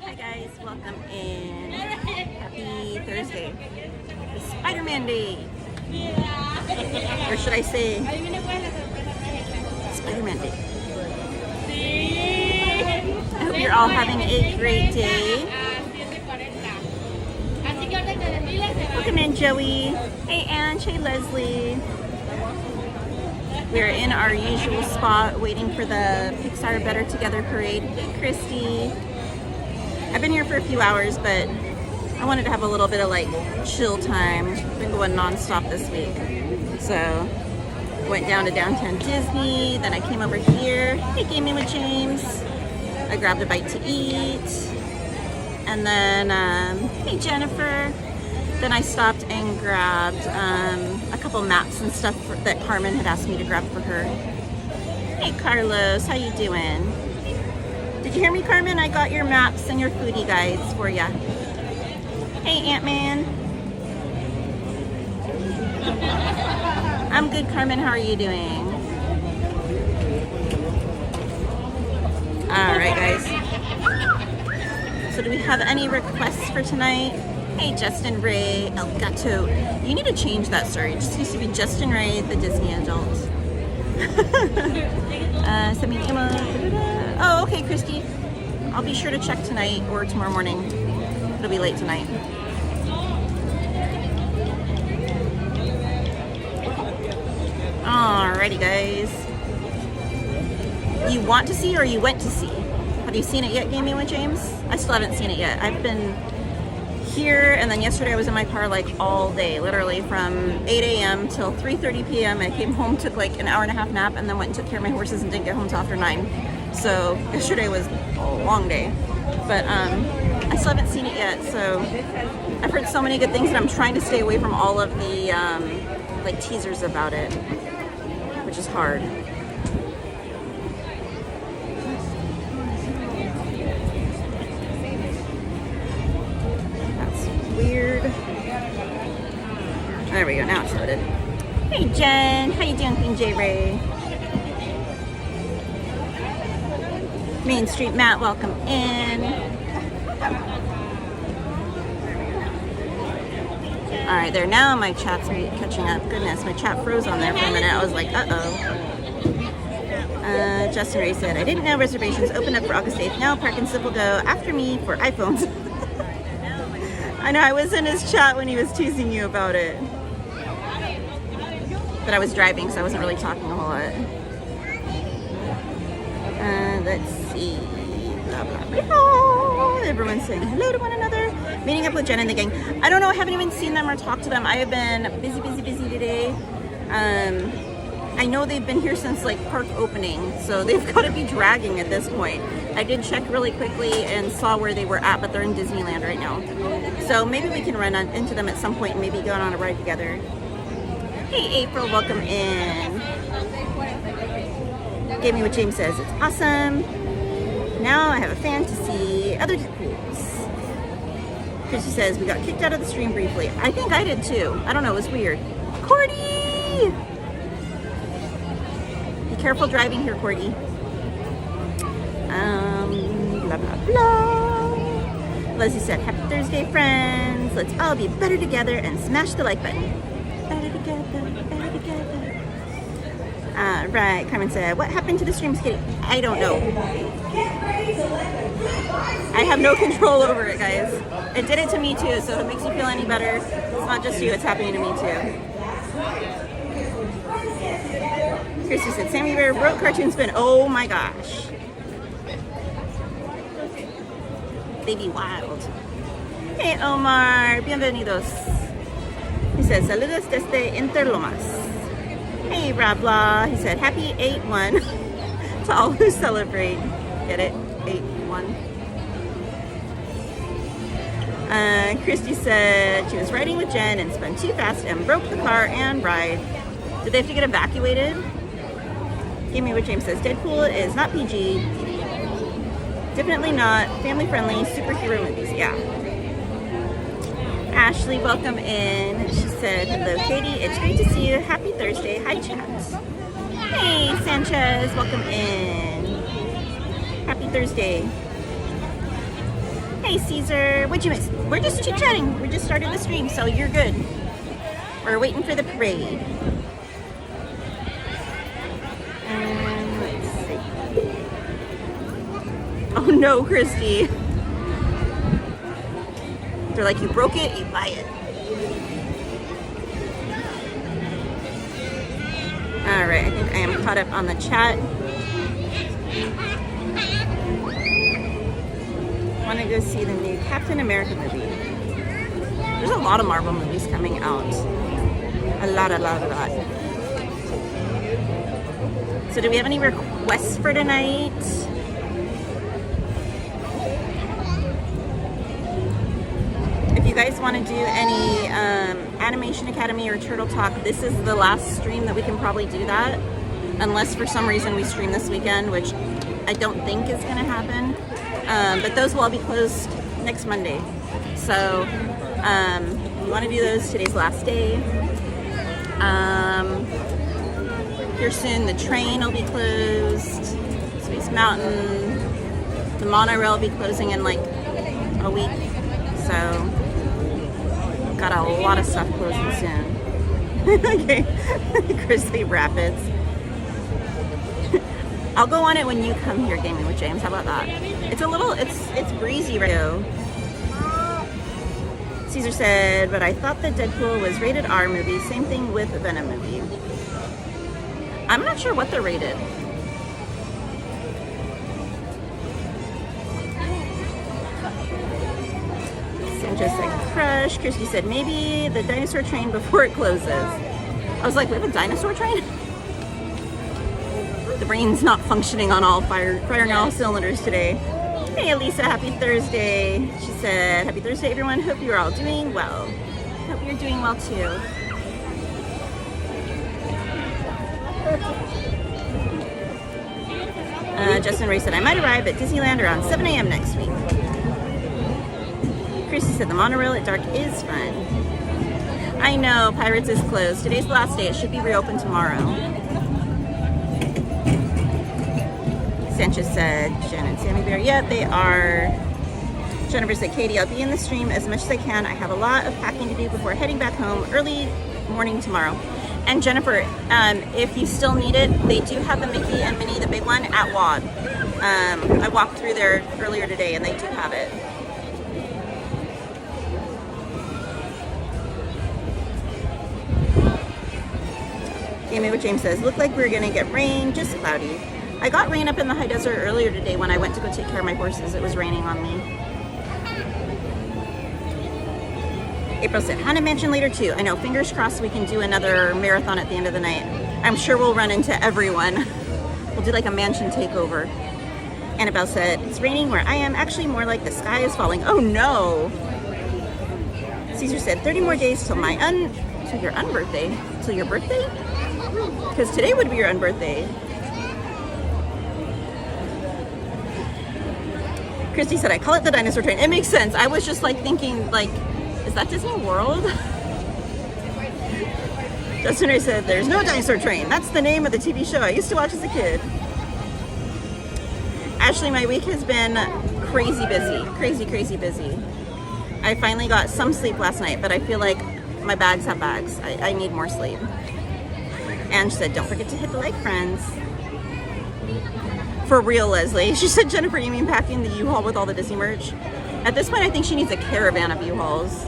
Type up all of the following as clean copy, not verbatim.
Hi guys, welcome in. Happy Thursday. It's Spider-Man Day. Or should I say Spider-Man Day. I hope you're all having a great day. Welcome in, Joey. Hey Ange, hey Leslie. We're in our usual spot waiting for the Pixar Better Together parade. Hey Christy. I've been here for a few hours, but I wanted to have a little bit of like chill time. I've been going non-stop this week. So went down to downtown Disney, then I came over here. Hey, Gaming with James. I grabbed a bite to eat. And then, hey Jennifer. Then I stopped and grabbed a couple maps and stuff that Carmen had asked me to grab for her. Hey Carlos, how you doing? Did you hear me, Carmen? I got your maps and your foodie guides for ya. Hey, Ant-Man. I'm good, Carmen. How are you doing? All right, guys. So do we have any requests for tonight? Hey, Justin Ray, El Gato. You need to change that story. It just used to be Justin Ray, the Disney adult. Send me an email. Oh, okay, Christy. I'll be sure to check tonight or tomorrow morning. It'll be late tonight. Alrighty, guys. You want to see or you went to see? Have you seen it yet, Gaming with James? I still haven't seen it yet. I've been here, and then yesterday I was in my car like all day, literally from 8 a.m. till 3:30 p.m. I came home, took like an hour and a half nap, and then went and took care of my horses and didn't get home till after 9. So yesterday was a long day, but I still haven't seen it yet. So I've heard so many good things, and I'm trying to stay away from all of the like teasers about it, which is hard. That's weird. There we go. Now it's loaded. Hey Jen, how you doing, Queen J Ray? Main Street Matt, welcome in. All right, there now. My chat's catching up. Goodness, my chat froze on there for a minute. I was like, uh-oh. Justin Ray said, I didn't know reservations opened up for August 8th. Now Park and Sip will go after me for iPhones. I know, I was in his chat when he was teasing you about it. But I was driving, so I wasn't really talking a whole lot. Let's see. Blah, blah, blah. Everyone's saying hello to one another. Meeting up with Jen and the gang. I don't know. I haven't even seen them or talked to them. I have been busy today. I know they've been here since like park opening, so they've got to be dragging at this point. I did check really quickly and saw where they were at, but they're in Disneyland right now. So maybe we can run into them at some point and maybe go on a ride together. Hey April, welcome in. Gaming with James says, it's awesome. Now I have a fan to see other pools. Christy says, we got kicked out of the stream briefly. I think I did too. I don't know, it was weird. Cordy! Be careful driving here, Cordy. Blah, blah, blah. Leslie said, happy Thursday, friends. Let's all be better together and smash the like button. Better together, better together. Right, Carmen said, what happened to the stream skating? I don't know. I have no control over it, guys. It did it to me too, so if it makes you feel any better, it's not just you, it's happening to me too. Christy said, Sammy Bear broke cartoon spin. Oh my gosh. Baby wild. Hey Omar, bienvenidos. He says, saludos desde Interlomas. Hey Rabla, he said, happy 8-1 to all who celebrate. Get it? 8-1. Christy said she was riding with Jen and spun too fast and broke the car and ride. Did they have to get evacuated? Gaming with James says, Deadpool is not PG. Definitely not family-friendly superhero movies. Yeah. Ashley, welcome in. She said, hello, Katie. It's great to see you. Happy Thursday. Hi, chat. Hey, Sanchez. Welcome in. Happy Thursday. Hey, Caesar. What'd you miss? We're just chit-chatting. We just started the stream, so you're good. We're waiting for the parade. Let's see. Oh no, Christy. They're like, you broke it, you buy it. All right, I think I am caught up on the chat. Want to go see the new Captain America movie. There's a lot of Marvel movies coming out. A lot. So do we have any requests for tonight? If you guys want to do any Animation Academy or Turtle Talk, this is the last stream that we can probably do that. Unless for some reason we stream this weekend, which I don't think is going to happen. But those will all be closed next Monday. So if you want to do those, today's the last day. Here soon, the train will be closed. Space Mountain. The monorail will be closing in like a week. So got a lot of stuff closing soon. Okay, Grizzly Rapids. I'll go on it when you come here gaming with James. How about that? It's a little, it's breezy right now. Caesar said, but I thought that Deadpool was rated R movie. Same thing with the Venom movie. I'm not sure what they're rated. Sanchez said crush. Christy said maybe the dinosaur train before it closes. I was like, we have a dinosaur train? The brain's not functioning on all firing all cylinders today. Hey Elisa, happy Thursday. She said, happy Thursday everyone. Hope you're all doing well. Hope you're doing well too. Justin Ray said, I might arrive at Disneyland around 7 a.m. next week. Christy said, the monorail at dark is fun. I know, Pirates is closed. Today's the last day. It should be reopened tomorrow. Sanchez said, Jen and Sammy Bear, yeah, they are. Jennifer said, Katie, I'll be in the stream as much as I can. I have a lot of packing to do before heading back home early morning tomorrow. And Jennifer, if you still need it, they do have the Mickey and Minnie, the big one, at WAD. I walked through there earlier today and they do have it. Amy with James says, looked like we were gonna get rain, just cloudy. I got rain up in the high desert earlier today when I went to go take care of my horses. It was raining on me. April said, Haunted Mansion later too. I know, fingers crossed we can do another marathon at the end of the night. I'm sure we'll run into everyone. We'll do like a mansion takeover. Annabelle said, it's raining where I am. Actually more like the sky is falling. Oh no. Caesar said, 30 more days till my till your unbirthday. Till your birthday? Because today would be your unbirthday. Christy said, I call it the dinosaur train. It makes sense. I was just like thinking, like, is that Disney World? Justin Ray said, there's no dinosaur train. That's the name of the TV show I used to watch as a kid. Ashley, my week has been crazy busy. Crazy busy. I finally got some sleep last night, but I feel like my bags have bags. I need more sleep. And she said, don't forget to hit the like, friends. For real, Leslie. She said, Jennifer, you mean packing the U-Haul with all the Disney merch? At this point, I think she needs a caravan of U-Hauls.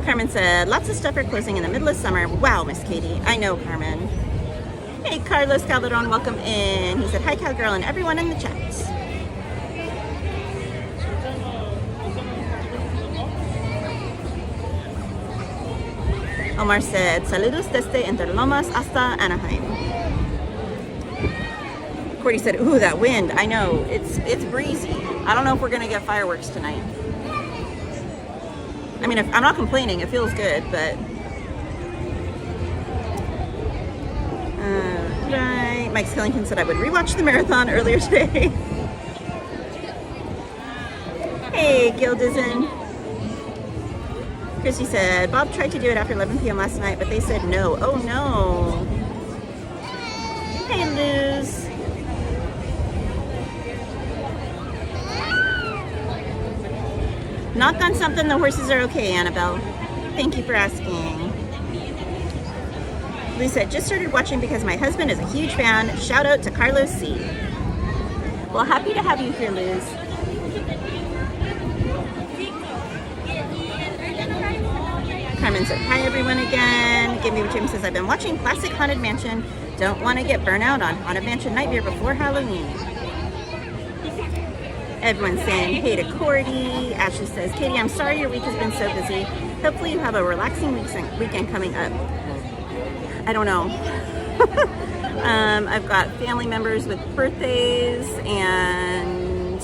Carmen said, lots of stuff are closing in the middle of summer. Wow, Miss Katie. I know, Carmen. Hey, Carlos Calderon, welcome in. He said, hi, Cowgirl, and everyone in the chat. Omar said, saludos desde Interlomas hasta Anaheim. Cordy said, ooh, that wind. I know, it's breezy. I don't know if we're gonna get fireworks tonight. I mean, I'm not complaining, it feels good, but. Right. Mike Skillington said I would rewatch the marathon earlier today. Hey, Gildizen. Christy said, Bob tried to do it after 11 p.m. last night, but they said no. Oh no. Hey, Luz. Knock on something, the horses are okay, Annabelle. Thank you for asking. Luz said, just started watching because my husband is a huge fan. Shout out to Carlos C. Well, happy to have you here, Luz. Carmen said, hi everyone again. Give me what Jim says, I've been watching classic Haunted Mansion. Don't want to get burnt out on Haunted Mansion Night Beer before Halloween. Everyone's saying hey to Cordy. Ashley says, Katie, I'm sorry your week has been so busy. Hopefully you have a relaxing weekend coming up. I don't know. I've got family members with birthdays, and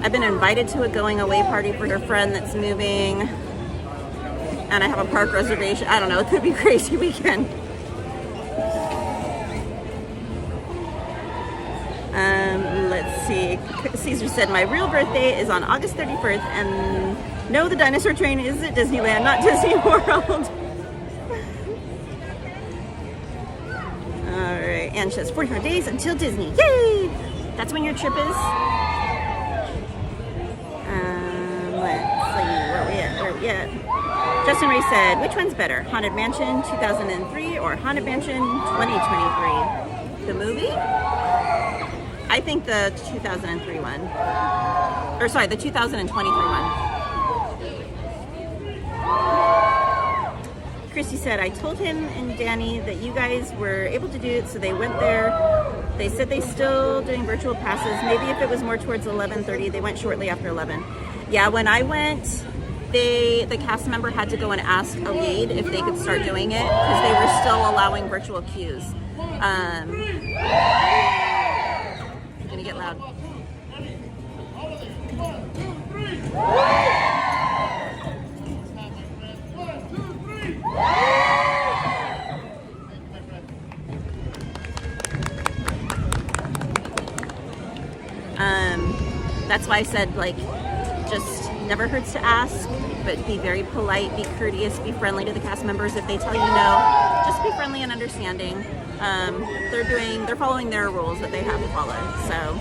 I've been invited to a going away party for her friend that's moving, and I have a park reservation. I don't know, it could be a crazy weekend. Let's see. Caesar said, my real birthday is on August 31st, and no, the dinosaur train is at Disneyland, not Disney World. Alright, and she has 45 days until Disney. Yay! That's when your trip is. Let's see, where are we at? Justin Ray said, which one's better, Haunted Mansion 2003 or Haunted Mansion 2023? The movie? I think the 2003 one. Or sorry, the 2023 one. Christy said, I told him and Danny that you guys were able to do it, so they went there. They said they still doing virtual passes. Maybe if it was more towards 11:30, they went shortly after 11. Yeah, when I went, the cast member had to go and ask a lead if they could start doing it because they were still allowing virtual queues. It's gonna get loud. That's why I said, like, just never hurts to ask, but be very polite, be courteous, be friendly to the cast members. If they tell you no, just be friendly and understanding. They're following their rules that they have to follow. So,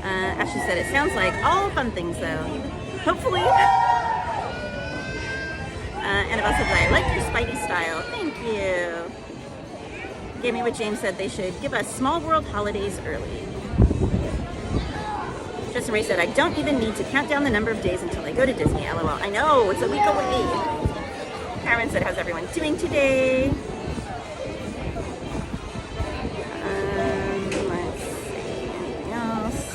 Ashley said, it sounds like all fun things though. Hopefully. Annabelle said, I like your Spidey style. Thank you. Gave me what James said, they should give us Small World holidays early. Justin Ray said, I don't even need to count down the number of days until I go to Disney. LOL. I know, it's a week away. Karen said, how's everyone doing today? Let's see, anything else?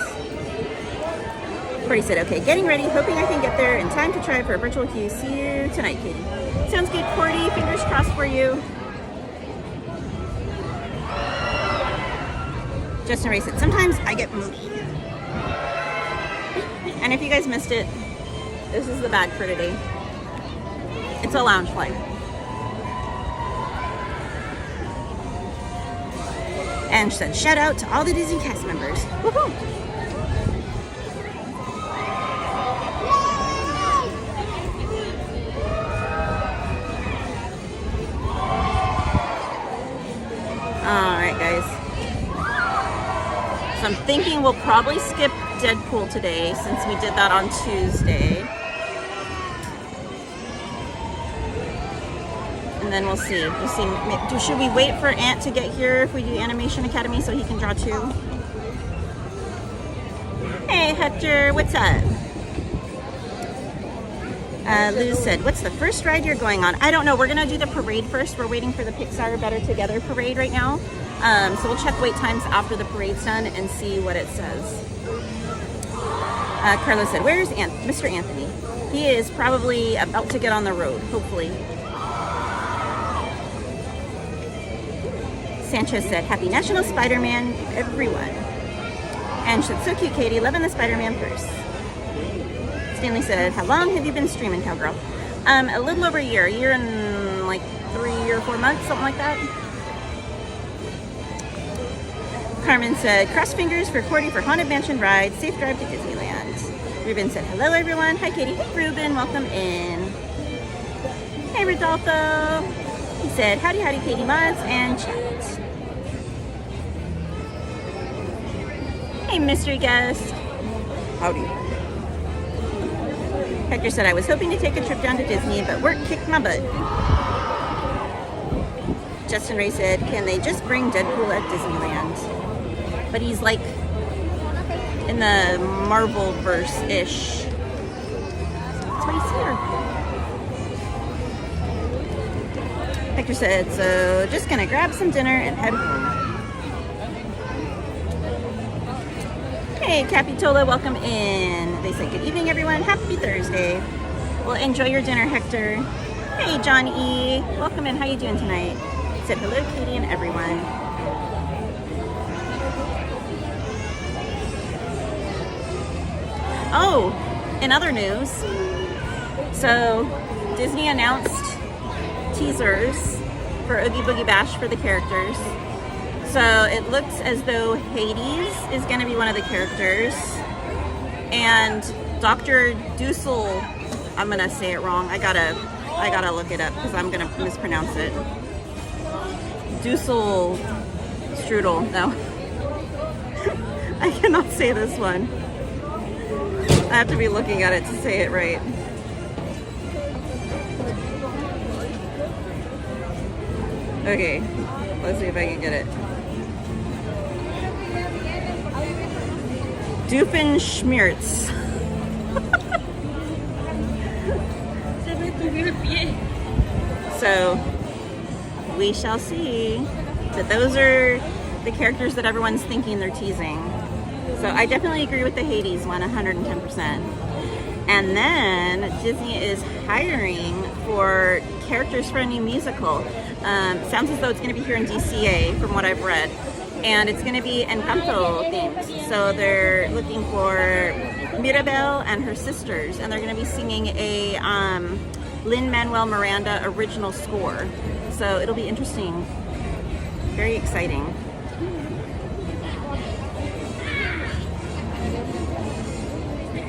Corey said, okay, getting ready, hoping I can get there in time to try for a virtual queue. See you tonight, Katie. Sounds good, Cordy. Fingers crossed for you. Justin Ray said, sometimes I get moody. And if you guys missed it, this is the bag for today. It's a lounge flight. And she said, shout out to all the Disney cast members. Woohoo! Alright, guys. So I'm thinking we'll probably skip Deadpool today since we did that on Tuesday. And then we'll see. Should we wait for Ant to get here if we do Animation Academy so he can draw too? Hey Hector, what's up? Luz said, what's the first ride you're going on? I don't know. We're going to do the parade first. We're waiting for the Pixar Better Together parade right now. So we'll check wait times after the parade's done and see what it says. Carlos said, where's Mr. Anthony? He is probably about to get on the road, hopefully. Sanchez said, happy National Spider-Man, everyone. And she said, so cute, Katie, loving the Spider-Man purse. Stanley said, how long have you been streaming, Cowgirl? A little over a year and like 3 or 4 months, something like that. Carmen said, cross fingers for Cordy for Haunted Mansion ride. Safe drive to Disneyland. Ruben said, hello everyone. Hi Katie. Hey Ruben, welcome in. Hey Rodolfo. He said, howdy Katie Mods and chat. Hey mystery guest. Howdy. Hector said, I was hoping to take a trip down to Disney, but work kicked my butt. Justin Ray said, can they just bring Deadpool at Disneyland? But he's like in the Marvel verse-ish. That's why he's here. Hector said, so just gonna grab some dinner and head home. Hey, Capitola, welcome in. They said, good evening, everyone. Happy Thursday. Well, enjoy your dinner, Hector. Hey, John E. Welcome in. How you doing tonight? He said, hello, Katie and everyone. Oh, in other news, so Disney announced teasers for Oogie Boogie Bash for the characters. So it looks as though Hades is going to be one of the characters, and Dr. Dussel, I'm going to say it wrong. I gotta look it up because I'm going to mispronounce it. Dussel Strudel. No, I cannot say this one. I have to be looking at it to say it right. Okay, let's see if I can get it. Doofenshmirtz. So, we shall see. But those are the characters that everyone's thinking they're teasing. So I definitely agree with the Hades one, 110%. And then Disney is hiring for characters for a new musical. Sounds as though it's going to be here in DCA from what I've read. And it's going to be Encanto themed. So they're looking for Mirabel and her sisters. And they're going to be singing a Lin-Manuel Miranda original score. So it'll be interesting. Very exciting.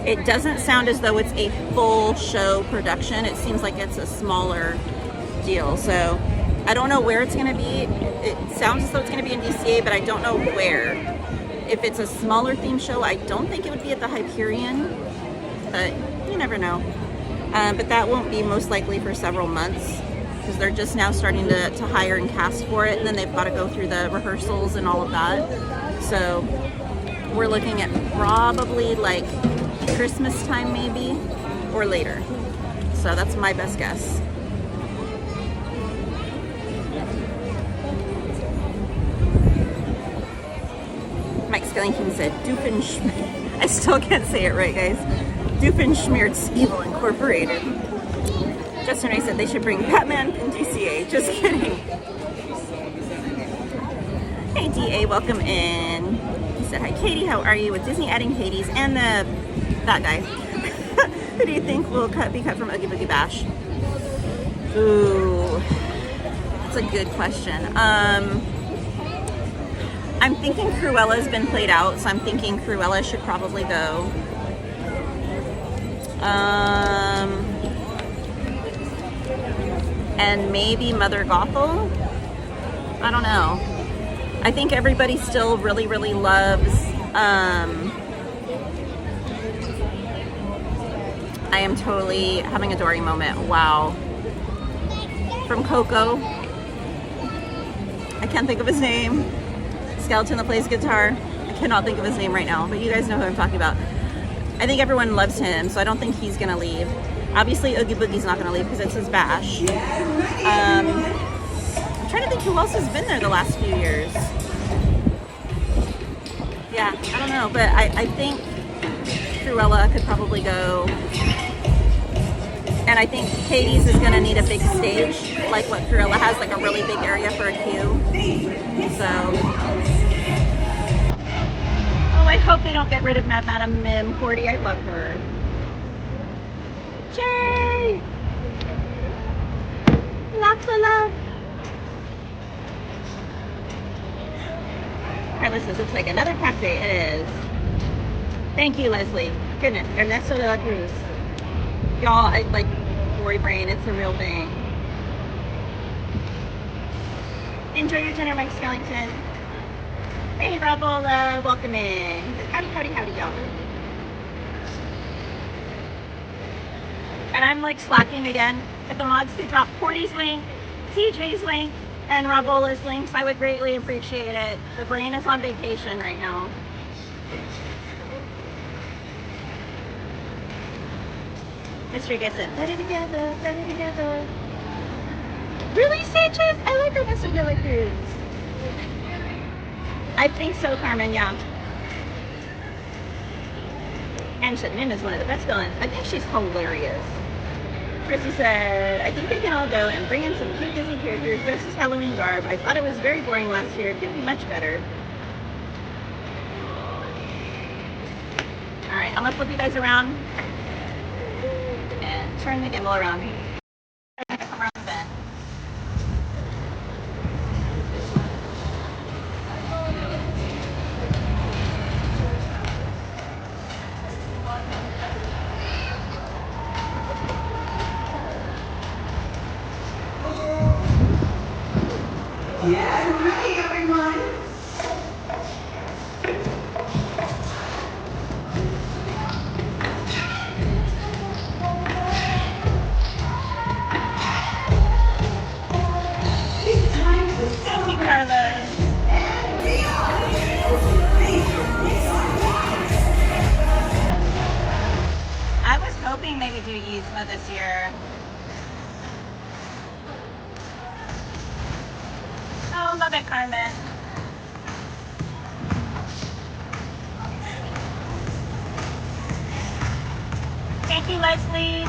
It doesn't sound as though it's a full show production. It seems like it's a smaller deal. So I don't know where it's going to be. It sounds as though it's going to be in DCA, but I don't know where. If it's a smaller theme show, I don't think it would be at the Hyperion, but you never know. But that won't be most likely for several months because they're just now starting to hire and cast for it, and then they've got to go through the rehearsals and all of that. So we're looking at probably like Christmas time maybe, or later. So that's my best guess. Mike Skellington said Doofenshmirtz. I still can't say it right, guys. Doofenshmirtz Evil Incorporated. Justin Ray said they should bring Batman in DCA. Just kidding. Hey DA, welcome in. He said, hi Katie, how are you? With Disney adding Hades and that guy. Who do you think will be cut from Oogie Boogie Bash? Ooh, that's a good question. I'm thinking Cruella's been played out, so I'm thinking Cruella should probably go. And maybe Mother Gothel? I don't know. I think everybody still really, really loves I am totally having a Dory moment. Wow. From Coco. I can't think of his name. Skeleton that plays guitar. I cannot think of his name right now, but you guys know who I'm talking about. I think everyone loves him, so I don't think he's gonna leave. Obviously, Oogie Boogie's not gonna leave because it's his bash. I'm trying to think who else has been there the last few years. Yeah, I don't know, but I think Cruella could probably go. And I think Hades is gonna need a big stage, like what Cruella has, like a really big area for a queue. So. Oh, I hope they don't get rid of Madame Mim. Cordy, I love her. Jay! Lots of love. I regardless, this looks like another pack day. It is. Thank you, Leslie. Goodness, Ernesto de la Cruz. Y'all, I like Lori Brain. It's a real thing. Enjoy your dinner, Mike Skellington. Hey, Rabola, welcome in. Howdy, howdy, howdy, y'all. And I'm like slacking again. If the mods could drop Porty's link, CJ's link, and Rabola's links, I would greatly appreciate it. The brain is on vacation right now. Mr. Gibson, put it together, put it together. Really, Sanchez? I like Ernesto de la Cruz. I think so, Carmen, yeah. And Shannon is one of the best villains. I think she's hilarious. Chrissy said, I think they can all go and bring in some cute Disney characters dressed as Halloween garb. I thought it was very boring last year. It could be much better. Alright, I'm gonna flip you guys around and turn the gimbal around. Come around the bend. Yes, ready everyone. It's time to celebrate. Carlos. I was hoping they would do Yzma this year. Oh, love it, Carmen. Thank you, Leslie.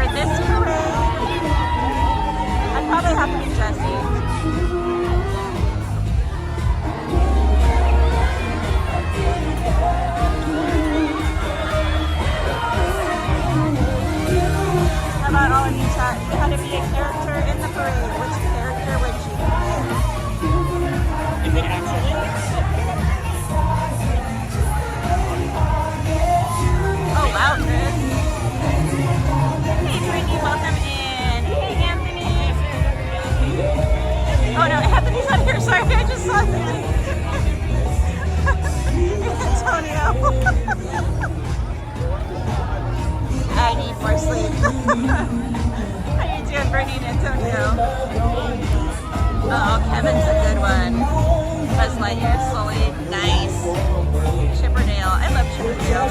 for this parade, I'd probably have to be Jessie. How about all of you chat? If you had to be a character in the parade, which character would you be? Is it actually? Oh wow, Chris. Hey Brittany, welcome in. Hey Anthony. Oh no, Anthony's not here. Sorry, I just saw that. Antonio. I need more sleep. How you doing, Brittany and Antonio? Oh, Kevin's a good one. Buzz Lightyear, Sully, nice. Chipperdale, I love Chipperdale.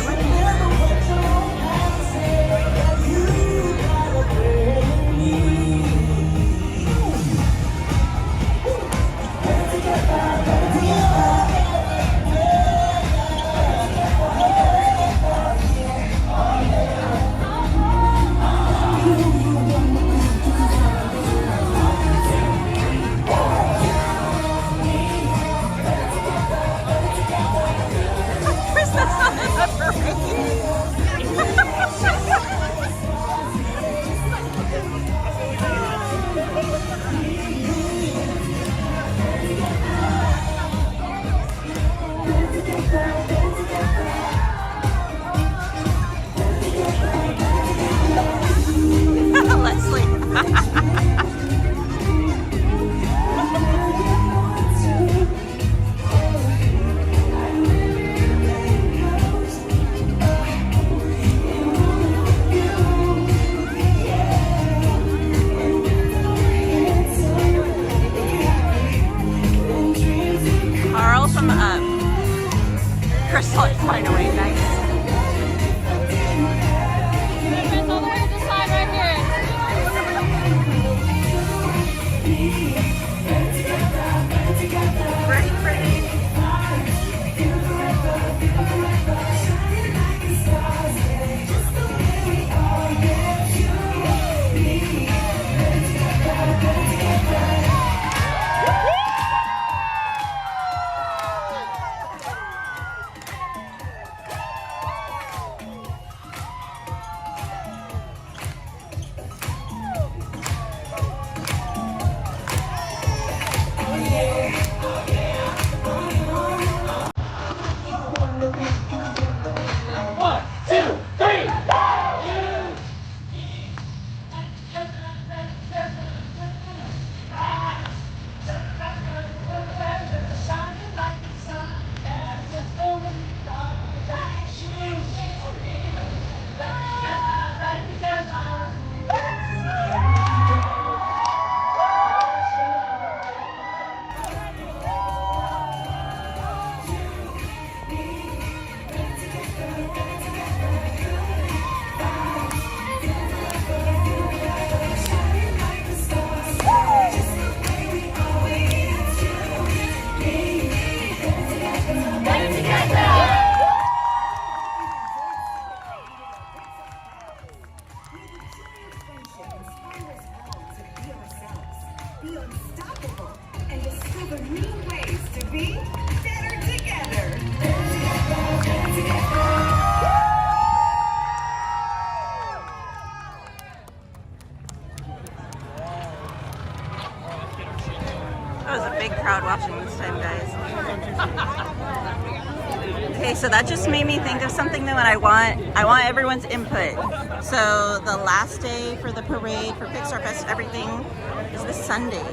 Chris, that's not in the parade. Leslie. Carl from Up. Crystal is flying away, nice. It's all the way to the side right here. Pretty, pretty. Be unstoppable and discover new ways to be better together. That was a big crowd watching this time, guys. Okay, so that just made me think of something though, and I want everyone's input. So the last day for the parade, for Pixar Fest, everything is this Sunday.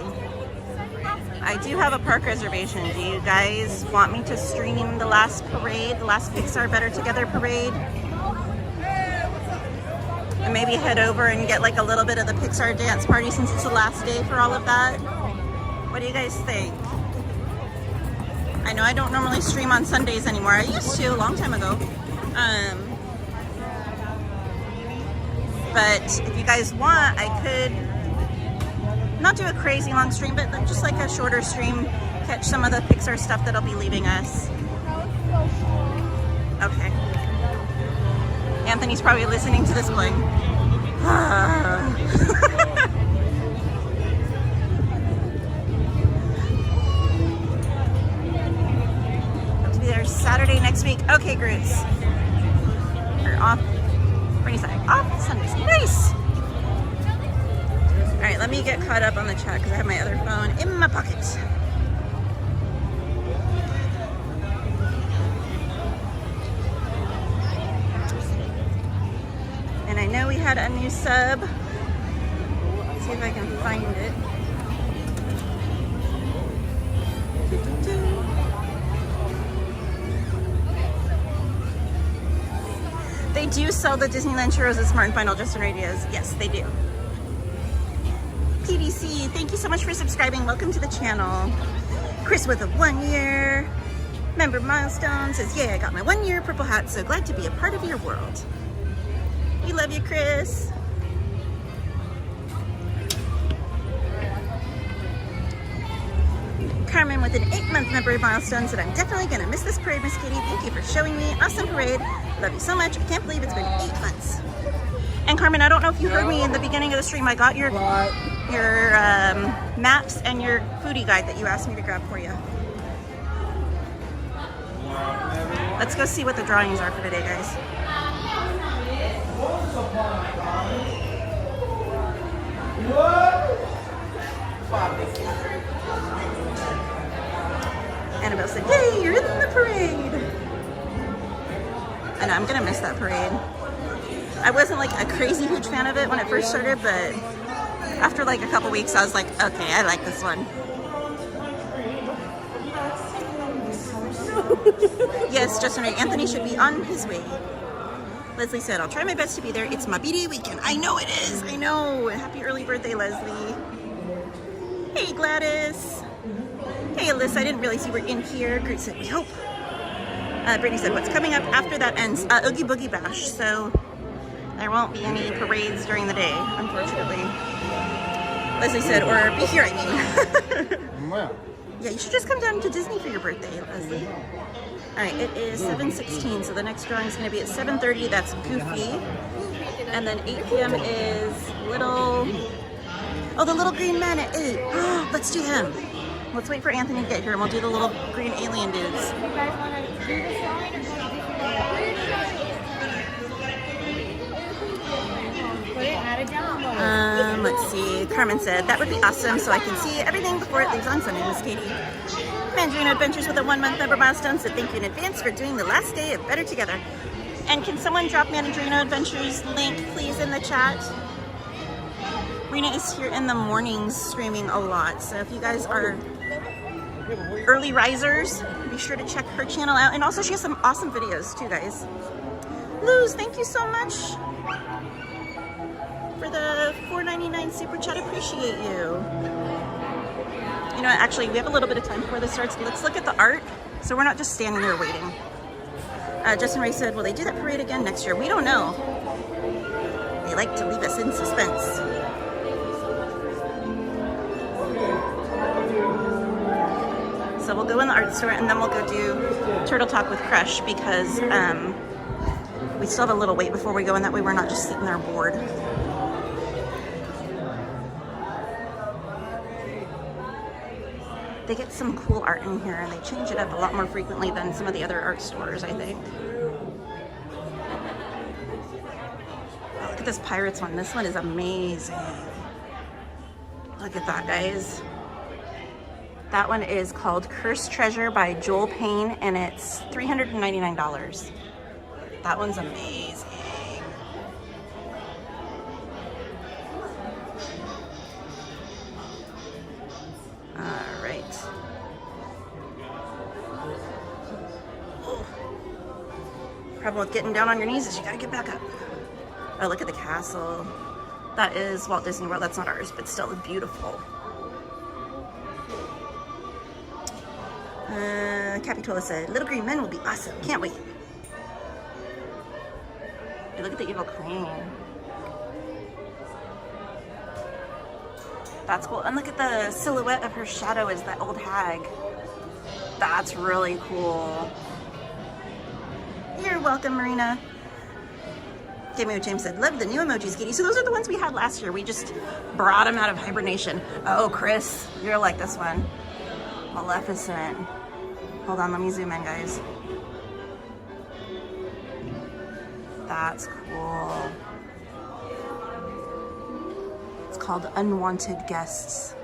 I do have a park reservation. Do you guys want me to stream the last parade, the last Pixar Better Together parade? And maybe head over and get like a little bit of the Pixar dance party since it's the last day for all of that? What do you guys think? I know I don't normally stream on Sundays anymore. I used to a long time ago. But if you guys want, I could not do a crazy long stream, but just like a shorter stream, catch some of the Pixar stuff that'll be leaving us. Okay. Anthony's probably listening to this going, Okay, Groots. Or off. Rainy side. Off Sundays. Nice! Alright, let me get caught up on the chat because I have my other phone in my pocket. And I know we had a new sub. Let's see if I can find it. They do sell the Disneyland churros at Smart and Final Justin Radios. Yes, they do. PDC, thank you so much for subscribing. Welcome to the channel. Chris with a 1 year. Member milestone says, yeah, I got my 1 year purple hat. So glad to be a part of your world. We love you, Chris. Carmen with an 8-month member milestone said, I'm definitely gonna miss this parade, Miss Katie. Thank you for showing me. Awesome parade. Love you so much. I can't believe it's been 8 months. And Carmen, I don't know if you heard me in the beginning of the stream. I got your maps and your foodie guide that you asked me to grab for you. Let's go see what the drawings are for today, guys. Annabelle said, yay, you're in the parade. I know, I'm gonna miss that parade. I wasn't like a crazy huge fan of it when it first started, but after like a couple weeks, I was like, okay, I like this one. Yes, Justin Ray, Anthony should be on his way. Leslie said, I'll try my best to be there. It's my B-Day weekend. I know it is. I know. Happy early birthday, Leslie. Hey, Gladys. Hey, Alyssa, I didn't realize you were in here. Great said, we hope. Brittany said, what's coming up after that ends? Oogie Boogie Bash. So there won't be any parades during the day, unfortunately. Leslie said, or be here, I mean. Yeah, you should just come down to Disney for your birthday, Leslie. All right, it is 7:16, so the next drawing is going to be at 7:30. That's Goofy. And then 8 p.m. is Little... Oh, the Little Green Man at 8. Let's do them. Let's wait for Anthony to get here, and we'll do the little green alien dudes. You guys want to do this line or put it, add it down? Let's see. Carmen said, that would be awesome, so I can see everything before it leaves on Sunday, Miss Katie. Mandarino Adventures with a 1-month member milestone said, thank you in advance for doing the last day of Better Together. And can someone drop Mandarino Adventures link, please, in the chat? Rena is here in the mornings streaming a lot, so if you guys are early risers, be sure to check her channel out. And also she has some awesome videos too, guys. Luz, thank you so much for the $4.99 super chat. Appreciate you. You know, actually, we have a little bit of time before this starts. Let's look at the art, so we're not just standing there waiting. Justin Ray said, will they do that parade again next year? We don't know. They like to leave us in suspense. So we'll go in the art store and then we'll go do Turtle Talk with Crush because we still have a little wait before we go, and that way we're not just sitting there bored. They get some cool art in here and they change it up a lot more frequently than some of the other art stores, I think. Oh, look at this Pirates one. This one is amazing. Look at that, guys. That one is called Cursed Treasure by Joel Payne, and it's $399. That one's amazing. All right. Problem with getting down on your knees is you gotta get back up. Oh, look at the castle. That is Walt Disney World. That's not ours, but still beautiful. Capitola said, Little Green Men will be awesome. Can't wait. Hey, look at the evil queen. That's cool. And look at the silhouette of her shadow as that old hag. That's really cool. You're welcome, Marina. Jamie James said, love the new emojis, Katie. So those are the ones we had last year. We just brought them out of hibernation. Oh, Chris, you're like this one. Maleficent. Hold on, let me zoom in, guys. That's cool. It's called Unwanted Guests.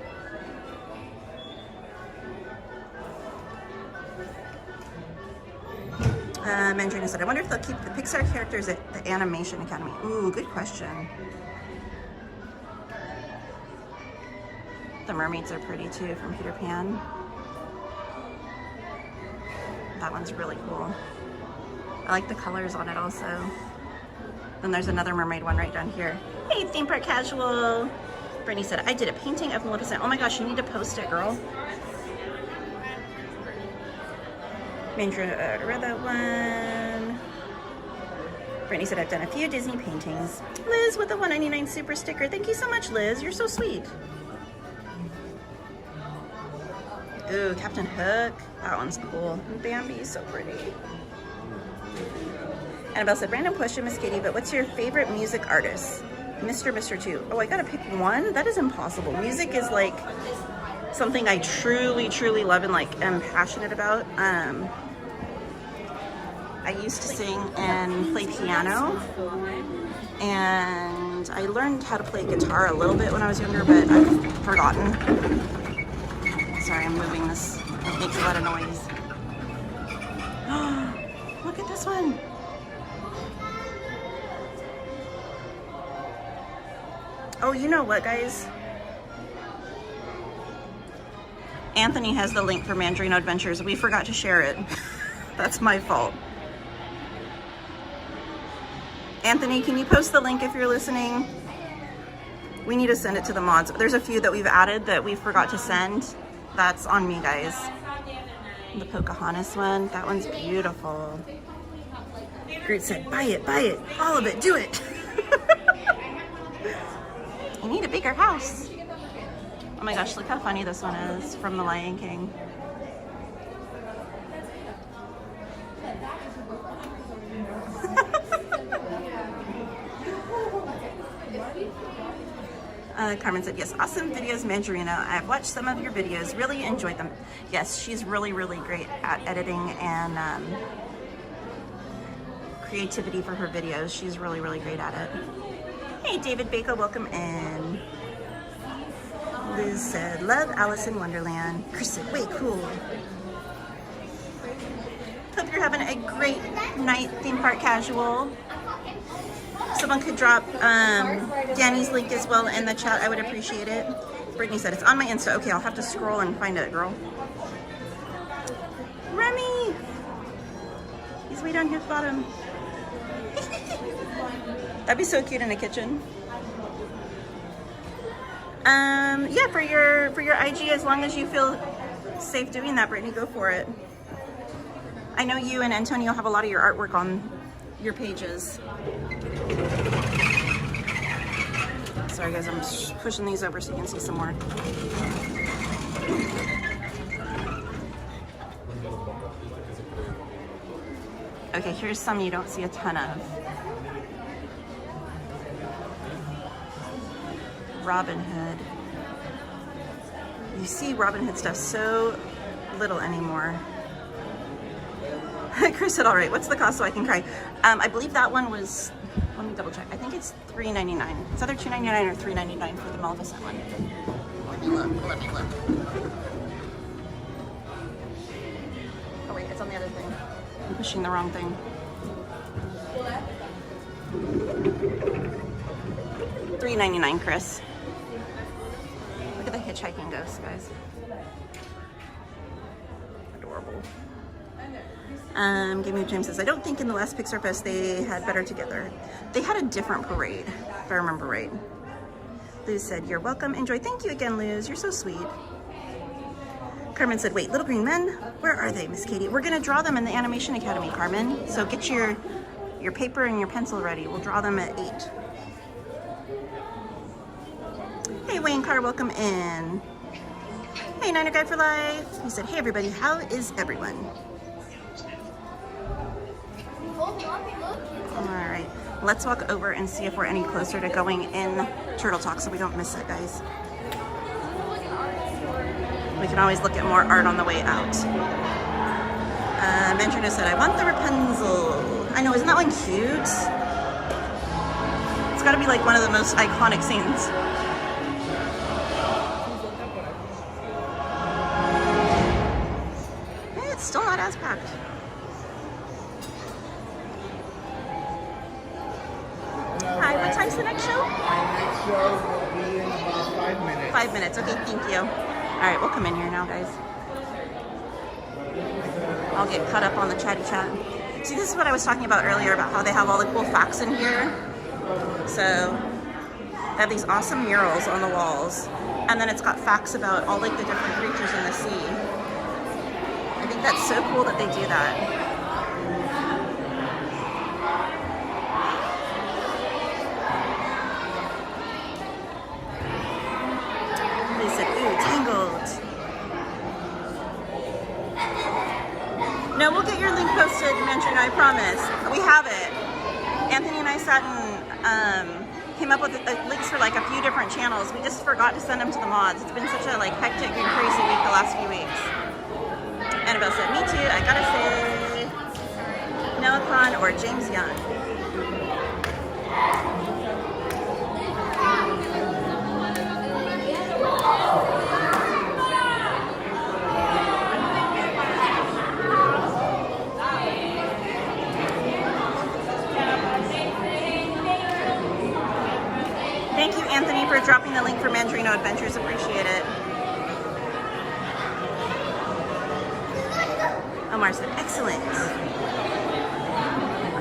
Mandrina said, I wonder if they'll keep the Pixar characters at the Animation Academy. Ooh, good question. The mermaids are pretty too from Peter Pan. That one's really cool. I like the colors on it also. Then there's another mermaid one right down here. Hey, Theme Park Casual. Brittany said, I did a painting of Maleficent. Oh my gosh, you need to post it, girl. Mandra read that one. Brittany said, I've done a few Disney paintings. Liz with the 199 super sticker. Thank you so much, Liz. You're so sweet. Ooh, Captain Hook. That one's cool. Bambi is so pretty. Annabelle said, random question, Miss Katie, but what's your favorite music artist? Mr. 2. Oh, I gotta pick one? That is impossible. Music is like something I truly, truly love and like am passionate about. I used to sing and play piano, and I learned how to play guitar a little bit when I was younger, but I've forgotten. Sorry, I'm moving this. It makes a lot of noise. Look at this one. Oh, you know what, guys? Anthony has the link for Mandrino Adventures. We forgot to share it. That's my fault. Anthony, can you post the link if you're listening? We need to send it to the mods. There's a few that we've added that we forgot to send. That's on me, guys. The Pocahontas one, that one's beautiful. Groot said, buy it, all of it, do it. I need a bigger house. Oh my gosh, look how funny this one is from The Lion King. Carmen said, yes, awesome videos, Mandarina. I've watched some of your videos, really enjoyed them. Yes, she's really, really great at editing and creativity for her videos. She's really, really great at it. Hey, David Baker, welcome in. Liz said, love Alice in Wonderland. Chris said, way cool. Hope you're having a great night, Theme Park Casual. Someone could drop Danny's link as well in the chat. I would appreciate it. Brittany said, it's on my Insta. Okay, I'll have to scroll and find it, girl. Remy! He's way down here at the bottom. That'd be so cute in the kitchen. Yeah, for your IG, as long as you feel safe doing that, Brittany, go for it. I know you and Antonio have a lot of your artwork on your pages. Sorry guys, I'm just pushing these over so you can see some more. Okay, here's some you don't see a ton of. Robin Hood. You see Robin Hood stuff so little anymore. Chris said, all right, what's the cost so I can cry? I believe that one was, let me double check. I think it's $3.99. It's either $2.99 or $3.99 for the Maleficent one. Let me look. Oh wait, it's on the other thing. I'm pushing the wrong thing. $3.99, Chris. Look at the hitchhiking ghost, guys. Adorable. Game of James says, I don't think in the last Pixar Fest they had better together. They had a different parade, if I remember right. Luz said, you're welcome, enjoy. Thank you again, Luz, you're so sweet. Carmen said, wait, Little Green Men? Where are they, Miss Katie? We're gonna draw them in the Animation Academy, Carmen. So get your paper and your pencil ready. We'll draw them at 8. Hey, Wayne Carr, welcome in. Hey, Niner Guy for Life. He said, hey everybody, how is everyone? All right, let's walk over and see if we're any closer to going in Turtle Talk so we don't miss it, guys. We can always look at more art on the way out. Mantrina said, I want the Rapunzel. I know, isn't that one cute? got to be like one of the most iconic scenes. It's still not as packed. Hi, what time's the next show? Next show will be in about 5 minutes. 5 minutes, okay, thank you. All right, we'll come in here now, guys. I'll get caught up on the chatty chat. See, this is what I was talking about earlier about how they have all the cool facts in here. So, they have these awesome murals on the walls, and then it's got facts about all like the different creatures in the sea. I think that's so cool that they do that. They said, ooh, Tangled. No, we'll get your link posted, Mandarin, I promise. We have it. Anthony and I sat and came up with links for like a few different channels. We just forgot to send them to the mods. It's been such a like hectic and crazy week the last few weeks. Annabelle said, me too, I gotta say, Noah Khan or James Young. Thank you, Anthony, for dropping the link for Mandrino Adventures. Appreciate it. Omar said, excellent.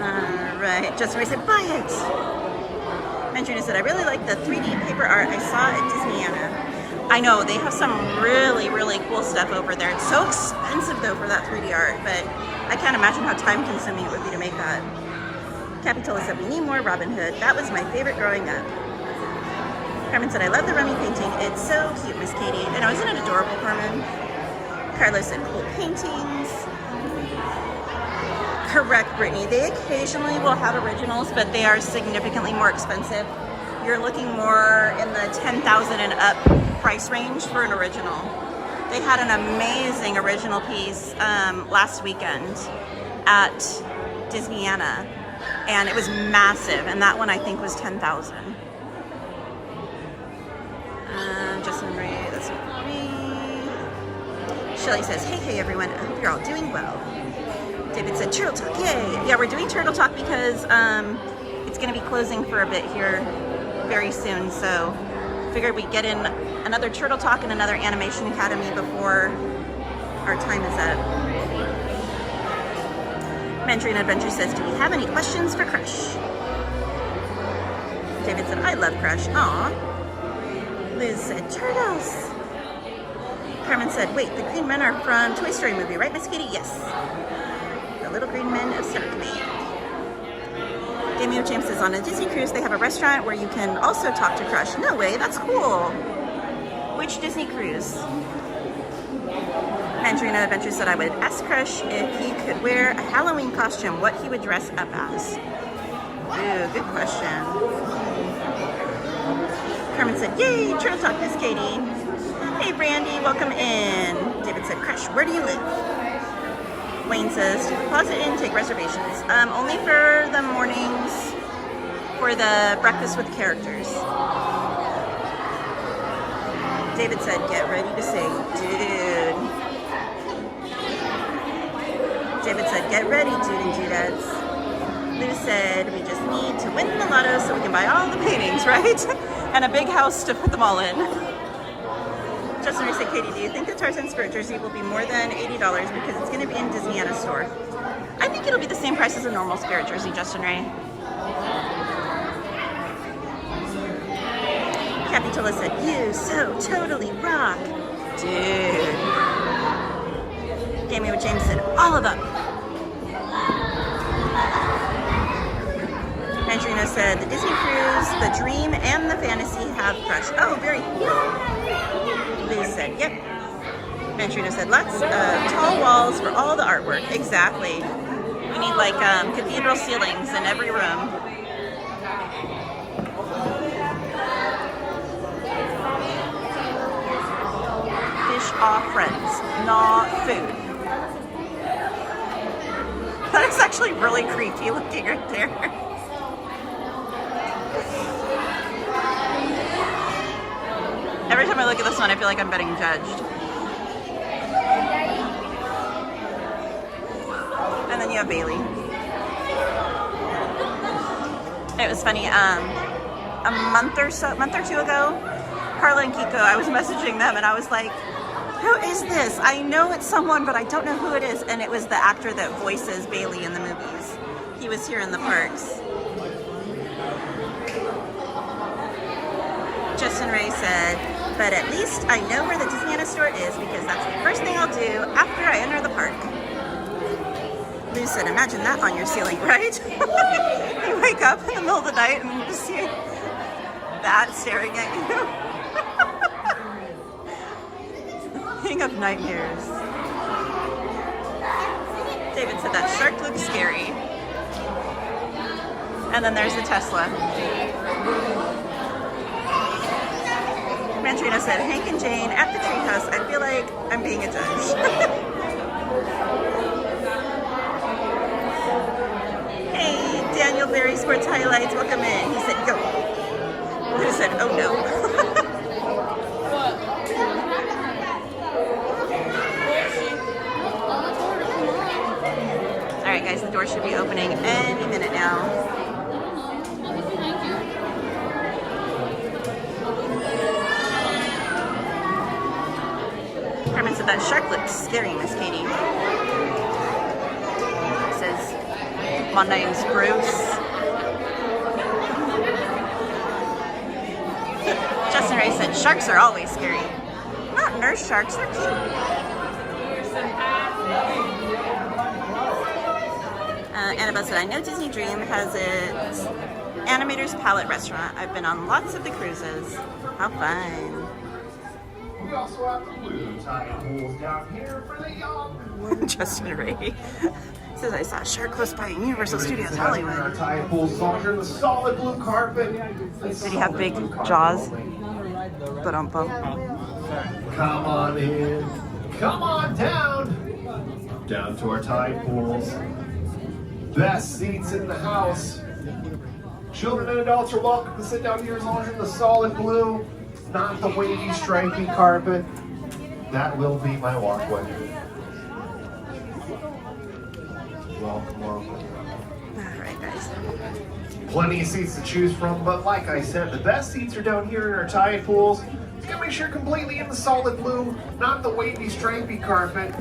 All right, Justin Ray said, buy it. Mandrino said, I really like the 3D paper art I saw at Disneyland. I know, they have some really, really cool stuff over there. It's so expensive, though, for that 3D art, but I can't imagine how time-consuming it would be to make that. Capitola said, we need more Robin Hood. That was my favorite growing up. Carmen said, I love the Rummy painting. It's so cute, Miss Katie. I know, isn't it adorable, Carmen? Carlos said, cool paintings. Correct, Brittany. They occasionally will have originals, but they are significantly more expensive. You're looking more in the 10,000 and up price range for an original. They had an amazing original piece last weekend at Disneyland, and it was massive, and that one I think was 10,000. Justin Ray, that's me. Shelly says, hey everyone, I hope you're all doing well. David said, Turtle Talk, yay! Yeah, we're doing Turtle Talk because it's going to be closing for a bit here very soon, so figured we'd get in another Turtle Talk and another Animation Academy before our time is up. Mandarin Adventure says, do we have any questions for Crush? David said, I love Crush. Aw. Liz said, turtles. Carmen said, wait, the green men are from Toy Story movie, right, Miss Katie? Yes. The little green men of Star Command. Damien James says, on a Disney cruise, they have a restaurant where you can also talk to Crush. No way, that's cool. Which Disney cruise? Andrina Adventure said, I would ask Crush if he could wear a Halloween costume, what he would dress up as. Ooh, good question. Carmen said, yay, Turtle Talk, Miss Katie. Hey, Brandy, welcome in. David said, Crush, where do you live? Wayne says, to the Closet Inn, take reservations. Only for the mornings for the breakfast with characters. David said, get ready to sing. Dude. David said, get ready, dude and dudettes. Lou said, we just need to win the lotto so we can buy all the paintings, right? And a big house to put them all in. Justin Ray said, Katie, do you think the Tarzan Spirit jersey will be more than $80 because it's going to be in Disneyland store? I think it'll be the same price as a normal Spirit jersey, Justin Ray. Capitola said, you so totally rock. Dude. Damien James said, all of them. Andrina said, the Disney cruise, the dream, and the fantasy have Crush. Oh, very cool. Liz said, yep. Andrina said, lots of tall walls for all the artwork. Exactly. We need like cathedral ceilings in every room. Fish are friends, not food. That is actually really creepy looking right there. Every time I look at this one, I feel like I'm getting judged. And then you have Bailey. It was funny, a month or two ago, Carla and Kiko, I was messaging them and I was like, who is this? I know it's someone, but I don't know who it is. And it was the actor that voices Bailey in the movies. He was here in the parks. Justin Ray said, but at least I know where the Disneyland store is because that's the first thing I'll do after I enter the park. Lou said, imagine that on your ceiling, right? You wake up in the middle of the night and you just see that staring at you. King of nightmares. David said that shark looks scary. And then there's the Tesla. Mantrina said, Hank and Jane at the treehouse. I feel like I'm being a judge. Hey, Daniel Berry Sports Highlights, welcome in. He said, go. Who said, oh no. All right, guys, the door should be opening any minute now. Carmen said that shark looks scary, Miss Katie. Says, my name's Bruce. Justin Ray said, sharks are always scary. Not nurse sharks, they're cute. Annabelle said, I know Disney Dream has its Animator's Palette restaurant. I've been on lots of the cruises. How fun. We also have the blue tide pools down here for the young. Justin Ray says, I saw a shark close by Universal Studios Our Hollywood. tide pools is all here, the solid blue carpet. Did he have big jaws? Ba-dum-bum. Come on in. Come on down. Down to our tide pools. Best seats in the house. Children and adults are welcome to sit down here as long as you're in the solid blue, not the wavy, stripy carpet. That will be my walkway. Welcome, welcome. All right, guys. Plenty of seats to choose from, but like I said, the best seats are down here in our tide pools. You gotta make sure you're completely in the solid blue, not the wavy, stripy carpet.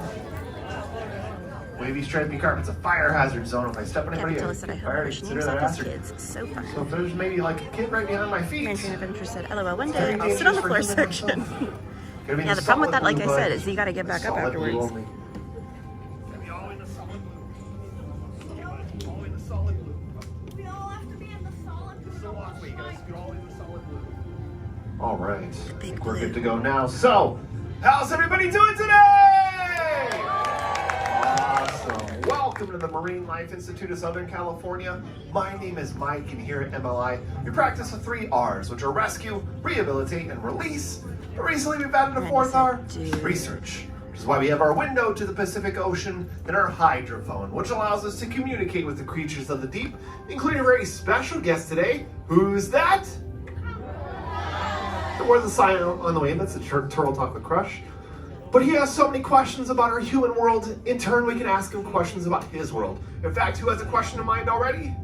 Wavy, stripy carpet's a fire hazard zone. If I step on anybody, Capitol said, I hope fire, Bush consider names that off his hazard. kids. So fun. So if there's maybe like a kid right behind my feet, Mandarin Adventure said, LOL, one day very I'll sit on the floor dangerous for human section. consumption. Gotta be in Yeah, the problem with that, solid like I blue, said, but is you gotta get back up solid blue afterwards. only. Gotta be all in the solid blue. All in the solid blue. We all have to be in the solid blue. So walkway, guys. Get all in the solid blue. All right. big We're blue. good to go now. So, how's everybody doing today? Awesome. Welcome to the Marine Life Institute of Southern California. My name is Mike, and here at MLI, we practice the 3 R's, which are rescue, rehabilitate, and release. But recently, we've added a 4th R, research, which is why we have our window to the Pacific Ocean and our hydrophone, which allows us to communicate with the creatures of the deep, including a very special guest today. Who's that? There was a sign on the way, that's a Turtle Talk with Crush. But he has so many questions about our human world, in turn we can ask him questions about his world. In fact, who has a question in mind already?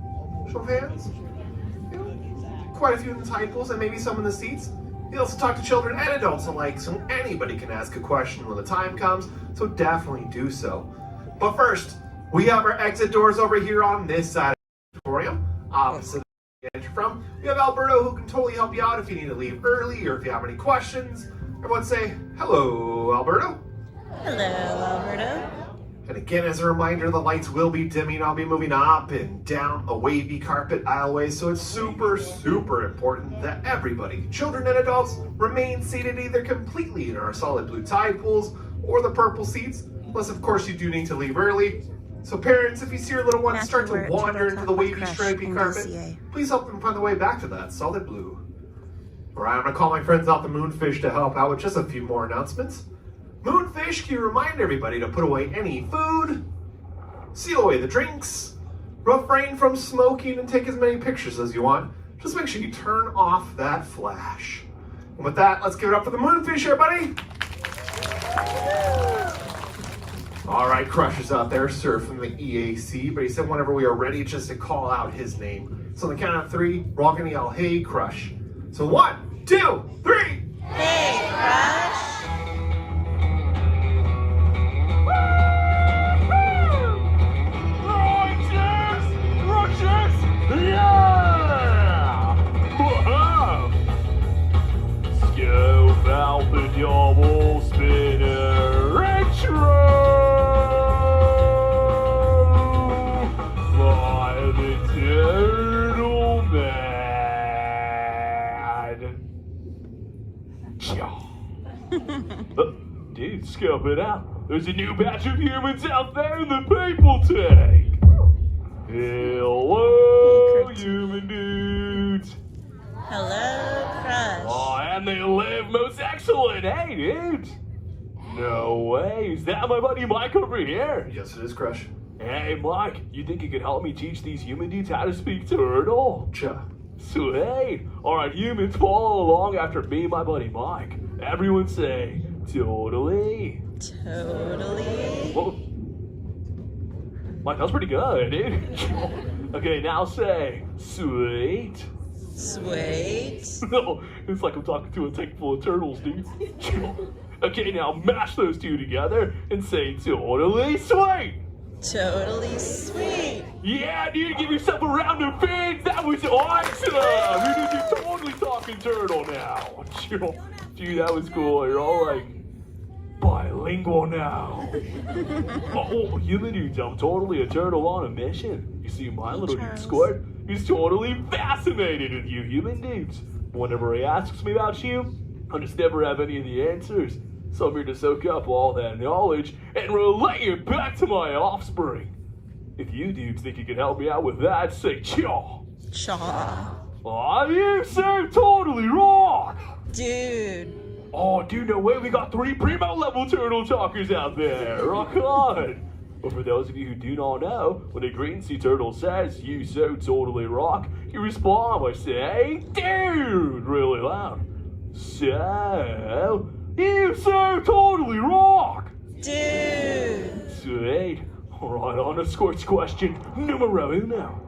Show of hands. Yeah. Quite a few in the tide pools and maybe some in the seats. He also talk to children and adults alike, so anybody can ask a question when the time comes, so definitely do so. But first, we have our exit doors over here on this side of the auditorium, opposite the entry from. We have Alberto who can totally help you out if you need to leave early or if you have any questions. Everyone say, hello, Alberto. Hello, Alberto. And again, as a reminder, the lights will be dimming. I'll be moving up and down a wavy carpet aisleways, so it's super, super important that everybody, children and adults, remain seated either completely in our solid blue tide pools or the purple seats, unless of course you do need to leave early. So parents, if you see your little ones start to wander into the wavy, stripy carpet, please help them find the way back to that solid blue. All right, I'm gonna call my friends out the Moonfish to help out with just a few more announcements. Moonfish, can you remind everybody to put away any food, seal away the drinks, refrain from smoking, and take as many pictures as you want. Just make sure you turn off that flash. And with that, let's give it up for the Moonfish, everybody. All right, Crush is out there surfing the EAC, but he said whenever we are ready just to call out his name. So on the count of 3, we're all gonna yell, "Hey, Crush." So 1, 2, 3. Hey, Crush! Yeah! Wow! Scope out the double spinner retro! By the Turtle Man! Dude, scope it out. There's a new batch of humans out there in the people tank! Hello, human dudes! Hello, Crush. Oh, and they live most excellent, hey, dudes! No way, is that my buddy Mike over here? Yes, it is, Crush. Hey, Mike, you think you could help me teach these human dudes how to speak turtle? Cha. Sweet! Alright, humans, follow along after me and my buddy Mike. Everyone say, totally. Totally. Whoa. Mike, that was pretty good, dude. Okay, now say, sweet. Sweet. No, it's like I'm talking to a tank full of turtles, dude. Okay, now mash those two together and say, totally sweet. Totally sweet. Yeah, dude, give yourself a round of fans. That was awesome. You're totally talking turtle now. Dude, that was cool. You're all like, bilingual now. Oh, human dudes, I'm totally a turtle on a mission. You see my little dude Squirt? He's totally fascinated with you human dudes. Whenever he asks me about you, I just never have any of the answers. So I'm here to soak up all that knowledge and relay it back to my offspring. If you dudes think you can help me out with that, say chaw. Chaw. Aw, you so totally rock. Dude. Oh, dude, no way, we got 3 primo level turtle talkers out there. Rock on. But for those of you who do not know, when a green sea turtle says, "You so totally rock," you respond by saying, "Dude," really loud. So, you so totally rock. Dude. Sweet. Alright, on to Squirt's question numero uno.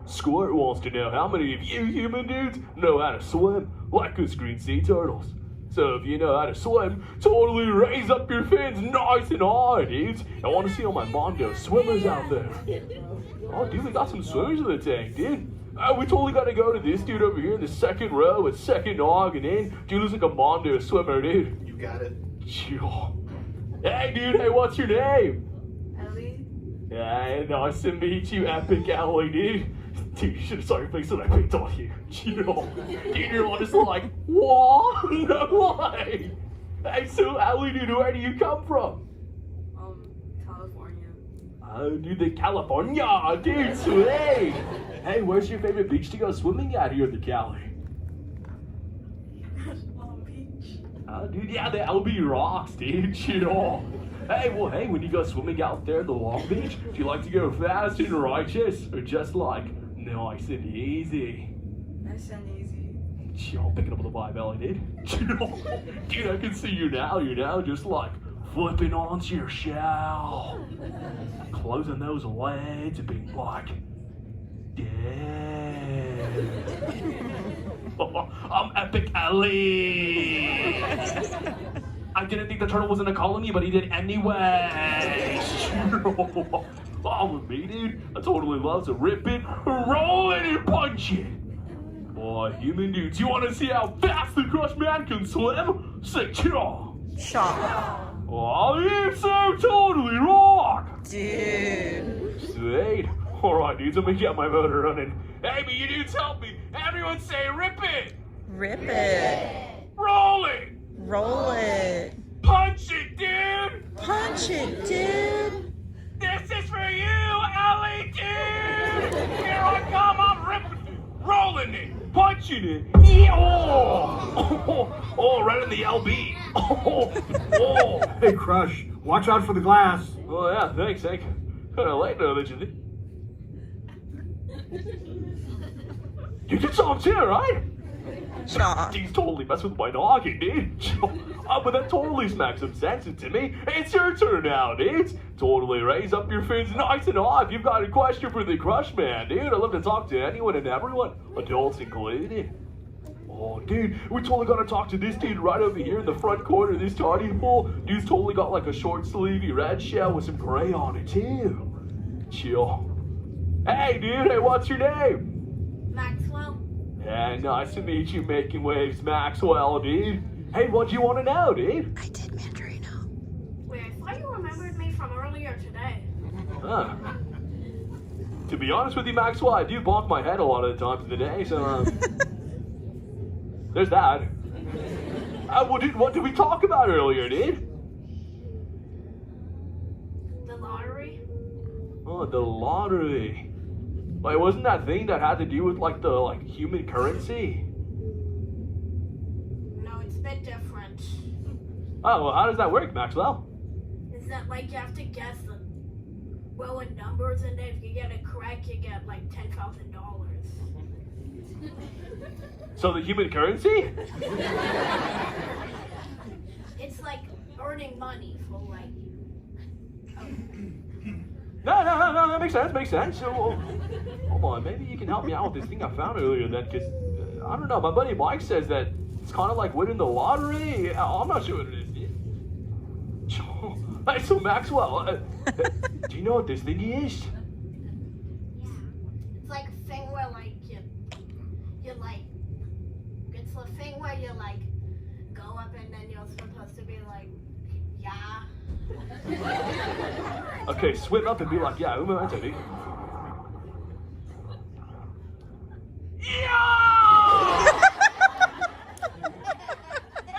Squirt wants to know how many of you human dudes know how to swim like us green sea turtles. So if you know how to swim, totally raise up your fins nice and high, dudes. I want to see all my Mondo swimmers out there. Oh, dude, we got some swimmers in the tank, dude. We totally got to go to this dude over here in the second row with second noggin in. Dude looks like a Mondo swimmer, dude. You got it. Hey, dude, hey, what's your name? Ellie? Yeah, nice to meet you, Epic Ellie, dude. Dude, you should have saw your face when I picked on you. Dude, you're honestly like, what? No way. Hey, so Ellie, dude, where do you come from? California. Oh, dude, the California, dude, sweet. Hey, where's your favorite beach to go swimming at here at the Cali? Long Beach. Oh, dude, yeah, the LB rocks, dude. Hey, well, hey, when you go swimming out there at the Long Beach, do you like to go fast and righteous, or just like nice and easy? Nice and easy. I'm picking up on the vibe, Ellie, dude. Dude, I can see you now. You're now just like flipping onto your shell, closing those legs and being like, dead. I'm Epic Ellie. I didn't think the turtle was gonna call me, but he did anyway. Oh, with me, dude, I totally love to rip it, roll it, and punch it. Boy, human dudes, you want to see how fast the Crush Man can swim? Say chaw. Chaw. Oh, you so totally rock. Dude. Sweet. All right, dudes, I'm gonna get my motor running. Hey, but you dudes help me. Everyone say rip it. Rip it. Roll it. Roll it. Punch it, dude. Punch it, dude. This is for you, Ellie, dude. Here I come. I'm ripping it, rolling it, punching it. Yeah. Oh, right in the LB. Oh. Hey, Crush, watch out for the glass. Oh, yeah, thanks, Hank. Kind of late now, that you think. You did something too, right? Shaw. He's totally messed with my noggin, dude. But that totally smacks some sense into me. It's your turn now, dude. Totally raise up your fins nice and high if you've got a question for the Crush Man, dude. I love to talk to anyone and everyone, adults included. Oh, dude, we totally gotta talk to this dude right over here in the front corner of this tiny pool. Dude's totally got like a short sleevey red shell with some gray on it, too. Chill. Hey, dude, hey, what's your name? Maxwell? Hey, nice to meet you, making waves, Maxwell, dude. Hey, what do you want to know, dude? I did Mandarino. Wait, I thought you remembered me from earlier today. Huh. To be honest with you, Maxwell, I do bonk my head a lot of the times in the day, so, there's that. Well, dude, what did we talk about earlier, dude? The lottery? Oh, the lottery. Like, wasn't that thing that had to do with, like, the, like, human currency? No, it's a bit different. Oh, well, how does that work, Maxwell? Is that like you have to guess the in numbers, and if you get it correct, you get like $10,000. So the human currency? It's like earning money for like. No, that makes sense. So, hold on, maybe you can help me out with this thing I found earlier then, because, I don't know, my buddy Mike says that it's kind of like winning the lottery. I'm not sure what it is, dude. Hey, so Maxwell, do you know what this thing is? Yeah. It's like a thing where like you like, it's a thing where you like go up and then you're supposed to be like, yeah. Okay, swim up and be like, yeah, un momento, dude. Yeah!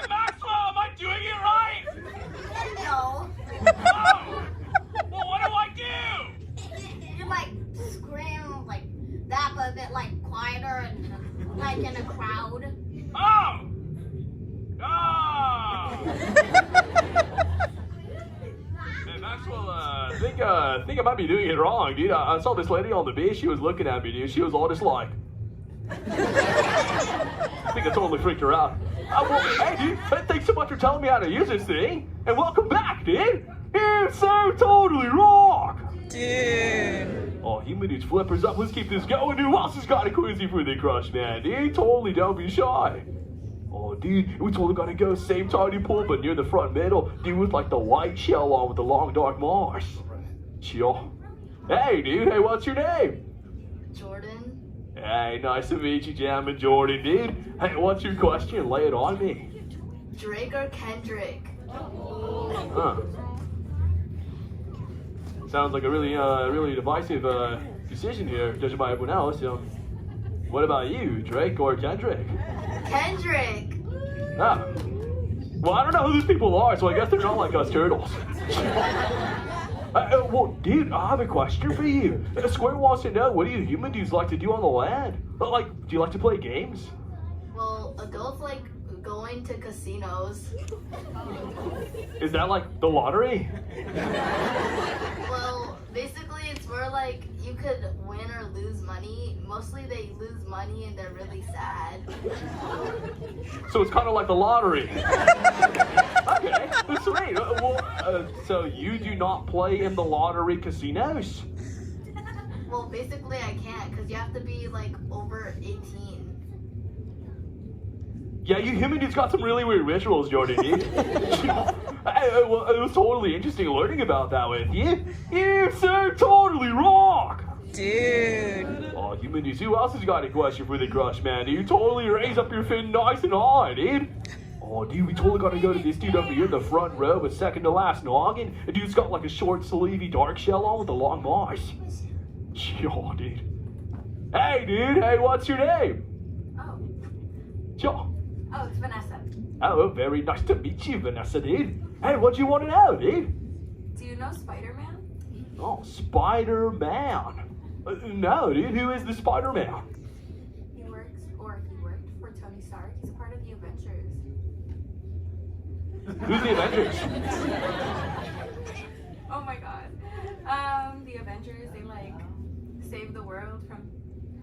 Maxwell, am I doing it right? No. Oh! Well, what do I do? You like scream like that, but a bit like quieter and like in a crowd. Oh! Oh! Hey, Maxwell, I think I might be doing it wrong, dude. I saw this lady on the beach. She was looking at me, dude. She was all just like... I think I totally freaked her out. Well, hey, dude, thanks so much for telling me how to use this thing. And welcome back, dude. It's so totally rock. Dude. Oh, human dude's flippers up. Let's keep this going, dude. Who else has got a quizzy for the Crush Man, dude? Totally don't be shy. Oh, dude, we totally gotta go same tiny pool, but near the front middle. Dude with like the white shell on with the long dark moss. Chill. Hey, dude, hey, what's your name? Jordan. Hey, nice to meet you, Jam and Jordan, dude. Hey, what's your question? Lay it on me. Drake or Kendrick? Huh. Sounds like a really divisive decision here, judging by everyone else. What about you, Drake or Kendrick? Kendrick! Ah. Well, I don't know who these people are, so I guess they're not like us turtles. Well, dude, I have a question for you. Square wants to know, what do you human dudes like to do on the land? Like, do you like to play games? Well, adults like going to casinos. Is that like the lottery? Well, basically it's where like you could win or lose money. Mostly they lose money and they're really sad. So it's kind of like the lottery. Okay, sweet. So you do not play in the lottery casinos? Well, basically I can't because you have to be like over 18. Yeah, you human dudes got some really weird rituals, Jordan. Well, it was totally interesting learning about that with you. You so totally rock! Dude. Oh, human dudes, who else has got a question for the Crush Man? You totally raise up your fin nice and high, dude. Oh, dude, we totally gotta go to this dude over here in the front row, but second to last noggin. The dude's got like a short, sleevey, dark shell on with a long moss. Yo, dude. Hey, dude, hey, what's your name? Oh. Yo. Oh, it's Vanessa. Oh, very nice to meet you, Vanessa, dude. Hey, what do you want to know, dude? Do you know Spider-Man? Oh, Spider-Man. No, dude, who is the Spider-Man? He worked for Tony Stark. He's part of the Avengers. Who's the Avengers? Oh my god. The Avengers, they like save the world from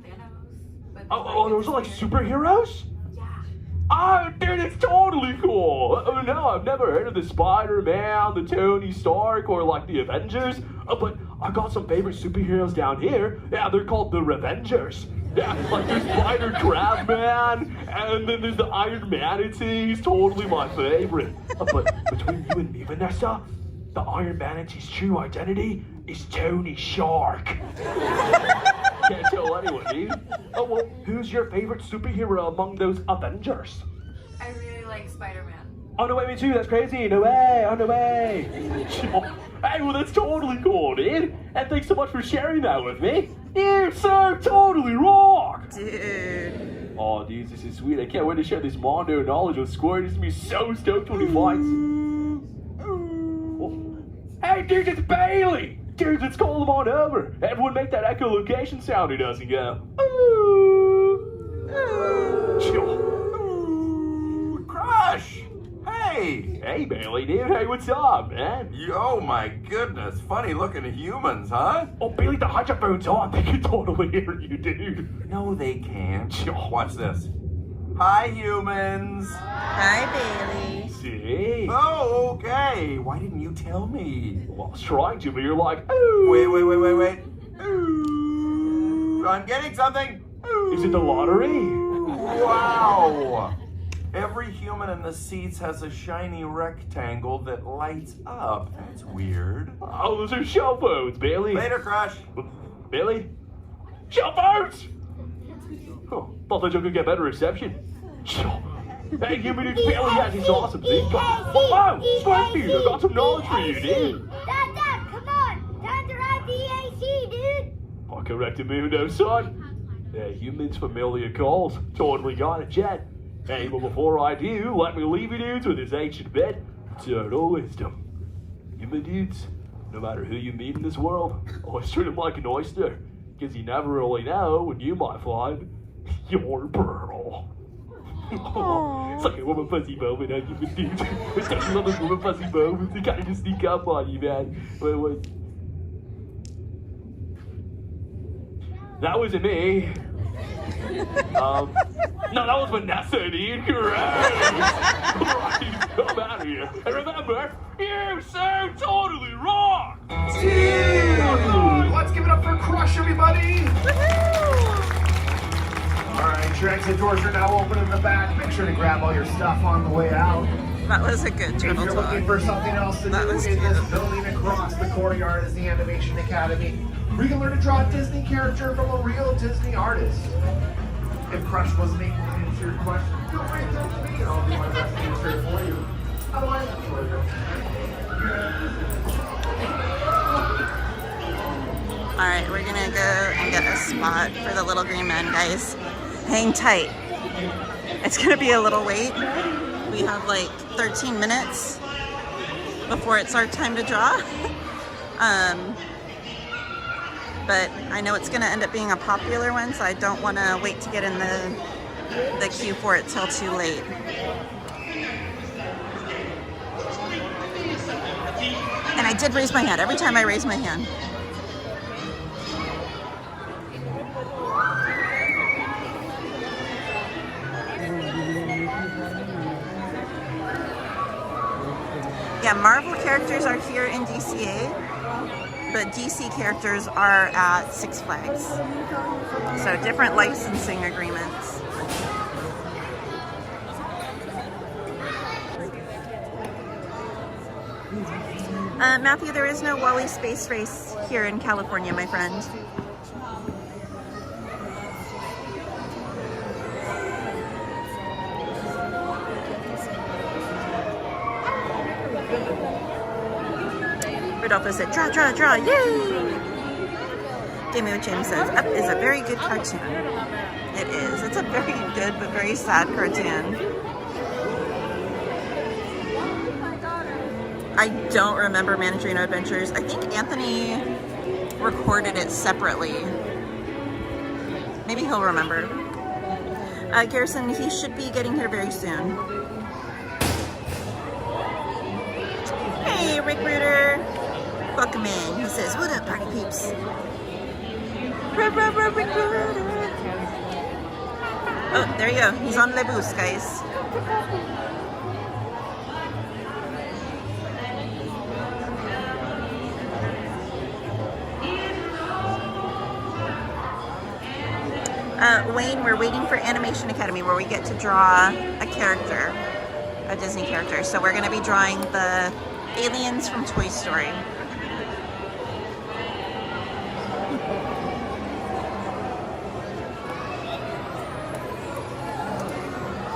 Thanos. But Oh, those are like superheroes? Yeah. Oh, dude, it's totally cool. Oh, no, I've never heard of the Spider-Man, the Tony Stark, or like the Avengers. But I got some favorite superheroes down here. Yeah, they're called the Revengers. Yeah, like there's Spider Crab Man, and then there's the Iron Manatee. He's totally my favorite. But between you and me, Vanessa, the Iron Manatee's true identity is Tony Shark. Can't tell anyone, dude. Oh, well, who's your favorite superhero among those Avengers? I really like Spider-Man. Oh, no way, me too. That's crazy. No way. Oh, no way. Hey, well, that's totally cool, dude. And thanks so much for sharing that with me. You, sir, totally rock. Dude. Oh, dude, this is sweet. I can't wait to share this Mondo knowledge with Squirt. He's gonna be so stoked when he finds. Oh. Hey, dude, it's Bailey. Dude, let's call him on over. Everyone make that echolocation sound he doesn't go. Crush! Hey! Hey, Bailey, dude. Hey, what's up, man? Oh my goodness, funny looking humans, huh? Oh, Bailey, the hydrophone's on. They can totally hear you, dude. No, they can't. Watch this. Hi, humans! Hi, Bailey. See? Oh, okay. Why didn't you tell me? Well, I was trying to, but you're like, ooh. Wait. Ooh. I'm getting something. Ooh. Is it the lottery? Wow! Every human in the seats has a shiny rectangle that lights up. That's weird. Oh, those are shell phones, Bailey. Later, Crush. Bailey? Shell phones! Oh, thought that you could get better reception. Hey, human, it's Bailey. Yeah, he's awesome, dude. Wow, Sparky, I got some knowledge for you, dude. Dad, come on. Time to ride the AC, dude. Oh, corrected me, no, son. Yeah, humans familiar calls. Totally got it, Jet. Hey, but before I do, let me leave you dudes with this ancient bit of total wisdom. Human dudes, no matter who you meet in this world, always treat them like an oyster, because you never really know when you might find your pearl. It's like a woman fuzzy moment, huh, human dudes? It's got some of those woman fuzzy moments that kind of just sneak up on you, man. Wait. That wasn't me. No, that was Vanessa, dude. Correct. Right, come out of here. And remember, you so totally rock. Dude! Let's give it up for Crush, everybody! Alright, your exit doors are now open in the back. Make sure to grab all your stuff on the way out. That was a good If turtle you're talk. looking for something else to That do in was this cute. building across the courtyard is the Animation Academy, where you can learn to draw a Disney character from a real Disney artist. If Crush wasn't able to answer your question, feel free to touch me and I'll do my best to answer it for you. Otherwise, Alright, we're gonna go and get a spot for the little green man, guys. Hang tight. It's gonna be a little wait. We have like 13 minutes before it's our time to draw. But I know it's gonna end up being a popular one, so I don't wanna wait to get in the queue for it till too late. And I did raise my hand. Every time I raise my hand. Yeah, Marvel characters are here in DCA, but DC characters are at Six Flags. So different licensing agreements. Matthew, there is no Wally Space Race here in California, my friend. Rodolfo said, draw, draw, draw, yay! Jamie with James says, Up is a very good cartoon. It is. It's a very good but very sad cartoon. I don't remember Managing Adventures. I think Anthony recorded it separately. Maybe he'll remember. Garrison, he should be getting here very soon. Hey, Rick Rooter. Welcome in. He says, what up, party peeps? Rick Rooter. Oh, there you go. He's on Le Boost, guys. Wayne, we're waiting for Animation Academy where we get to draw a character, a Disney character. So we're going to be drawing the aliens from Toy Story.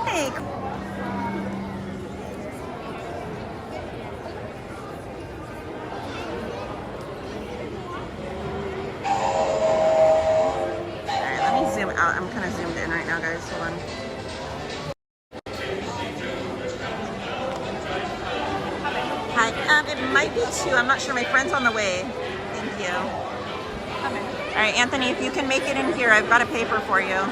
Hey. I'm kind of zoomed in right now, guys. Hold on. Hi. It might be 2. I'm not sure. My friend's on the way. Thank you. All right, Anthony, if you can make it in here, I've got a paper for you.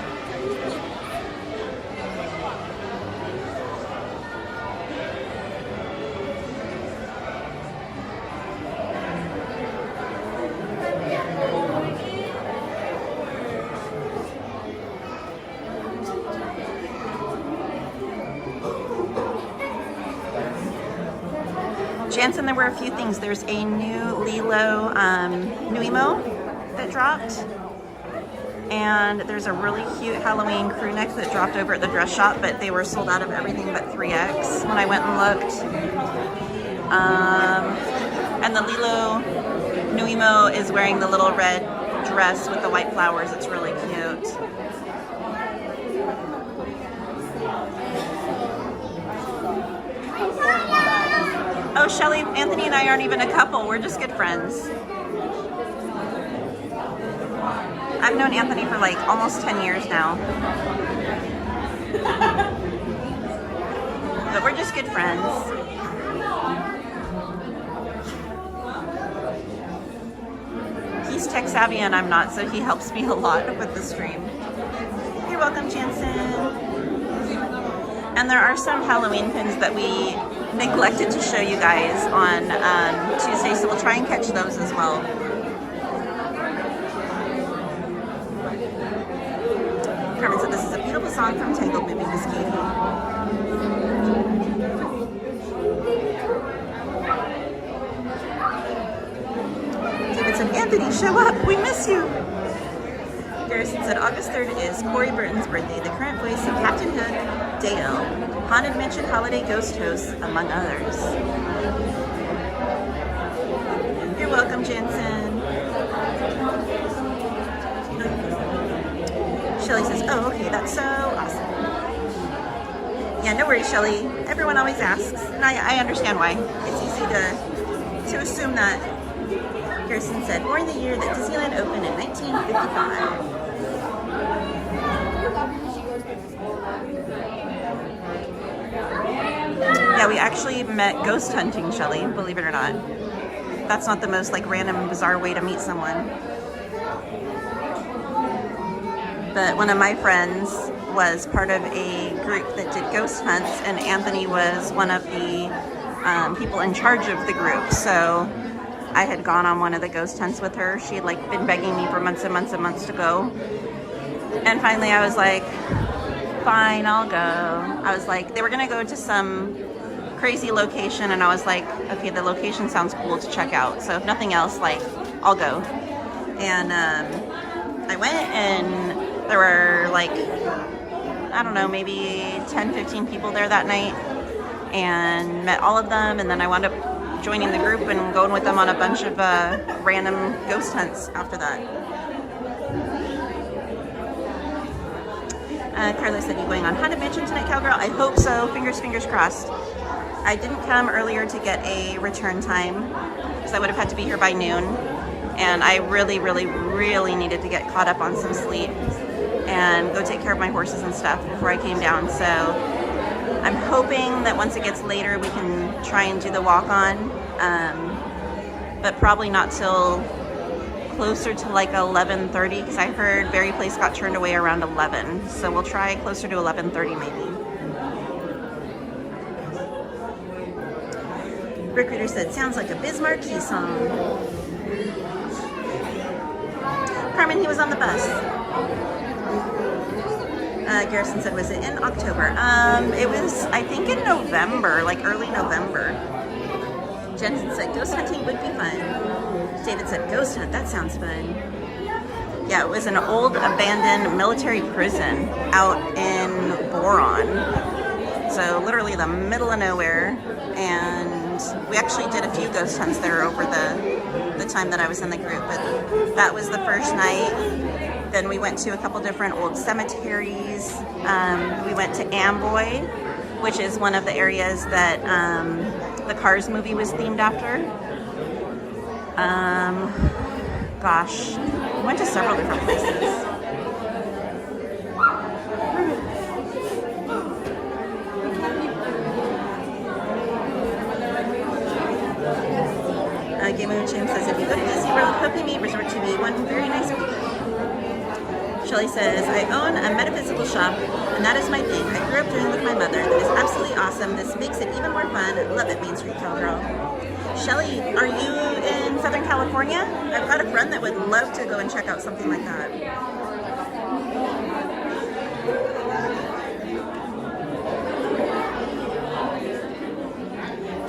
Jansen, there were a few things. There's a new Lilo Nuimo that dropped. And there's a really cute Halloween crew neck that dropped over at the dress shop, but they were sold out of everything but 3X when I went and looked. And the Lilo Nuimo is wearing the little red dress with the white flowers. It's really cute. Oh, Shelly, Anthony and I aren't even a couple. We're just good friends. I've known Anthony for like almost 10 years now. But we're just good friends. He's tech savvy and I'm not, so he helps me a lot with the stream. You're welcome, Jansen. And there are some Halloween pins that we neglected to show you guys on Tuesday, so we'll try and catch those as well. Carmen said this is a beautiful song from Tangled movie, Miss Katie. David said, Anthony, show up, we miss you. Garrison said August 3rd is Corey Burton's birthday. The current voice of Captain Hook, Dale, Haunted Mansion Holiday Ghost Hosts, among others. You're welcome, Jansen. Shelly says, oh, okay, that's so awesome. Yeah, no worries, Shelly. Everyone always asks, and I understand why. It's easy to assume that. Garrison said, born the year that Disneyland opened in 1955. Yeah, we actually met ghost hunting, Shelly, believe it or not. That's not the most like random, bizarre way to meet someone. But one of my friends was part of a group that did ghost hunts, and Anthony was one of the people in charge of the group. So I had gone on one of the ghost hunts with her. She had like been begging me for months and months and months to go. And finally I was like, fine, I'll go. I was like, they were gonna go to some crazy location, and I was like, okay, the location sounds cool to check out. So if nothing else, like, I'll go. And I went, and there were like, I don't know, maybe 10, 15 people there that night, and met all of them. And then I wound up joining the group and going with them on a bunch of random ghost hunts after that. Carlos said, you going on Haunted Mansion tonight, Cowgirl? I hope so. Fingers crossed. I didn't come earlier to get a return time because I would have had to be here by noon. And I really needed to get caught up on some sleep and go take care of my horses and stuff before I came down. So I'm hoping that once it gets later, we can try and do the walk-on. But probably not till closer to like 11:30, because I heard Berry Place got turned away around 11. So we'll try closer to 11:30 maybe. Rick Reader said, sounds like a Biz Marquee song. Carmen, he was on the bus. Garrison said, was it in October? It was, I think, in November, like early November. Jensen said, ghost hunting would be fun. David said, ghost hunt, that sounds fun. Yeah, it was an old abandoned military prison out in Boron. So literally the middle of nowhere. And we actually did a few ghost hunts there over the time that I was in the group. But that was the first night. Then we went to a couple different old cemeteries. We went to Amboy, which is one of the areas that the Cars movie was themed after. Gosh, we went to several different places. Game of James says, if you go to Disney World, hope you may resort to be one very nice week. Shelley says, I own a metaphysical shop, and that is my thing. I grew up doing it with my mother. That is absolutely awesome. This makes it even more fun. Love it, Main Street Cowgirl. Shelley, are you in Southern California? I've got a friend that would love to go and check out something like that.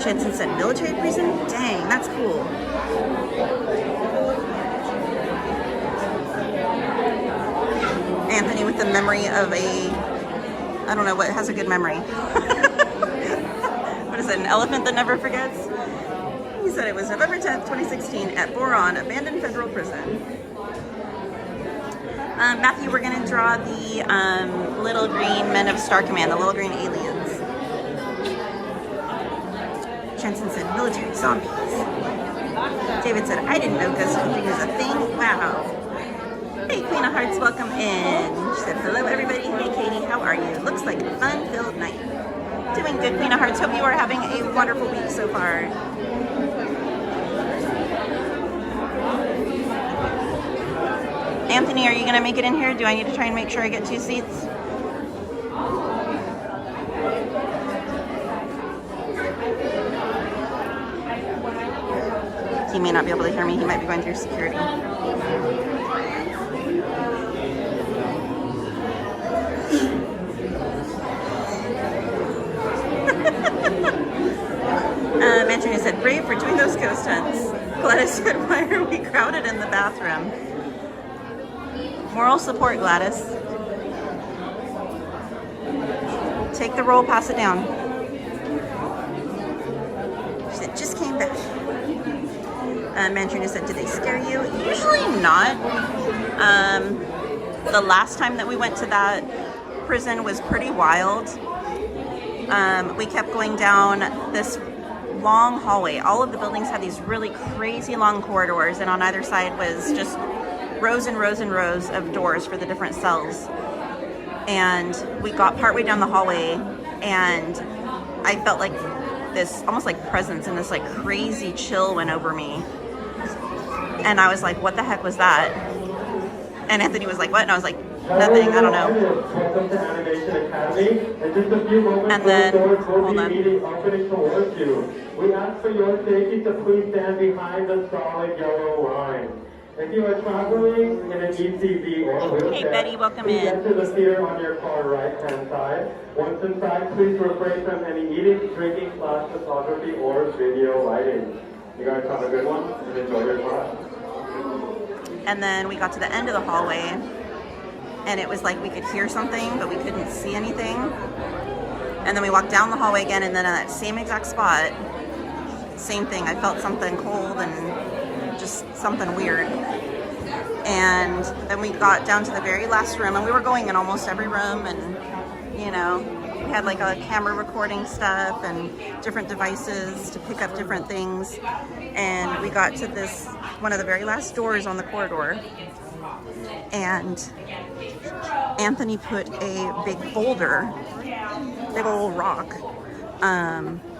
Jensen said, military prison? Dang, that's cool. Anthony with the memory of a, I don't know what has a good memory. What is it, an elephant that never forgets? He said it was November 10th, 2016 at Boron, abandoned federal prison. Matthew, we're going to draw the little green men of Star Command, the little green aliens. Jensen said, military zombies. David said, I didn't know ghost hunting was a thing. Wow. Hey, Queen of Hearts, welcome in. She said, hello, everybody. Hey, Katie, how are you? Looks like a fun-filled night. Doing good, Queen of Hearts. Hope you are having a wonderful week so far. Anthony, are you going to make it in here? Do I need to try and make sure I get 2 seats? He may not be able to hear me. He might be going through security. Manchester said, brave for doing those ghost hunts. Gladys said, why are we crowded in the bathroom? Moral support, Gladys. Take the roll, pass it down. She said, just came back. Mantrina said, did they scare you? Usually not. The last time that we went to that prison was pretty wild. We kept going down this long hallway. All of the buildings had these really crazy long corridors, and on either side was just rows and rows and rows of doors for the different cells. And we got partway down the hallway, and I felt like this almost like presence, and this like crazy chill went over me. And I was like, what the heck was that? And Anthony was like, what? And I was like, nothing, I don't know. Welcome to Animation Academy. In just a few moments, and then, the doors will hold be on. meeting opening towards you. We ask for your safety to please stand behind the solid yellow line. If you are traveling in an ECV or wheelchair, hey Betty, welcome please in. enter the theater on your far right-hand side. Once inside, please refrain from any eating, drinking, flash photography, or video lighting. You guys have a good one and enjoy your class. And then we got to the end of the hallway, and it was like we could hear something, but we couldn't see anything. And then we walked down the hallway again, and then in that same exact spot, same thing. I felt something cold and just something weird. And then we got down to the very last room, and we were going in almost every room, and you know, we had like a camera recording stuff and different devices to pick up different things. And we got to this, one of the very last doors on the corridor, and Anthony put a big boulder, big old rock,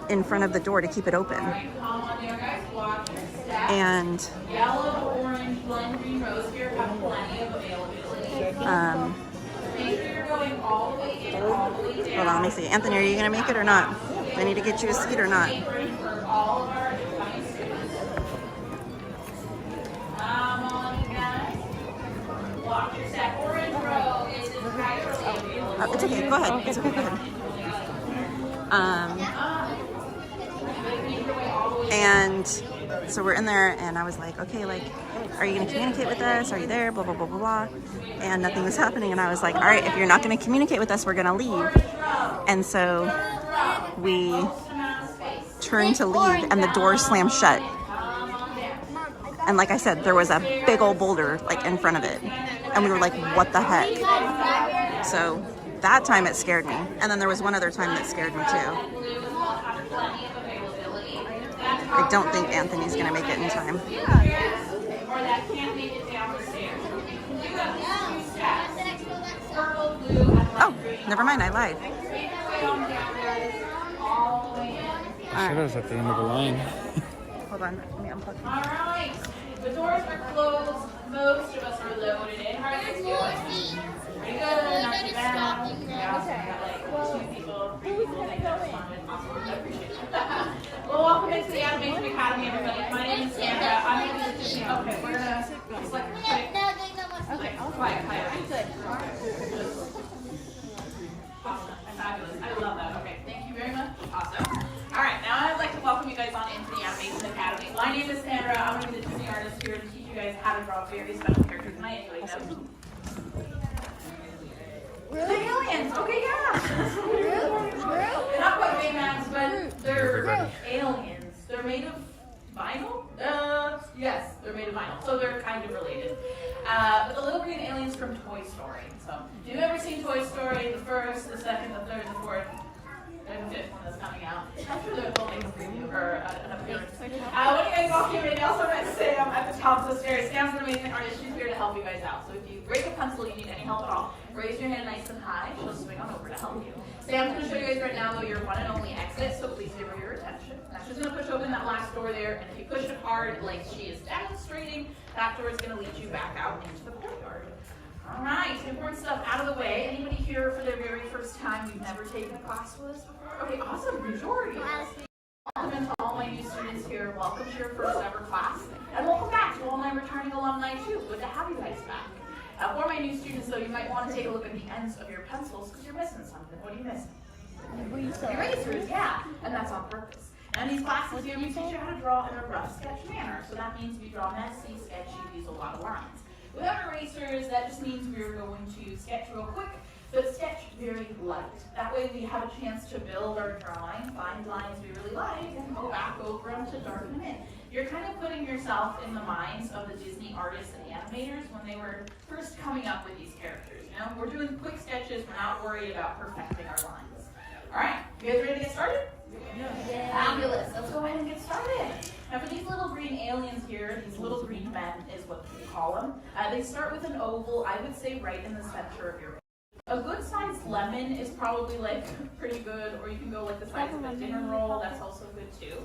in front of the door to keep it open. And yellow, orange, blend green, rose here have plenty of availability. Make sure you're going all the way in, all the way down. hold on, let me see. Anthony, are you gonna make it or not? Do I need to get you a seat or not? For all of our students. Come on, you guys. Walk your step. Orange row is entirely available. It's okay. Go ahead. It's okay. Go ahead. And so we're in there, and I was like, okay, like, are you going to communicate with us? Are you there? Blah, blah, blah, blah, blah. And nothing was happening. And I was like, all right, if you're not going to communicate with us, we're going to leave. And so we turned to leave, and the door slammed shut. And like I said, there was a big old boulder like in front of it. And we were like, what the heck? So that time it scared me. And then there was one other time that scared me too. I don't think Anthony's gonna make it in time. Oh, never mind, I lied. Shadow's at the end of the line. Hold on, let me unplug. All right, the doors are closed. Most of us are loaded in. How are you guys doing? Pretty good, not too bad. Yeah, so I got like 2 people, 3 people that got responded. Awesome, I appreciate it. Well, welcome into the Animation Academy, everybody. My name is Sandra. I'm going to be the Disney. Okay, we're going to select a quick. Okay, quiet. Awesome, fabulous. I love that. Okay, thank you very much. Awesome. All right, now I'd like to welcome you guys on into the Animation Academy. My name is Sandra. I'm going to be the Disney artist here to teach you guys how to draw very special characters, and I enjoy them. The aliens. Okay, yeah. They're not quite Baymax, but they're aliens. They're made of vinyl? Yes, they're made of vinyl. So they're kind of related. But the little green aliens from Toy Story. So, have you ever seen Toy Story? The first, the second, the third, the fourth, and the fifth one that's coming out. I'm sure they're building a preview or an appearance. When you guys walk in, I also want to say I'm at the top of the stairs. Sam's an amazing artist. She's here to help you guys out. So if you break a pencil, you need any help at all, raise your hand nice and high. She'll swing on over to help you. Sam's going to show you guys right now, though, your one and only exit, so please give her your attention. Now she's going to push open that last door there, and if you push it hard, like she is demonstrating, that door is going to lead you back out into the courtyard. All right, important stuff out of the way. Anybody here for their very first time? You've never taken a class with us before? Okay, awesome, majority. Welcome to all my new students here. Welcome to your first ever class. And welcome back to all my returning alumni too. Good to have you guys back. For my new students though, you might want to take a look at the ends of your pencils because you're missing something. What are you missing? Erasers, yeah. And that's on purpose. And these classes here, we teach you how to draw in a rough sketch manner. So that means we draw messy, sketchy, use a lot of lines. Without erasers, that just means we're going to sketch real quick, but sketch very light. That way we have a chance to build our drawing, find lines we really like, and go back over them to darken them in. You're kind of putting yourself in the minds of the Disney artists and animators when they were first coming up with these characters. You know, we're doing quick sketches, we're not worried about perfecting our lines. All right, you guys ready to get started? Yeah. Fabulous. Let's go ahead and get started. Now for these little green aliens here, these little green men is what we call them. They start with an oval, I would say right in the center of your page. A good sized lemon is probably like pretty good, or you can go like the size of a dinner roll, that's also good too.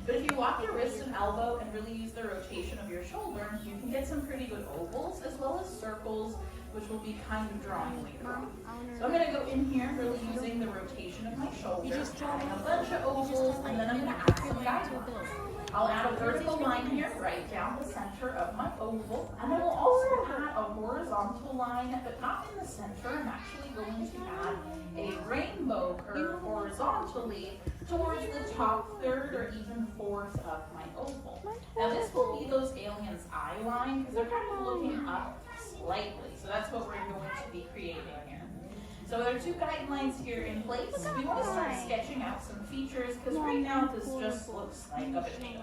But if you walk your wrist and elbow and really use the rotation of your shoulder, you can get some pretty good ovals as well as circles, which will be kind of drawing later on. So I'm going to go in here really using the rotation of my shoulder, adding a bunch of ovals, and then I'm going to add some guidelines. I'll add a vertical line here right down the center of my oval, and I will also add a horizontal line, but not in the center. I'm actually going to add a rainbow curve horizontally towards the top third or even fourth of my oval. Now this will be those aliens' eye line because they're kind of looking up slightly. So that's what we're going to be creating here. So there are 2 guidelines here in place. We want to start sketching out some features because right now this just looks like a potato.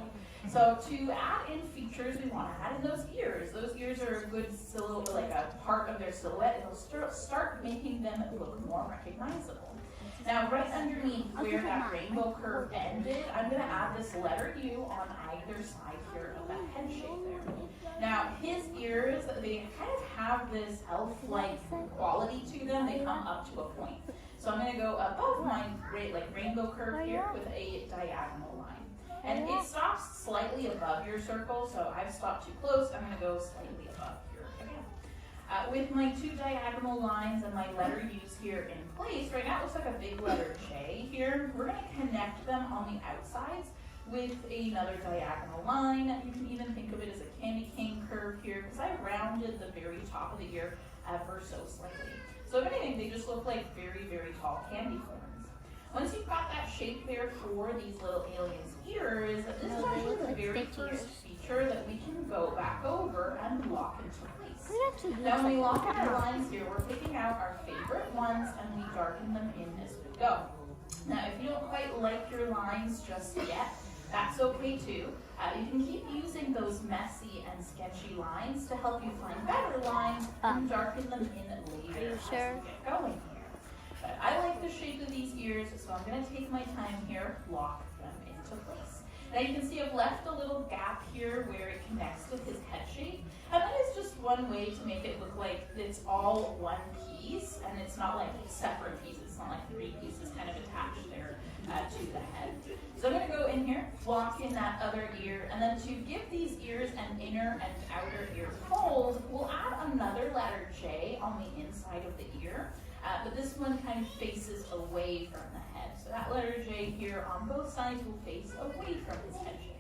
So to add in features, we want to add in those ears. Those ears are a good silhouette, like a part of their silhouette. It'll start making them look more recognizable. Now right underneath where that rainbow curve ended, I'm going to add this letter U on either side here of that head shape there. Now his ears, they kind of have this elf-like quality to them. They come up to a point. So I'm going to go above my rainbow curve here with a diagonal line. And it stops slightly above your circle, so I've stopped too close. I'm going to go slightly above here again. With my 2 diagonal lines and my letter U's here in place, right now it looks like a big letter J here. We're going to connect them on the outsides with another diagonal line. You can even think of it as a candy cane curve here because I rounded the very top of the ear ever so slightly. So if anything, they just look like very, very tall candy corns. Once you've got that shape there for these little aliens' ears, this is actually the very first feature that we can go back over and lock into place. Now when we lock in our lines here, we're picking out our favorite ones and we darken them in as we go. Now if you don't quite like your lines just yet, that's okay too. You can keep using those messy and sketchy lines to help you find better lines and darken them in later as we get going here. But I like the shape of these ears, so I'm going to take my time here, lock them into place. Now you can see I've left a little gap here where it connects with his head shape, and that is just one way to make it look like it's all one piece, and it's not like separate pieces. It's not like 3 pieces kind of attached there to the head. So I'm going to go in here, lock in that other ear, and then to give these ears an inner and outer ear fold, we'll add another letter J on the inside of the ear, but this one kind of faces away from the head. So that letter J here on both sides will face away from his head shape.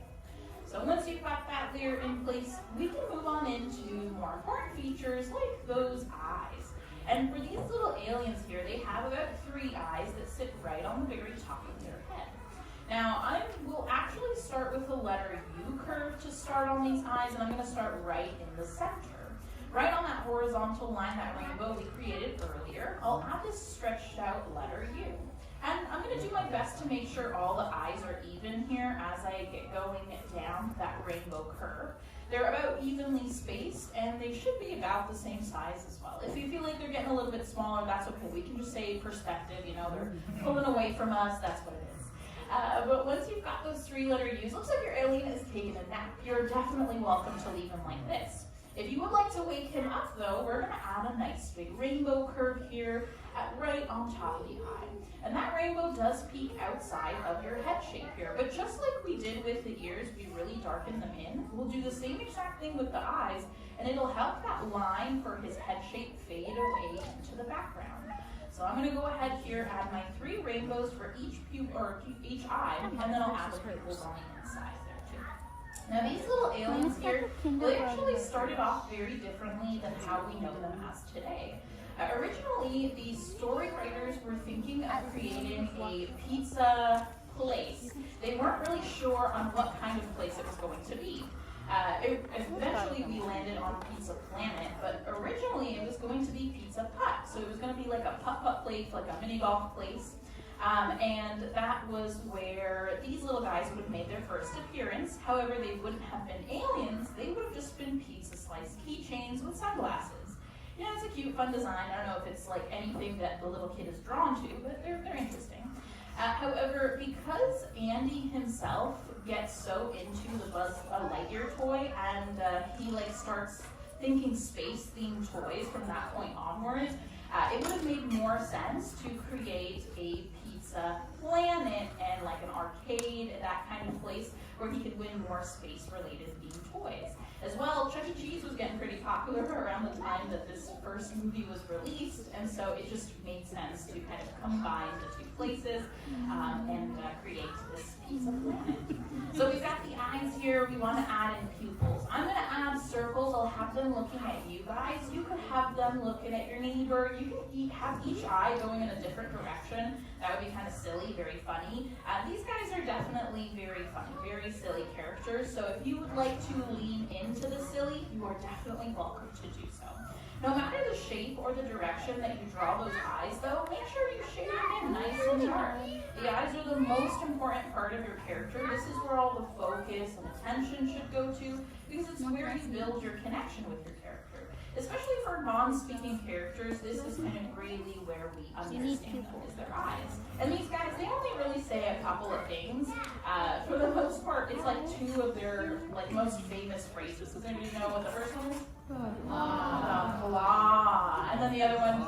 So once you've got that layer in place, we can move on into more important features like those eyes. And for these little aliens here, they have about 3 eyes that sit right on the very top of their head. Now, I will actually start with the letter U curve to start on these eyes, and I'm going to start right in the center. Right on that horizontal line, that rainbow we created earlier, I'll add this stretched out letter U. And I'm going to do my best to make sure all the eyes are even here as I get going down that rainbow curve. They're about evenly spaced, and they should be about the same size as well. If you feel like they're getting a little bit smaller, that's okay. We can just say perspective, you know, they're pulling away from us, that's what it is. But once you've got those 3-letter U's, looks like your alien is taking a nap. You're definitely welcome to leave him like this. If you would like to wake him up though, we're going to add a nice big rainbow curve here right on top of the eye. And that rainbow does peek outside of your head shape here, but just like we did with the ears, we really darken them in. We'll do the same exact thing with the eyes, and it'll help that line for his head shape fade away into the background. So I'm going to go ahead here, add my 3 rainbows for each eye, and then I'll add the pupils on the inside there too. Now these little aliens here, they actually started off very differently than how we know them as today. Originally, the story writers were thinking of creating a pizza place. They weren't really sure on what kind of place it was going to be. Eventually, we landed on Pizza Planet, but originally it was going to be Pizza Putt. So it was going to be like a putt-putt place, like a mini golf place. And that was where these little guys would have made their first appearance. However, they wouldn't have been aliens. They would have just been pizza slice keychains with sunglasses. You know, it's a cute, fun design. I don't know if it's like anything that the little kid is drawn to, but they're interesting. However, because Andy himself gets so into the Buzz Lightyear toy, and he like starts thinking space-themed toys from that point onwards, it would have made more sense to create a Pizza Planet and like an arcade, that kind of place where he could win more space-related themed toys. As well, Chuck E. Cheese was getting pretty popular around the time that this first movie was released, and so it just made sense to kind of combine the 2 places and create this Pizza Planet. So we've got the eyes here. We want to add in pupils. I'm going to add circles. I'll have them looking at you guys. You could have them looking at your neighbor. You can have each eye going in a different direction. That would be kind of silly, very funny. These guys are definitely very funny, very silly characters. So if you would like to lean into the silly, you are definitely welcome to do so. No matter the shape or the direction that you draw those eyes, though, make sure you shade them in nice and dark. The eyes are the most important part of your character. This is where all the focus and attention should go to, because it's where you build your connection with your character. Especially for non-speaking characters, this is kind of really where we understand them, is their eyes. And these guys, they only really say a couple of things. For the most part, it's like 2 of their like most famous phrases. Does anybody know what the first one is? Blah. And then the other one?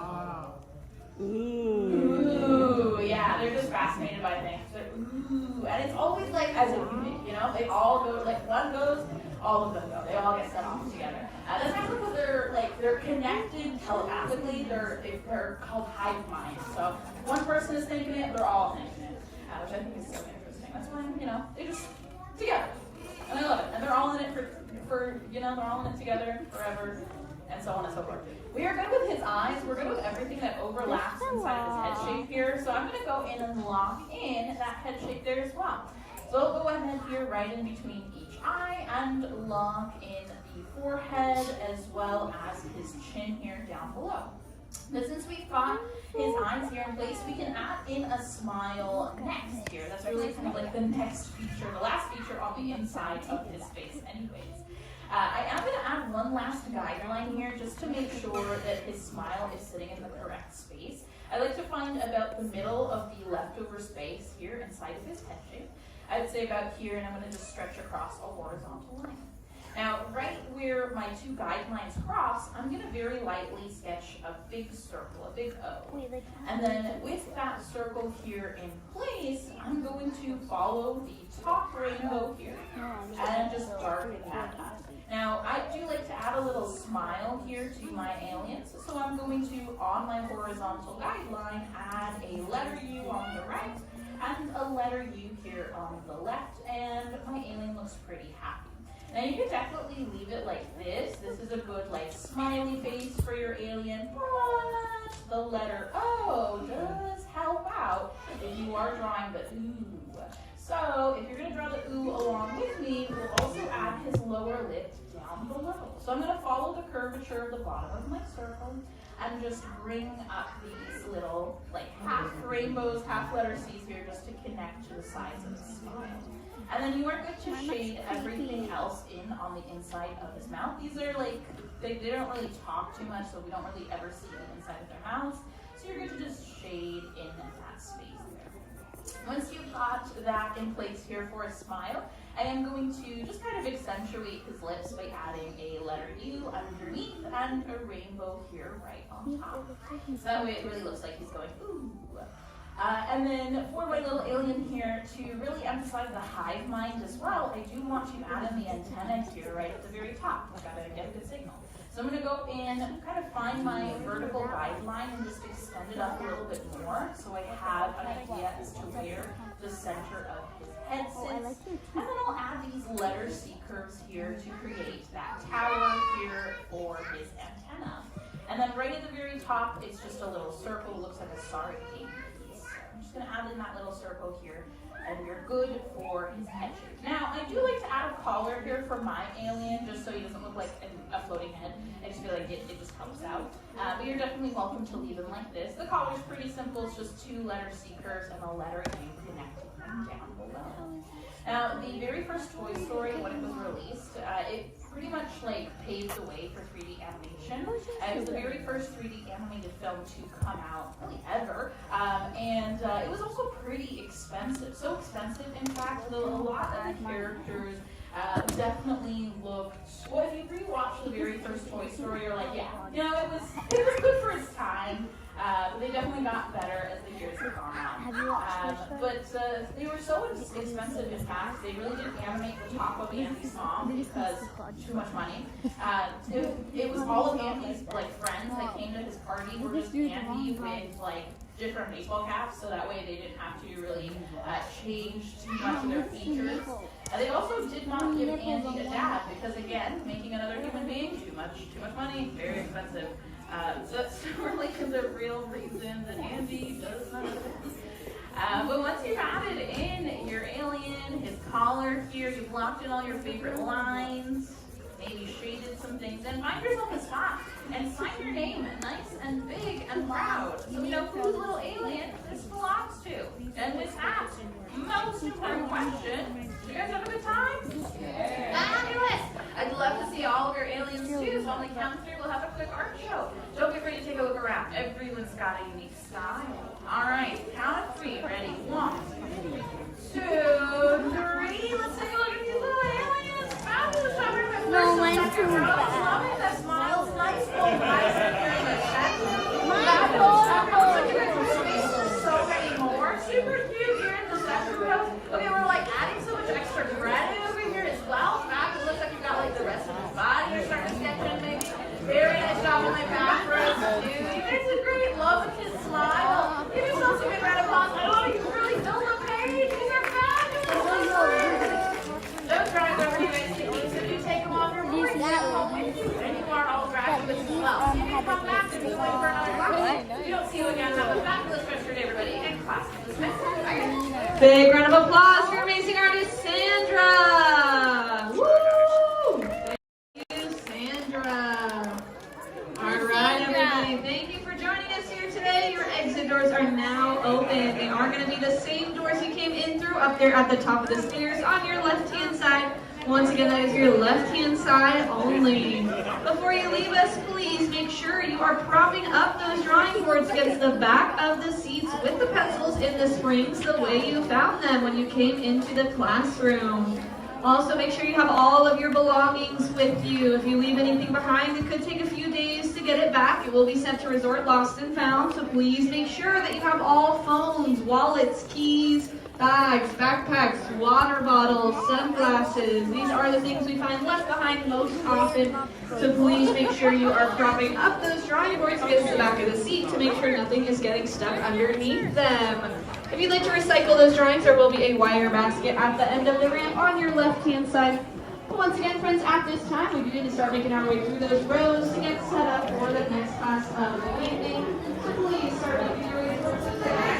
Ooh. Yeah, they're just fascinated by things. They're, ooh. And it's always like as a unit, you know? They all go, like one goes, all of them go. They all get set off together. That's not because they're connected telepathically. They're called hive minds. So one person is thinking it, they're all thinking it, which I think is so interesting. That's why, you know, they just together, and I love it. And they're all in it for you know, they're all in it together forever, and so on and so forth. We are good with his eyes. We're good with everything that go in and lock in that head shape there as well. So I'll go ahead here right in between each eye and lock in the forehead as well as his chin here down below. But since we've got his eyes here in place, we can add in a smile next here. That's really kind of like the next feature, the last feature on the inside of his face anyways. I am going to add one last guideline here just to make sure that his smile is sitting in the correct space. I like to find about the middle of the leftover space here inside of his head shape. I would say about here, and I'm going to just stretch across a horizontal line. Now, right where my two guidelines cross, I'm going to very lightly sketch a big circle, a big O. And then with that circle here in place, I'm going to follow the top rainbow here and just darken that up. Now, I do like to add a little smile here to my aliens, so I'm going to, on my horizontal guideline, add a letter U on the right and a letter U here on the left, and my alien looks pretty happy. Now you can definitely leave it like this. This is a good like smiley face for your alien, but the letter O does help out if you are drawing the ooh. So if you're going to draw the ooh along with me, we'll also add his lower lip down below. So I'm going to follow the curvature of the bottom of my circle and just bring up these little like half rainbows, half letter C's here just to connect to the sides of the smile. And then you are good to shade everything else in on the inside of his mouth. These are like, they don't really talk too much, so we don't really ever see the inside of their mouths. So you're good to just shade in that space there. Once you've got that in place here for a smile, I am going to just kind of accentuate his lips by adding a letter U underneath and a rainbow here right on top. So that way it really looks like he's going, ooh. And then for my little alien here, to really emphasize the hive mind as well, I do want to add in the antenna here right at the very top. I've got to get a good signal. So I'm going to go in, kind of find my vertical guideline and just extend it up a little bit more so I have an idea as to where the center of his head sits. And then I'll add these letter C curves here to create that tower here for his antenna. And then right at the very top, it's just a little circle, looks like a sardine. I'm just going to add in that little circle here, and you're good for his head shape. Now, I do like to add a collar here for my alien, just so he doesn't look like a floating head. I just feel like it just helps out. But you're definitely welcome to leave him like this. The collar's pretty simple. It's just two letter C curves and a letter U connecting them down below. Now, the very first Toy Story, when it was released, it pretty much like paved the way for 3D animation. It was the very first 3D animated film to come out really ever, and it was also pretty expensive. So expensive, in fact, that a lot of the characters definitely looked. Well, if you rewatch the very first Toy Story, you're like, yeah, you know, it was good for its time. They definitely got better as the years have gone on. But they were so expensive, in fact, they really didn't animate the top of Andy's mom because too much money. It was all of Andy's like friends that came to his party were just Andy with like different baseball caps, so that way they didn't have to really change too much of their features. They also did not give Andy a dad because, again, making another human being, too much money, very expensive. So that's really the real reason that Andy does not exist. But once you've added in your alien, his collar here, you've locked in all your favorite lines, maybe shaded some things, and find yourself a spot and sign your name nice and big and proud so we know whose little alien this belongs to. And with that, most important question, you guys have a good time? Fabulous! I'd love to see all of your aliens too, so on the count of three, we'll have a quick art show. Don't be afraid to take a look around. Everyone's got a unique style. All right, count of three. Ready? 1, 2, 3. Let's take a look at these little aliens. Fabulous! No, mine's too bad. That smile's nice. Oh, nice. Very much. So many more. Super cute here in the second row. Okay, we're like adding so much extra credit over here as well. Back, it looks like you've got like the rest of his body. You're starting to sketch in maybe. Very nice job on my back rows too. You guys did great. Love with his smile. Give yourself a good round of applause. Oh, you really filled the page. These are fabulous. Those drawings over you guys can eat, so do take them off your board. And you are all graduates as well. So you can come back and be waiting for another class. If you don't see you again, have a fabulous rest of your day, everybody, and class. Big round of applause for amazing artist Sandra. Woo! Thank you, Sandra. All right, everybody. Thank you for joining us here today. Your exit doors are now open. They are going to be the same doors you came in through up there at the top of the stairs on your left-hand side. Once again, that is your left-hand side only. Before you leave us, please make sure you are propping up those drawing boards against the back of the seats with the pencils in the springs the way you found them when you came into the classroom. Also, make sure you have all of your belongings with you. If you leave anything behind, it could take a few days to get it back. It will be sent to Resort Lost and Found, so please make sure that you have all phones, wallets, keys, bags, backpacks, water bottles, sunglasses. These are the things we find left behind most often. So please make sure you are propping up those drawing boards against the back of the seat to make sure nothing is getting stuck underneath them. If you'd like to recycle those drawings, there will be a wire basket at the end of the ramp on your left-hand side. But once again, friends, at this time, we begin to start making our way through those rows to get set up for the next class of the evening. So please start making your way towards the better.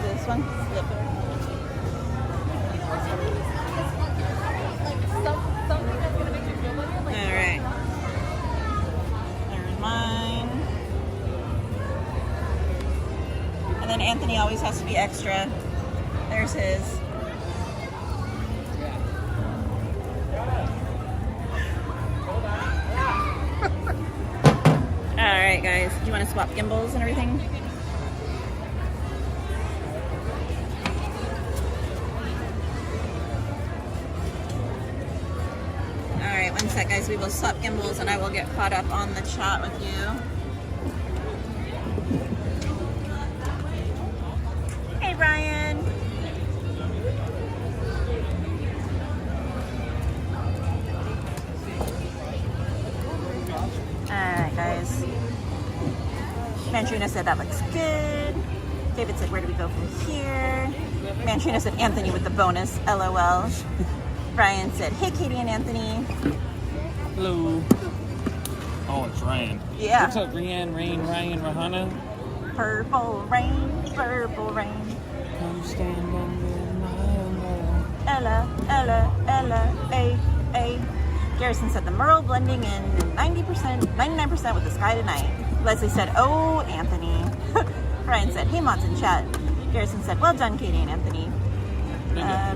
This one? Yep. Alright. There's mine. And then Anthony always has to be extra. There's his. Alright guys, do you want to swap gimbals and everything? Alright, one sec guys, we will swap gimbals and I will get caught up on the chat with you. Hey Brian! Alright guys. Mantrina said that looks good. David said where do we go from here? Mantrina said Anthony with the bonus, LOL. Brian said, hey Katie and Anthony. Hello. Oh, it's Ryan. Yeah. What's up, Ryan, Rahana? Purple rain, purple rain. Come stand under my umbrella. Ella, A. Garrison said the Merle blending in 99% with the sky tonight. Leslie said, oh, Anthony. Brian said, hey mods in chat. Garrison said, well done, Katie and Anthony.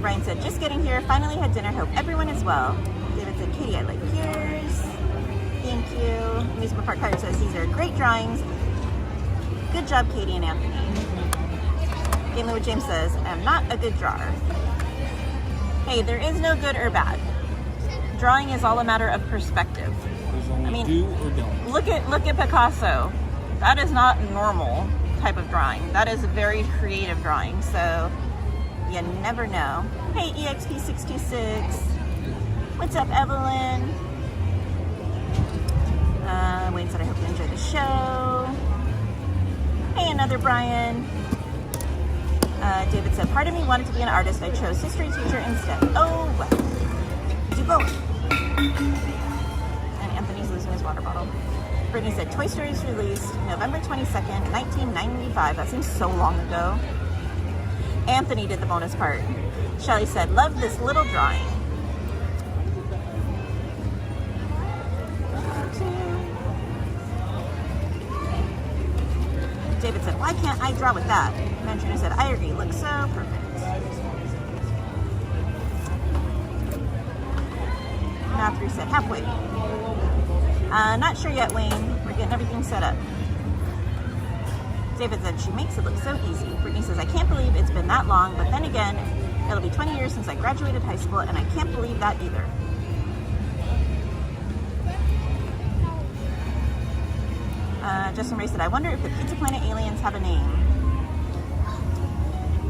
Brian said, just getting here, finally had dinner, hope everyone is well. David said, Katie, I like yours. Thank you. Amusement Park Pirate says, these are great drawings. Good job, Katie and Anthony. Gamely with James says, I'm not a good drawer. Hey, there is no good or bad. Drawing is all a matter of perspective. I mean, do or don't. Look at Picasso. That is not normal type of drawing. That is a very creative drawing, so you never know. Hey, EXP626. What's up, Evelyn? Wayne said, I hope you enjoyed the show. Hey, another Brian. David said, part of me wanted to be an artist. I chose history teacher instead. Oh, well. Do both. And Anthony's losing his water bottle. Brittany said, Toy Story is released November 22nd, 1995. That seems so long ago. Anthony did the bonus part. Shelly said, love this little drawing. David said, why can't I draw with that? Mantrina said, I agree, looks so perfect. Now 3 said, halfway. Not sure yet, Wayne. We're getting everything set up. David said, she makes it look so easy. Brittany says, I can't believe it's been that long, but then again, it'll be 20 years since I graduated high school, and I can't believe that either. Justin Ray said, I wonder if the Pizza Planet aliens have a name.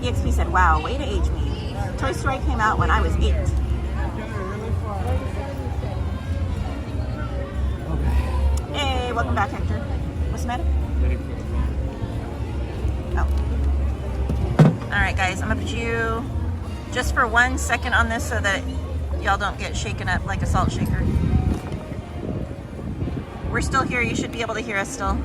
EXP said, wow, way to age me. Toy Story came out when I was 8. Hey, welcome back, Hector. What's the matter? Oh. Alright, guys, I'm going to put you just for 1 second on this so that y'all don't get shaken up like a salt shaker. We're still here. You should be able to hear us still.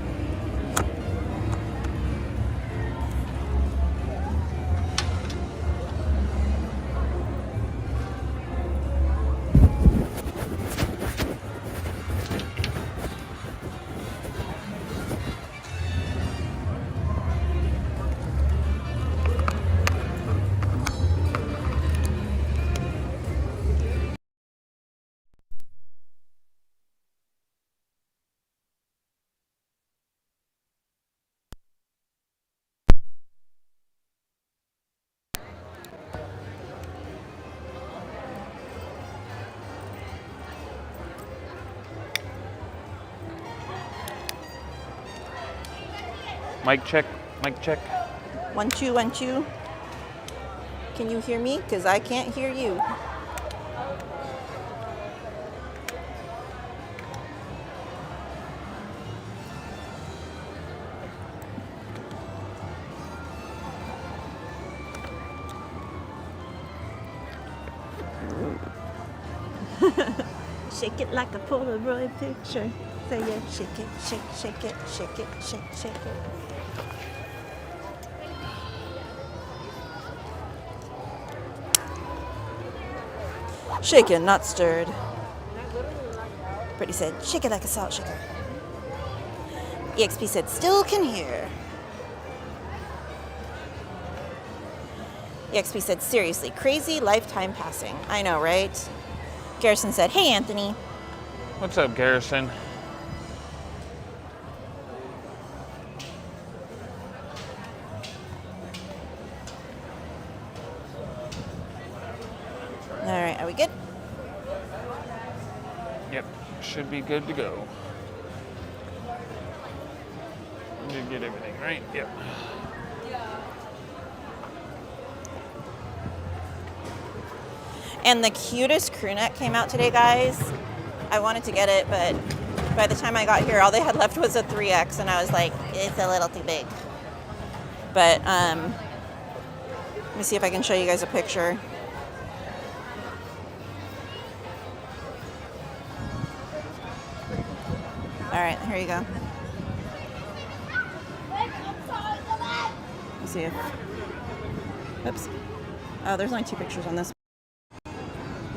Mic check, mic check. 1 2 1 2. Can you hear me? Because I can't hear you. Shake it like a Polaroid picture. Say yeah, shake it, shake, shake it, shake it, shake, shake it. Shaken, not stirred. Brittany said, shake it like a salt shaker. EXP said, still can hear. EXP said, seriously, crazy lifetime passing. I know, right? Garrison said, hey, Anthony. What's up, Garrison? All right, are we good? Yep, should be good to go. Did get everything right? Yep. And the cutest crew neck came out today, guys. I wanted to get it, but by the time I got here, all they had left was a 3X, and I was like, it's a little too big. But let me see if I can show you guys a picture. All right, here you go. Let's see if, oops. Oh, there's only 2 pictures on this.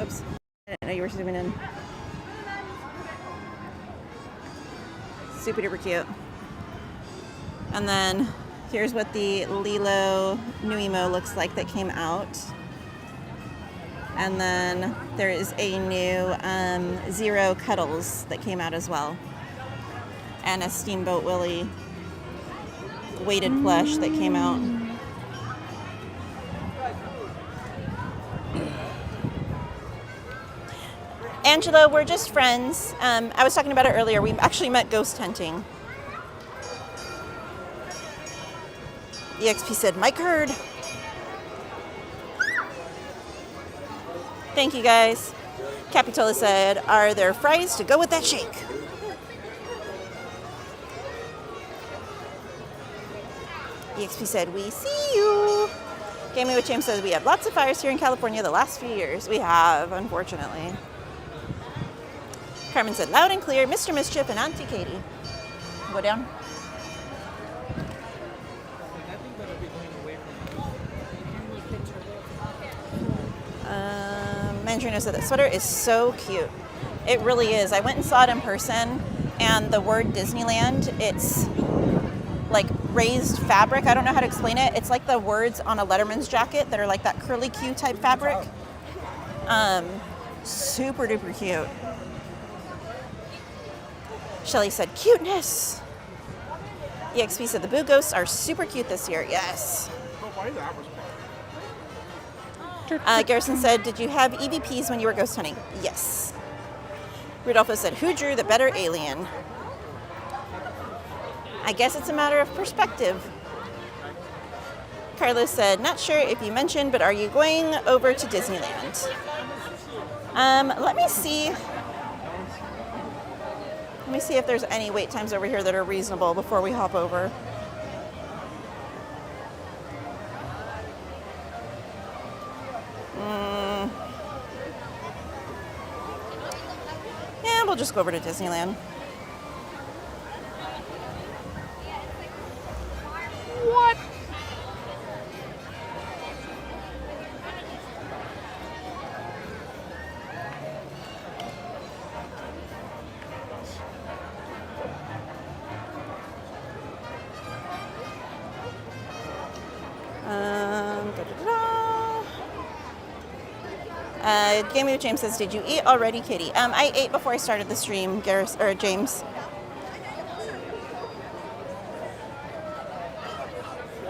Oops, I didn't know you were zooming in. Super duper cute. And then here's what the Lilo Nuimo looks like that came out. And then there is a new Zero Cuddles that came out as well. And a Steamboat Willie weighted plush that came out. Angela, we're just friends. I was talking about it earlier. We actually met ghost hunting. EXP said, Mike heard. Thank you, guys. Capitola said, are there fries to go with that shake? EXP said, we see you. Gaming with James says, we have lots of fires here in California the last few years. We have, unfortunately. Carmen said, loud and clear, Mr. Mischief and Auntie Katie. Go down. Mandrino said, that sweater is so cute. It really is. I went and saw it in person, and the word Disneyland, it's like raised fabric. I don't know how to explain it. It's like the words on a Letterman's jacket that are like that curly Q type fabric. Super duper cute. Shelly said, cuteness. EXP said, the Boo Ghosts are super cute this year. Yes. Garrison said, did you have EVPs when you were ghost hunting? Yes. Rudolfo said, who drew the better alien? I guess it's a matter of perspective. Carlos said, not sure if you mentioned, but are you going over to Disneyland? Let me see. Let me see if there's any wait times over here that are reasonable before we hop over. Yeah, we'll just go over to Disneyland. What? Gaming with James says, did you eat already, Katie? I ate before I started the stream, James.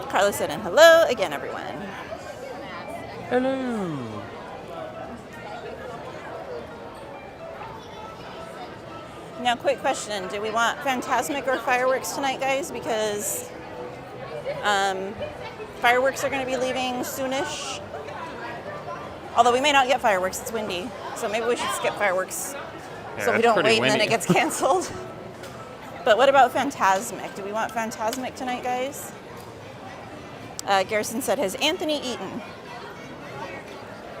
Carlos said, and hello again, everyone. Hello. Now, quick question. Do we want Phantasmic or fireworks tonight, guys? Because fireworks are going to be leaving soonish. Although we may not get fireworks, it's windy. So maybe we should skip fireworks so we don't wait and then it gets canceled. But what about Phantasmic? Do we want Phantasmic tonight, guys? Garrison said, has Anthony eaten?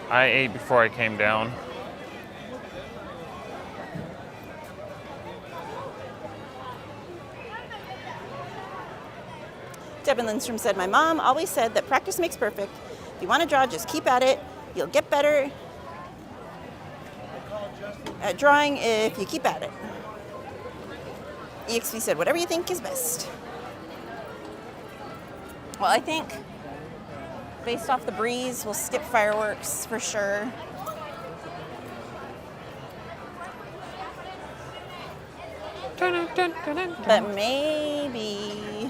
I ate before I came down. Devin Lindstrom said, my mom always said that practice makes perfect. If you want to draw, just keep at it. You'll get better at drawing if you keep at it. EXP said, whatever you think is best. Well, I think based off the breeze, we'll skip fireworks for sure. But maybe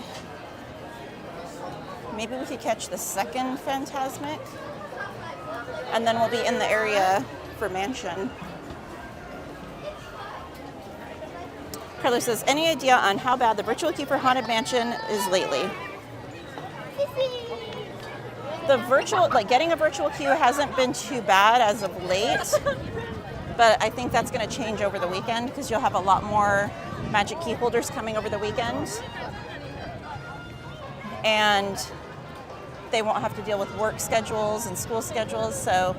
we could catch the second Phantasmic. And then we'll be in the area for Mansion. Carlos says, any idea on how bad the virtual queue for Haunted Mansion is lately? The virtual, getting a virtual queue hasn't been too bad as of late. But I think that's going to change over the weekend because you'll have a lot more Magic Key holders coming over the weekend. And they won't have to deal with work schedules and school schedules, so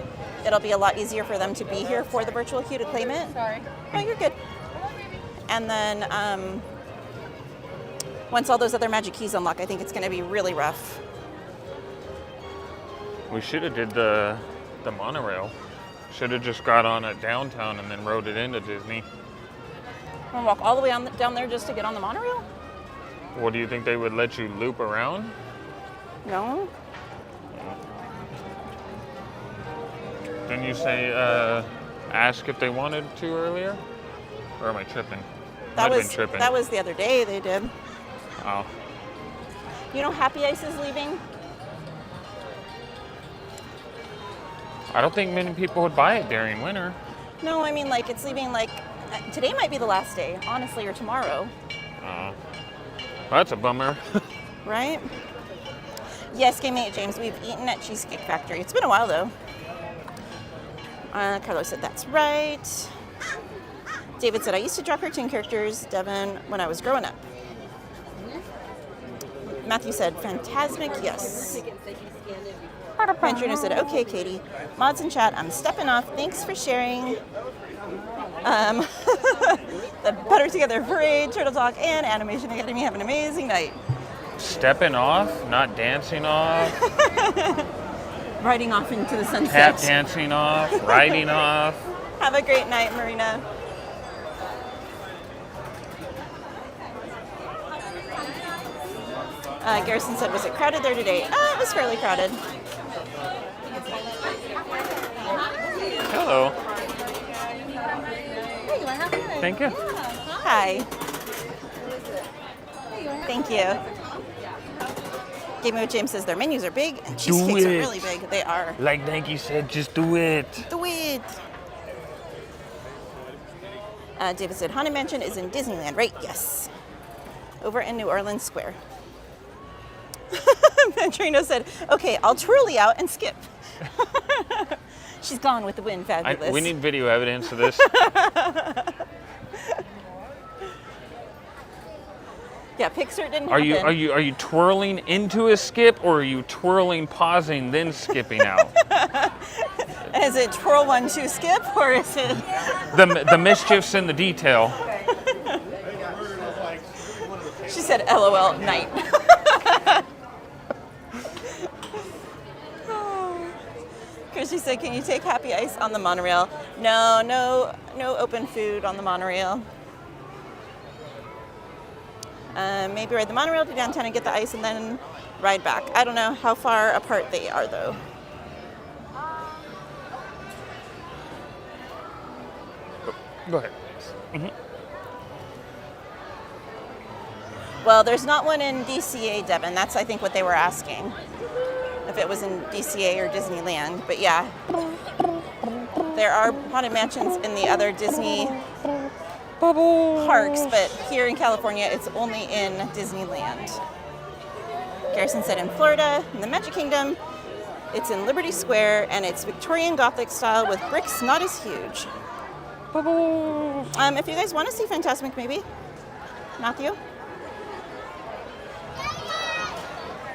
it'll be a lot easier for them to be here for the virtual queue to claim it. Sorry. Oh, you're good. And then once all those other Magic Keys unlock, I think it's going to be really rough. We should have did the monorail. Should have just got on at downtown and then rode it into Disney. Want to walk all the way down there just to get on the monorail? What do you think, they would let you loop around? No. Didn't you say ask if they wanted to earlier? Or am I tripping? Might have been tripping. That was the other day they did. Oh. You know Happy Ice is leaving? I don't think many people would buy it during winter. No, I mean it's leaving today might be the last day, honestly, or tomorrow. Well, that's a bummer. Right? Yes, Game 8, James, we've eaten at Cheesecake Factory. It's been a while though. Carlos said that's right. David said, I used to draw cartoon characters, Devin, when I was growing up. Matthew said, Phantasmic, yes. Pantrino said, okay, Katie. Mods in chat, I'm stepping off. Thanks for sharing. The Better Together Parade, Turtle Talk, and Animation Academy. Have an amazing night. Stepping off, not dancing off. Riding off into the sunset. Tap dancing off, riding off. Have a great night, Marina. Garrison said, was it crowded there today? It was fairly crowded. Hello. Hey, you want to have one? Thank you. Hi. Thank you. Game of James says their menus are big and cheesecakes are really big. They are. Like Nike said, just do it. Do it. David said Haunted Mansion is in Disneyland, right? Yes. Over in New Orleans Square. Trina said, okay, I'll twirly out and skip. She's gone with the wind, fabulous. We need video evidence of this. Yeah, Pixar didn't Are happen. you twirling into a skip, or are you twirling, pausing, then skipping out? Is it twirl 1, 2, skip, or is it The mischief's in the detail. She said LOL night. Chrissy said, can you take Happy Ice on the monorail? No open food on the monorail. Maybe ride the monorail to downtown and get the ice and then ride back. I don't know how far apart they are though. Go ahead. Well, there's not one in DCA, Devin. That's, I think, what they were asking. If it was in DCA or Disneyland. But yeah, there are Haunted Mansions in the other Disney parks, but here in California, it's only in Disneyland. Garrison said in Florida, in the Magic Kingdom, it's in Liberty Square, and it's Victorian Gothic style with bricks not as huge. If you guys want to see Fantasmic, maybe. Matthew?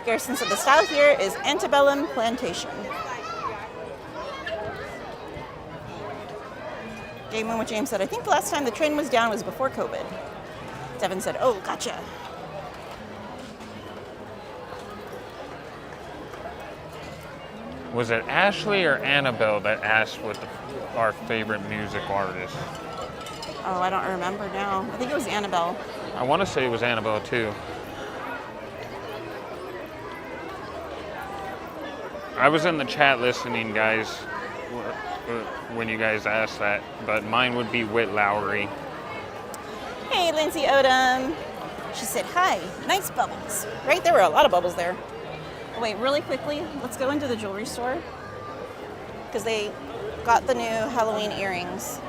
Garrison said the style here is antebellum plantation. Gaming with James said, I think the last time the train was down was before COVID. Devin said, oh, gotcha. Was it Ashley or Annabelle that asked what our favorite music artist? Oh, I don't remember now. I think it was Annabelle. I want to say it was Annabelle too. I was in the chat listening, guys, when you guys asked that, but mine would be Whit Lowry. Hey, Lindsay Odom. She said, hi, nice bubbles. Right, there were a lot of bubbles there. Oh, wait, really quickly, let's go into the jewelry store because they got the new Halloween earrings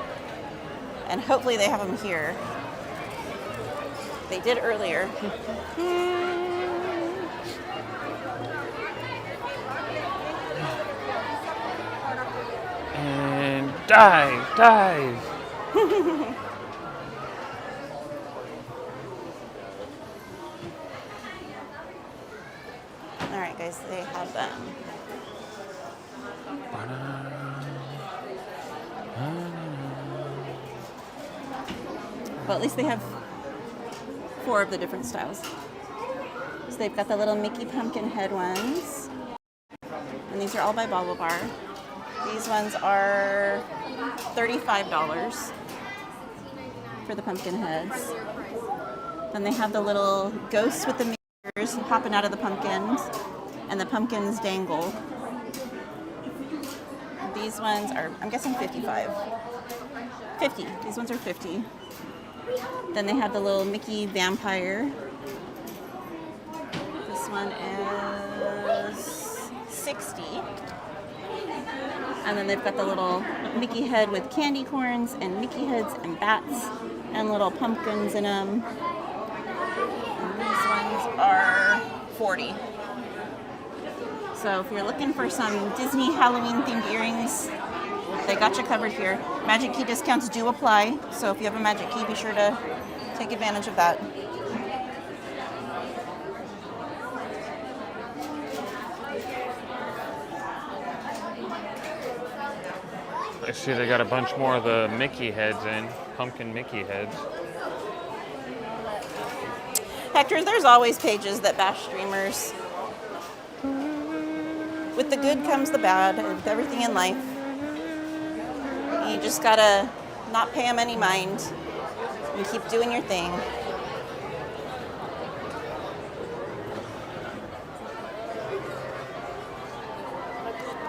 and hopefully they have them here. They did earlier. And dive. All right, guys, they have them. Well, at least they have 4 of the different styles. So they've got the little Mickey pumpkin head ones. And these are all by Bobble Bar. These ones are $35 for the pumpkin heads. Then they have the little ghosts with the mirrors popping out of the pumpkins, and the pumpkins dangle. These ones are, I'm guessing 55. 50. These ones are 50. Then they have the little Mickey vampire. This one is 60. And then they've got the little Mickey head with candy corns and Mickey heads and bats and little pumpkins in them. And these ones are 40. So if you're looking for some Disney Halloween themed earrings, they got you covered here. Magic Key discounts do apply, so if you have a Magic Key, be sure to take advantage of that. I see they got a bunch more of the Mickey heads in, pumpkin Mickey heads. Hector, there's always pages that bash streamers. With the good comes the bad, with everything in life. You just gotta not pay them any mind and keep doing your thing.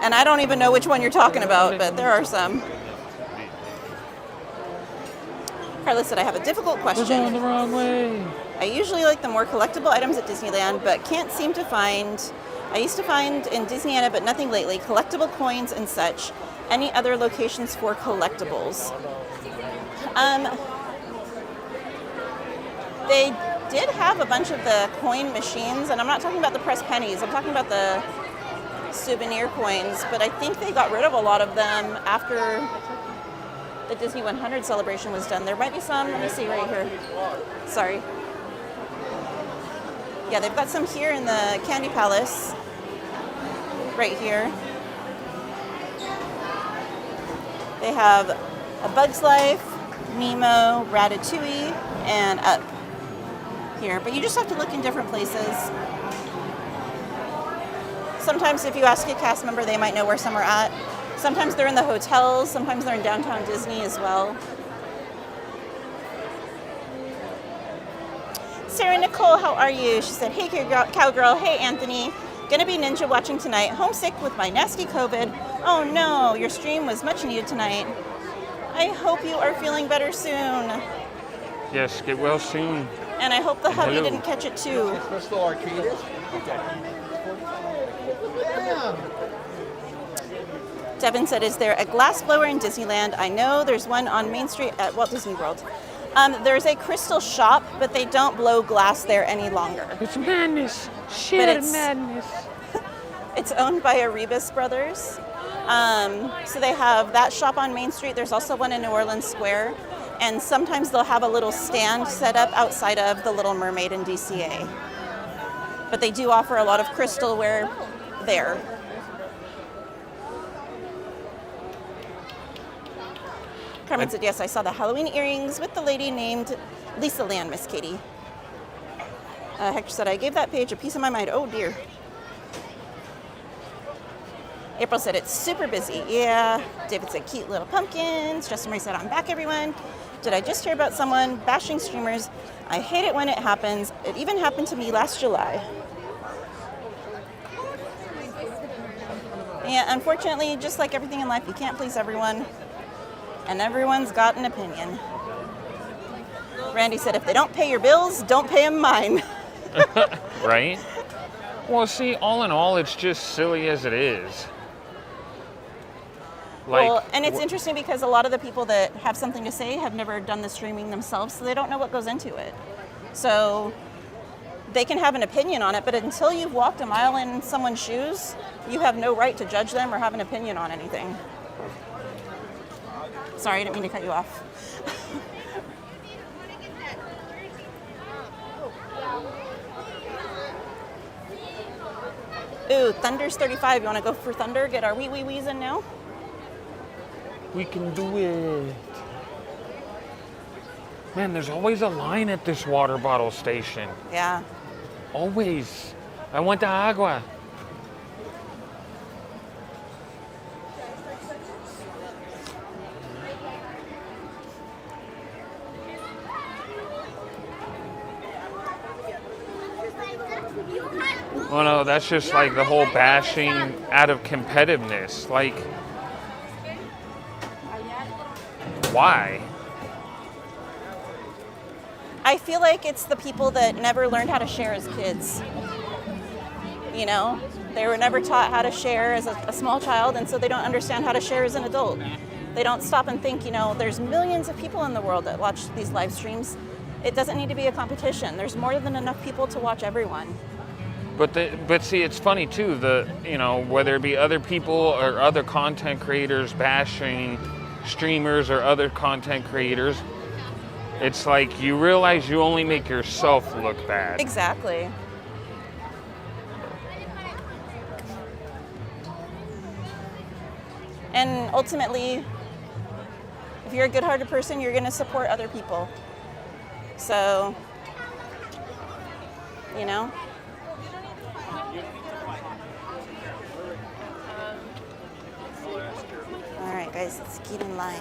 And I don't even know which one you're talking about, but there are some. Carla said, I have a difficult question. We're going the wrong way. I usually like the more collectible items at Disneyland, but can't seem to find, I used to find in Disneyland, but nothing lately, collectible coins and such. Any other locations for collectibles? They did have a bunch of the coin machines, and I'm not talking about the pressed pennies, I'm talking about the souvenir coins, but I think they got rid of a lot of them after the Disney 100 celebration was done. There might be some, let me see right here. Sorry. Yeah, they've got some here in the Candy Palace, right here. They have a Bug's Life, Nemo, Ratatouille, and Up here. But you just have to look in different places. Sometimes if you ask a cast member, they might know where some are at. Sometimes they're in the hotels, sometimes they're in downtown Disney as well. Sarah Nicole, how are you? She said, hey Cowgirl, hey Anthony. Gonna be ninja watching tonight. Homesick with my nasty COVID. Oh no, your stream was much needed tonight. I hope you are feeling better soon. Yes, get well soon. And I hope the hubby Hello. didn't catch it too. Crystal Arcade. Devin said, is there a glass blower in Disneyland? I know there's one on Main Street at Walt Disney World. There's a crystal shop, but they don't blow glass there any longer. It's madness. Sheer madness. It's owned by Arribas Brothers. So they have that shop on Main Street. There's also one in New Orleans Square. And sometimes they'll have a little stand set up outside of the Little Mermaid in DCA. But they do offer a lot of crystalware there. Carmen said, yes, I saw the Halloween earrings with the lady named Lisa Land, Miss Katie. Hector said, I gave that page a piece of my mind. Oh, dear. April said, it's super busy. Yeah. David said, cute little pumpkins. Justin Ray said, I'm back, everyone. Did I just hear about someone bashing streamers? I hate it when it happens. It even happened to me last July. Yeah, unfortunately, just like everything in life, you can't please everyone. And everyone's got an opinion. Randy said, if they don't pay your bills, don't pay them mine. Right? Well, see, all in all, it's just silly as it is. Well, and it's interesting because a lot of the people that have something to say have never done the streaming themselves, so they don't know what goes into it. So they can have an opinion on it, but until you've walked a mile in someone's shoes, you have no right to judge them or have an opinion on anything. Sorry, I didn't mean to cut you off. Ooh, Thunder's 35. You want to go for Thunder? Get our wee-wee-wees in now? We can do it. Man, there's always a line at this water bottle station. Yeah. Always. I want the agua. Well, no, that's just like the whole bashing out of competitiveness. Like, why? I feel like it's the people that never learned how to share as kids. You know, they were never taught how to share as a small child, and so they don't understand how to share as an adult. They don't stop and think, you know, there's millions of people in the world that watch these live streams. It doesn't need to be a competition. There's more than enough people to watch everyone. But see, it's funny too. Whether it be other people or other content creators bashing streamers or other content creators, it's like you realize you only make yourself look bad. Exactly. And ultimately, if you're a good-hearted person, you're going to support other people. So, you know. All right, guys, let's get in line.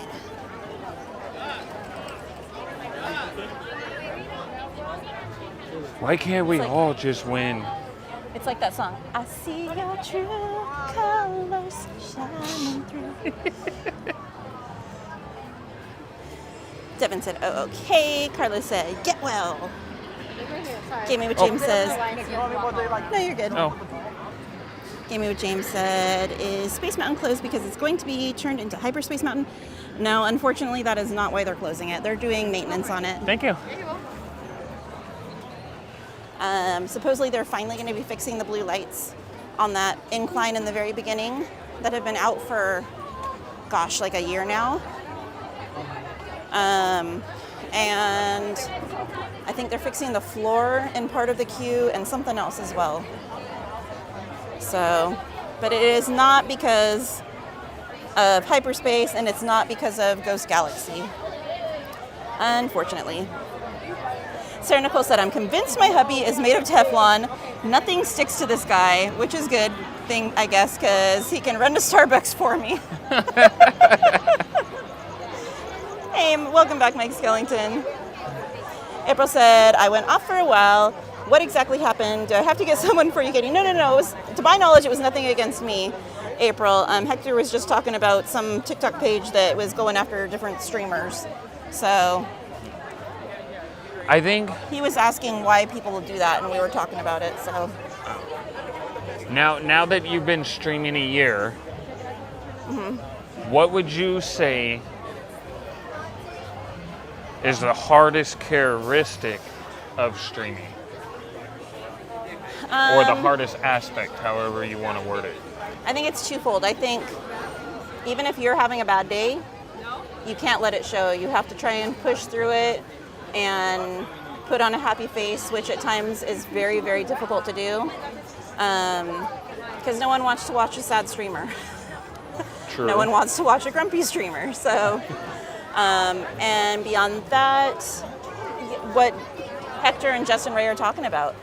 Why can't we all just win? It's like that song. I see your true colors shining through. Devin said, oh, okay. Carlos said, get well. Gave me what James says. No, you're good. Oh. Gave me what James said. Is Space Mountain closed because it's going to be turned into Hyperspace Mountain? No, unfortunately, that is not why they're closing it. They're doing maintenance on it. Thank you. Supposedly, they're finally going to be fixing the blue lights on that incline in the very beginning that have been out for, gosh, like a year now. And I think they're fixing the floor in part of the queue and something else as well. So, but it is not because of hyperspace, and it's not because of Ghost Galaxy, unfortunately. Sarah Nicole said, I'm convinced my hubby is made of Teflon. Nothing sticks to this guy, which is good thing, I guess, because he can run to Starbucks for me. Hey, welcome back, Mike Skellington. April said, I went off for a while. What exactly happened? Do I have to get someone for you, Katie? No. It was, to my knowledge, it was nothing against me, April. Hector was just talking about some TikTok page that was going after different streamers. So I think he was asking why people do that, and we were talking about it. So now that you've been streaming a year, what would you say is the hardest characteristic of streaming? Or the hardest aspect, however you want to word it. I think it's twofold. I think even if you're having a bad day, you can't let it show. You have to try and push through it and put on a happy face, which at times is very, very difficult to do. Because no one wants to watch a sad streamer. True. No one wants to watch a grumpy streamer. So, and beyond that, what Hector and Justin Ray are talking about.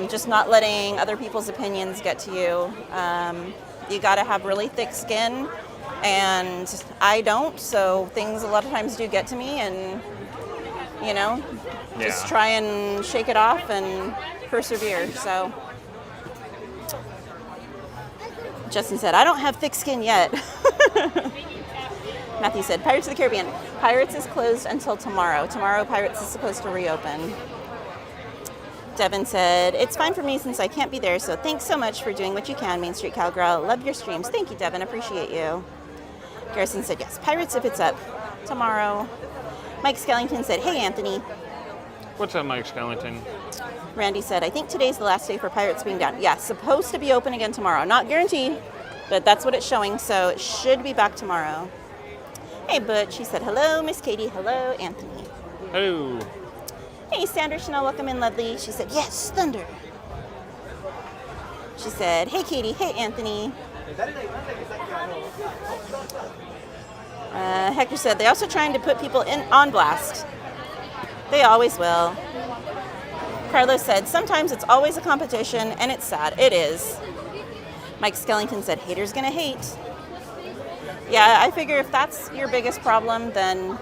Just not letting other people's opinions get to you. You got to have really thick skin, and I don't, so things a lot of times do get to me, and, you know, just try and shake it off and persevere. So Justin said, I don't have thick skin yet. Matthew said, Pirates of the Caribbean. Pirates is closed until tomorrow. Tomorrow, Pirates is supposed to reopen. Devin said, it's fine for me since I can't be there, so thanks so much for doing what you can, Main Street Cowgirl. Love your streams. Thank you, Devin. Appreciate you. Garrison said, yes, Pirates if it's up tomorrow. Mike Skellington said, hey, Anthony. What's up, Mike Skellington? Randy said, I think today's the last day for Pirates being down. Yeah, supposed to be open again tomorrow. Not guaranteed, but that's what it's showing, so it should be back tomorrow. Hey, Butch. He said, hello, Miss Katie. Hello, Anthony. Hello. Hey, Sandra Chanel, welcome in, lovely. She said, yes, thunder. She said, hey, Katie. Hey, Anthony. Hector said, they're also trying to put people on blast. They always will. Carlos said, sometimes it's always a competition, and it's sad. It is. Mike Skellington said, haters gonna hate. Yeah, I figure if that's your biggest problem, then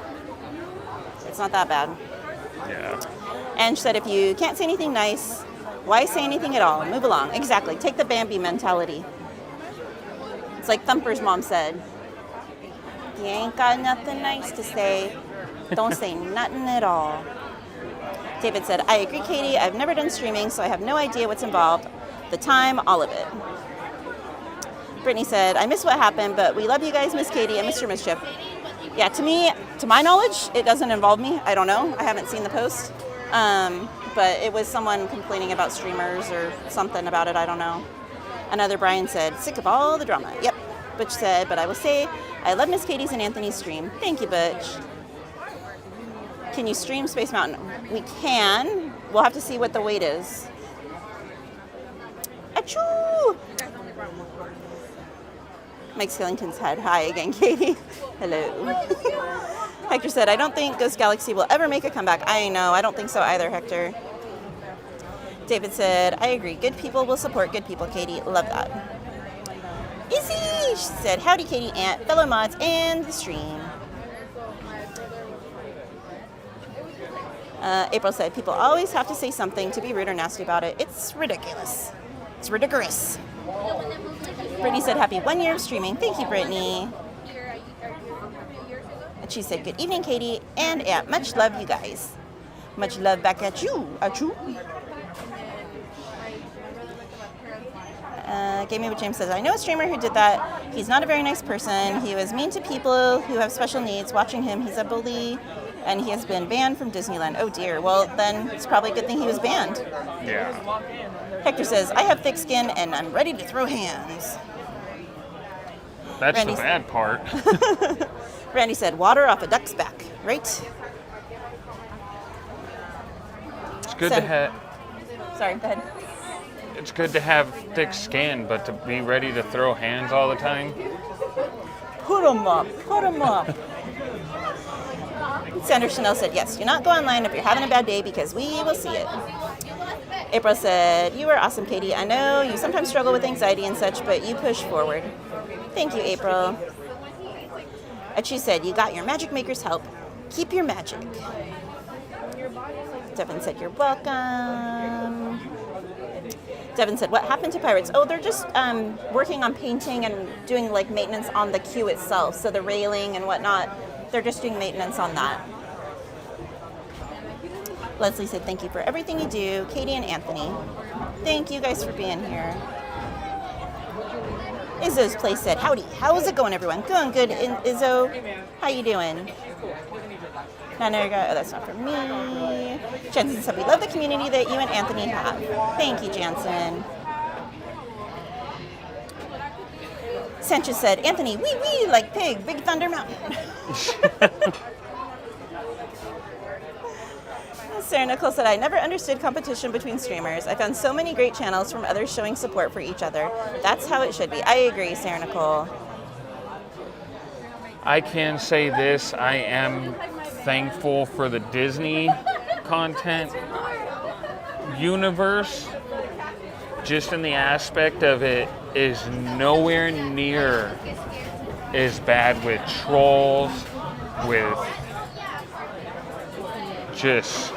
it's not that bad. Yeah. And she said, if you can't say anything nice, why say anything at all? Move along. Exactly. Take the Bambi mentality. It's like Thumper's mom said, if you ain't got nothing nice to say, don't say nothing at all. David said, I agree, Katie. I've never done streaming, so I have no idea what's involved. The time, all of it. Brittany said, I miss what happened, but we love you guys, Miss Katie and Mr. Mischief. Yeah, to my knowledge, it doesn't involve me. I don't know. I haven't seen the post. But it was someone complaining about streamers or something about it. I don't know. Another Brian said, sick of all the drama. Yep. Butch said, but I will say, I love Miss Katie's and Anthony's stream. Thank you, Butch. Can you stream Space Mountain? We can. We'll have to see what the wait is. Achoo! Mike Skellington's head. Hi again, Katie. Hello. Hector said, I don't think Ghost Galaxy will ever make a comeback. I know. I don't think so either, Hector. David said, I agree. Good people will support good people, Katie. Love that. Izzy! She said, howdy, Katie, Aunt, fellow mods, and the stream. April said, people always have to say something to be rude or nasty about it. It's ridiculous. ridiculous. Brittany said, happy 1 year of streaming. Thank you, Brittany. And she said, good evening, Katie and Aunt. Much love, you guys. Much love back at you. Gaming with James says, I know a streamer who did that. He's not a very nice person. He was mean to people who have special needs. Watching him, he's a bully, and he has been banned from Disneyland. Oh dear. Well, then it's probably a good thing he was banned. Yeah. Hector says, I have thick skin and I'm ready to throw hands. That's Randy the bad part. Randy said, water off a duck's back, right? It's good to have. Sorry, go ahead. It's good to have thick skin, but to be ready to throw hands all the time. Put 'em up. Sandra Chanel said, yes, do not go online if you're having a bad day because we will see it. April said, you are awesome, Katie. I know you sometimes struggle with anxiety and such, but you push forward. Thank you, April. And she said, you got your magic maker's help. Keep your magic. Devin said, you're welcome. Devin said, what happened to Pirates? Oh, they're just working on painting and doing like maintenance on the queue itself. So the railing and whatnot, they're just doing maintenance on that. Leslie said, thank you for everything you do. Katie and Anthony, thank you guys for being here. Izzo's place said, howdy. How's it going, everyone? Going good, Izzo. How you doing? Oh, that's not for me. Jansen said, we love the community that you and Anthony have. Thank you, Jansen. Sanchez said, Anthony, wee, like pig, Big Thunder Mountain. Sarah Nicole said, I never understood competition between streamers. I found so many great channels from others showing support for each other. That's how it should be. I agree, Sarah Nicole. I can say this, I am thankful for the Disney content universe, just in the aspect of it is nowhere near as bad with trolls, with just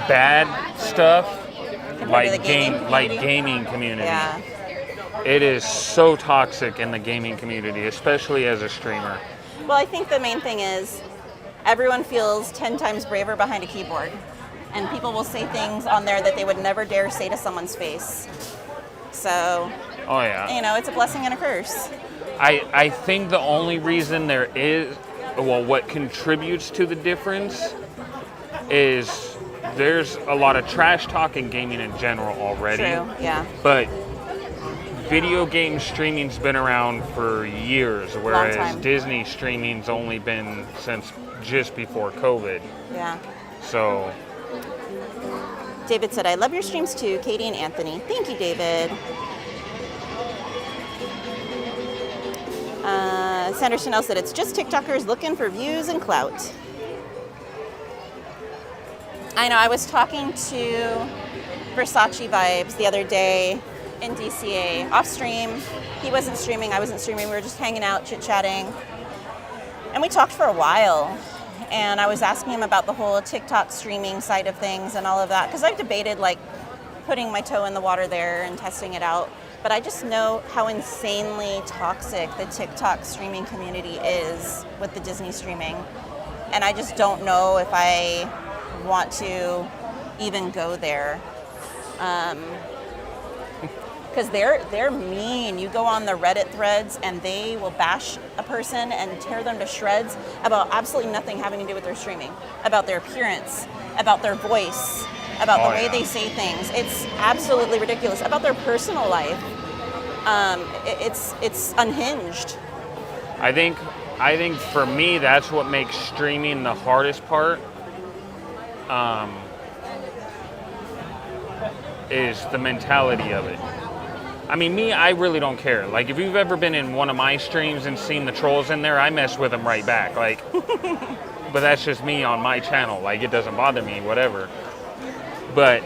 bad stuff like gaming community. Yeah. It is so toxic in the gaming community, especially as a streamer. Well, I think the main thing is everyone feels 10 times braver behind a keyboard. And people will say things on there that they would never dare say to someone's face. So, oh yeah, you know, it's a blessing and a curse. I think the only reason there is, well, what contributes to the difference is there's a lot of trash talk in gaming in general already. True, yeah. But video game streaming's been around for years, whereas Disney streaming's only been since just before COVID. Yeah. So. David said, I love your streams too, Katie and Anthony. Thank you, David. Sandra Chanel said, it's just TikTokers looking for views and clout. I know, I was talking to Versace Vibes the other day in DCA off stream. He wasn't streaming, I wasn't streaming. We were just hanging out, chit-chatting. And we talked for a while. And I was asking him about the whole TikTok streaming side of things and all of that. Because I've debated like putting my toe in the water there and testing it out. But I just know how insanely toxic the TikTok streaming community is with the Disney streaming. And I just don't know if I want to even go there. Because they're mean. You go on the Reddit threads and they will bash a person and tear them to shreds about absolutely nothing having to do with their streaming, about their appearance, about their voice, about the way they say things. It's absolutely ridiculous. About their personal life, it's unhinged. I think for me that's what makes streaming the hardest part. Is the mentality of it. I mean, me, I really don't care. Like, if you've ever been in one of my streams and seen the trolls in there, I mess with them right back. Like, but that's just me on my channel. Like, it doesn't bother me, whatever. But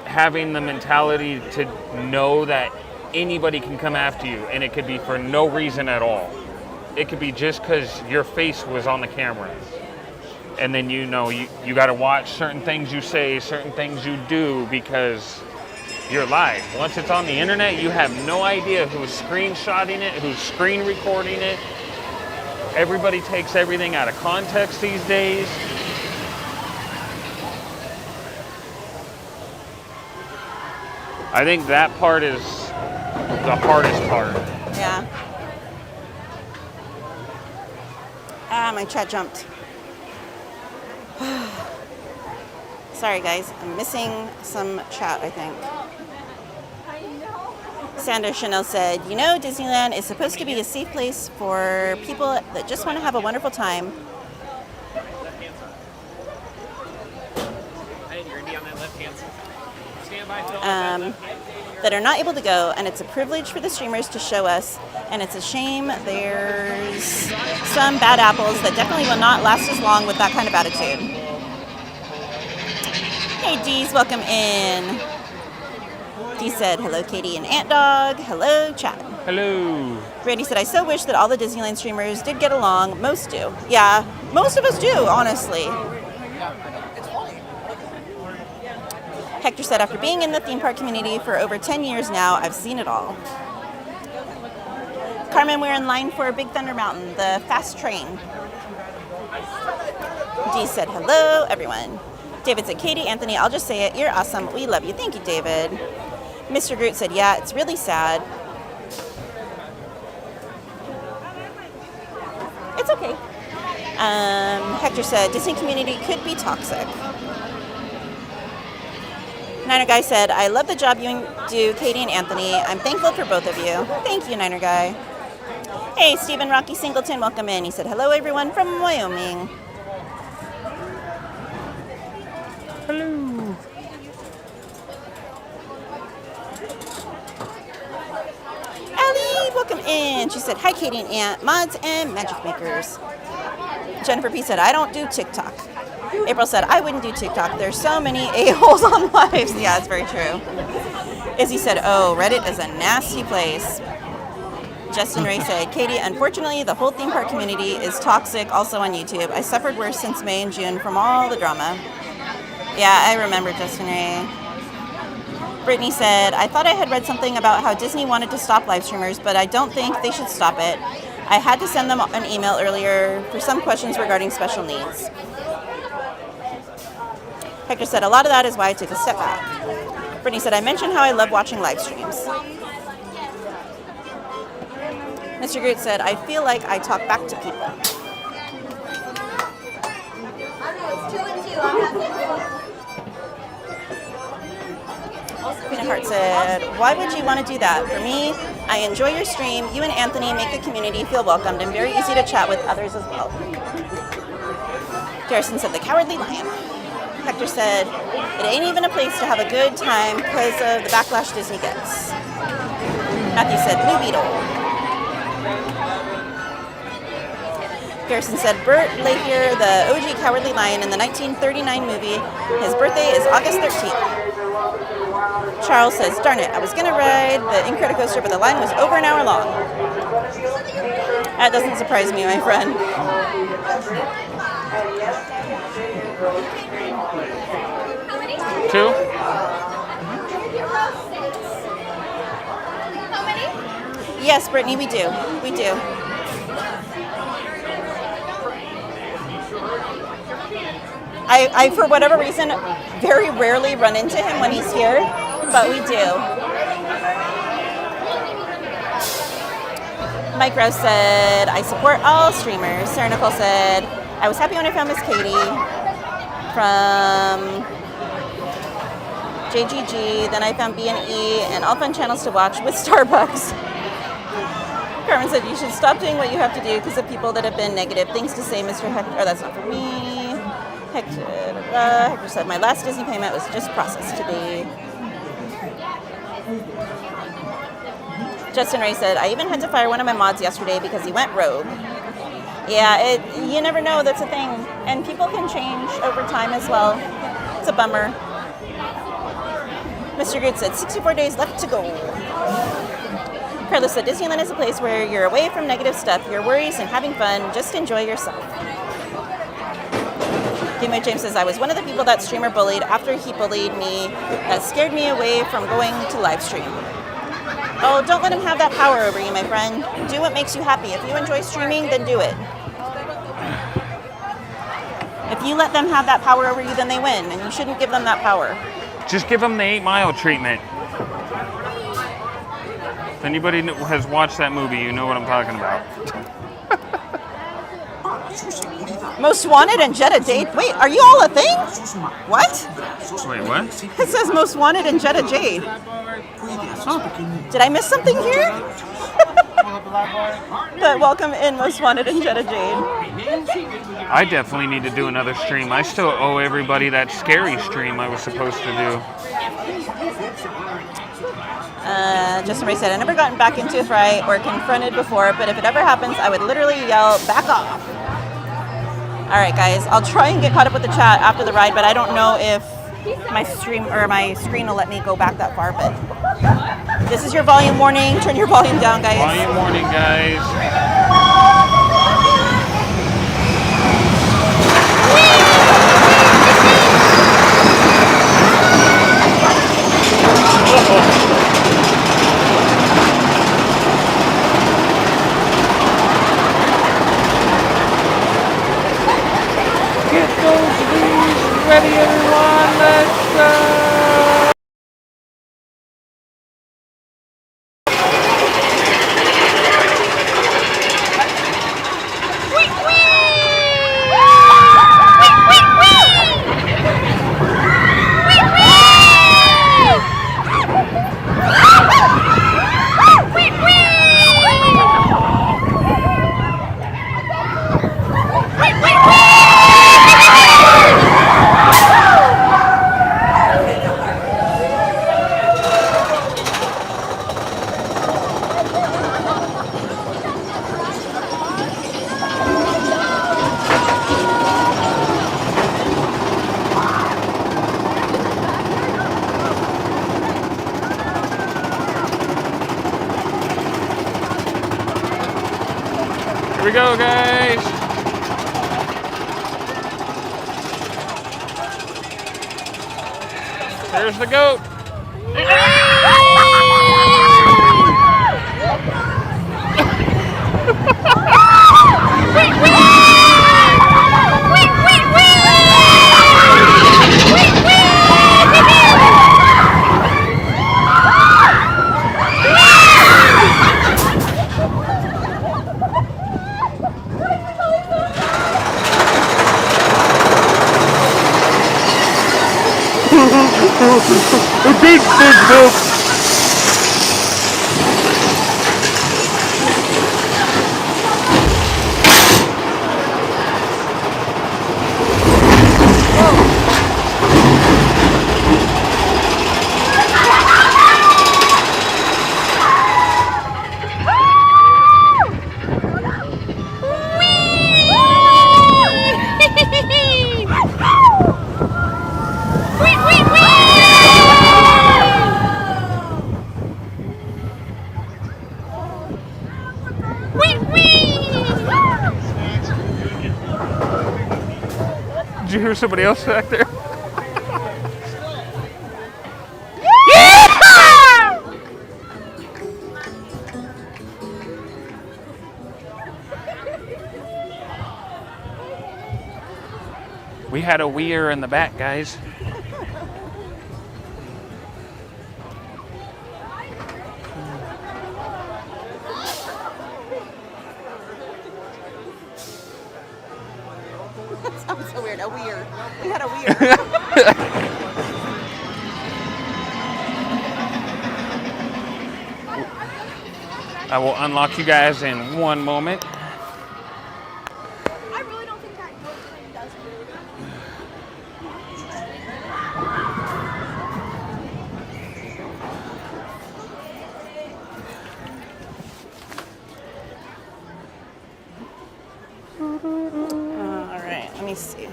having the mentality to know that anybody can come after you, and it could be for no reason at all. It could be just because your face was on the camera. And then you got to watch certain things you say, certain things you do, because you're live. Once it's on the internet, you have no idea who's screenshotting it, who's screen recording it. Everybody takes everything out of context these days. I think that part is the hardest part. Yeah. Ah, my chat jumped. Sorry guys, I'm missing some chat, I think. Sandra Chanel said, you know, Disneyland is supposed to be a safe place for people that just want to have a wonderful time. That are not able to go, and it's a privilege for the streamers to show us, and it's a shame there's some bad apples that definitely will not last as long with that kind of attitude. Hey Dees, welcome in. Dee said, hello Katie and Ant Dog. Hello chat. Hello. Randy said, I so wish that all the Disneyland streamers did get along. Most do. Yeah, most of us do, honestly. Hector said, after being in the theme park community for over 10 years now, I've seen it all. Carmen, we're in line for Big Thunder Mountain, the fast train. Dee said, hello, everyone. David said, Katie, Anthony, I'll just say it. You're awesome. We love you. Thank you, David. Mr. Groot said, yeah, it's really sad. It's okay. Hector said, Disney community could be toxic. Niner Guy said, I love the job you do, Katie and Anthony. I'm thankful for both of you. Thank you, Niner Guy. Hey, Stephen Rocky Singleton, welcome in. He said, hello, everyone from Wyoming. Hello. Allie, welcome in. She said, hi, Katie and Ant, mods and magic makers. Jennifer P. said, I don't do TikTok. April said, I wouldn't do TikTok. There's so many a-holes on lives. Yeah, it's very true. Izzy said, oh, Reddit is a nasty place. Justin Ray said, Katie, unfortunately, the whole theme park community is toxic, also on YouTube. I suffered worse since May and June from all the drama. Yeah, I remember, Justin Ray. Brittany said, I thought I had read something about how Disney wanted to stop live streamers, but I don't think they should stop it. I had to send them an email earlier for some questions regarding special needs. Hector said, a lot of that is why I took a step back. Brittany said, I mentioned how I love watching live streams. Mr. Groot said, I feel like I talk back to people. Queen of Hearts said, why would you want to do that? For me, I enjoy your stream. You and Anthony make the community feel welcomed and very easy to chat with others as well. Garrison said, the Cowardly Lion. Hector said, it ain't even a place to have a good time because of the backlash Disney gets. Matthew said, Blue Beetle. Garrison said, Bert Lahier, the OG Cowardly Lion in the 1939 movie, his birthday is August 13th. Charles says, darn it, I was going to ride the Incredicoaster, but the line was over an hour long. That doesn't surprise me, my friend. Two? Yes, Brittany, we do. We do. I, for whatever reason, very rarely run into him when he's here, but we do. Mike Rouse said, I support all streamers. Sarah Nicole said, I was happy when I found Miss Katie from JGG. Then I found B&E and all fun channels to watch with Starbucks. Carmen said, you should stop doing what you have to do because of people that have been negative. Things to say, Mr. Hector. Oh, that's not for me. Hector said, my last Disney payment was just processed today. Justin Ray said, I even had to fire one of my mods yesterday because he went rogue. Yeah, you never know, that's a thing. And people can change over time as well. It's a bummer. Mr. Groot said, 64 days left to go. Carlos said, Disneyland is a place where you're away from negative stuff, your worries, and having fun. Just enjoy yourself. Game James says, I was one of the people that streamer bullied after he bullied me. That scared me away from going to live stream. Oh, don't let him have that power over you, my friend. Do what makes you happy. If you enjoy streaming, then do it. If you let them have that power over you, then they win, and you shouldn't give them that power. Just give them the 8 Mile treatment. If anybody has watched that movie, you know what I'm talking about. Most Wanted and Jetta Jade. Wait, are you all a thing? What? Wait, what? It says Most Wanted and Jetta Jade. Did I miss something here? But welcome in Most Wanted and Jetta Jade. I definitely need to do another stream. I still owe everybody that scary stream I was supposed to do. Justin Ray said, I've never gotten back into a fry or confronted before, but if it ever happens, I would literally yell, back off. All right, guys, I'll try and get caught up with the chat after the ride, but I don't know if my stream or my screen will let me go back that far. But this is your volume warning. Turn your volume down, guys. Volume warning, guys. Get those wheels ready, everyone. Let's go. Here we go, guys. There's the goat. A big goat. Did you hear somebody else back there? We had a weir in the back, guys. That sounds so weird. A weir. We had a weir. I will unlock you guys in one moment. I really don't think that goat thing does All right, let me see.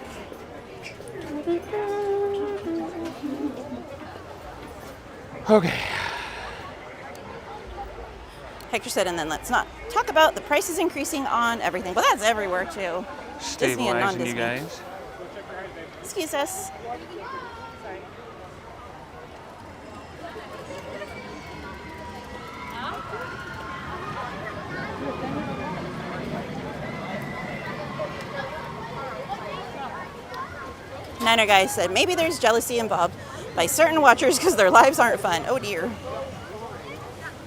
Okay. Hector said, and then let's not talk about the prices increasing on everything. Well, that's everywhere too. Disney and Stabilizing non-Disney. you guys. Excuse us. Niner guy said, maybe there's jealousy involved by certain watchers because their lives aren't fun. Oh dear.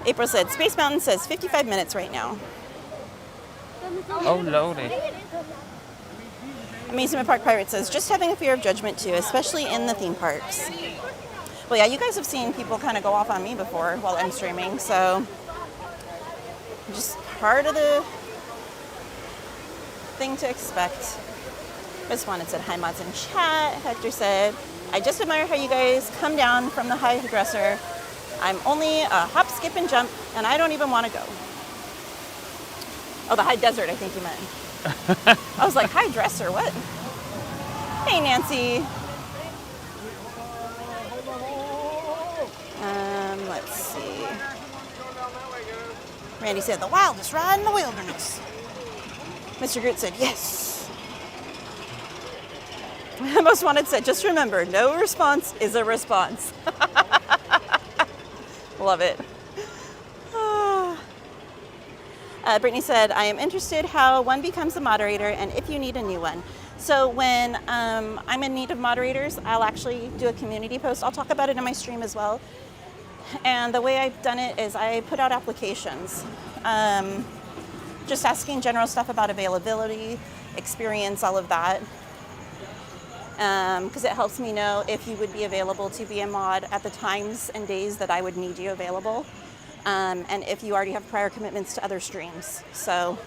April said, Space Mountain says 55 minutes right now. Oh, loaded. Amusement Park Pirate says, just having a fear of judgment too, especially in the theme parks. Well, yeah, you guys have seen people kind of go off on me before while I'm streaming, so just part of the thing to expect. Miss Wanted said, hi mods in chat. Hector said, I just admire how you guys come down from the high dresser. I'm only a hop, skip, and jump, and I don't even want to go. Oh, the high desert, I think you meant. I was like, high dresser, what? Hey, Nancy. Let's see. Randy said, the wildest ride in the wilderness. Mr. Groot said, yes. Most Wanted said, just remember, no response is a response. Love it. Brittany said, I am interested how one becomes a moderator and if you need a new one. So when I'm in need of moderators, I'll actually do a community post. I'll talk about it in my stream as well. And the way I've done it is I put out applications. Just asking general stuff about availability, experience, all of that. Because it helps me know if you would be available to be a mod at the times and days that I would need you available. And if you already have prior commitments to other streams. So.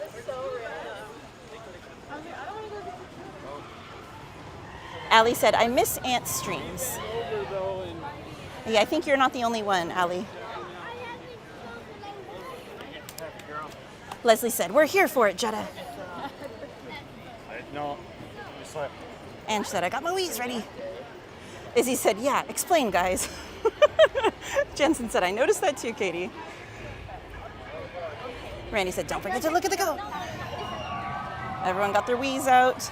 Allie said, I miss Aunt's streams. Yeah, I think you're not the only one, Allie. Leslie said, we're here for it, Jetta. No, I slept. Ange said, I got my wheeze ready. Izzy said, yeah, explain, guys. Jensen said, I noticed that too, Katie. Randy said, don't forget to look at the goat. Everyone got their wheeze out.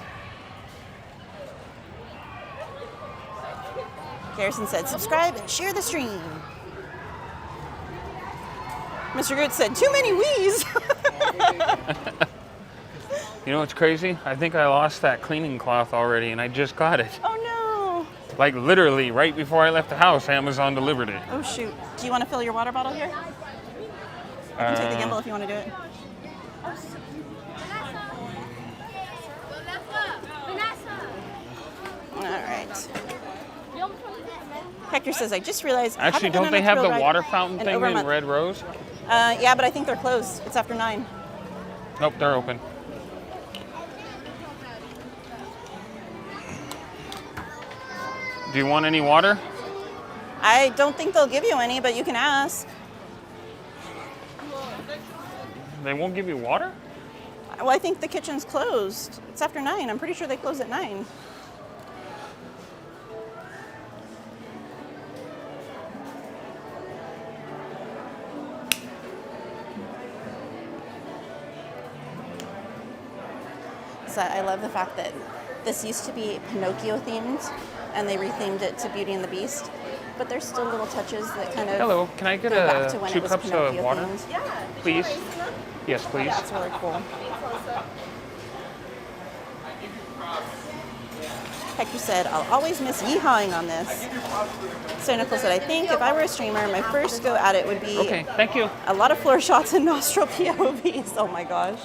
Garrison said, subscribe and share the stream. Mr. Groot said, too many wheeze. You know what's crazy? I think I lost that cleaning cloth already and I just got it. Oh no. Like literally right before I left the house, Amazon delivered it. Oh shoot. Do you want to fill your water bottle here? I can take the gimbal if you want to do it. All right. Hector says, I just realized. Actually, don't they have the water fountain thing in Red Rose? Yeah, but I think they're closed. It's after 9. Nope, they're open. Do you want any water? I don't think they'll give you any, but you can ask. They won't give you water? Well, I think the kitchen's closed. It's after 9. I'm pretty sure they close at 9. So I love the fact that this used to be Pinocchio themed and they rethemed it to Beauty and the Beast, but there's still little touches that kind of Hello, can I get go back to when 2 it was cups of Pinocchio water? themed. Yeah. Please? Yes, please. That's really cool. Hector said, I'll always miss yeehawing on this. So Nicole said, I think if I were a streamer, my first go at it would be Okay, thank you. a lot of floor shots and nostril POVs. Oh my gosh.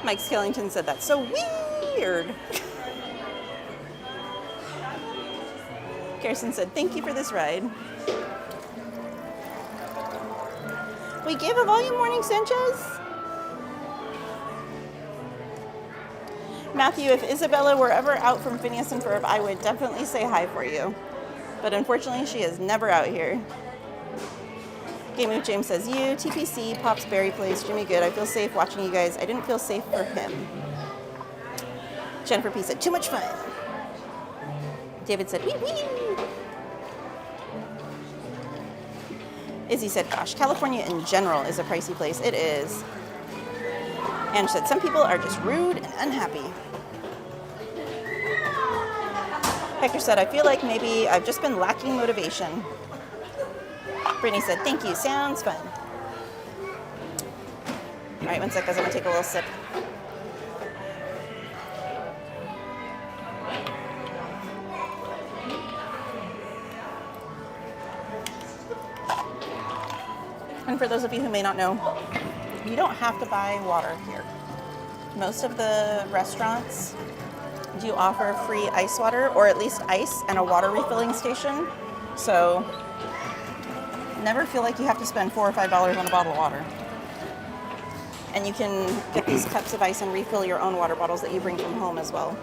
Mike Skellington said, that's so weird. Kirsten said, thank you for this ride. We gave a volume warning, Sanchez. Matthew, if Isabella were ever out from Phineas and Ferb, I would definitely say hi for you. But unfortunately, she is never out here. Game of James says, you, TPC, Pops, Berry Place, Jimmy Good. I feel safe watching you guys. I didn't feel safe for him. Jennifer P said, too much fun. David said, wee wee. Izzy said, gosh, California in general is a pricey place. It is. And she said, some people are just rude and unhappy. Hector said, I feel like maybe I've just been lacking motivation. Brittany said, thank you, sounds fun. All right, 1 sec, guys, I'm gonna take a little sip. And for those of you who may not know, you don't have to buy water here. Most of the restaurants do offer free ice water, or at least ice and a water refilling station. So never feel like you have to spend $4 or $5 on a bottle of water. And you can get these cups of ice and refill your own water bottles that you bring from home as well.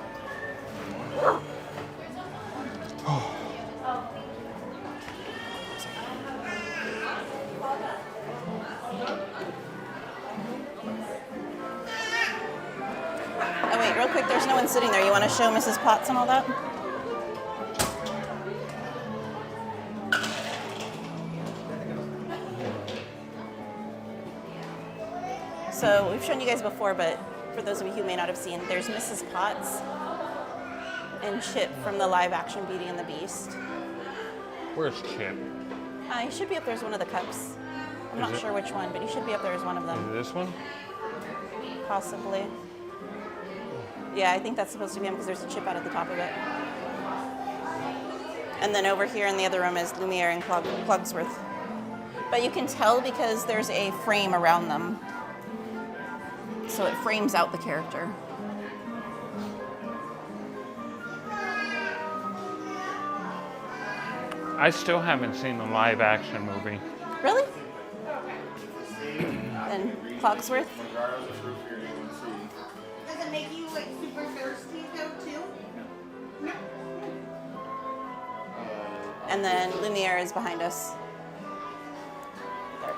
Oh wait, real quick, there's no one sitting there. You want to show Mrs. Potts and all that? So we've shown you guys before, but for those of you who may not have seen, there's Mrs. Potts and Chip from the live action Beauty and the Beast. Where's Chip? He should be up there as one of the cups. I'm not sure which one, but he should be up there as one of them. Is it this one? Possibly. Yeah, I think that's supposed to be him because there's a chip out at the top of it. And then over here in the other room is Lumiere and Clogsworth. But you can tell because there's a frame around them. So it frames out the character. I still haven't seen the live action movie. Really? And Clogsworth? Does it make you like super thirsty though too? And then Lumiere is behind us. There.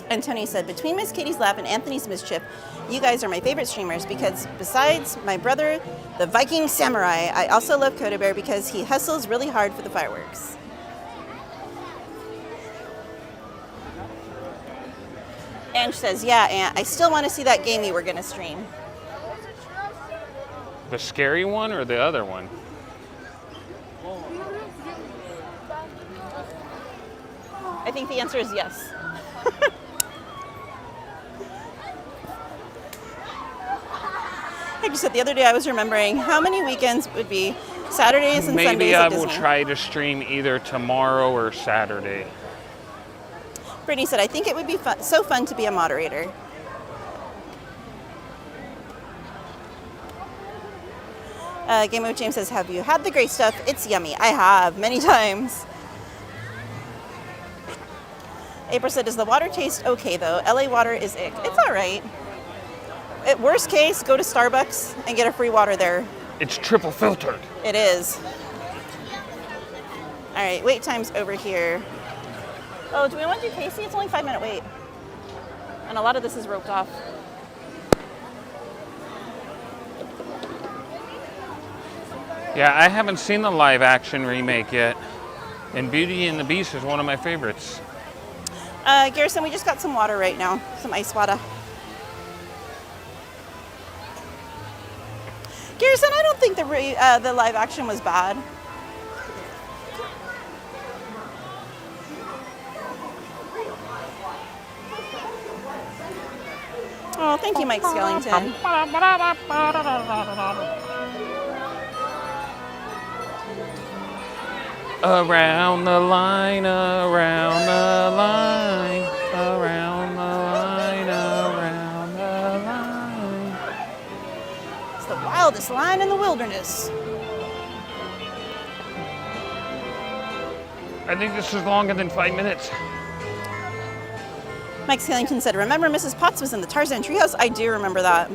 And Tony said, between Miss Katie's laugh and Anthony's mischief, you guys are my favorite streamers because besides my brother, the Viking Samurai, I also love Coda Bear because he hustles really hard for the fireworks. Ange says, yeah, Aunt, I still want to see that game you were going to stream. The scary one or the other one? I think the answer is yes. I just said the other day I was remembering how many weekends would be Saturdays and Maybe Sundays I at will Disney. try to stream either tomorrow or Saturday. Brittany said, I think it would be so fun to be a moderator. Game of James says, have you had the gray stuff? It's yummy. I have, many times. April said, does the water taste okay though? LA water is ick. It's all right. At worst case, go to Starbucks and get a free water there. It's triple filtered. It is. All right, wait time's over here. Oh, do we want to do Casey? It's only a 5-minute wait. And a lot of this is roped off. Yeah, I haven't seen the live action remake yet. And Beauty and the Beast is one of my favorites. Garrison, we just got some water right now. Some ice water. Garrison, I don't think the live action was bad. Oh, thank you, Mike Skellington. Around the line, around the line, around the line, around the line. It's the wildest line in the wilderness. I think this is longer than 5 minutes. Mike Skellington said, remember Mrs. Potts was in the Tarzan treehouse? I do remember that.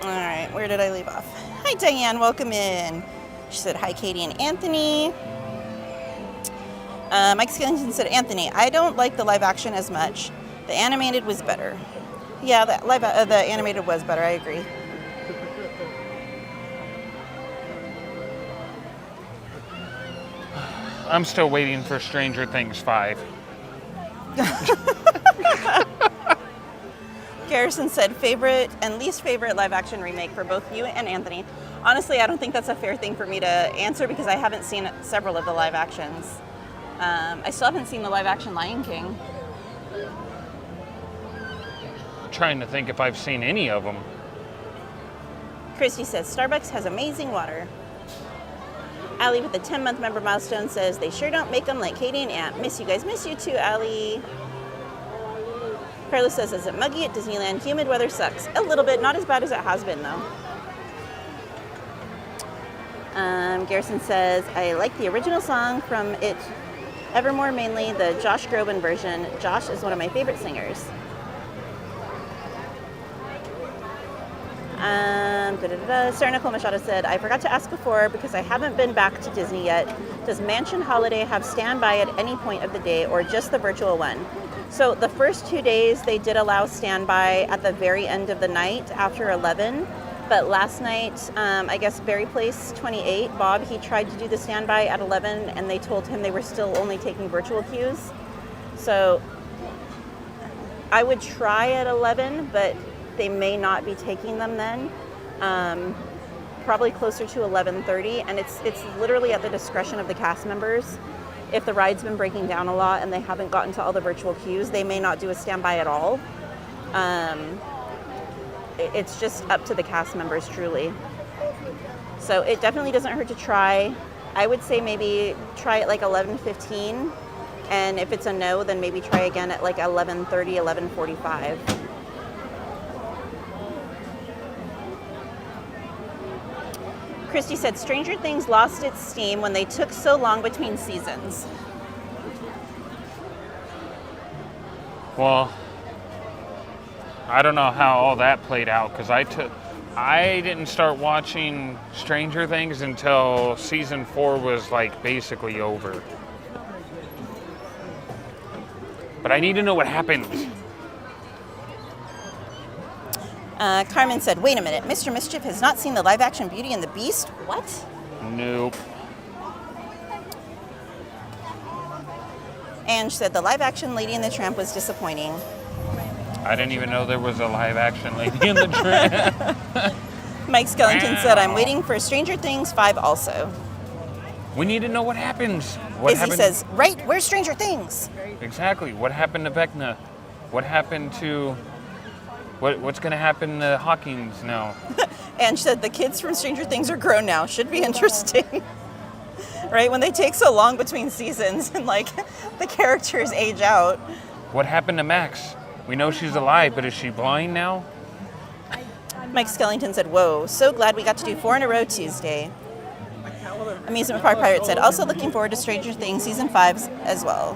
All right, where did I leave off? Hi, Diane, welcome in. She said, hi, Katie and Anthony. Mike Skellington said, Anthony, I don't like the live action as much. The animated was better. Yeah, the animated was better. I agree. I'm still waiting for Stranger Things 5. Garrison said favorite and least favorite live action remake for both you and Anthony. Honestly, I don't think that's a fair thing for me to answer because I haven't seen several of the live actions. I still haven't seen the live action Lion King. I'm trying to think if I've seen any of them. Christy says Starbucks has amazing water. Allie with the 10-month member milestone says they sure don't make them like Katie and Aunt. Miss you guys. Miss you too, Allie. Carlos says, is it muggy at Disneyland? Humid weather sucks. A little bit. Not as bad as it has been, though. Garrison says, I like the original song from it, Evermore, mainly the Josh Groban version. Josh is one of my favorite singers. Sarah Nicole Machado said, I forgot to ask before because I haven't been back to Disney yet. Does Mansion Holiday have standby at any point of the day or just the virtual one? So the first 2 days they did allow standby at the very end of the night after 11. But last night, I guess Berry Place 28, Bob, he tried to do the standby at 11 and they told him they were still only taking virtual queues. So I would try at 11, but they may not be taking them then. Probably closer to 11:30, and it's literally at the discretion of the cast members. If the ride's been breaking down a lot and they haven't gotten to all the virtual queues, they may not do a standby at all. It's just up to the cast members, truly. So it definitely doesn't hurt to try. I would say maybe try at like 11:15, and if it's a no, then maybe try again at like 11:30, 11:45. Christy said, Stranger Things lost its steam when they took so long between seasons. Well, I don't know how all that played out because I didn't start watching Stranger Things until season 4 was like basically over. But I need to know what happened. Carmen said, wait a minute, Mr. Mischief has not seen the live-action Beauty and the Beast? What? Nope. Ange said, the live-action Lady and the Tramp was disappointing. I didn't even know there was a live-action Lady and the Tramp. Mike Skellington said, I'm waiting for Stranger Things 5 also. We need to know what happens. Izzy says, right, where's Stranger Things? Exactly. What happened to Vecna? What happened to... What's going to happen to Hawkins now? Ange said, the kids from Stranger Things are grown now. Should be interesting. Right? When they take so long between seasons and, like, the characters age out. What happened to Max? We know she's alive, but is she blind now? Mike Skellington said, whoa, so glad we got to do 4 in a row Tuesday. Amusement Park Pirate said, also looking forward to Stranger Things Season 5 as well.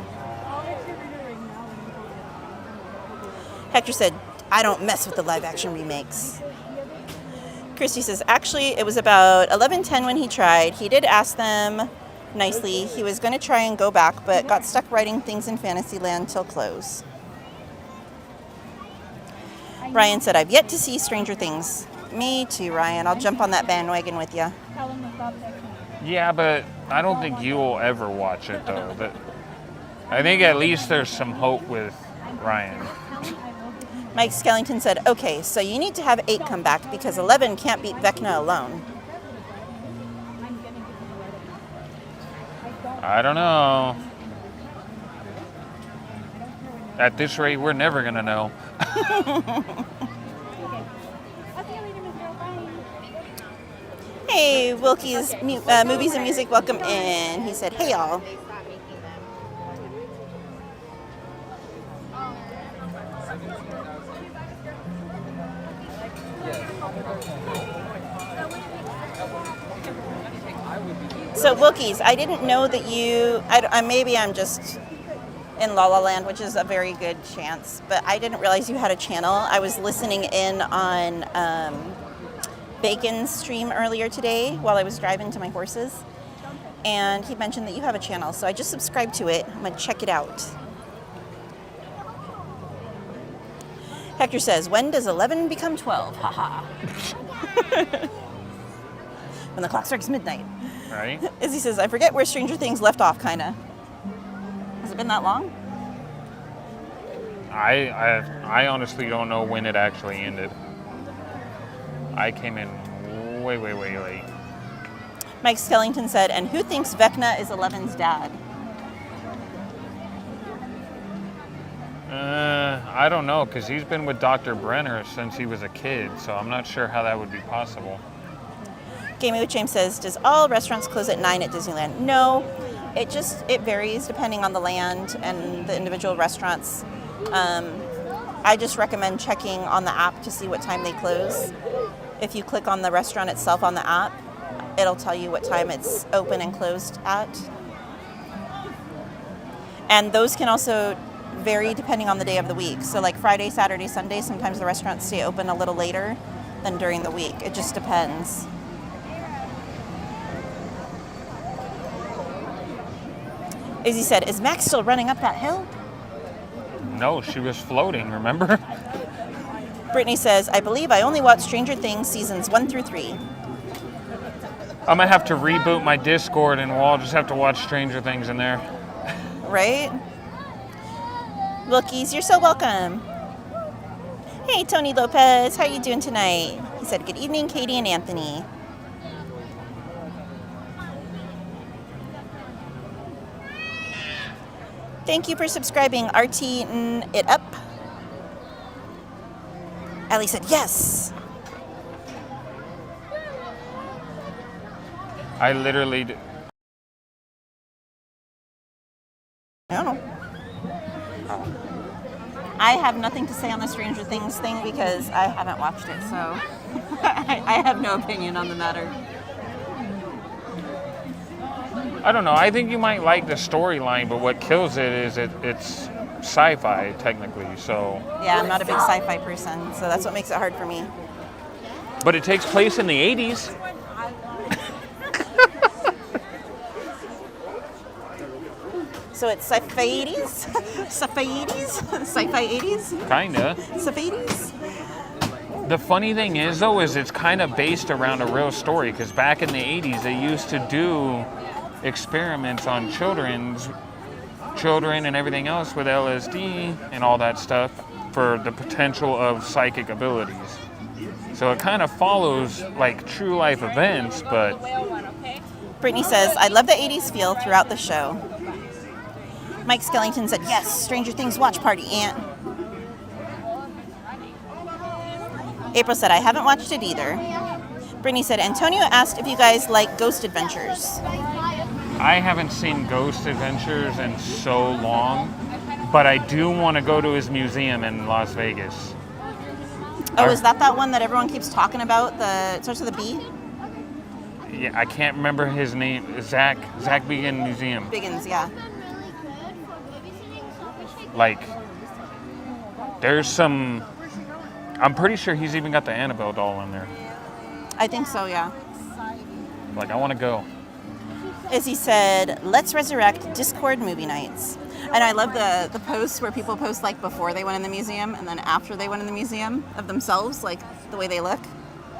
Hector said, I don't mess with the live-action remakes. Christy says, actually, it was about 11:10 when he tried. He did ask them nicely. He was going to try and go back, but got stuck writing things in Fantasyland till close. Ryan said, I've yet to see Stranger Things. Me too, Ryan. I'll jump on that bandwagon with you. Yeah, but I don't think you will ever watch it, though. I think at least there's some hope with Ryan. Mike Skellington said, okay, so you need to have 8 come back because 11 can't beat Vecna alone. I don't know. At this rate, we're never going to know. Hey, Wilkie's Movies and Music, welcome in. He said, hey, y'all. So, Wilkies, I didn't know that you, maybe I'm just in La La Land, which is a very good chance, but I didn't realize you had a channel. I was listening in on Bacon's stream earlier today while I was driving to my horses, and he mentioned that you have a channel, so I just subscribed to it. I'm going to check it out. Hector says, when does 11 become 12? Haha. When the clock strikes midnight. Right? Izzy says, I forget where Stranger Things left off, kind of. Has it been that long? I honestly don't know when it actually ended. I came in way late. Mike Skellington said, and who thinks Vecna is 11's dad? I don't know, because he's been with Dr. Brenner since he was a kid, so I'm not sure how that would be possible. Gamey with James says, does all restaurants close at 9 at Disneyland? No, it varies depending on the land and the individual restaurants. I just recommend checking on the app to see what time they close. If you click on the restaurant itself on the app, it'll tell you what time it's open and closed at. And those can also vary depending on the day of the week. So like Friday, Saturday, Sunday, sometimes the restaurants stay open a little later than during the week. It just depends. Izzy said, is Max still running up that hill? No, she was floating, remember? Brittany says, I believe I only watched Stranger Things seasons 1 through 3. I'm gonna have to reboot my Discord and we'll all just have to watch Stranger Things in there. Right? Wilkies, you're so welcome. Hey, Tony Lopez, how are you doing tonight? He said, good evening, Katie and Anthony. Thank you for subscribing, RT It Up. Allie said, yes. I literally... I don't know. I have nothing to say on the Stranger Things thing because I haven't watched it, so I have no opinion on the matter. I don't know. I think you might like the storyline, but what kills it is it's sci-fi, technically, so... Yeah, I'm not a big sci-fi person, so that's what makes it hard for me. But it takes place in the 80s. So it's sci-fi 80s? Sci-fi 80s? Sci-fi 80s? Kinda. Sci-fi 80s? The funny thing is, though, is it's kind of based around a real story, because back in the 80s, they used to do experiments on children and everything else with LSD and all that stuff for the potential of psychic abilities. So it kind of follows like true life events, but... Brittany says, I love the 80s feel throughout the show. Mike Skellington said, yes, Stranger Things watch party, Aunt. April said, I haven't watched it either. Brittany said, Antonio asked if you guys like Ghost Adventures. I haven't seen Ghost Adventures in so long, but I do want to go to his museum in Las Vegas. Oh, is that one that everyone keeps talking about? It starts with a B? Yeah, I can't remember his name. Zach Biggin Museum. Biggins, yeah. Like, there's some... I'm pretty sure he's even got the Annabelle doll in there. I think so, yeah. Like, I want to go. Izzy said, let's resurrect Discord movie nights. And I love the posts where people post like before they went in the museum and then after they went in the museum of themselves, like the way they look.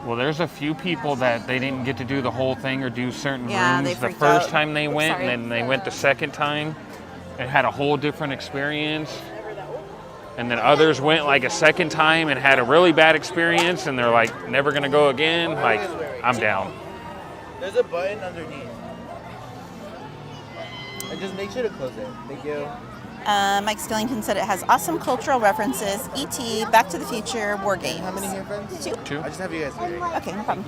Well, there's a few people that they didn't get to do the whole thing or do certain Yeah, rooms they the freaked first out. time they went, Sorry. and then they went the second time and had a whole different experience. And then others went like a second time and had a really bad experience, and they're like, never gonna go again. Like, I'm down. There's a button underneath. And just make sure to close it. Thank you. Mike Skillington said it has awesome cultural references, E.T., Back to the Future, War Games. How many here, friends? Two. I just have you guys here. Okay, no problem. Thank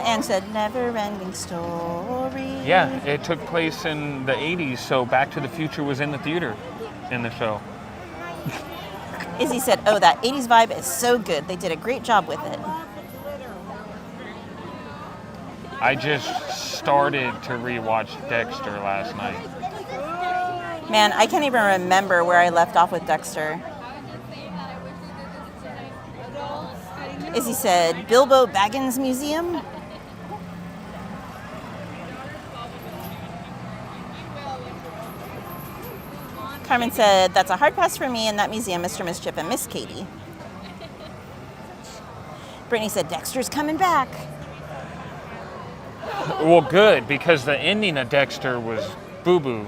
And said, never-ending story. Yeah, it took place in the 80s, so Back to the Future was in the theater in the show. Izzy said, oh, that 80s vibe is so good. They did a great job with it. I just started to rewatch Dexter last night. Man, I can't even remember where I left off with Dexter. Izzy said, Bilbo Baggins Museum? Carmen said, that's a hard pass for me in that museum, Mr. Mischief and Miss Katie. Brittany said, Dexter's coming back. Well, good, because the ending of Dexter was boo-boo.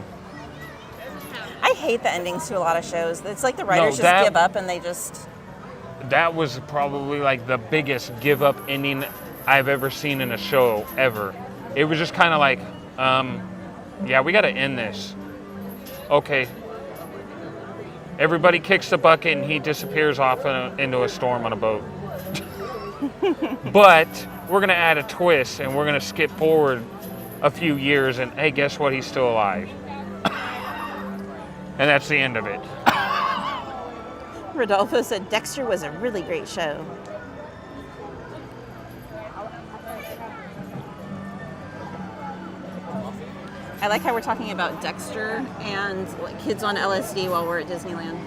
I hate the endings to a lot of shows. It's like the writers just give up and they just... That was probably like the biggest give-up ending I've ever seen in a show, ever. It was just kind of like, yeah, we got to end this. Okay. Everybody kicks the bucket and he disappears off into a storm on a boat. But we're going to add a twist and we're going to skip forward a few years and, hey, guess what? He's still alive. And that's the end of it. Rodolfo said Dexter was a really great show. I like how we're talking about Dexter and like, kids on LSD while we're at Disneyland.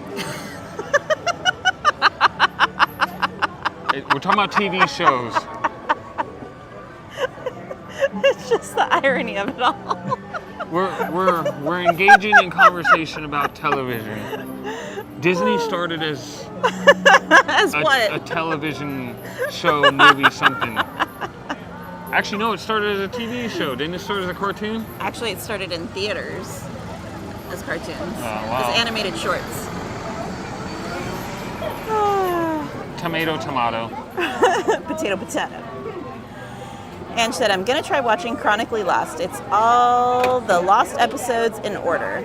We're talking about TV shows. It's just the irony of it all. We're engaging in conversation about television. Disney started as what? A television show, movie, something. Actually, no, it started as a TV show. Didn't it start as a cartoon? Actually, it started in theaters as cartoons. Oh, wow. As animated shorts. Tomato. Potato. And said, I'm going to try watching Chronically Lost. It's all the Lost episodes in order.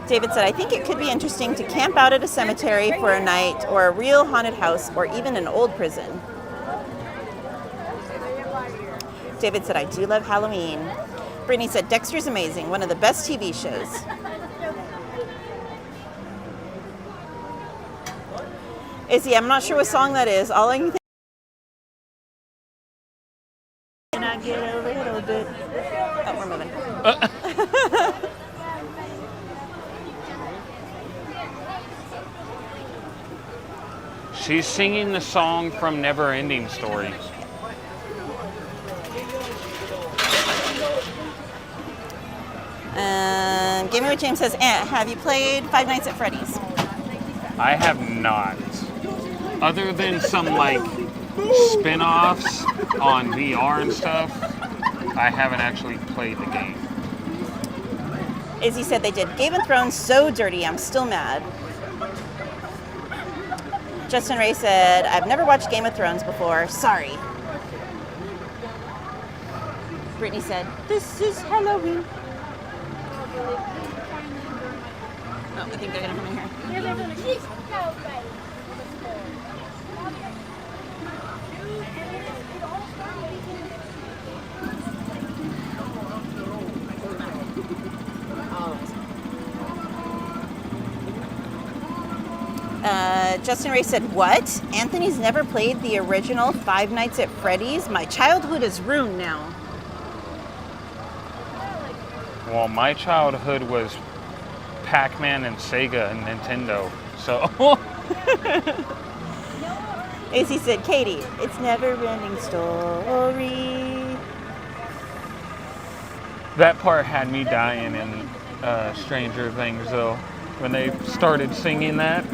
David said, I think it could be interesting to camp out at a cemetery for a night or a real haunted house or even an old prison. David said, I do love Halloween. Brittany said, Dexter's amazing, one of the best TV shows. Izzy, I'm not sure what song that is. All I can think and I get a little bit. Oh, we're moving. She's singing the song from Neverending Story. Gaming with James says, Aunt, have you played Five Nights at Freddy's? I have not. Other than some like spin-offs on VR and stuff, I haven't actually played the game. Izzy said they did Game of Thrones so dirty, I'm still mad. Justin Ray said, I've never watched Game of Thrones before. Sorry. Brittany said, this is Halloween. Oh, I think they're going to come in here. Justin Ray said, what? Anthony's never played the original Five Nights at Freddy's? My childhood is ruined now. Well, my childhood was Pac-Man and Sega and Nintendo, so. AC said, Katie, it's never-ending story. That part had me dying in Stranger Things, though, when they started singing that.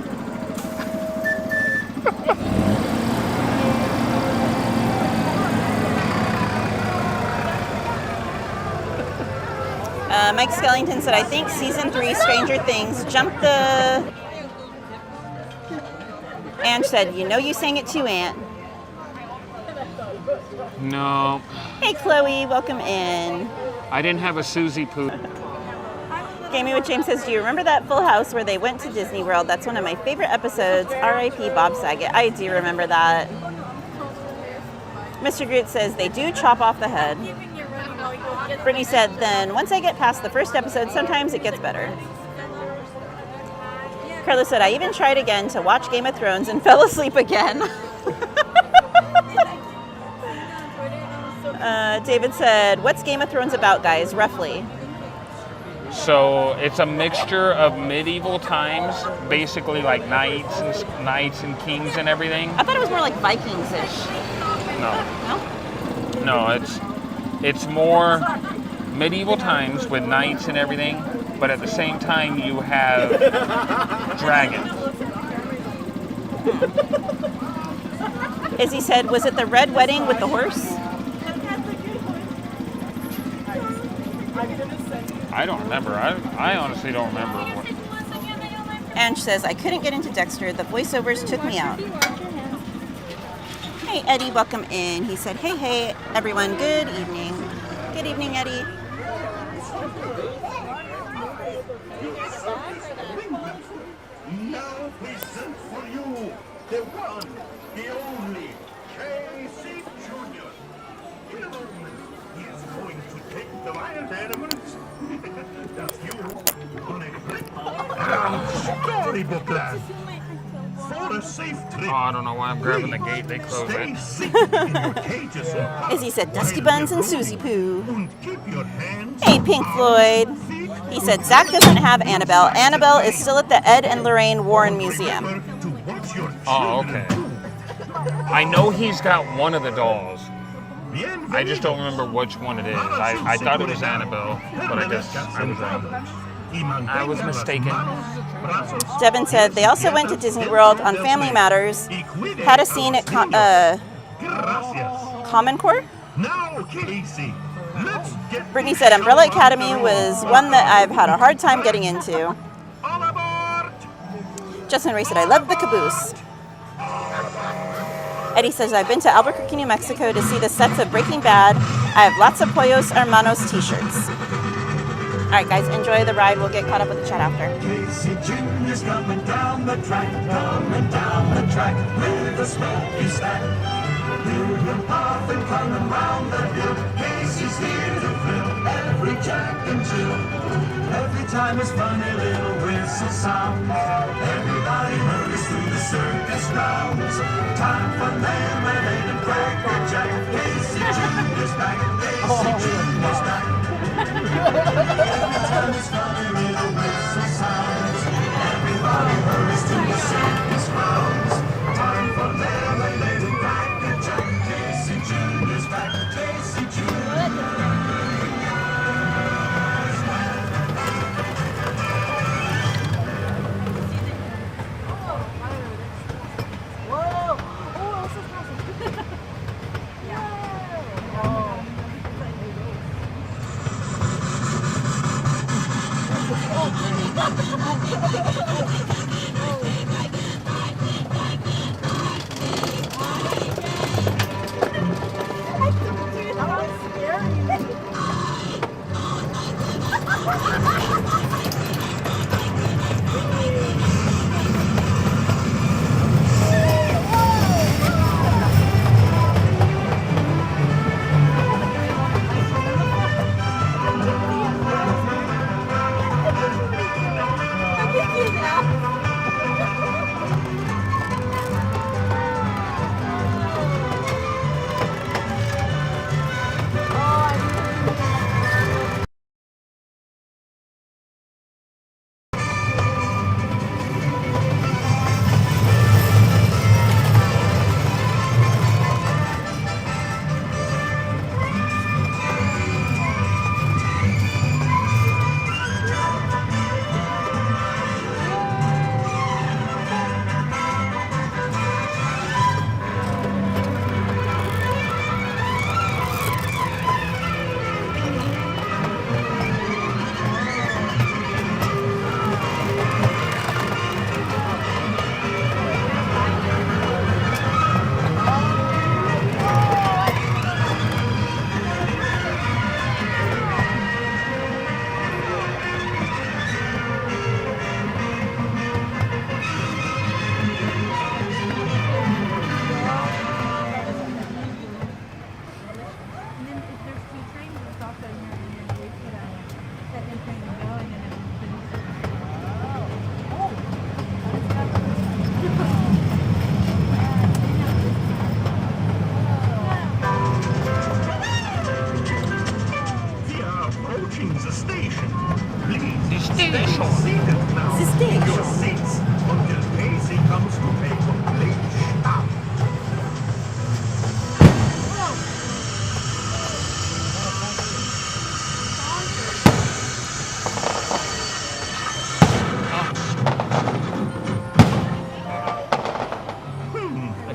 Mike Skellington said, I think season 3 Stranger Things jumped the... Ange said, you know you sang it too, Aunt. No. Hey, Chloe, welcome in. I didn't have a Susie Poo. Gaming with James says, do you remember that Full House where they went to Disney World? That's one of my favorite episodes. R.I.P. Bob Saget. I do remember that. Mr. Groot says, they do chop off the head. Brittany said, then once I get past the first episode, sometimes it gets better. Carla said, I even tried again to watch Game of Thrones and fell asleep again. David said, what's Game of Thrones about, guys, roughly? So it's a mixture of medieval times, basically like knights and kings and everything. I thought it was more like Vikings-ish. No, it's more medieval times with knights and everything, but at the same time you have dragons. Izzy said, was it the red wedding with the horse? I don't remember. I honestly don't remember. Ange says, I couldn't get into Dexter. The voiceovers took me out. Hey, Eddie, welcome in. He said, hey, everyone. Good evening. Good evening, Eddie. Now we send for you, the one, the only, Casey Jr. In a moment, he is going to take the wild animals. That's you on a clip. Storybook land. For a safe trip. Oh, I don't know why I'm grabbing the gate. They closed it. Izzy said, Dusty Buns and Susie Poo. Hey, Pink Floyd. He said, Zach doesn't have Annabelle. Annabelle is still at the Ed and Lorraine Warren Museum. Oh, okay. I know he's got one of the dolls. I just don't remember which one it is. I thought it was Annabelle, but I guess I was wrong. I was mistaken. Devin said, they also went to Disney World on Family Matters. Had a scene at Common Core? Now, Casey, let's get Brittany said, Umbrella Academy was one that I've had a hard time getting into. Justin Ray said, I love the caboose. Eddie says, I've been to Albuquerque, New Mexico to see the sets of Breaking Bad. I have lots of Pollos Hermanos t-shirts. All right, guys, enjoy the ride. We'll get caught up with the chat after. Casey Jr.'s coming down the track with a smoky stack. Million puffin' coming round the hill. Casey's here to fill every jack and Jill. Every time his funny little whistle sounds, everybody hurries through the circus grounds. Time for lemonade and Cracker Jack. Casey Jr.'s back. Casey Jr.'s back. Every time his funny little whistle sounds, everybody hurries to the circus grounds. Time for lemonade and Cracker Jack. Casey Jr.'s back. Casey Jr.'s back.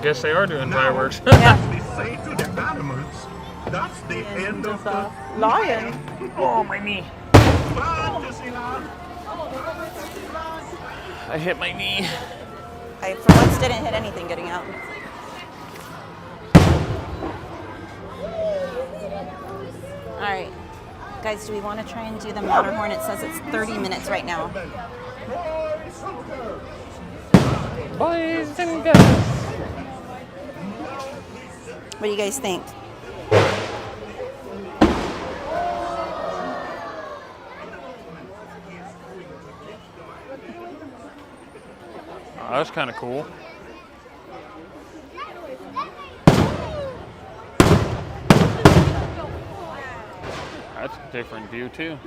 guess they are doing fireworks. Yeah. They say to the animals, that's the end of the lion. Oh, my knee. Fantasyland. I hit my knee. I, for once, didn't hit anything getting out. All right. Guys, do we want to try and do the Matterhorn? It says it's 30 minutes right now. Boys and girls. What do you guys think? Oh, that's kind of cool. That's a different view too.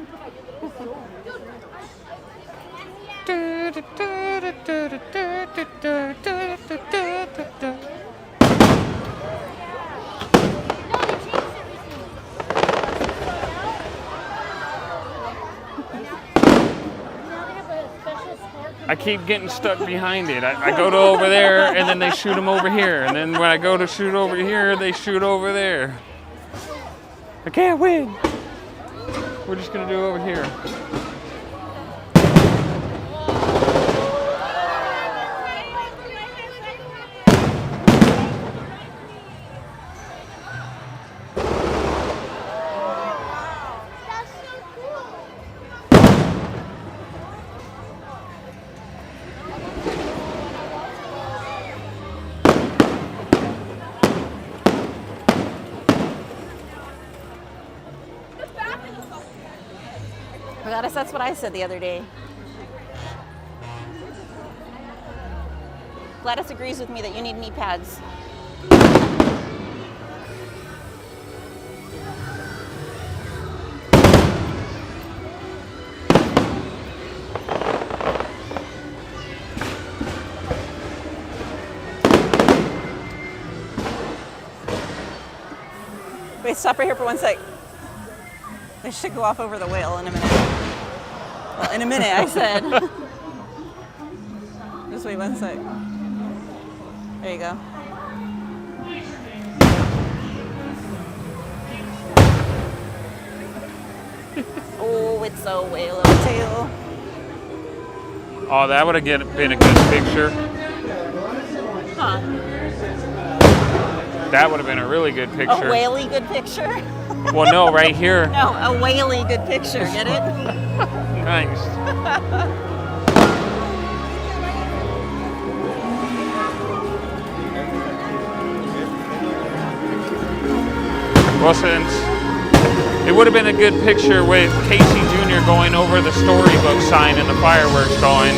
I keep getting stuck behind it. I go to over there, and then they shoot them over here. And then when I go to shoot over here, they shoot over there. I can't win. We're just going to do over here. Gladys, that's what I said the other day. Gladys agrees with me that you need knee pads. Wait, stop right here for 1 sec. I should go off over the whale in a minute. Well, in a minute, I said. Just wait 1 sec. There you go. Oh, it's a whale of a tail. Oh, that would have been a good picture. Huh. That would have been a really good picture. A whaley good picture? Well, no, right here. No, a whaley good picture. Get it? Nice. Well, since it would have been a good picture with Casey Jr. going over the storybook sign and the fireworks going.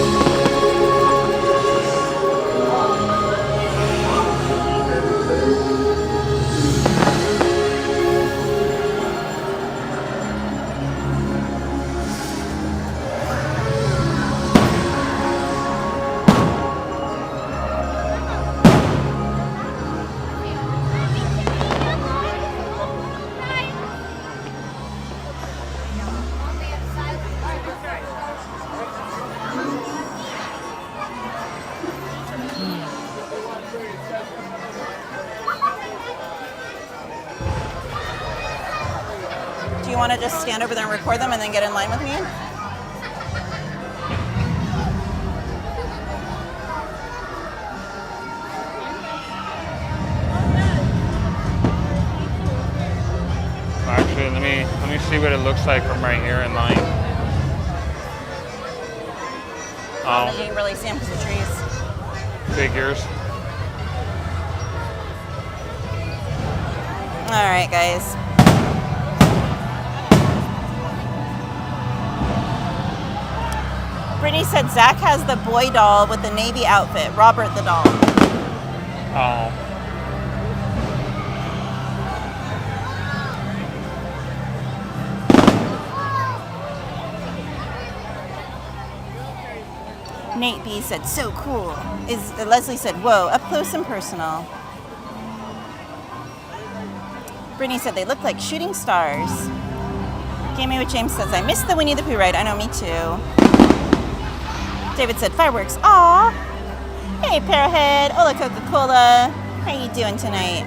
Do you want to just stand over there and record them and then get in line with me? Actually, let me see what it looks like from right here in line. Oh, you can really see them because of the trees. Figures. All right, guys. Brittany said Zach has the boy doll with the Navy outfit. Robert the doll. Oh. Nate B said, so cool. Leslie said, whoa, up close and personal. Brittany said, they look like shooting stars. Gaming with James says, I missed the Winnie the Pooh ride. I know, me too. David said, fireworks. Aw. Hey, Pearhead. Hola, Coca-Cola. How you doing tonight?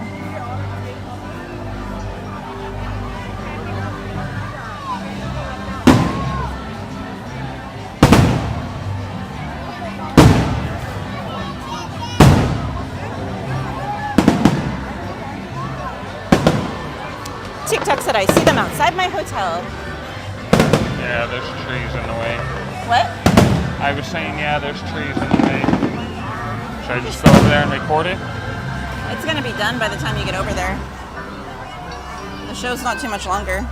TikTok said I see them outside my hotel. Yeah, there's trees in the way. What? I was saying, yeah, there's trees in the way. Should I just go over there and record it? It's gonna be done by the time you get over there. The show's not too much longer.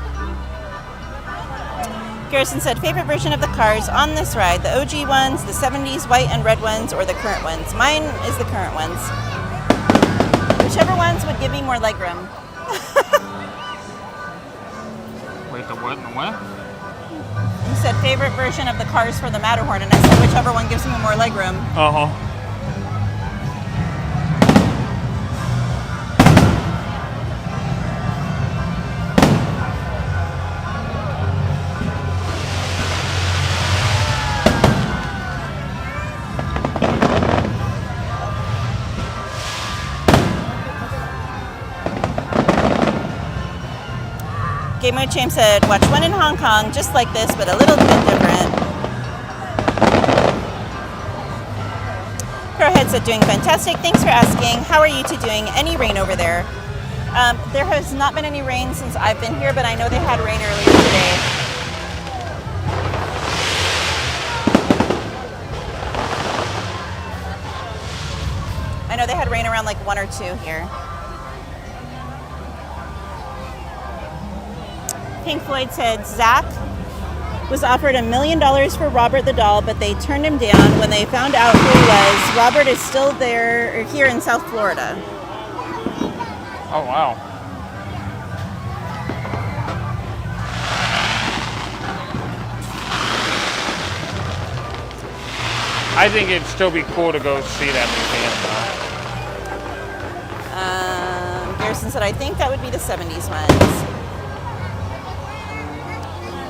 Garrison said, favorite version of the cars on this ride, the OG ones, the 70s white and red ones, or the current ones? Mine is the current ones. Whichever ones would give me more legroom. Wait, the what and the what? You said favorite version of the cars for the Matterhorn, and I said whichever one gives me more legroom. Uh-huh. Game Mode James said, watch one in Hong Kong, just like this, but a little bit different. Crowhead said, doing fantastic. Thanks for asking. How are you two doing? Any rain over there? There has not been any rain since I've been here, but I know they had rain earlier today. I know they had rain around like 1 or 2 here. Pink Floyd said Zach was offered $1 million for Robert the Doll, but they turned him down when they found out who he was. Robert is still there, or here in South Florida. Oh, wow. I think it'd still be cool to go see that museum, though. Garrison said, I think that would be the 70s ones.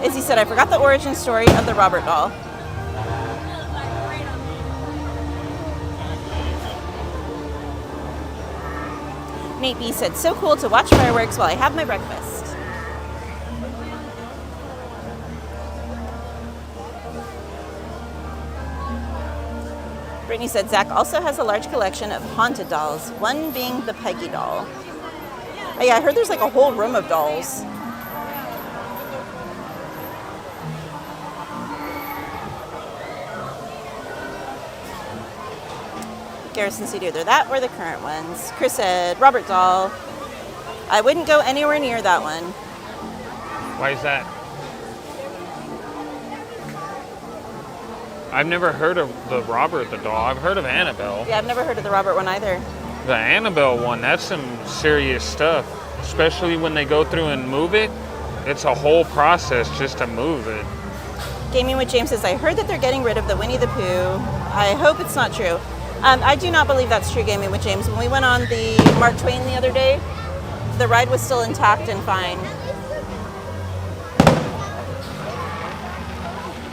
Izzy said, I forgot the origin story of the Robert doll. Nate B said, so cool to watch fireworks while I have my breakfast. Brittany said, Zach also has a large collection of haunted dolls, one being the Peggy doll. Oh yeah, I heard there's like a whole room of dolls. Garrison said either that or the current ones. Chris said, Robert doll. I wouldn't go anywhere near that one. Why is that? I've never heard of the Robert the doll. I've heard of Annabelle. Yeah, I've never heard of the Robert one either. The Annabelle one, that's some serious stuff. Especially when they go through and move it. It's a whole process just to move it. Gaming with James says, I heard that they're getting rid of the Winnie the Pooh. I hope it's not true. I do not believe that's true, Gaming with James. When we went on the Mark Twain the other day, the ride was still intact and fine.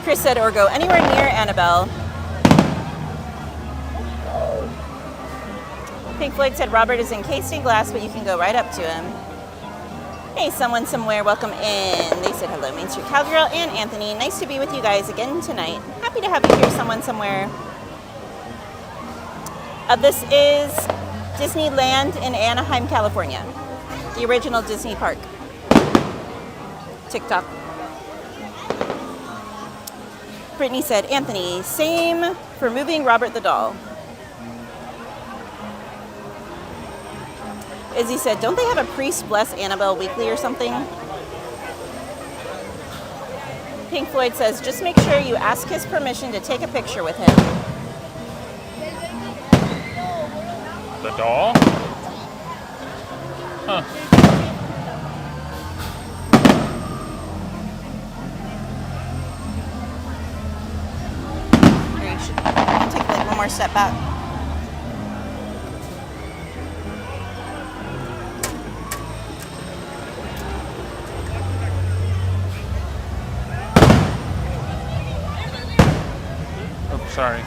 Chris said, or go anywhere near Annabelle. Pink Floyd said, Robert is encased in glass, but you can go right up to him. Hey, someone somewhere, welcome in. They said, hello, MainStCowgirl and Anthony. Nice to be with you guys again tonight. Happy to have you here, someone somewhere. This is Disneyland in Anaheim, California. The original Disney park. TikTok. Brittany said, Anthony, same for moving Robert the doll. Izzy said, don't they have a priest bless Annabelle weekly or something? Pink Floyd says, just make sure you ask his permission to take a picture with him. The doll? Huh. Here, you should take like one more step back. Oops, sorry.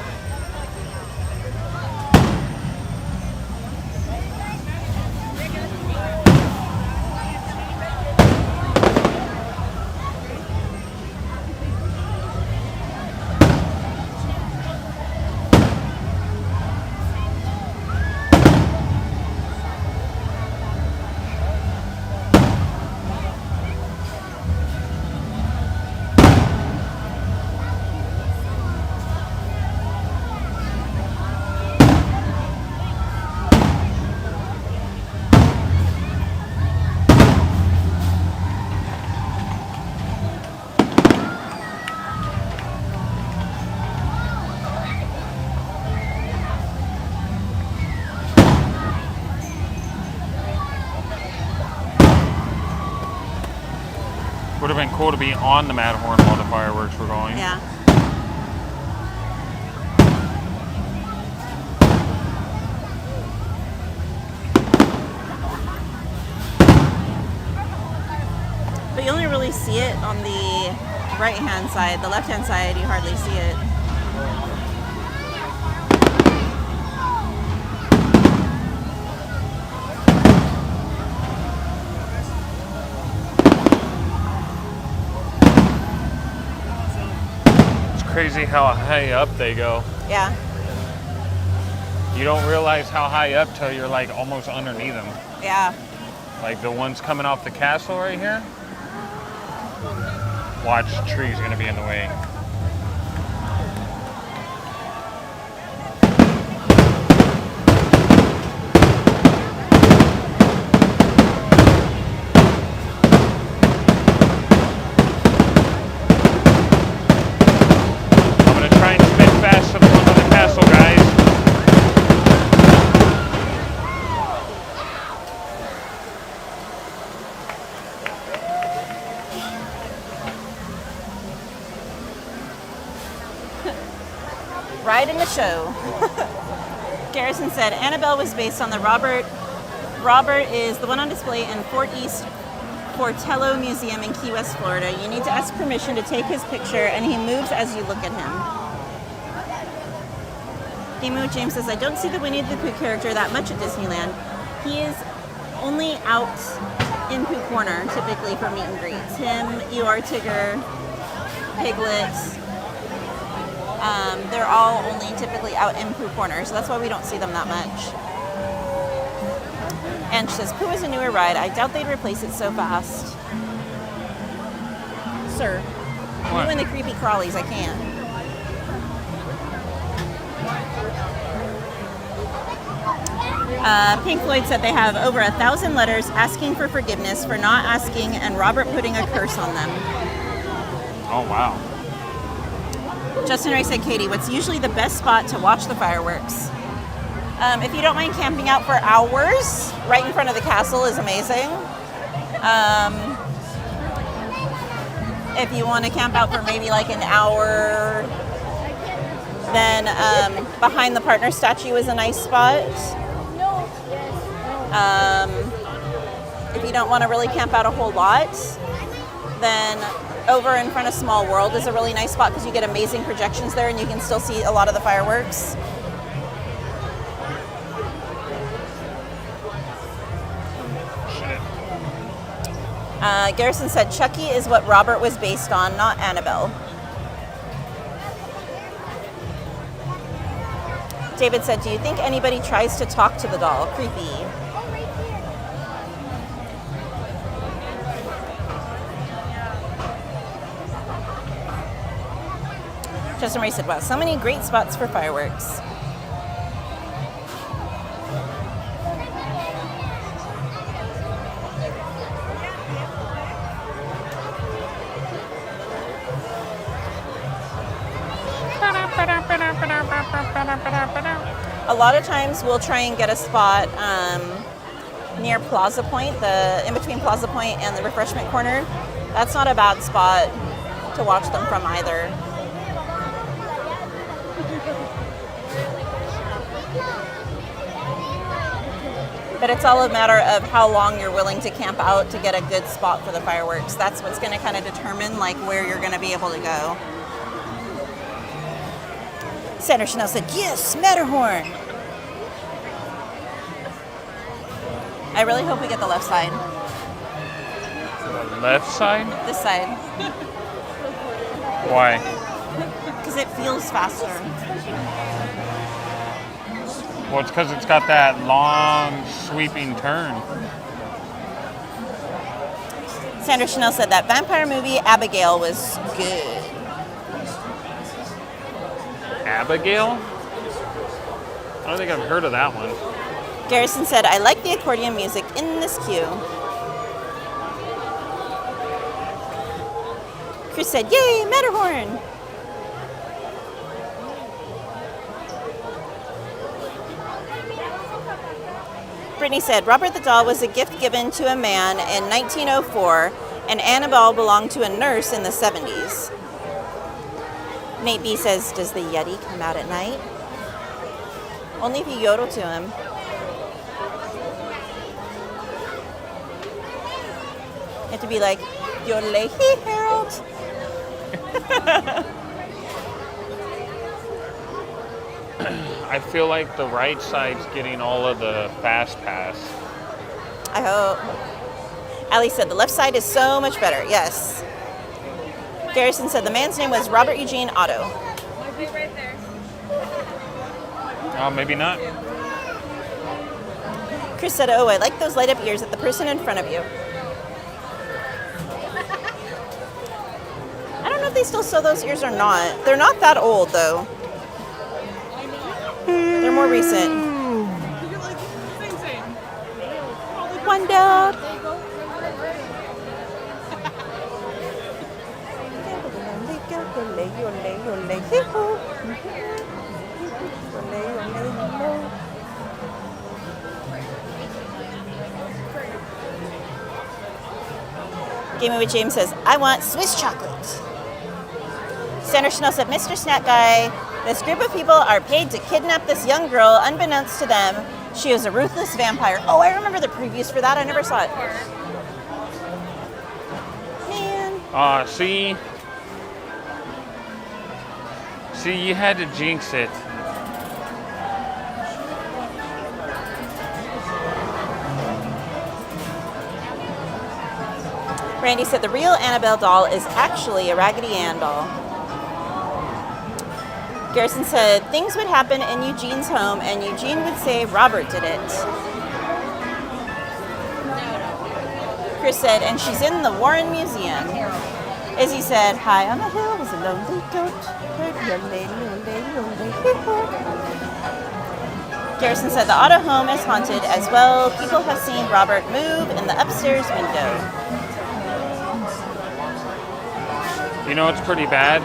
Would have been cool to be on the Matterhorn while the fireworks were going. Yeah. But you only really see it on the right-hand side. The left-hand side, you hardly see it. Crazy how high up they go. Yeah. You don't realize how high up till you're like almost underneath them. Yeah. Like the ones coming off the castle right here. Watch, the tree's gonna be in the way. Ride in the show. Garrison said Annabelle was based on the Robert. Robert is the one on display in Fort East Portello Museum in Key West, Florida. You need to ask permission to take his picture, and he moves as you look at him. Emu James says, I don't see the Winnie the Pooh character that much at Disneyland. He is only out in Pooh Corner, typically for meet and greets. Him, Eeyore, Tigger, Piglet. They're all only typically out in Pooh Corner, so that's why we don't see them that much. And she says, Pooh is a newer ride. I doubt they'd replace it so fast. Sir, what? You and the creepy crawlies, I can't. Pink Floyd said they have over 1,000 letters asking for forgiveness for not asking and Robert putting a curse on them. Oh, wow. Justin Ray said, Katie, what's usually the best spot to watch the fireworks? If you don't mind camping out for hours, right in front of the castle is amazing. If you want to camp out for maybe like an hour, then behind the partner statue is a nice spot. If you don't want to really camp out a whole lot, then over in front of Small World is a really nice spot because you get amazing projections there and you can still see a lot of the fireworks. Garrison said Chucky is what Robert was based on, not Annabelle. David said, do you think anybody tries to talk to the doll? Creepy. Justin Ray said, wow, so many great spots for fireworks. A lot of times we'll try and get a spot near Plaza Point, in between Plaza Point and the refreshment corner. That's not a bad spot to watch them from either. But it's all a matter of how long you're willing to camp out to get a good spot for the fireworks. That's what's going to kind of determine like where you're going to be able to go. Sandra Chanel said, yes, Matterhorn. I really hope we get the left side. Left side? This side. Why? Because it feels faster. Well, it's because it's got that long, sweeping turn. Sandra Chanel said that vampire movie Abigail was good. Abigail? I don't think I've heard of that one. Garrison said, I like the accordion music in this queue. Chris said, yay, Matterhorn! Brittany said, Robert the Doll was a gift given to a man in 1904 And Annabelle belonged to a nurse in the 70s. Nate B says, does the Yeti come out at night? Only if you yodel to him. You have to be like, yodelay hee, Harold. I feel like the right side's getting all of the fast pass. I hope. Ali said the left side is so much better. Yes. Garrison said the man's name was Robert Eugene Otto. Right there. Oh, maybe not. Chris said, oh, I like those light up ears at the person in front of you. I don't know if they still sell those ears or not. They're not that old, though. They're more recent. Wonder. Gaming with James says, I want Swiss chocolate. Sandra Chanel said, Mr. Snack Guy, this group of people are paid to kidnap this young girl unbeknownst to them. She is a ruthless vampire. Oh, I remember the previews for that. I never saw it. Man. See? See, you had to jinx it. Randy said the real Annabelle doll is actually a Raggedy Ann doll. Garrison said things would happen in Eugene's home and Eugene would say Robert did it. Chris said, and she's in the Warren Museum. Izzy said, high on the hill was a lonely goat. Garrison said the Otto home is haunted as well. People have seen Robert move in the upstairs window. You know it's pretty bad?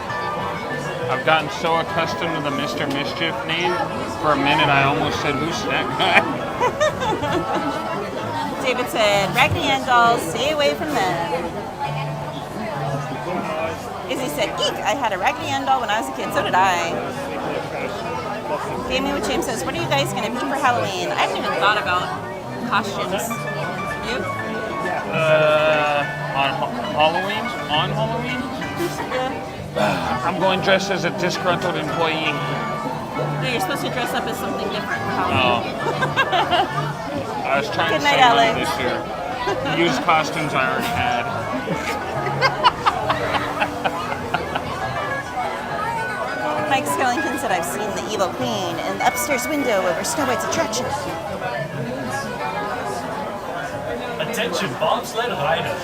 I've gotten so accustomed to the Mr. Mischief name, for a minute I almost said, who's that guy? David said, Raggedy Ann dolls, stay away from them. Izzy said, geek, I had a Raggedy Ann doll when I was a kid, so did I. Gaming with James says, what are you guys going to be for Halloween? I haven't even thought about costumes. You? On Halloween? Yeah. I'm going dressed as a disgruntled employee. No, you're supposed to dress up as something different for Oh. Halloween. I was trying Good to night, save money Alex. this year. Use costumes I already had. Mike Skellington said, I've seen the Evil Queen in the upstairs window over Snow White's attraction. Attention bobsled riders.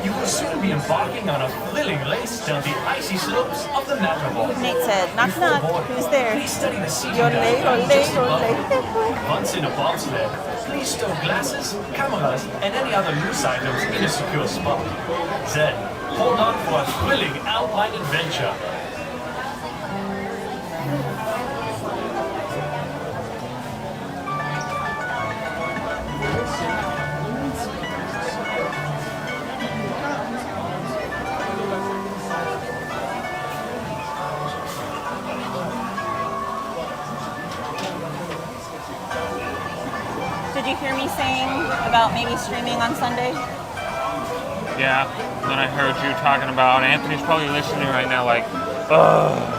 You will soon be embarking on a thrilling race down the icy slopes of the Matterhorn. Nate said, knock knock, who's there? Please study the seating Yodelay, guide just above you. yodelay. Once in a bobsled, please stow glasses, cameras, and any other loose items in a secure spot. Then, hold on for a thrilling alpine adventure. Did you hear me saying about maybe streaming on Sunday? Yeah, then I heard you talking about, Anthony's probably listening right now like, ugh.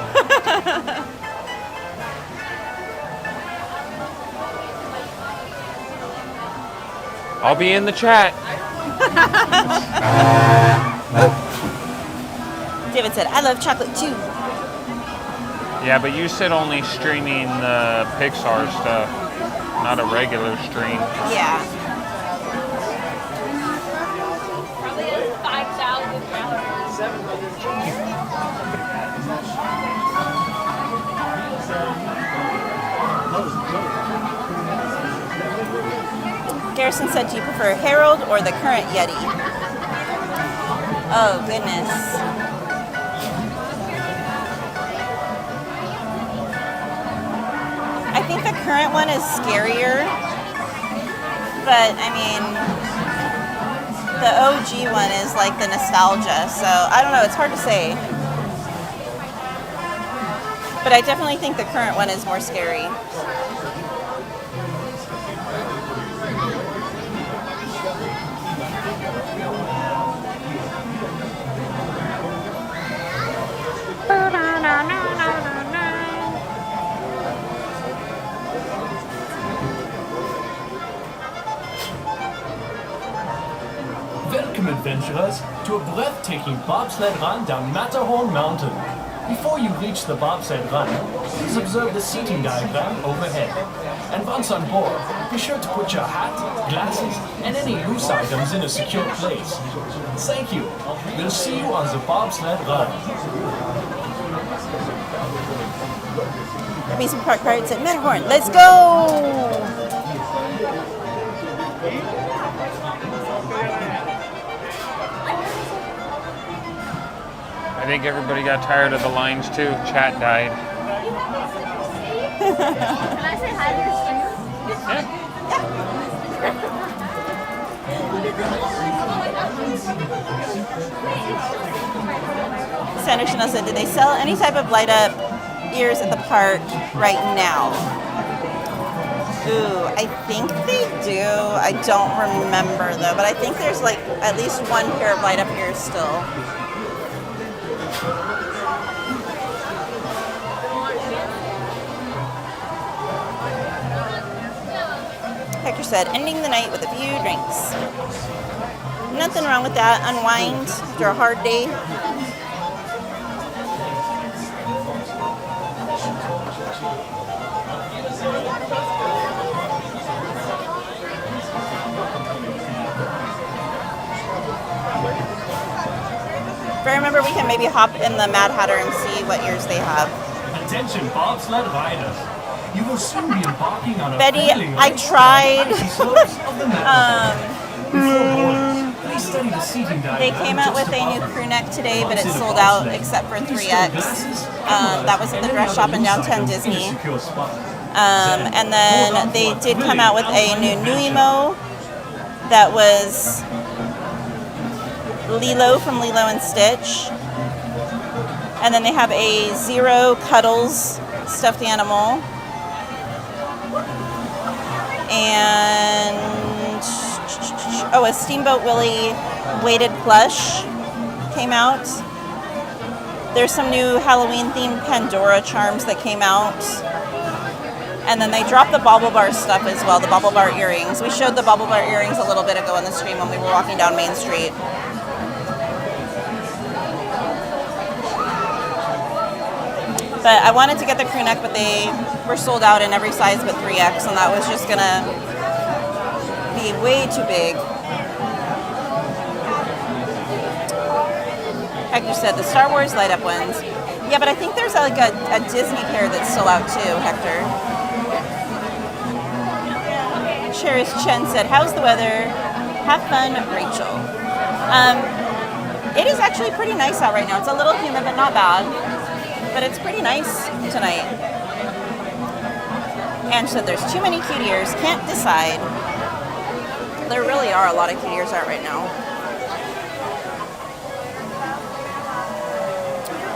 I'll be in the chat. David said, I love chocolate too. Yeah, but you said only streaming the Pixar stuff, not a regular stream. Yeah. Probably 5,000 Garrison said, do you prefer Harold or the current Yeti? Oh, goodness. I think the current one is scarier, but I mean, the OG one is like the nostalgia. So I don't know. It's hard to say. But I definitely think the current one is more scary. Welcome, adventurers, to a breathtaking bobsled run down Matterhorn Mountain. Before you reach the bobsled run, please observe the seating diagram overhead. And once on board, be sure to put your hat, glasses, and any loose items in a secure place. Thank you. We'll see you on the bobsled run. Amusement Park Pirates at Matterhorn. Let's go! I think everybody got tired of the lines too. Chat died. Can I say hi to Sandra Chanel said, "Did they sell any type of light up ears at the park right now?" Ooh, I think they do. I don't remember though, but I think there's like at least one pair of light up ears still. Hector said, ending the night with a few drinks. Nothing wrong with that. Unwind after a hard day. If I remember, we can maybe hop in the Mad Hatter and see what ears they have. Attention, bobsled riders. You will soon be embarking on a Betty, thrilling I race tried. on the icy slopes of the Matterhorn. Before boarding, please study the seating diagram. They came out with a new crew neck today, but it's sold out except for 3X. That was at the dress shop in downtown Disney. And then they did come out with a new Nuimo that was Lilo from Lilo and Stitch. And then they have a Zero Cuddles stuffed animal. And a Steamboat Willie weighted plush came out. There's some new Halloween themed Pandora charms that came out. And then they dropped the Bobble Bar stuff as well, the Bobble Bar earrings. We showed the Bobble Bar earrings a little bit ago on the stream when we were walking down Main Street. But I wanted to get the crew neck, but they were sold out in every size but 3X, and that was just gonna be way too big. Hector said the Star Wars light up ones. Yeah, but I think there's like a Disney pair that's still out too, Hector. Cherish Chen said, how's the weather? Have fun, Rachel. It is actually pretty nice out right now. It's a little humid, but not bad. But it's pretty nice tonight. Ange said there's too many cute ears, can't decide. There really are a lot of cute ears out right now.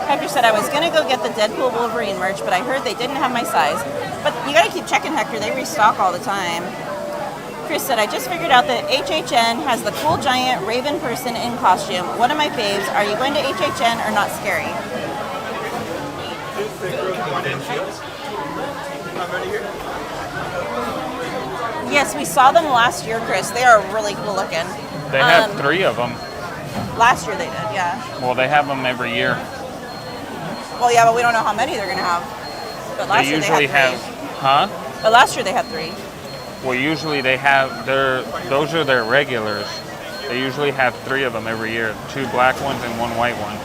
Hector said I was gonna go get the Deadpool Wolverine merch, but I heard they didn't have my size. But you gotta keep checking, Hector, they restock all the time. Chris said, I just figured out that HHN has the cool giant raven person in costume. One of my faves. Are you going to HHN or not scary? Yes, we saw them last year, Chris. They are really cool looking. They have 3 of them. Last year they did, yeah. Well, they have them every year. Well, yeah, but we don't know how many they're going to have. But last year they usually had 3. have, huh? But last year they had 3. Well, usually they have those are their regulars. They usually have 3 of them every year, 2 black ones and 1 white one.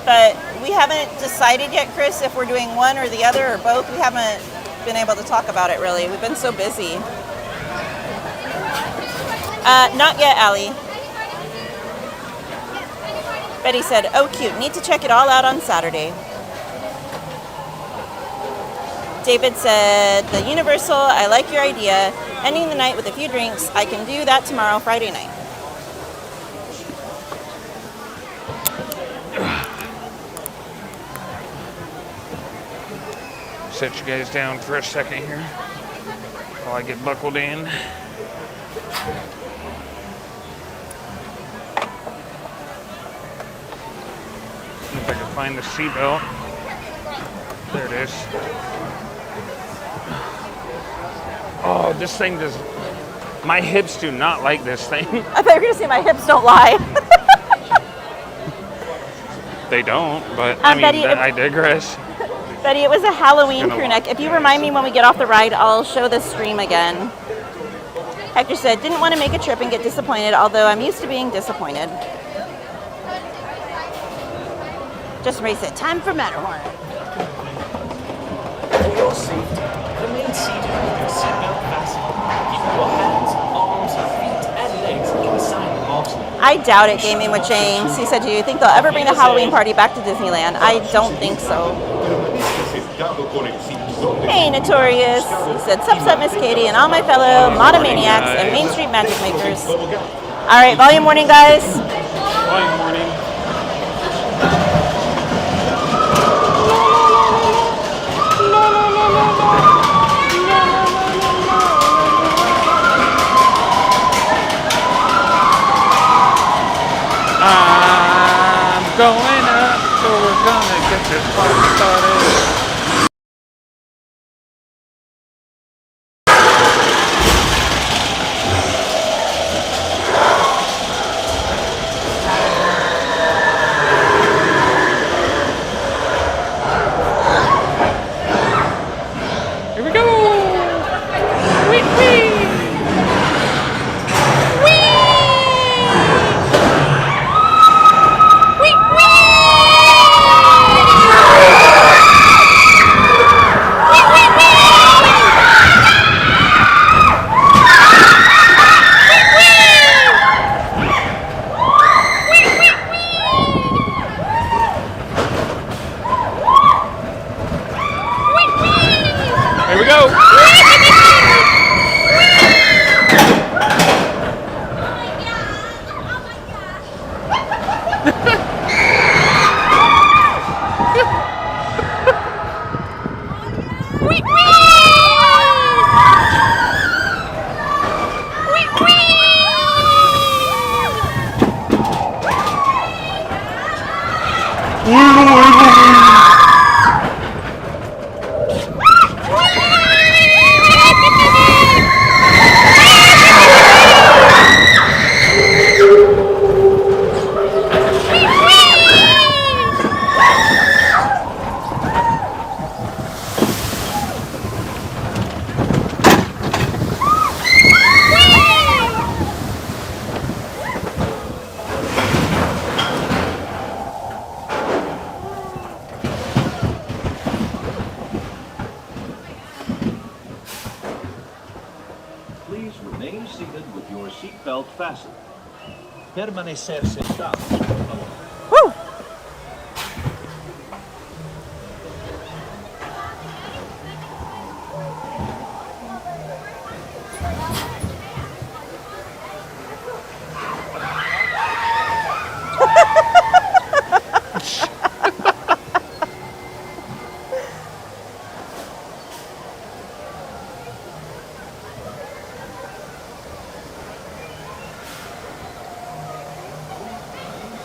But we haven't decided yet, Chris, if we're doing one or the other or both. We haven't been able to talk about it really. We've been so busy. Not yet, Allie. Betty said, oh cute, need to check it all out on Saturday. David said, the Universal, I like your idea. Ending the night with a few drinks. I can do that tomorrow, Friday night. Set you guys down for a second here while I get buckled in. See if I can find the seatbelt. There it is. Oh, this thing does. My hips do not like this thing. I thought you were going to say my hips don't lie. They don't, but I mean, Betty, I digress. Betty, it was a Halloween crew neck. If you remind me when we get off the ride, I'll show the stream again. Hector said, didn't want to make a trip and get disappointed, although I'm used to being disappointed. Just race it. Time for Matterhorn. For your safety, remain seated with your seatbelt fastened. Keep your hands, arms, feet, and legs inside the bobsled. I doubt it, Gaming with James. He said, do you think they'll ever bring the Halloween party back to Disneyland? I don't think so. Hey, Notorious. He said, sups up, Miss Katie, and all my fellow Monomaniacs and Main Street Magic Makers. All right, volume warning, guys. Volume warning. I'm going up, so we're gonna get this party started. Here we go! Whee wee! Here we go! Please remain seated with your seatbelt fastened. Permanecer sentado, por favor.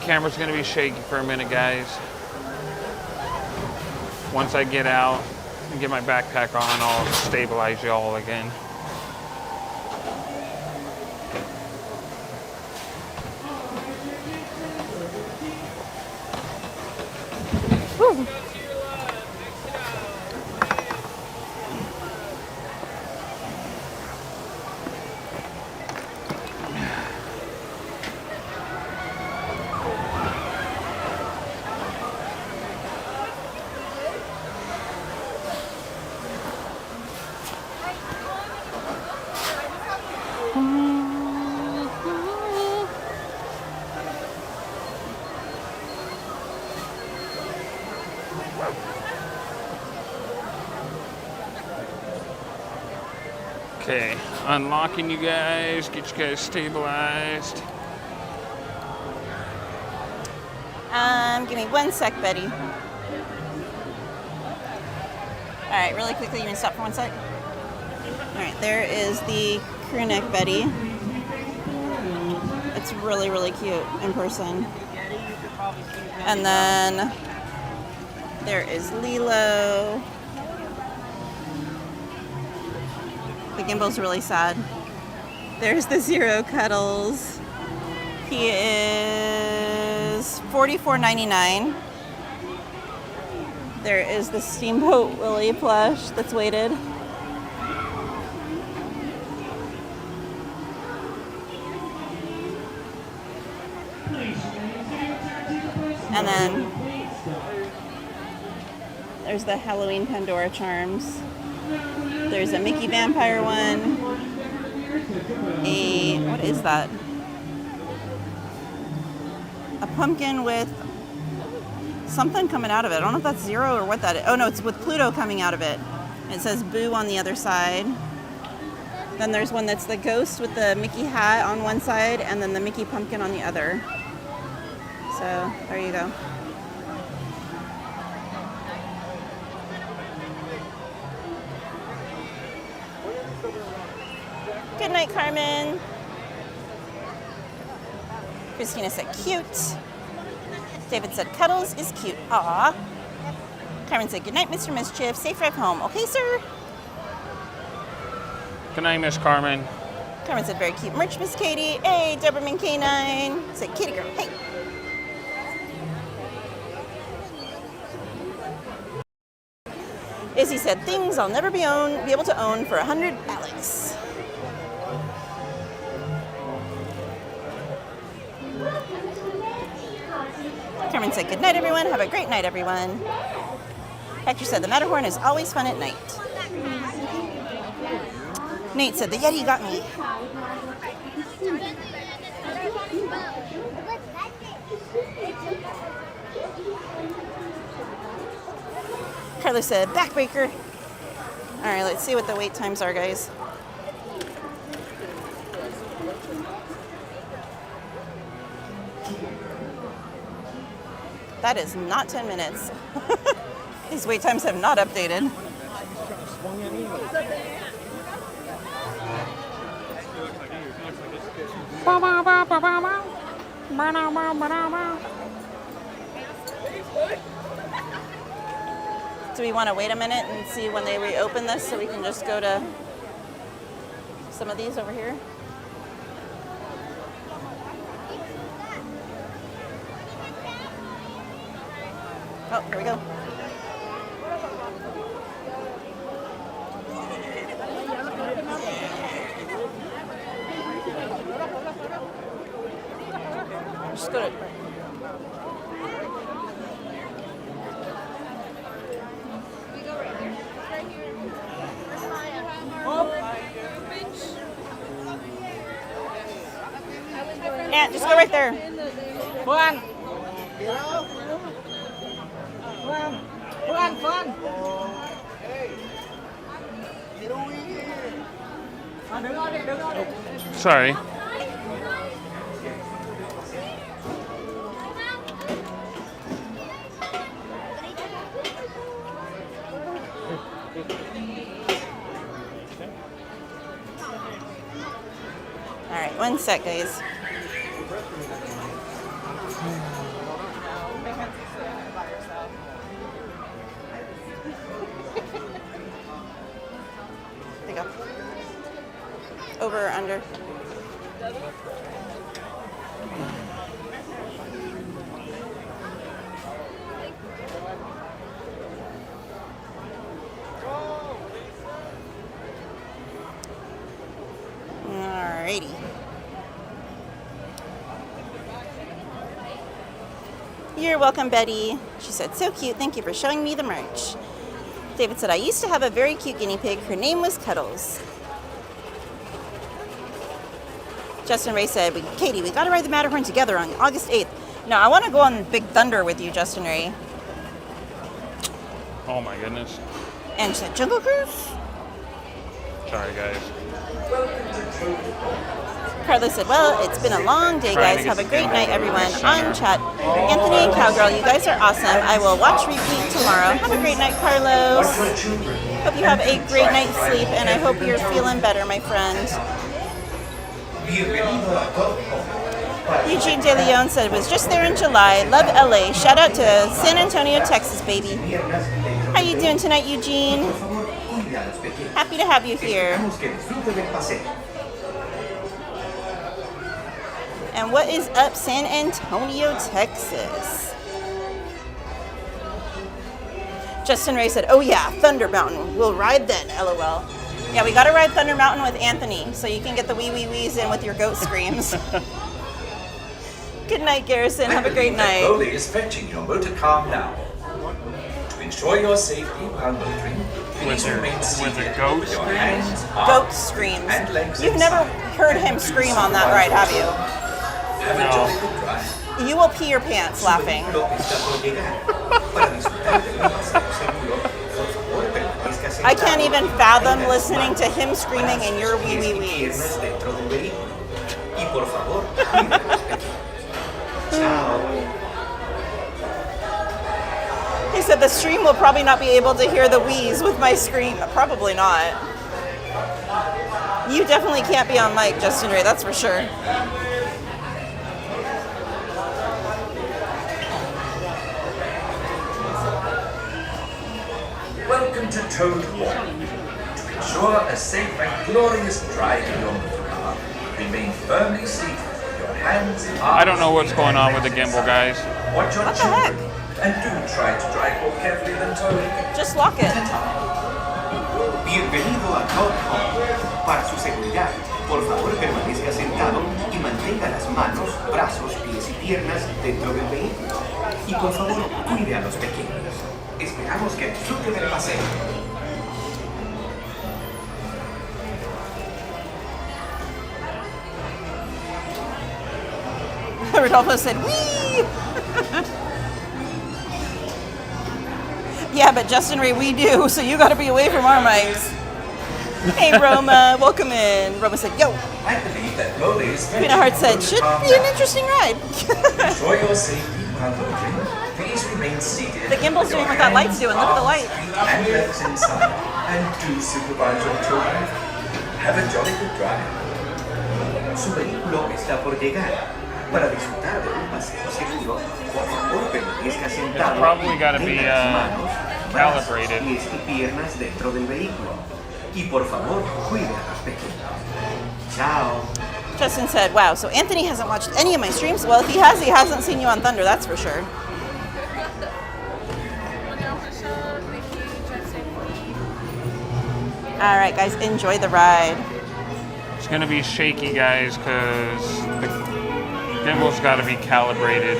Camera's gonna be shaky for a minute, guys. Once I get out and get my backpack on, I'll stabilize y'all again. Woo. Okay, unlocking you guys, get you guys stabilized. Give me 1 sec, Betty. All right, really quickly, you can stop for one sec. All right, there is the crew neck Betty. It's really, really cute in person. And then there is Lilo. The gimbal's really sad. There's the Zero Cuddles. He is $44.99. There is the Steamboat Willie plush that's weighted. And then there's the Halloween Pandora charms. There's a Mickey Vampire one. What is that? A pumpkin with something coming out of it. I don't know if that's Zero or what that is. Oh no, it's with Pluto coming out of it. It says Boo on the other side. Then there's one that's the ghost with the Mickey hat on one side and then the Mickey pumpkin on the other. So there you go. Good night, Carmen. Christina said cute. David said Cuddles is cute. Aw. Carmen said good night, Mr. Mischief. Safe drive home. Okay, sir. Good night, Miss Carmen. Carmen said very cute merch, Miss Katie. Hey, Doberman K9. Said kitty girl. Hey. Izzy said things I'll never be able to own for 100 Alex. Carmen said good night, everyone. Have a great night, everyone. Hector said the Matterhorn is always fun at night. Nate said the Yeti got me. Carlos said backbreaker. All right, let's see what the wait times are, guys. That is not 10 minutes. These wait times have not updated. Do we want to wait a minute and see when they reopen this so we can just go to some of these over here? Oh, here we go. Just go to... Yeah, just go right there. Fun. Fun. Sorry. All right, one sec, guys. There you go. Over or under? Alrighty. You're welcome, Betty. She said, so cute. Thank you for showing me the merch. David said, I used to have a very cute guinea pig. Her name was Cuddles. Justin Ray said, Katie, we got to ride the Matterhorn together on August 8th. No, I want to go on Big Thunder with you, Justin Ray. Oh my goodness. And she said, Jungle Cruise? Sorry, guys. Carla said, well, it's been a long day, guys. Have a great night, everyone. On chat, Anthony and Cowgirl, you guys are awesome. I will watch repeat tomorrow. Have a great night, Carlos. Hope you have a great night's sleep, and I hope you're feeling better, my friend. Eugene De Leon said, was just there in July. Love LA. Shout out to San Antonio, Texas, baby. How you doing tonight, Eugene? Happy to have you here. And what is up, San Antonio, Texas? Justin Ray said, oh yeah, Thunder Mountain. We'll ride then, LOL. Yeah, we gotta ride Thunder Mountain with Anthony so you can get the wee wee wees in with your goat screams. Good night, Garrison. Have a great night. Bowley is fetching your motor car now. To ensure your safety while motoring, please remain seated with your hands, Goat screams. You've never heard him scream on that ride, have you? Have a jolly good drive. You will pee your pants laughing. I can't even fathom listening to him screaming in your wee wee wees. He said the stream will probably not be able to hear the wheeze with my scream. Probably not. You definitely can't be on mic, Justin Ray, that's for sure. Welcome to Toad Hall. To ensure a safe and glorious drive in your motor car, remain firmly seated. I don't know what's going on with the gimbal, guys. Watch your children, and do try to drive more carefully than Toad. Just lock it. Bienvenido a Toad Hall. Para su seguridad, por favor permanezca sentado y mantenga las manos, brazos, pies y piernas dentro del vehículo. Y por favor, cuide a los pequeños. Esperamos que disfrute del paseo. Rodolfo said, wee! Yeah, but Justin Ray, we do, so you gotta be away from our mics. Hey, Roma, welcome in. Roma said, yo. I believe that Bowley is Pina Hart said, should be an interesting ride. Ensure your safety while motoring. Please remain seated. The gimbal's doing what that light's doing. Look at the light. And legs inside. And do supervise your children. Have a jolly good drive. Su vehículo está por llegar. Para disfrutar de un paseo seguro, por favor permanezca sentado. It's probably got to be calibrated. Pies y piernas dentro del vehículo. Y por favor, cuide a los pequeños. Ciao. Justin said, wow, so Anthony hasn't watched any of my streams? Well, if he has, he hasn't seen you on Thunder, that's for sure. All right, guys, enjoy the ride. It's going to be shaky, guys, because the gimbal's got to be calibrated.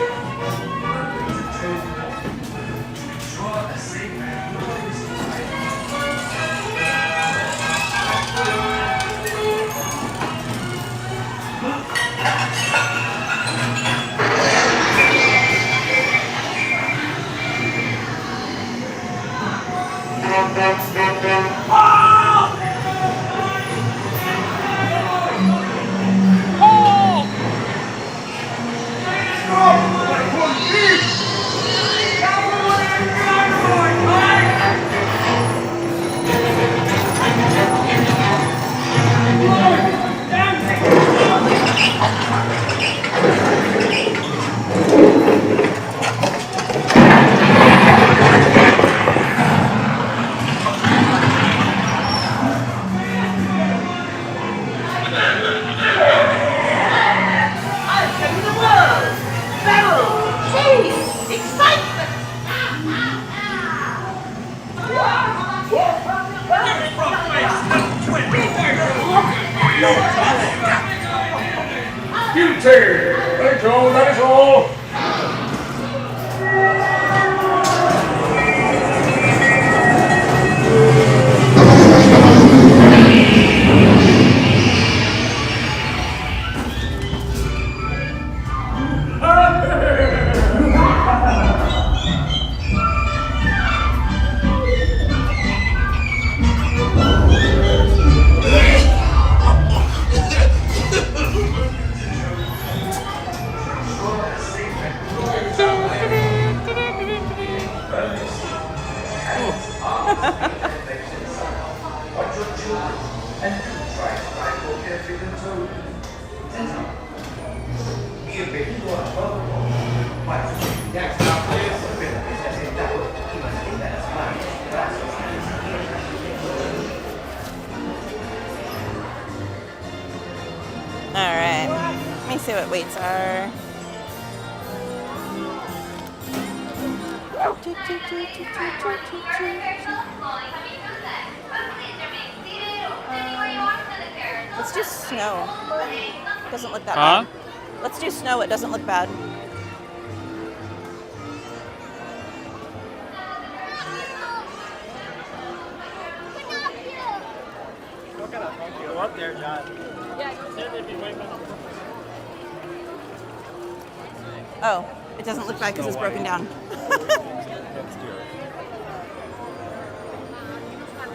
Thanks all, that is all. what weights are. Let's do snow. Doesn't look that bad. Let's do snow. It doesn't look bad. Go up there, John. Oh, it doesn't look bad because it's broken down.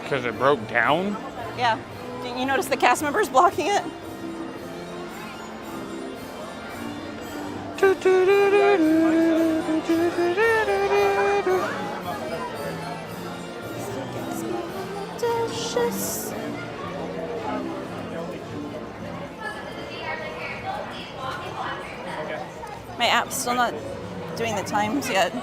Because it broke down? Yeah. Didn't you notice the cast members blocking it? Delicious. My app's still not doing the times yet.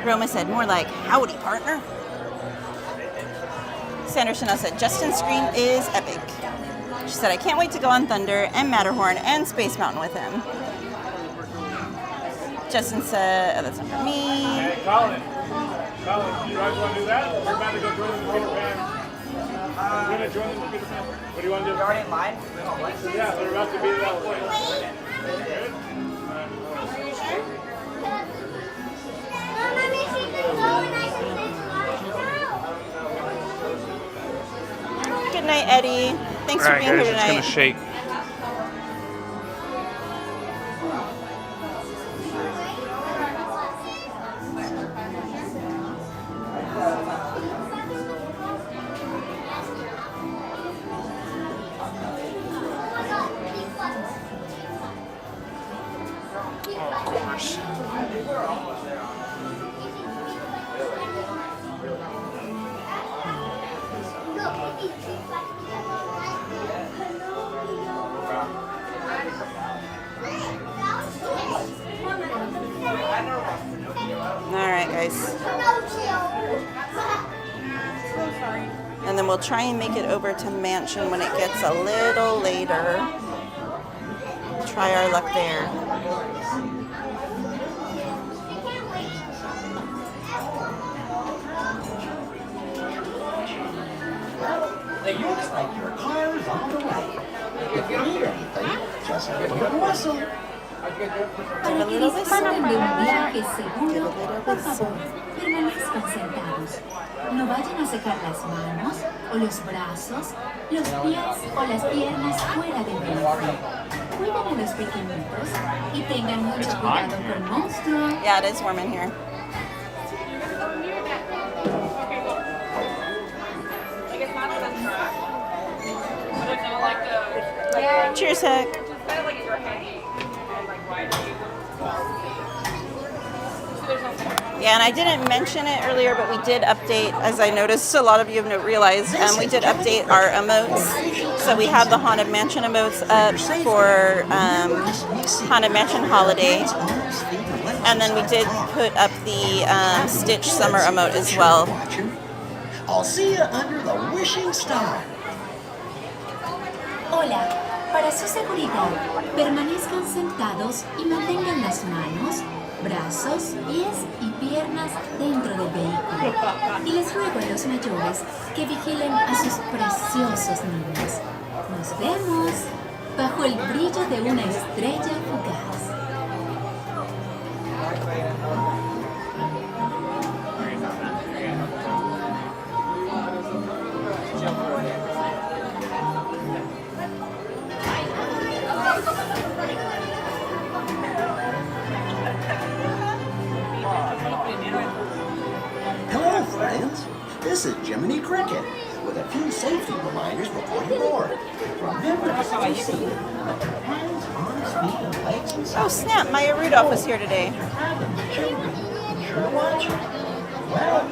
Roma said, more like, howdy, partner. Sandra Chanel said, Justin's scream is epic. She said, I can't wait to go on Thunder and Matterhorn and Space Mountain with him. Justin said, oh, that's not for me. Hey, Colin, you guys want to do that? We're about to go join the Peter Pan. We're going to join the Peter Pan. What do you want to do? You're already in line? Yeah, they're about to be that way. Good night, Eddie. Thanks for being here tonight. It's gonna shake. Of course. Alright, guys. And then we'll try and make it over to Mansion when it gets a little later. Try our luck there. It looks like your car is on the way. If you need anything, just give me a whistle. Para que disfruten de un viaje seguro, por favor, permanezcan sentados. No vayan a secar las manos, o los brazos, los pies o las piernas fuera del vehículo. Cuiden a los pequeñitos y tengan mucho cuidado con monstruos. Yeah, it is warm in here. Cheers, Heck. Yeah, and I didn't mention it earlier, but we did update, as I noticed a lot of you have realized, we did update our emotes. So we have the Haunted Mansion emotes up for Haunted Mansion Holiday. And then we did put up the Stitch Summer emote as well. I'll see you under the wishing star. Hola, para su seguridad, permanezcan sentados y mantengan las manos, brazos, pies y piernas dentro del vehículo. Y les ruego a los mayores que vigilen a sus preciosos niños. Nos vemos bajo el brillo de una estrella fugaz. Hello, friends. This is Jiminy Cricket with a few safety reminders before you board. Remember to stay seated. Put your hands, arms, feet, and legs inside. Oh snap, Maya Rudolph was here today. Children, be sure to watch her. Well,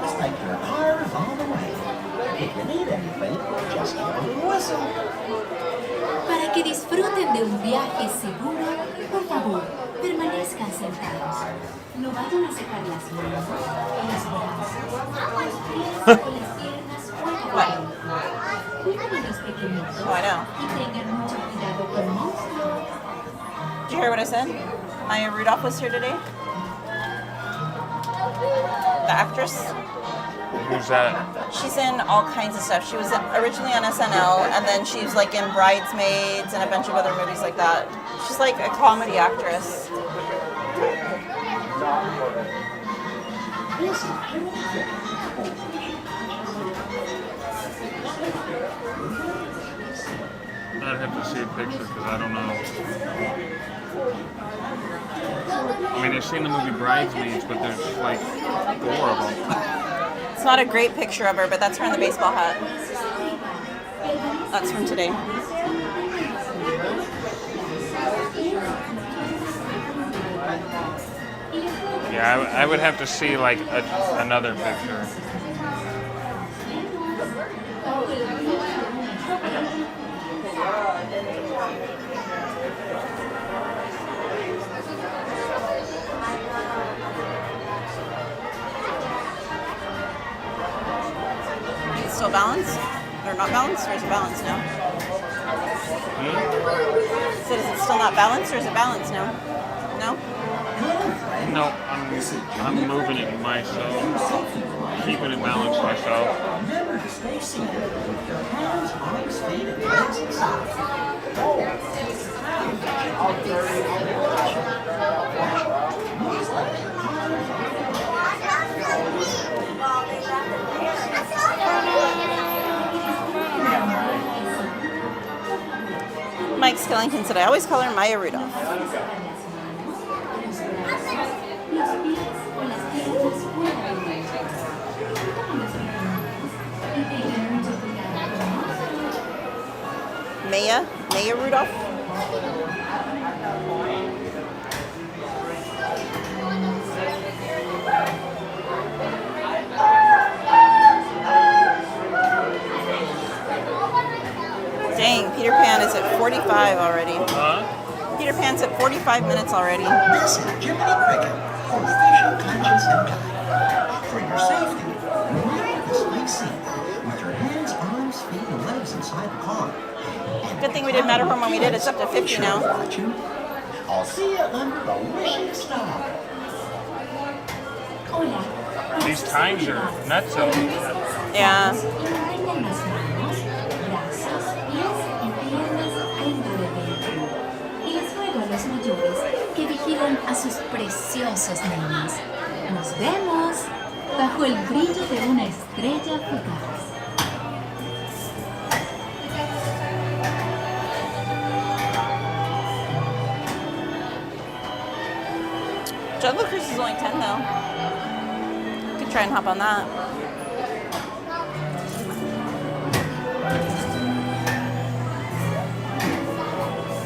looks like your car is on the way. If you need anything, just give me a whistle. Para que disfruten de un viaje seguro, por favor, permanezcan sentados. No vayan a secar las manos, los brazos, los pies o las piernas fuera What? Cuiden de los pequeñitos Oh, I know. y tengan mucho cuidado con monstruos. Did you hear what I said? Maya Rudolph was here today. The actress. Who's that? She's in all kinds of stuff. She was originally on SNL, and then she's like in Bridesmaids and a bunch of other movies like that. She's like a comedy actress. I'd have to see a picture because I don't know. I mean, I've seen the movie Bridesmaids, but there's like 4 of them. It's not a great picture of her, but that's her in the baseball hat. That's from today. Yeah, I would have to see like another picture. Is it still balanced? Or not balanced? Or is it balanced now? So is it still not balanced, or is it balanced now? No? No, I'm moving it myself, keeping it balanced myself. Remember to stay seated with your hands, arms, feet, and legs inside. Mike Skellington said, I always call her Maya Rudolph. Maya Rudolph. Dang, Peter Pan is at 45 already. Peter Pan's at 45 minutes already. This is Jiminy Cricket, official conscience and guide. For your safety, remember to stay seated with your hands, arms, feet, and legs inside the car. Good thing we did Matterhorn when we did. It's up to 50 now. I'll see you under the wishing star. These times are nuts. Yeah. Mantengan las manos, brazos, pies y piernas dentro del vehículo. Y les ruego a los mayores que vigilen a sus preciosos niños. Nos vemos bajo el brillo de una estrella fugaz. Jungle Cruise is only 10 though. Could try and hop on that.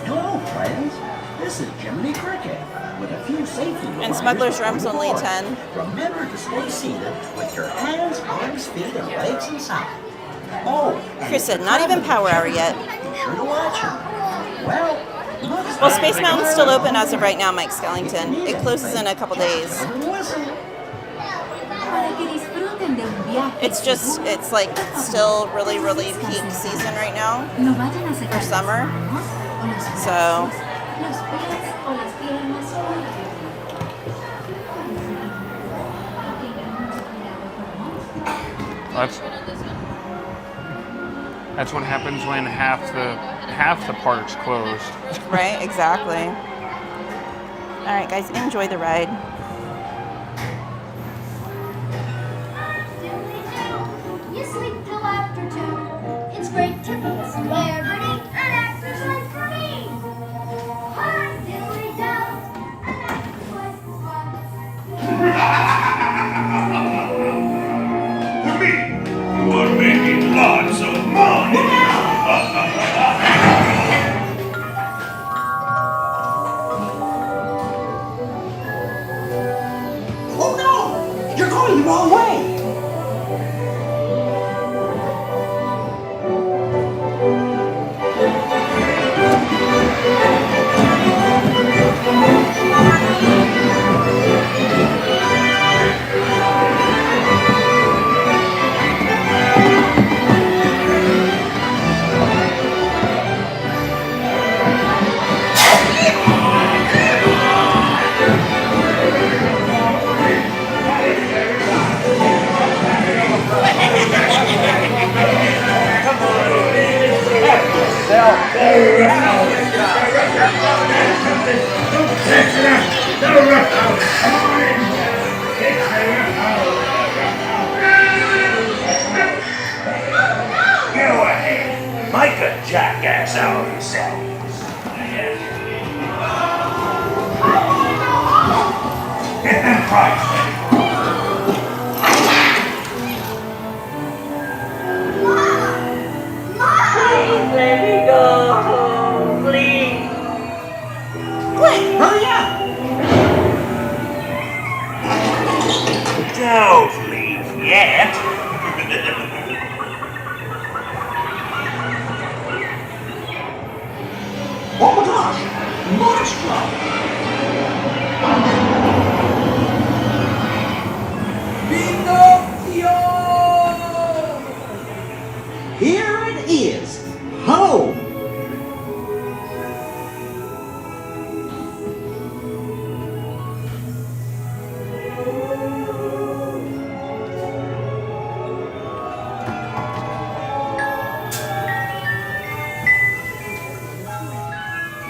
Hello, friends. This is Jiminy Cricket with a few safety And Smuggler's Rum's only 10. Remember to stay seated with your hands, arms, feet, and legs inside. Oh, Chris said, not even power hour yet. be sure to watch it. Well, Well, Space Mountain's still open as of right now, Mike Skellington. It closes in a couple days. Para que disfruten de un viaje It's just, it's like still really, really peak season right now no vayan a sacar for summer. los So, los pies o las piernas. That's what happens when half the park's closed. right, exactly. All right, guys, enjoy the ride. You sleep till after 2. It's great to be a celebrity, an actor's life for me. Hi, Dilly Dally, an actor's life for fun. For me, you are making lots of money. Make a jackass out of yourself. Get them price. Please let me go home, please. Quick, hurry up! Don't leave yet. Oh my gosh! Monster! Pinocchio! Here it is, home!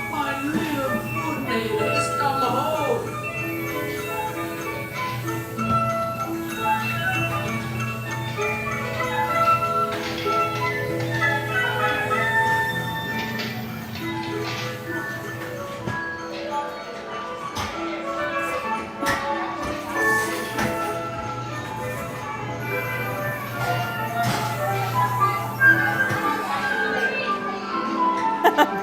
My little footman has come home.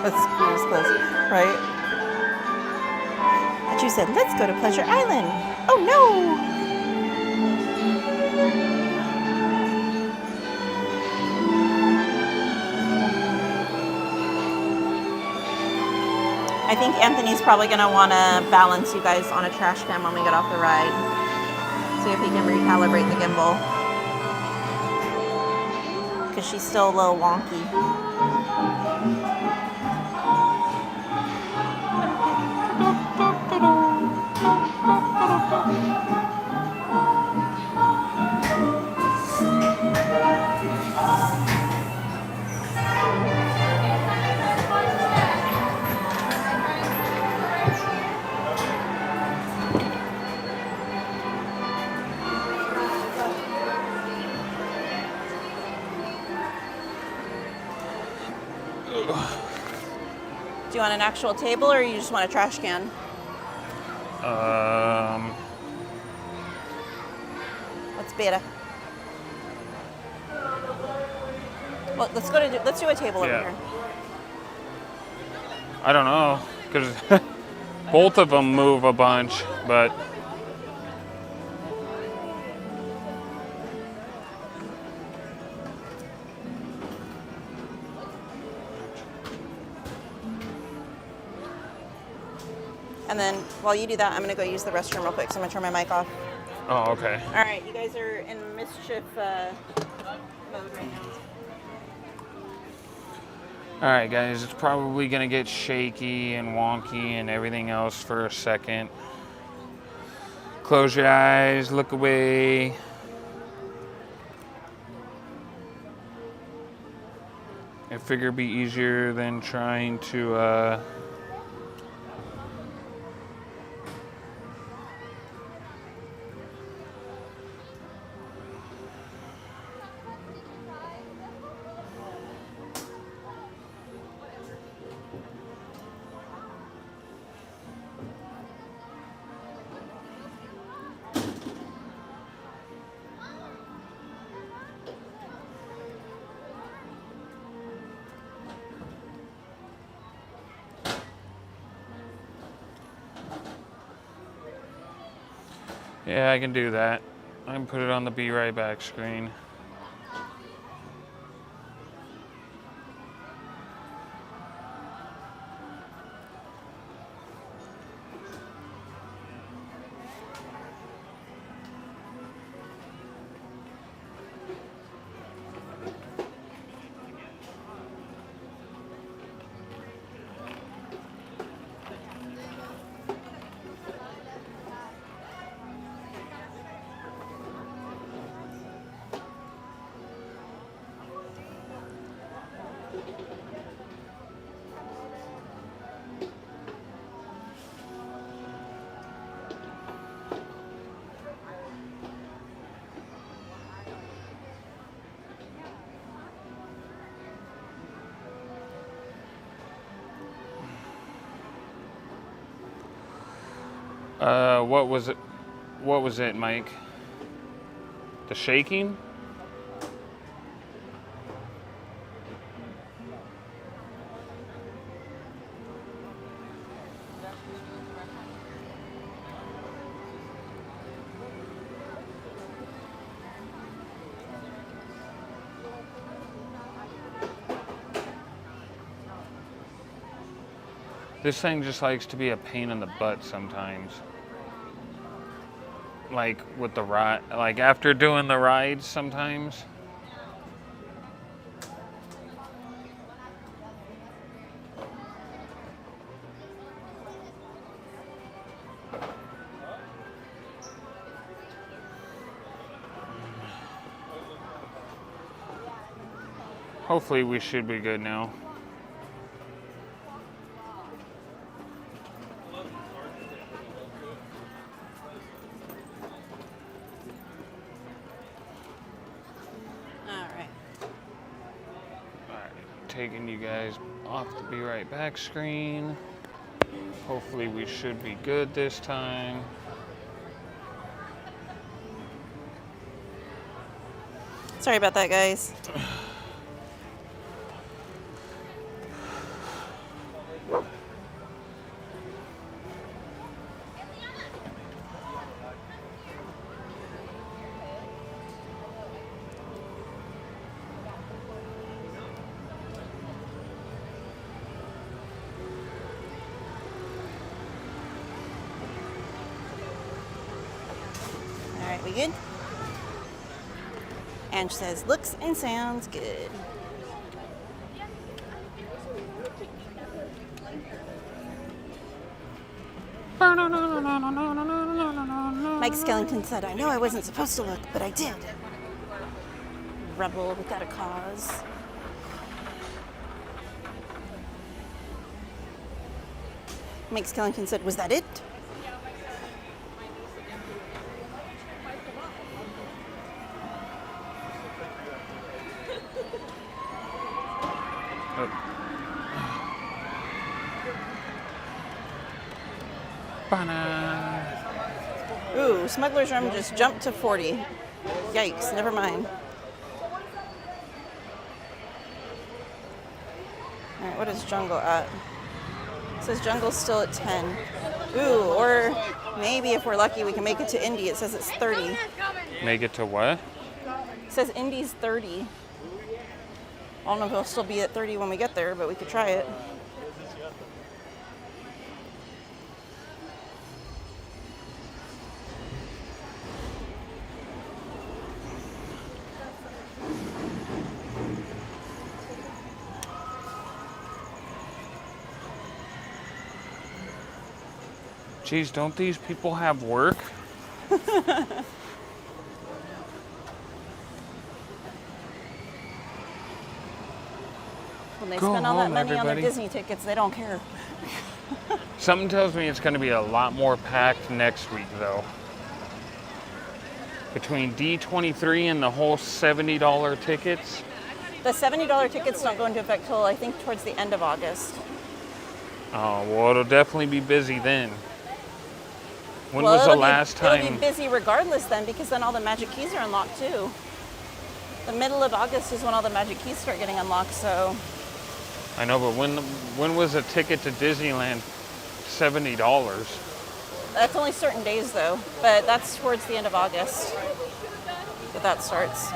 The school's closed, right? But you said, let's go to Pleasure Island. Oh no! I think Anthony's probably gonna wanna balance you guys on a trash can when we get off the ride. See if he can recalibrate the gimbal. Because she's still a little wonky. Do you want an actual table or you just want a trash can? What's beta? Well, let's do a table over here. I don't know, because both of them move a bunch, but And then while you do that, I'm gonna go use the restroom real quick, so I'm gonna turn my mic off. oh, okay. All right, you guys are in mischief mode right now. All right, guys, it's probably gonna get shaky and wonky and everything else for a second. Close your eyes, look away. I figure it'd be easier than trying to yeah, I can do that. I can put it on the Be Right Back screen. What was it? What was it, Mike? The shaking? This thing just likes to be a pain in the butt sometimes. Like with the ride, like after doing the rides sometimes. Hopefully we should be good now. Taking you guys off the Be Right Back screen. Hopefully we should be good this time. Sorry about that, guys. We good? Ange says, looks and sounds good. Mike Skellington said, I know I wasn't supposed to look, but I did. Rebel without a cause. Mike Skellington said, was that it? Ooh, Smuggler's Run just jumped to 40. Yikes, never mind. Alright, what is Jungle at? It says Jungle's still at 10. Ooh, or maybe if we're lucky we can make it to Indy. It says it's 30. Make it to what? It says Indy's 30. I don't know if it'll still be at 30 when we get there, but we could try it. Geez, don't these people have work? When they spend all that money on their Disney tickets, they don't care. Something tells me it's going to be a lot more packed next week, though. Between D23 and the whole $70 tickets. The $70 tickets don't go into effect till I think towards the end of August. Oh, well, it'll definitely be busy then. When was the last time? It'll be busy regardless then, because then all the Magic Keys are unlocked too. The middle of August is when all the Magic Keys start getting unlocked, so. I know, but when was a ticket to Disneyland $70? That's only certain days though, but that's towards the end of August that that starts.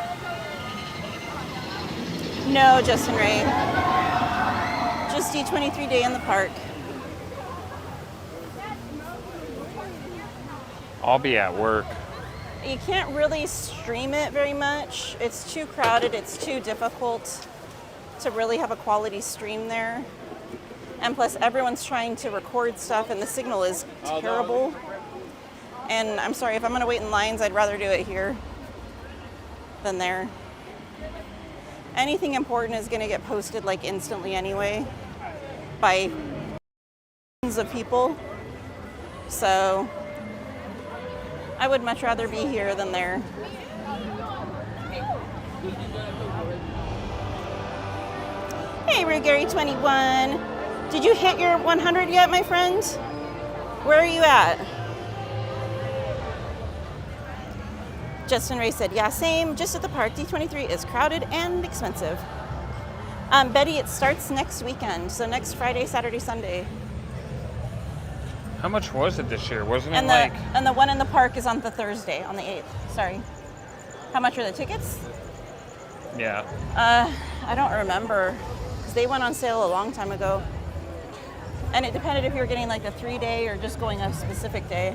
No, Justin Ray. Just D23 day in the park. I'll be at work. You can't really stream it very much. It's too crowded, it's too difficult to really have a quality stream there. And plus everyone's trying to record stuff and the signal is terrible. And I'm sorry, if I'm gonna wait in lines, I'd rather do it here than there. Anything important is gonna get posted like instantly anyway by millions of people. So I would much rather be here than there. Hey, Rugary21. Did you hit your 100 yet, my friend? Where are you at? Justin Ray said, yeah, same, just at the park. D23 is crowded and expensive. Betty, it starts next weekend, so next Friday, Saturday, Sunday. How much was it this year? Wasn't it And the one in the park is on the Thursday, on the 8th. Sorry. How much are the tickets? Yeah. I don't remember, because they went on sale a long time ago. And it depended if you were getting like a 3-day or just going a specific day.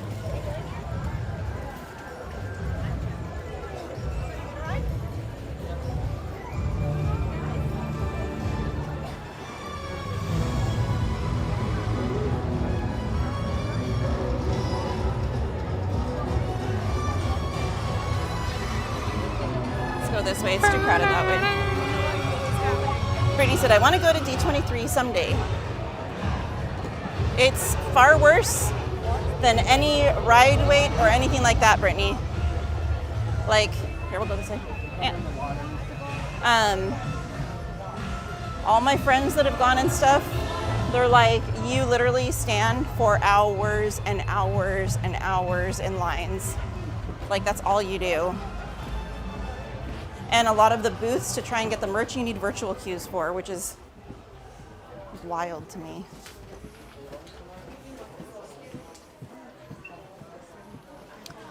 This way, it's too crowded that way. Brittany said, I want to go to D23 someday. It's far worse than any ride wait or anything like that, Brittany. Like, here, we'll go this way. Yeah. All my friends that have gone and stuff, they're like, you literally stand for hours and hours and hours in lines. Like, that's all you do. And a lot of the booths to try and get the merch you need virtual queues for, which is wild to me.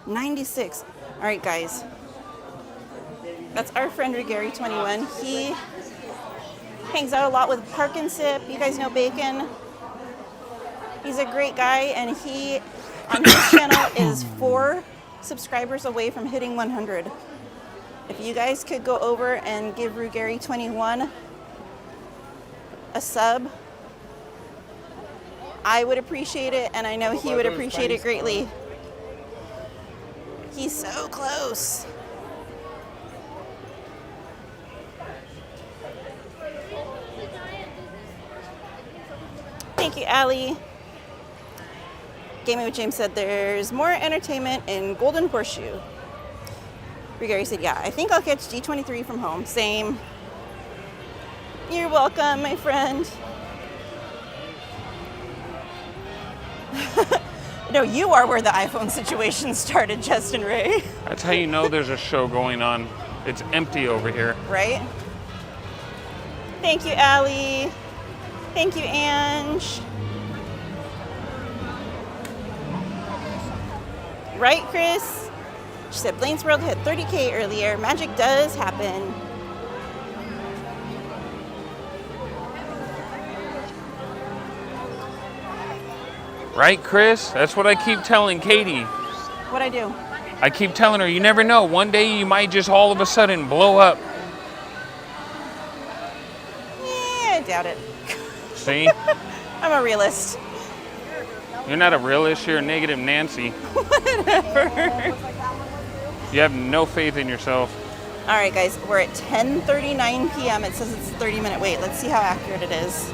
$96. All right, guys. That's our friend Gary21. He hangs out a lot with Park and Sip. You guys know Bacon. He's a great guy, and he, on his channel, is 4 subscribers away from hitting 100. If you guys could go over and give Rugary21 a sub, I would appreciate it, and I know he would appreciate it greatly. He's so close. Thank you, Allie. Gaming with James said there's more entertainment in Golden Horseshoe. Gary said, yeah, I think I'll catch D23 from home. Same. You're welcome, my friend. No, you are where the iPhone situation started, Justin Ray. That's how you know there's a show going on. It's empty over here. Right? Thank you, Allie. Thank you, Ange. Right, Chris? She said Blaine's World hit 30K earlier. Magic does happen. Right, Chris? That's what I keep telling Katie. What'd I do? I keep telling her, you never know. One day you might just all of a sudden blow up. Yeah, I doubt it. See? I'm a realist. You're not a realist, you're a negative Nancy. Whatever. You have no faith in yourself. All right, guys, we're at 10:39 p.m. It says it's a 30-minute wait. Let's see how accurate it is.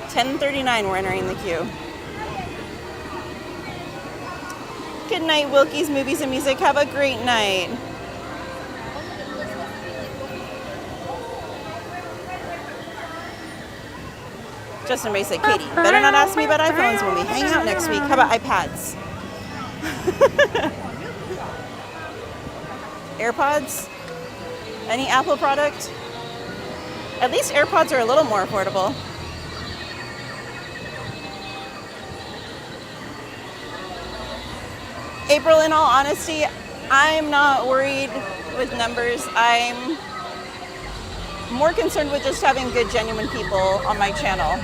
10:39, we're entering the queue. Good night, Wilkie's Movies and Music. Have a great night. Justin Ray said, Katie, better not ask me about iPhones when we hang out next week. How about iPads? AirPods? Any Apple product? At least AirPods are a little more affordable. April, in all honesty, I'm not worried with numbers. I'm more concerned with just having good, genuine people on my channel.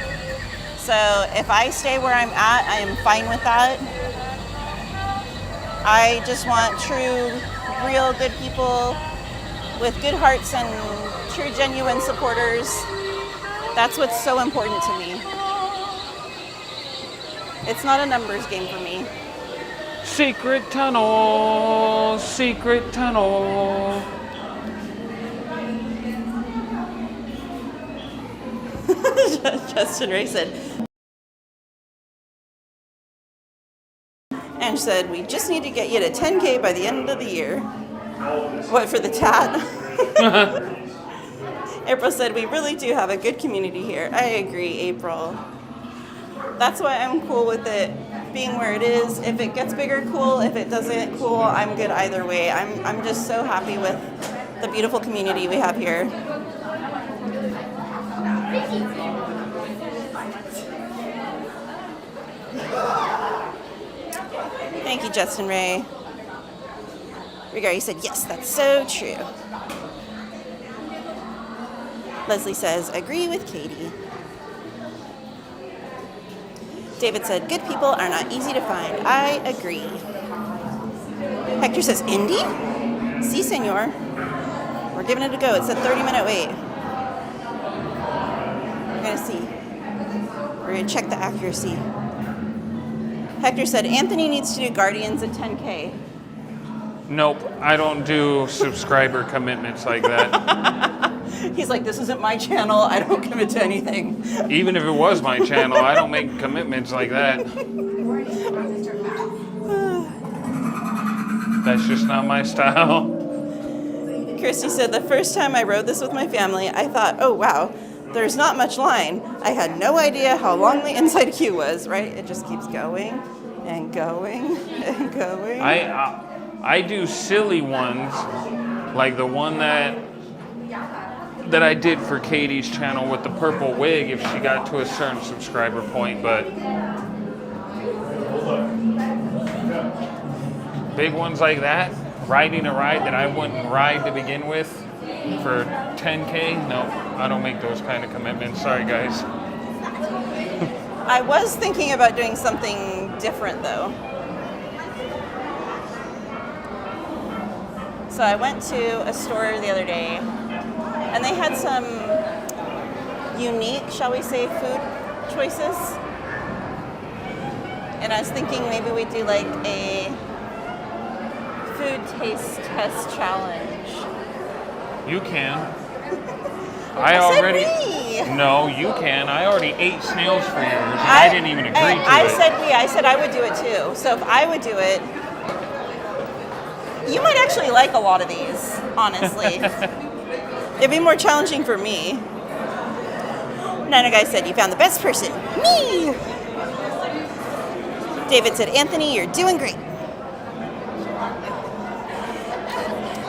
So if I stay where I'm at, I am fine with that. I just want true, real good people with good hearts and true, genuine supporters. That's what's so important to me. It's not a numbers game for me. Secret tunnel, secret tunnel. Justin Ray said. And said, we just need to get you to 10K by the end of the year. What, for the tat? April said, we really do have a good community here. I agree, April. That's why I'm cool with it being where it is. If it gets bigger, cool. If it doesn't, cool. I'm good either way. I'm just so happy with the beautiful community we have here. Thank you, Justin Ray. Rigari said, yes, that's so true. Leslie says, agree with Katie. David said, good people are not easy to find. I agree. Hector says, Indy? Si, senor. We're giving it a go. It's a 30-minute wait. We're going to see. We're going to check the accuracy. Hector said, Anthony needs to do Guardians at 10K. Nope, I don't do subscriber commitments like that. He's like, this isn't my channel. I don't commit to anything. Even if it was my channel, I don't make commitments like that. That's just not my style. Christy said, the first time I rode this with my family, I thought, oh, wow, there's not much line. I had no idea how long the inside queue was, right? It just keeps going and going and going. I do silly ones, like the one that I did for Katie's channel with the purple wig if she got to a certain subscriber point, but big ones like that, riding a ride that I wouldn't ride to begin with for 10K, no, I don't make those kind of commitments. Sorry, guys. I was thinking about doing something different, though. So I went to a store the other day, and they had some unique, shall we say, food choices. And I was thinking maybe we'd do like a food taste test challenge. You can. No, you can. I already ate snails for yours. I didn't even agree to it. I said I would do it too. So if I would do it, you might actually like a lot of these, honestly. It'd be more challenging for me. Nana Guy said, you found the best person. Me! David said, Anthony, you're doing great.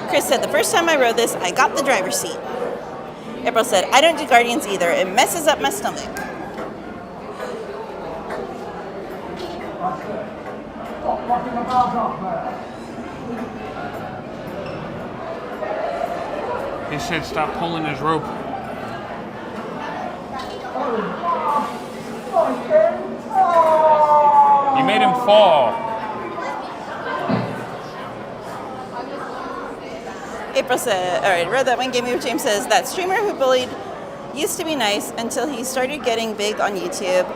Chris said, the first time I rode this, I got the driver's seat. April said, I don't do Guardians either. It messes up my stomach. He said stop pulling his rope. You made him fall. April said, all right, I read that one. Game with James says, that streamer who bullied used to be nice until he started getting big on YouTube.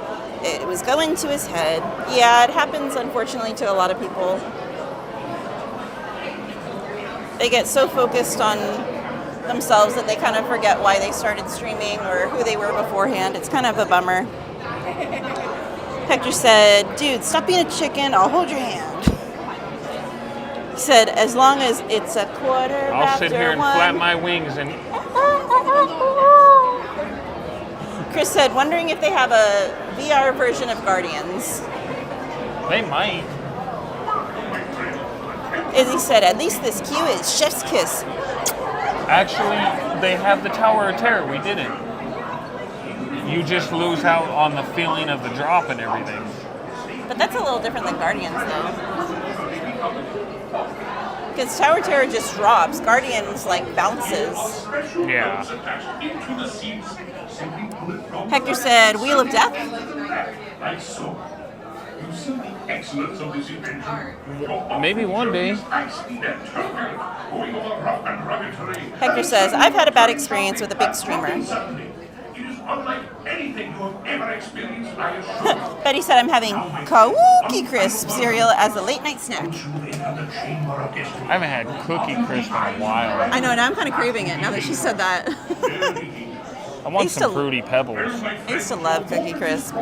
It was going to his head. Yeah, it happens, unfortunately, to a lot of people. They get so focused on themselves that they kind of forget why they started streaming or who they were beforehand. It's kind of a bummer. Hector said, dude, stop being a chicken. I'll hold your hand. He said, as long as it's a quarter I'll sit here and flap my wings and... Chris said, wondering if they have a VR version of Guardians. They might. Izzy said, at least this queue is chef's kiss. Actually, they have the Tower of Terror. We didn't. You just lose out on the feeling of the drop and everything. But that's a little different than Guardians, though. Because Tower of Terror just drops. Guardians, like, bounces. Yeah. Hector said, Wheel of Death? Maybe one day. Hector says, I've had a bad experience with a big streamer. Betty said, I'm having Cookie Crisp cereal as a late night snack. I haven't had Cookie Crisp in a while. I know, and I'm kind of craving it now that she said that. I want some Fruity Pebbles. I used to love Cookie Crisp.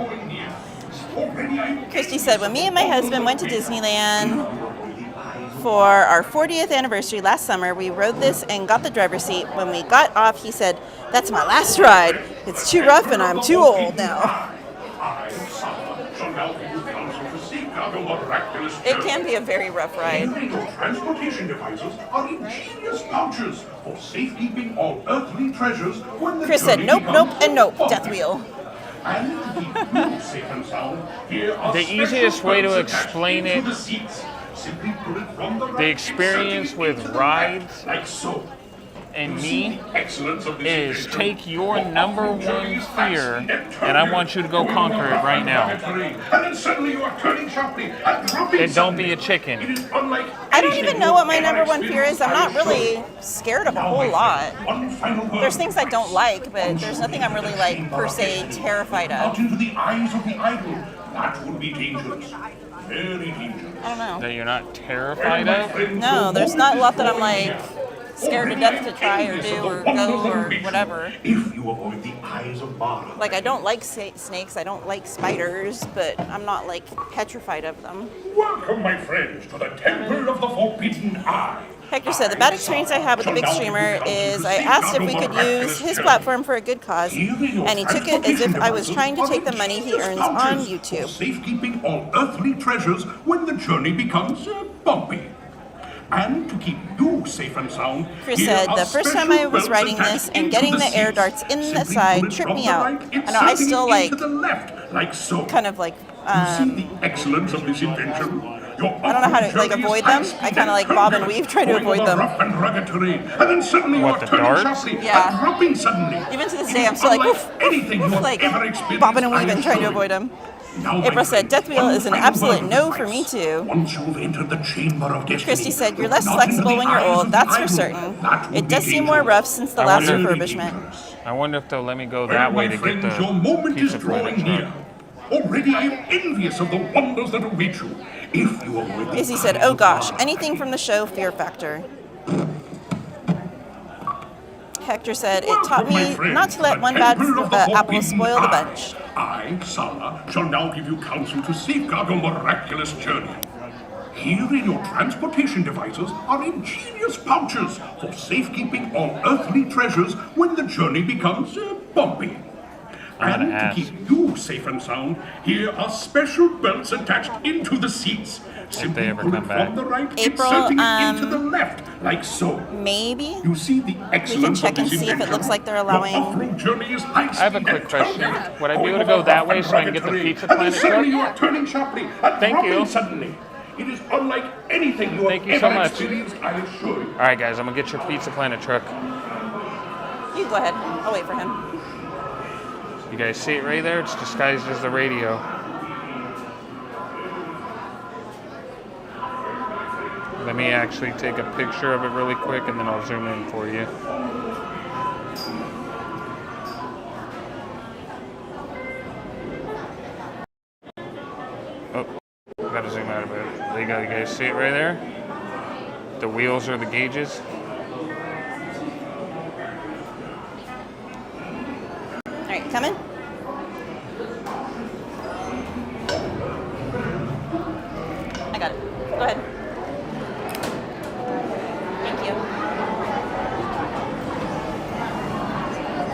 Christy said, when me and my husband went to Disneyland for our 40th anniversary last summer, we rode this and got the driver's seat. When we got off, he said, that's my last ride. It's too rough and I'm too old now. miraculous It can be a very rough ride. Illegal transportation devices are ingenious pouches for safekeeping all earthly treasures when the Chris said, journey nope, becomes nope, and nope. bumpy. Death wheel. And to keep you safe and sound, here are The special easiest way to belts attached explain into it, the seats. Simply pull it from the the right, experience inserting it with into the rides left, like so. and You see me the excellence of this is invention? take your Your number off-road journey one is fear fast and I want you to go conquer it right now. And then suddenly you are turning sharply and dropping And don't be suddenly. a chicken. It is unlike I don't anything even know what my you've number ever one fear is. I'm not experienced. really scared of a Now, whole my lot. friend, one final word. There's things I don't like, but there's nothing I'm really like per se terrified Out of. into the eyes of the idol. That would be dangerous. Very dangerous. I don't know. That you're not terrified of? No, there's not a lot that I'm like scared to death to try or do or go or whatever. If you avoid the eyes of Mara. Like I don't like snakes, I don't like spiders, but I'm not like petrified of them. Welcome, my friends, to the Temple of the Forbidden Eye. Hector said, the bad experience I had with the big streamer is I asked if we could use his platform for a good cause, and he took it as if I was trying to take the money he earns on YouTube. Safekeeping all earthly treasures when the journey becomes bumpy. And to keep you safe and sound, Chris said, the first time I was riding this and getting the air darts in the side tripped me out. I know, I still like, kind of like, excellence of this invention. I don't know how to like avoid them. I kind of like bob and weave trying to avoid them. And then suddenly What, the darts? Yeah. dropping suddenly. Even to this day, I'm still like, oof, oof, like bobbing and weaving trying to avoid them. April said, Death Wheel is an absolute no for me too. Once you've entered the chamber of destiny, Christy said, you're less flexible when you're old, that's for certain. It does seem more rough since the last refurbishment. I wonder if they'll let me go that way to get the your moment is pizza planet drawing near. truck. Already I am envious of the wonders that await you. If you avoid the Izzy said, oh gosh, anything from the show, fear factor. Hector said, it taught me not to let one bad apple spoil the bunch. I, Sala, shall now give you counsel to safeguard your miraculous journey. Here in your transportation devices are ingenious pouches for safekeeping all earthly treasures when the journey becomes bumpy. And to keep you safe and sound, here are special belts attached into the seats. Simply pull it from the right, inserting it into the left, like so. Maybe You see the we can excellence check of and this see if it invention? looks like they're Your allowing. off-road journey is high I have a speed quick and question. turbulent. Would I be able to go that way so I can get the pizza planet Suddenly you are truck? turning sharply and Thank dropping you. suddenly. It is unlike anything you Thank have you so ever much. experienced, I assure you. All right, guys, I'm gonna get your pizza planet truck. You go ahead. I'll wait for him. You guys see it right there? It's disguised as the radio. Let me actually take a picture of it really quick and then I'll zoom in for you. Oh, gotta zoom out a bit. There you go, you guys see it right there? The wheels are the gauges. All right, coming. I got it. Go ahead. Thank you.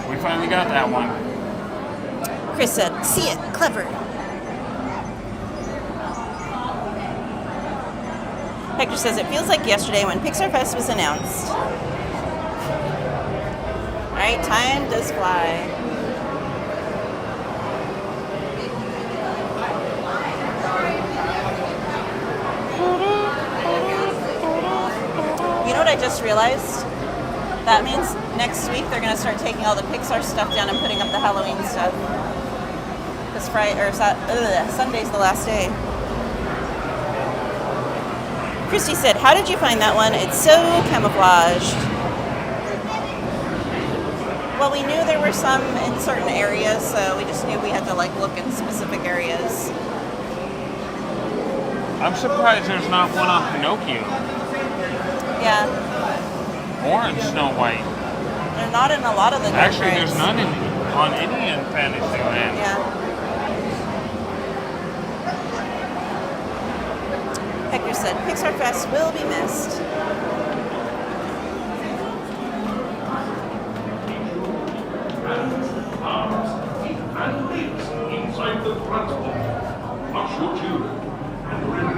We finally got that one. Chris said, see it, clever. Hector says, it feels like yesterday when Pixar Fest was announced. All right, time does fly. You know what I just realized? That means next week they're gonna start taking all the Pixar stuff down and putting up the Halloween stuff. Because Sunday's the last day. Christy said, how did you find that one? It's so camouflaged. Well, we knew there were some in certain areas, so we just knew we had to like look in specific areas. I'm surprised there's not one on Pinocchio. Yeah, Or in Snow White. they're not in a lot of the Actually, rides. there's none on any in Fantasyland. Yeah. Hector said, Pixar Fest will be missed. And leaves inside the transport. Hush your children and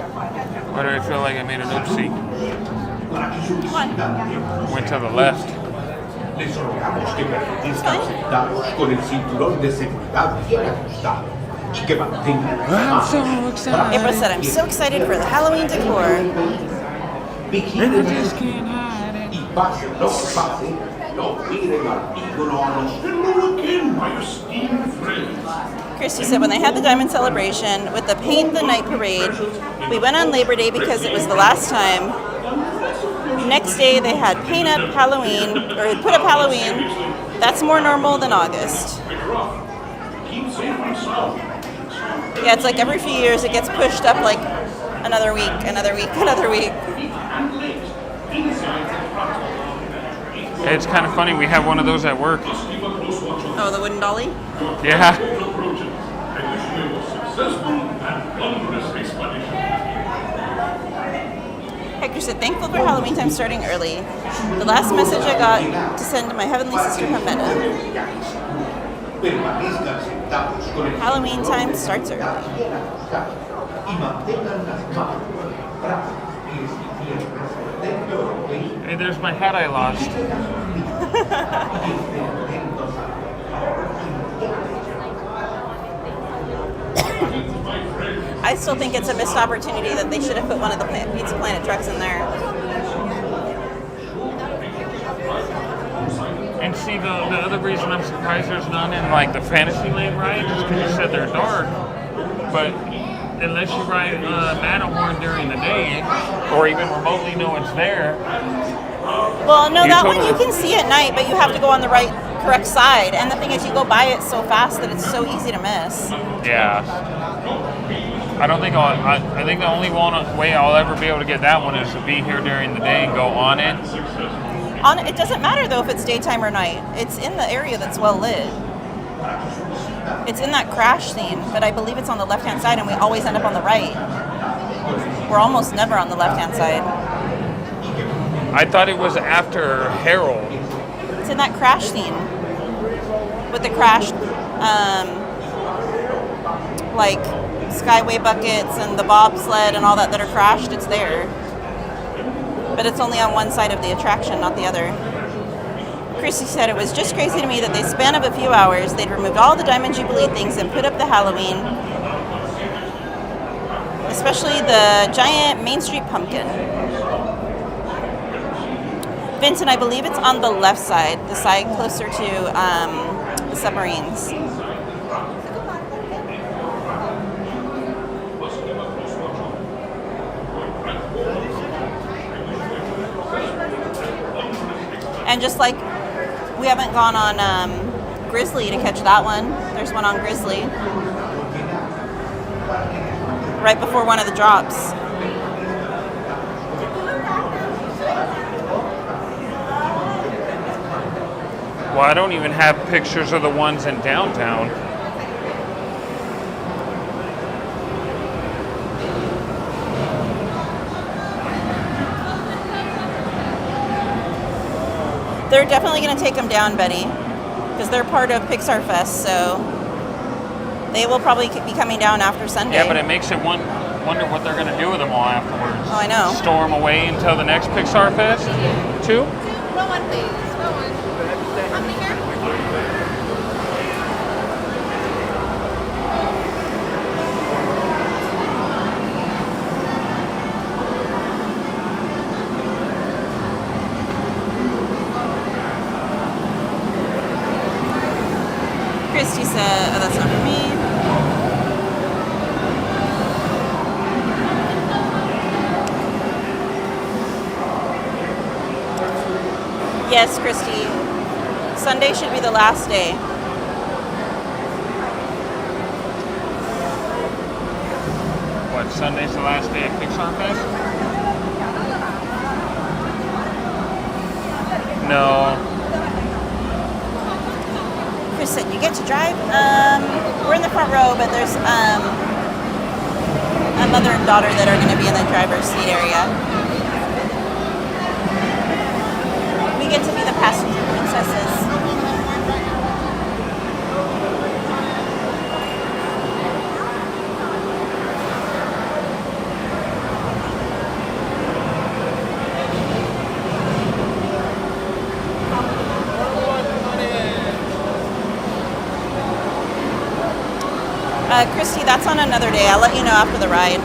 Why do I feel like I made an oopsie? What? Went to the left. Les ordenamos que permanezcan sentados con el cinturón de seguridad bien ajustado y que mantengan las manos. April said, I'm so excited for the Halloween decor. Vigilen y pasen lo que pase, no miren al ídolo a los hello again, my esteemed friends. Christy said when they had the Diamond Celebration with the Paint the Night Parade, we went on Labor Day because it was the last time. Next day they had Paint Up Halloween, or Put Up Halloween. That's more normal than August. Yeah, it's like every few years it gets pushed up like another week, another week, another week. It's kind of funny, we have one of those at work. Oh, the wooden dolly? Yeah. Hector said, thankful for Halloween time starting early. The last message I got to send to my heavenly sister Jimena. Halloween time starts early. Hey, there's my hat I lost. I still think it's a missed opportunity that they should have put one of the Pizza Planet trucks in there. And see, the other reason I'm surprised there's none in like the Fantasyland rides is because you said they're dark. But unless you ride Matterhorn during the day, or even remotely know it's there. Well, no, that one you can see at night, but you have to go on the correct side. And the thing is, you go by it so fast that it's so easy to miss. Yeah. I don't think I think the only way I'll ever be able to get that one is to be here during the day and go on it. It doesn't matter though if it's daytime or night. It's in the area that's well lit. It's in that crash scene, but I believe it's on the left-hand side, and we always end up on the right. We're almost never on the left-hand side. I thought it was after Harold. It's in that crash scene with the crashed, like skyway buckets and the bobsled and all that are crashed. It's there, but it's only on one side of the attraction, not the other. Chrissy said it was just crazy to me that they span of a few hours, they'd removed all the Diamond Jubilee things and put up the Halloween, especially the giant Main Street pumpkin. Vincent, I believe it's on the left side, the side closer to the submarines. And just like we haven't gone on Grizzly to catch that one. There's one on Grizzly. Right before one of the drops. Well, I don't even have pictures of the ones in downtown. They're definitely going to take them down, Betty, because they're part of Pixar Fest, so they will probably be coming down after Sunday. Yeah, but it makes it wonder what they're going to do with them all afterwards. Oh, I know. Store them away until the next Pixar Fest? Two? Row one, please. Row one. How many here? Christy said, oh, that's not for me. Yes, Christy. Sunday should be the last day. What, Sunday's the last day of Pixar Fest? No. Chris said, you get to drive? We're in the front row, but there's a mother and daughter that are going to be in the driver's seat area. We get to be the passenger princesses. Christy, that's on another day. I'll let you know after the ride.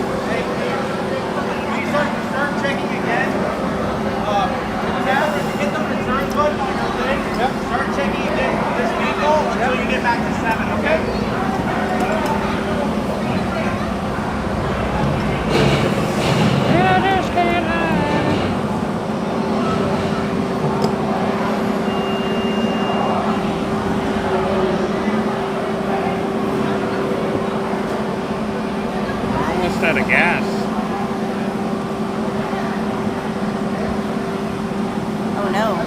Start checking again. Hit the return button on your thing. Yep. Start checking again for this vehicle until you get back to 7, okay? Out of gas. Oh no.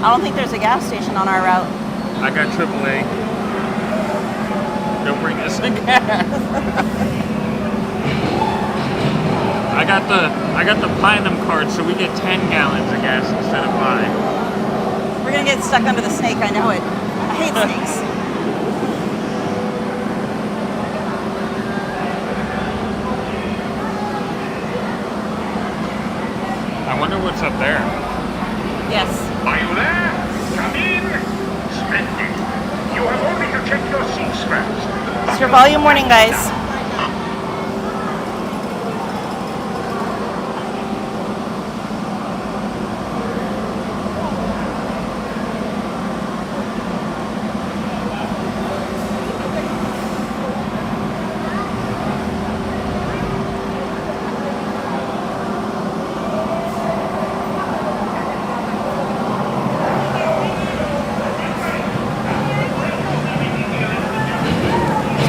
I don't think there's a gas station on our route. I got AAA. Don't bring us a gas. I got the platinum card, so we get 10 gallons of gas instead of 5. We're gonna get stuck under the snake, I know it. I hate snakes. I wonder what's up there. Yes. Are you there? Come in. Splendid. You have only to check your seat straps. It's your volume warning, guys.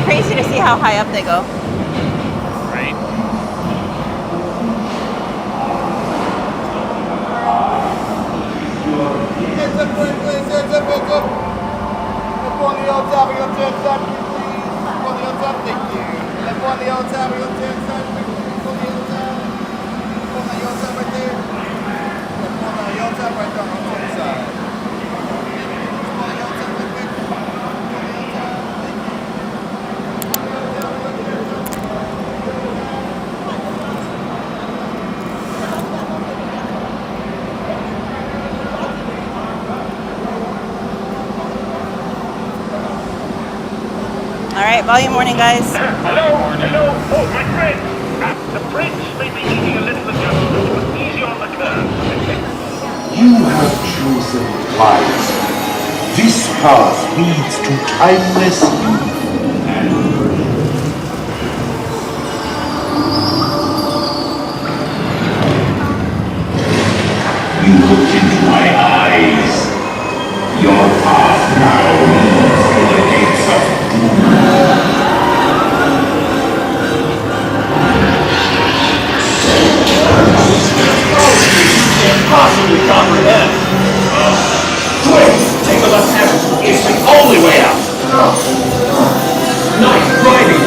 Crazy to see how high up they go. Right. Heads up, please. Heads up. Up on the old top of your tail side, please. Up on the old top, thank you. Up on the old top of your tail side, please. Up on the old top. Up on the old top right there. Up on the old top right there on the tail side. Up on the old top right there. All right, volume warning, guys. Hello. Oh, my friend. The brakes may be needing a little adjustment, but easy on the curve. You have chosen wisely. This path leads to timeless youth and birth. You looked into my eyes. Your path now leads to the gates of doom. Possibly comprehend. Wait, take a left hand. It's the only way out. Nice driving.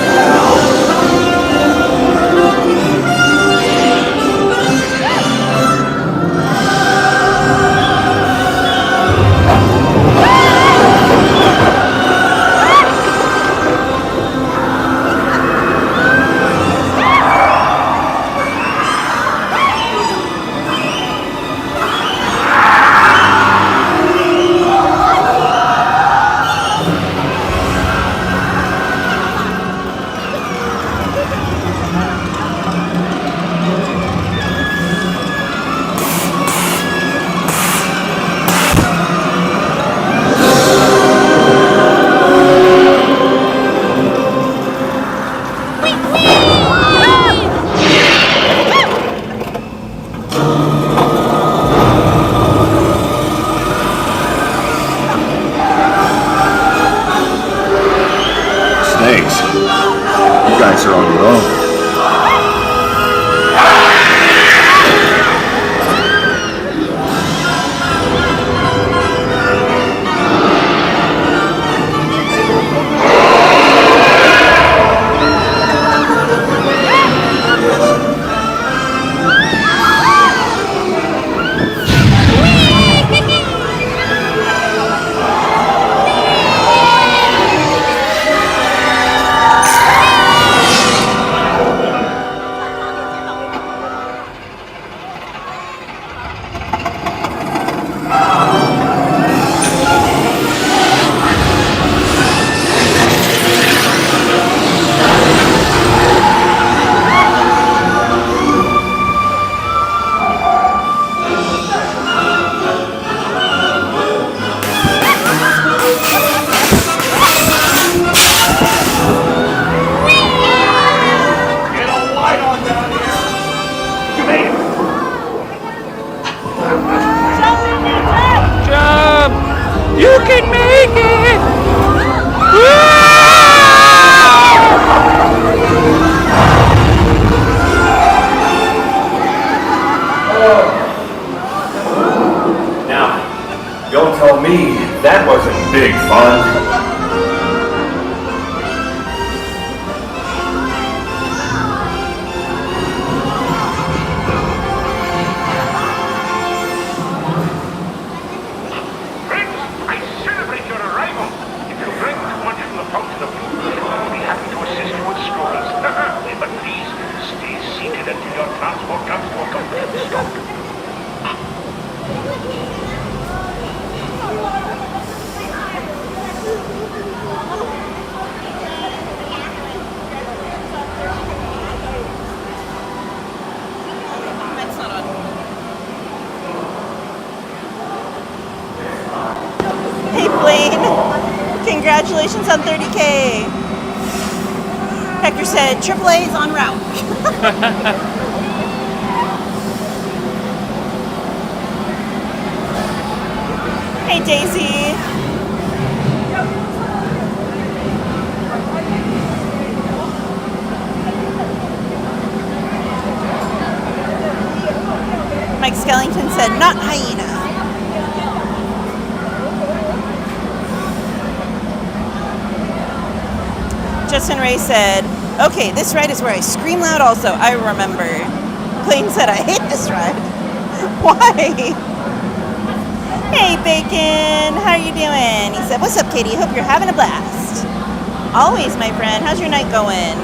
That wasn't big fun. Friends, I celebrate your arrival. If you bring too much from the fountain of youth, I'll be happy to assist you with scrolls. But please, stay seated until your transport comes to a complete stop. Mike's not on. Hey Blaine, congratulations on 30K. Hector said AAA is en route. Hey Daisy. Mike Skellington said, not hyena. Justin Ray said, okay, this ride is where I scream loud also. I remember. Blaine said, I hate this ride. Why? Hey, Bacon. How are you doing? He said, what's up, Katie? Hope you're having a blast. Always, my friend. How's your night going?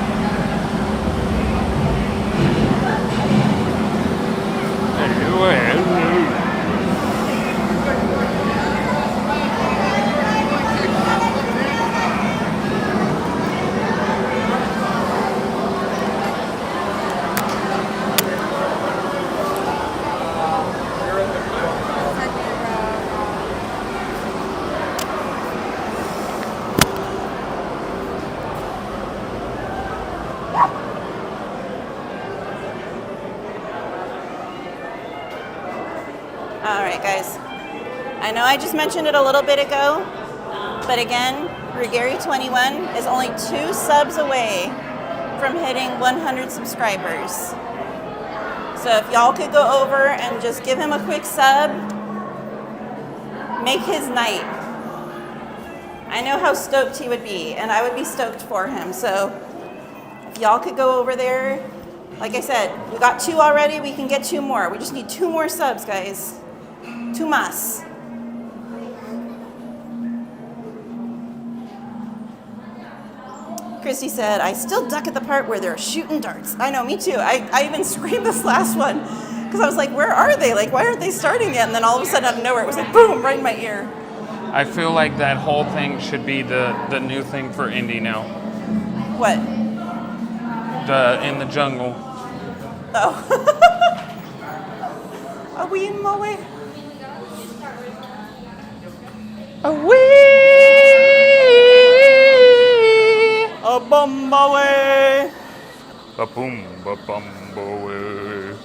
All right, guys. I know I just mentioned it a little bit ago, but again, Ruggieri21 is only 2 subs away from hitting 100 subscribers. So if y'all could go over and just give him a quick sub, make his night. I know how stoked he would be, and I would be stoked for him. So if y'all could go over there, like I said, we got 2 already, we can get 2 more. We just need 2 more subs, guys. 2 más. Christy said, I still duck at the part where they're shooting darts. I know, me too. I even screamed this last one because I was like, where are they? Like, why aren't they starting yet? And then all of a sudden out of nowhere, it was like, boom, right in my ear. I feel like that whole thing should be the new thing for Indy now. What? In the jungle. Oh. A wee moe. A wee. A bum away. A boom, ba bum away.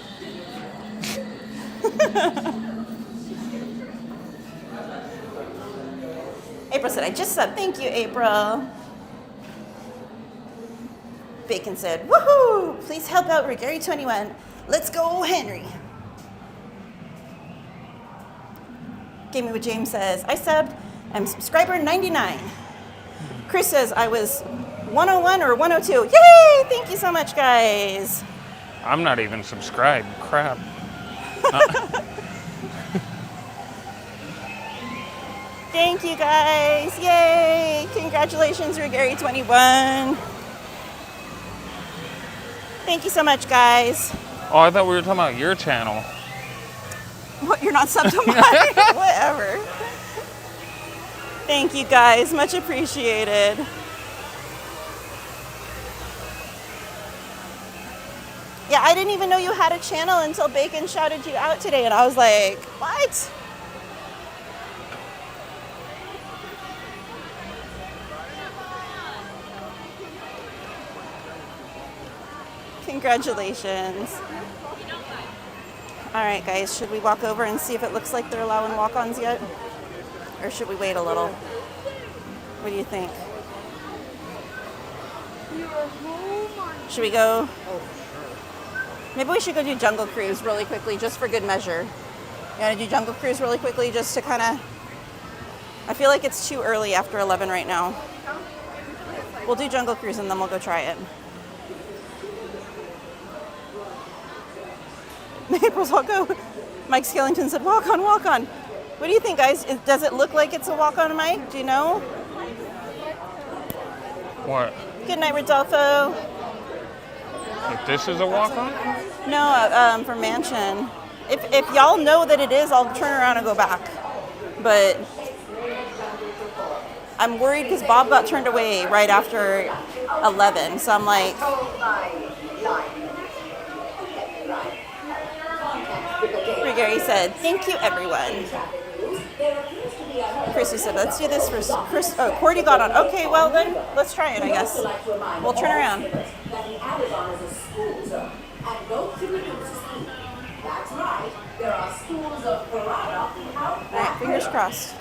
April said, I just subbed. Thank you, April. Bacon said, woohoo! Please help out Ruggieri21. Let's go, Henry. Game Me with James says, I subbed. I'm subscriber 99. Chris says, I was 101 or 102. Yay! Thank you so much, guys. I'm not even subscribed. Crap. Thank you, guys. Yay! Congratulations, Ruggieri21. Thank you so much, guys. Oh, I thought we were talking about your channel. What, you're not subbed to mine? Whatever. Thank you, guys. Much appreciated. Yeah, I didn't even know you had a channel until Bacon shouted you out today, and I was like, what? Congratulations. All right, guys, should we walk over and see if it looks like they're allowing walk-ons yet? Or should we wait a little? What do you think? Should we go? Maybe we should go do Jungle Cruise really quickly, just for good measure. You want to do Jungle Cruise really quickly, just to kind of I feel like it's too early after 11 right now. We'll do Jungle Cruise and then we'll go try it. April's all go. Mike Skellington said, walk on, walk on. What do you think, guys? Does it look like it's a walk on, Mike? Do you know? What? Good night, Rodolfo. If this is a walk-on? No, from Mansion. If y'all know that it is, I'll turn around and go back. But I'm worried because Bob got turned away right after 11. So I'm like... Gary said, thank you, everyone. Chrissy said, let's do this first. Cordy got on. Okay, well then, let's try it, I guess. We'll turn around. Alright, fingers crossed.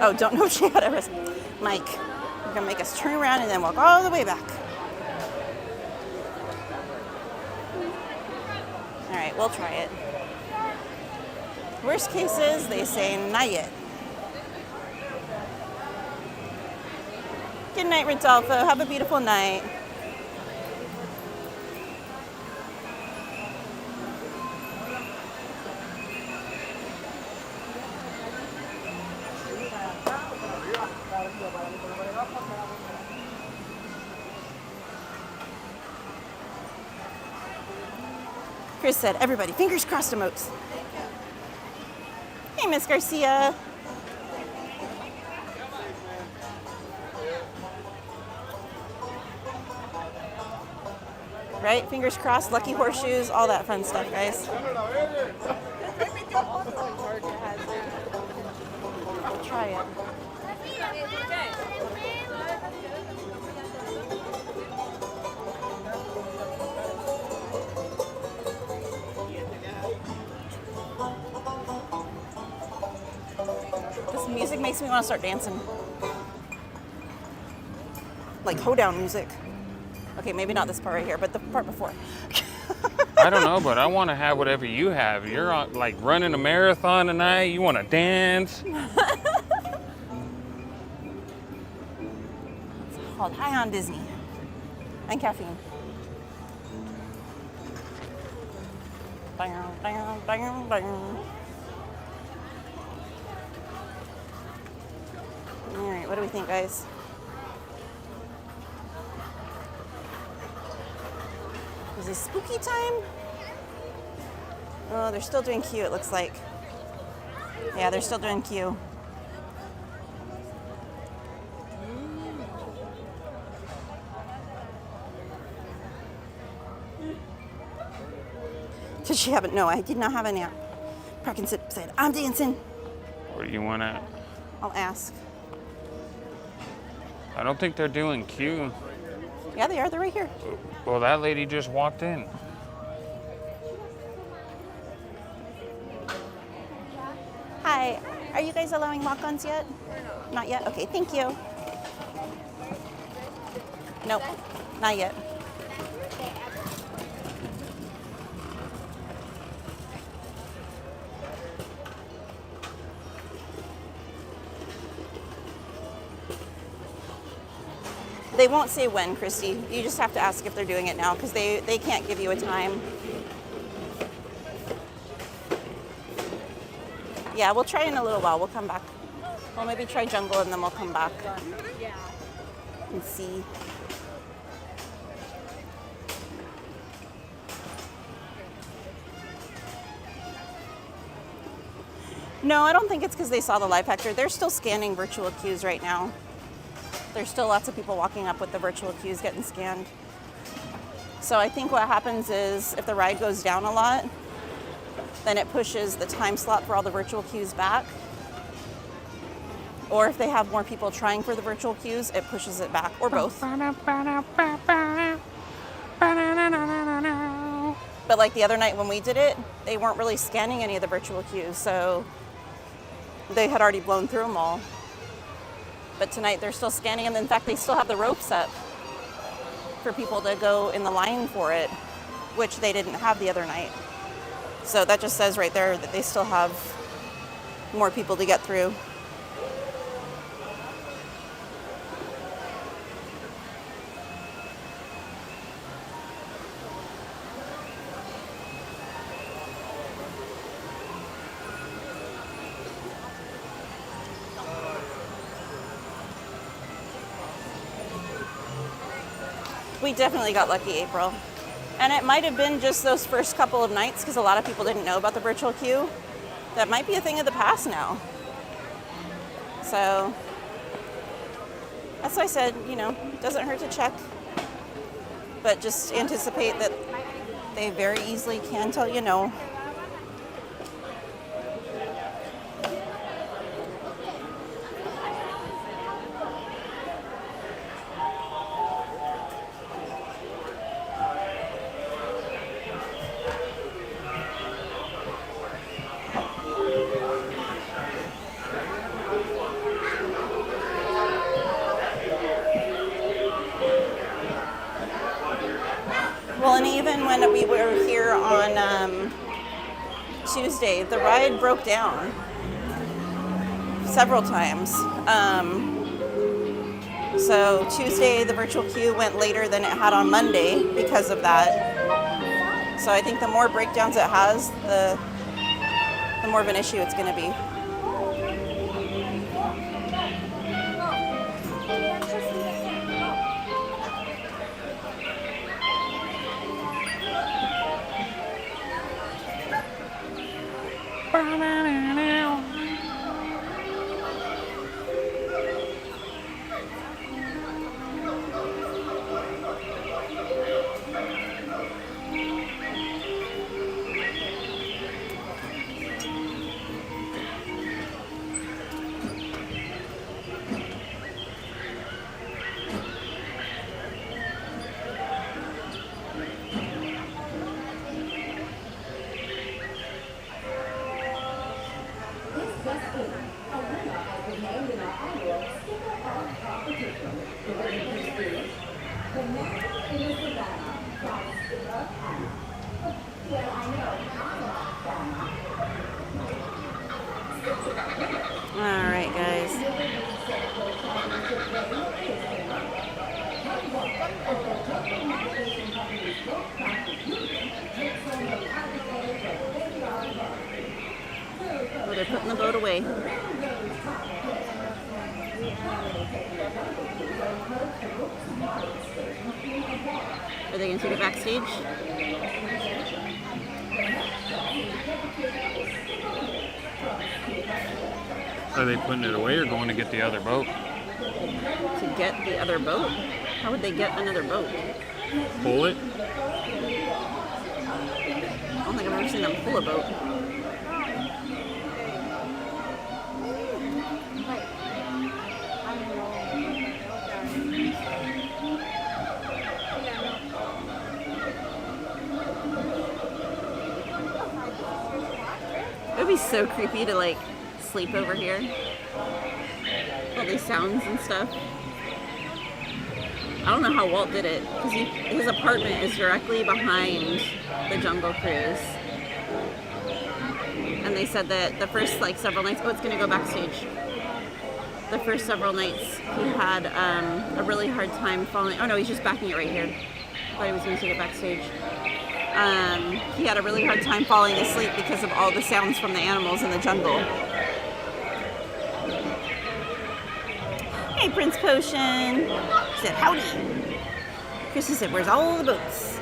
Oh, don't know if she had a risk. Mike, you're gonna make us turn around and then walk all the way back. All right, we'll try it. Worst case is they say not yet. Good night, Rodolfo. Have a beautiful night. Chris said, everybody, fingers crossed emotes. Hey, Miss Garcia. Right? Fingers crossed, lucky horseshoes, all that fun stuff, guys. I'll try it. This music makes me want to start dancing. Like hoedown music. Okay, maybe not this part right here, but the part before. I don't know, but I want to have whatever you have. You're on, like running a marathon tonight. You want to dance. It's called High on Disney. And caffeine. Bang, bang, bang, bang. All right, what do we think, guys? Is it spooky time? Oh, they're still doing Q, it looks like. Yeah, they're still doing Q. Did she have it? No, I did not have a nap. Parkinson said, I'm dancing. Where do you want to? I'll ask. I don't think they're doing Q. Yeah, they are. They're right here. Well, that lady just walked in. Hi. Are you guys allowing walk-ons yet? Not yet? Okay, thank you. Nope, not yet. They won't say when, Christy. You just have to ask if they're doing it now because they can't give you a time. Yeah, we'll try in a little while. We'll come back. We'll maybe try jungle and then we'll come back and see. No, I don't think it's because they saw the live factor. They're still scanning virtual queues right now. There's still lots of people walking up with the virtual queues getting scanned. So I think what happens is if the ride goes down a lot, then it pushes the time slot for all the virtual queues back. Or if they have more people trying for the virtual queues, it pushes it back, or both. But like the other night when we did it, they weren't really scanning any of the virtual queues, so they had already blown through them all. But tonight they're still scanning them. In fact, they still have the ropes up for people to go in the line for it. which they didn't have the other night. So that just says right there that they still have more people to get through. We definitely got lucky, April. And it might have been just those first couple of nights because a lot of people didn't know about the virtual queue. That might be a thing of the past now. So that's why I said, you know, it doesn't hurt to check. But just anticipate that they very easily can tell you no. Well, and even when we were here on Tuesday, the ride broke down several times. So Tuesday, the virtual queue went later than it had on Monday because of that. So I think the more breakdowns it has, the more of an issue it's going to be. Alright, guys. Oh, they're putting the boat away. Are they going to take it backstage? Are they putting it away or going to get the other boat? To get the other boat? How would they get another boat? Pull it? I don't think I've ever seen them pull a boat. It would be so creepy to like sleep over here. All these sounds and stuff. I don't know how Walt did it because his apartment is directly behind the Jungle Cruise. And they said that the first like several nights, oh, it's gonna go backstage. The first several nights he had a really hard time falling. Oh no, he's just backing it right here. I thought he was gonna take it backstage. He had a really hard time falling asleep because of all the sounds from the animals in the jungle. Hey, Prince Potion. He said, howdy. Chrissy said, where's all the boats?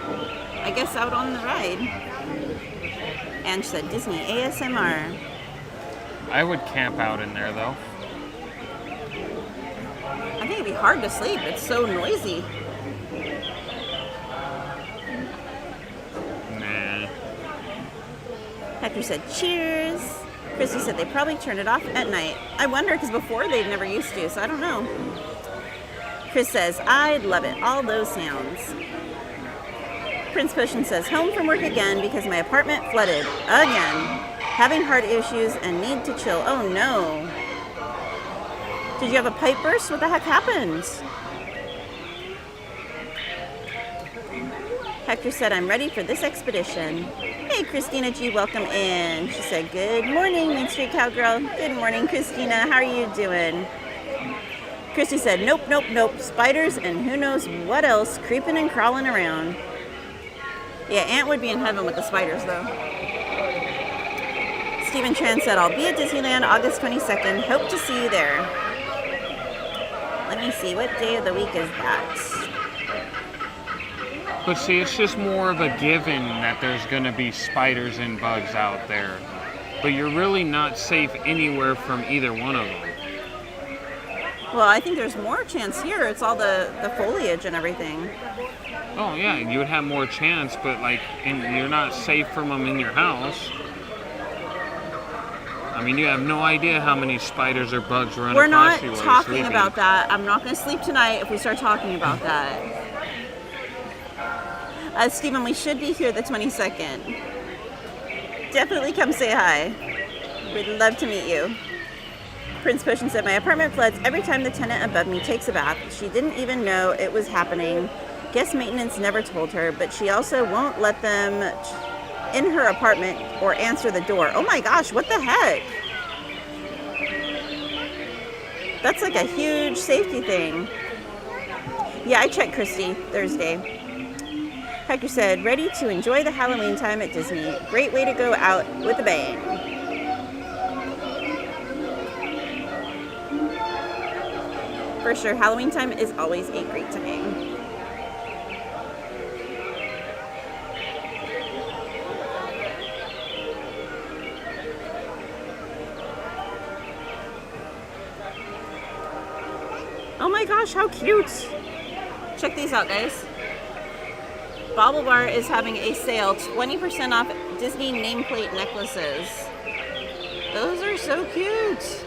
I guess out on the ride. And she said, Disney ASMR. I would camp out in there, though. I think it'd be hard to sleep. It's so noisy. Nah. Hector said, cheers. Christy said they probably turn it off at night. I wonder, because before they've never used to, so I don't know. Chris says, I'd love it. All those sounds. Prince Potion says, home from work again because my apartment flooded. Again. Having heart issues and need to chill. Oh no. Did you have a pipe burst? What the heck happened? Hector said, I'm ready for this expedition. Hey, Christina G, welcome in. She said, good morning, Main Street Cowgirl. Good morning, Christina. How are you doing? Christy said, nope, nope, nope. Spiders and who knows what else creeping and crawling around. Yeah, Aunt would be in heaven with the spiders, though. Stephen Tran said, I'll be at Disneyland August 22nd. Hope to see you there. Let me see, what day of the week is that? But see, it's just more of a given that there's going to be spiders and bugs out there. But you're really not safe anywhere from either one of them. Well, I think there's more chance here. It's all the foliage and everything. Oh, yeah, you would have more chance, but, like, you're not safe from them in your house. I mean, you have no idea how many spiders or bugs run We're across not you while you're talking sleeping. about that. I'm not going to sleep tonight if we start talking about that. Stephen, we should be here the 22nd. Definitely come say hi. We'd love to meet you. Prince Potion said, my apartment floods every time the tenant above me takes a bath. She didn't even know it was happening. Guest maintenance never told her, but she also won't let them in her apartment or answer the door. Oh my gosh, what the heck? That's like a huge safety thing. Yeah, I checked Christy Thursday. Hector said, ready to enjoy the Halloween time at Disney. Great way to go out with a bang. For sure, Halloween time is always a great time. Oh my gosh, how cute! Check these out, guys. Bobble Bar is having a sale, 20% off Disney nameplate necklaces. Those are so cute.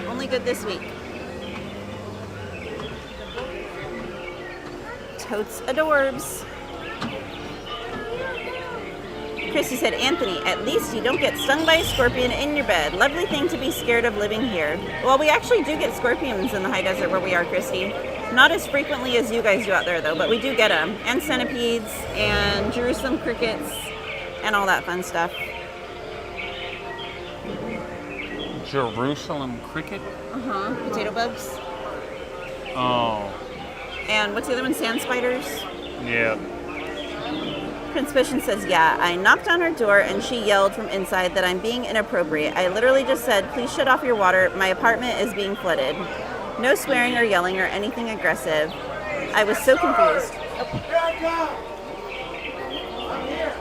Only good this week. Totes adorbs. Christy said, Anthony, at least you don't get stung by a scorpion in your bed. Lovely thing to be scared of living here. Well, we actually do get scorpions in the high desert where we are, Christy. Not as frequently as you guys do out there, though, but we do get them. And centipedes, and Jerusalem crickets, and all that fun stuff. Jerusalem cricket? Uh-huh. Potato bugs. Oh. And what's the other one? Sand spiders? Yeah. Prince Potion says, yeah, I knocked on her door and she yelled from inside that I'm being inappropriate. I literally just said, please shut off your water. My apartment is being flooded. No swearing or yelling or anything aggressive. I was so confused. Here I come! I'm here.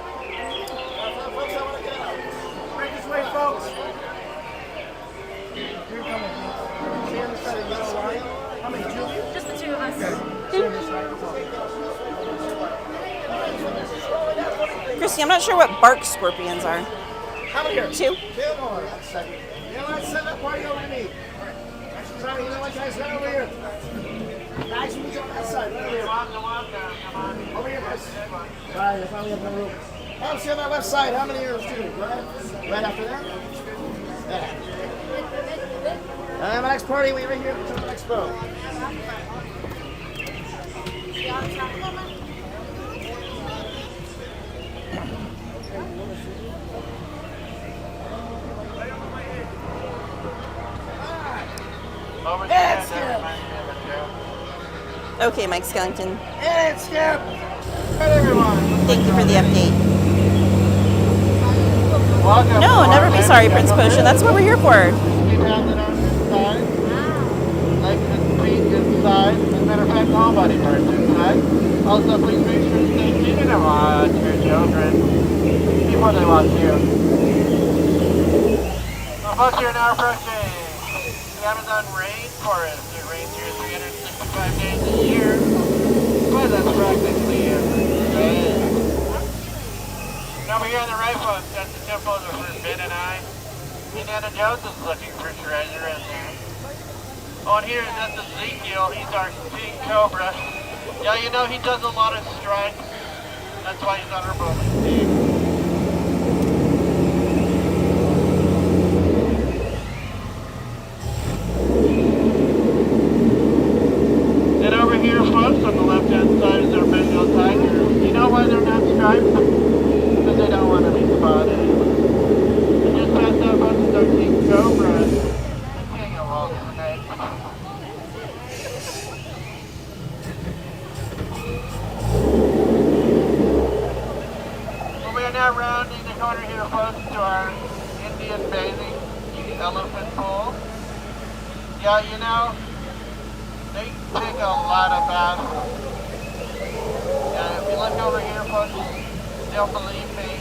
Folks, I want to get out. Right this way, folks. Here coming. See on the side of the yellow line? How many, Julia? Just the two of us. Christy, I'm not sure what bark scorpions are. How many here? Two. Two more. That's second. You know what? Send that party over to me. Sorry, you know what, guys? Right over here. Guys, you need to go on that side. Right over here. Come on. Over here, guys. Sorry, I finally have no room. Oh, see on that left side. How many here are students? Right after that? There. And the next party, we right here to the next boat. Okay, Mike Skellington. Hey, it's Skip. Hey, everyone. Thank you for the update. Welcome. No, never be sorry, Prince Potion. That's what we're here for. Keep hands on inside. Legs and feet inside. As a matter of fact, all body parts inside. Also, please make sure to stay seated and watch your children before they watch you. Well, folks, you're now approaching the Amazon rainforest. It rains here 365 days a year. But that's practically every day. Over here on the right, folks, that's the temple of the Forbidden Eye. Indiana Jones is looking for treasure in there. On here, that's Ezekiel. He's our king cobra. Yeah, you know, he does a lot of strikes. That's why he's on our bowling team. And over here, folks, on pool. Yeah, you know, they take a lot of baths. Yeah, if you look over here, folks, don't believe me.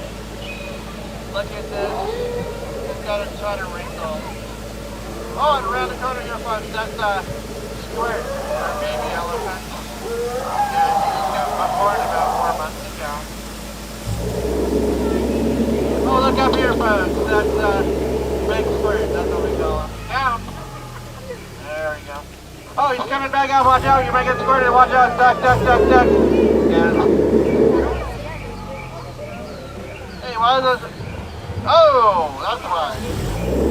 Look at this. It's got a ton of wrinkles. Oh, and around the corner here, folks, that's Squirt, our baby elephant. Yeah, he was born about 4 months ago. Oh, look up here, folks. That's Big Squirt. That's what we call him. Down. There we go. Oh, he's coming back out. Watch out. You might get squirted. Watch out. Duck, duck, duck, duck. Yeah. Hey, why is this? Oh, that's why.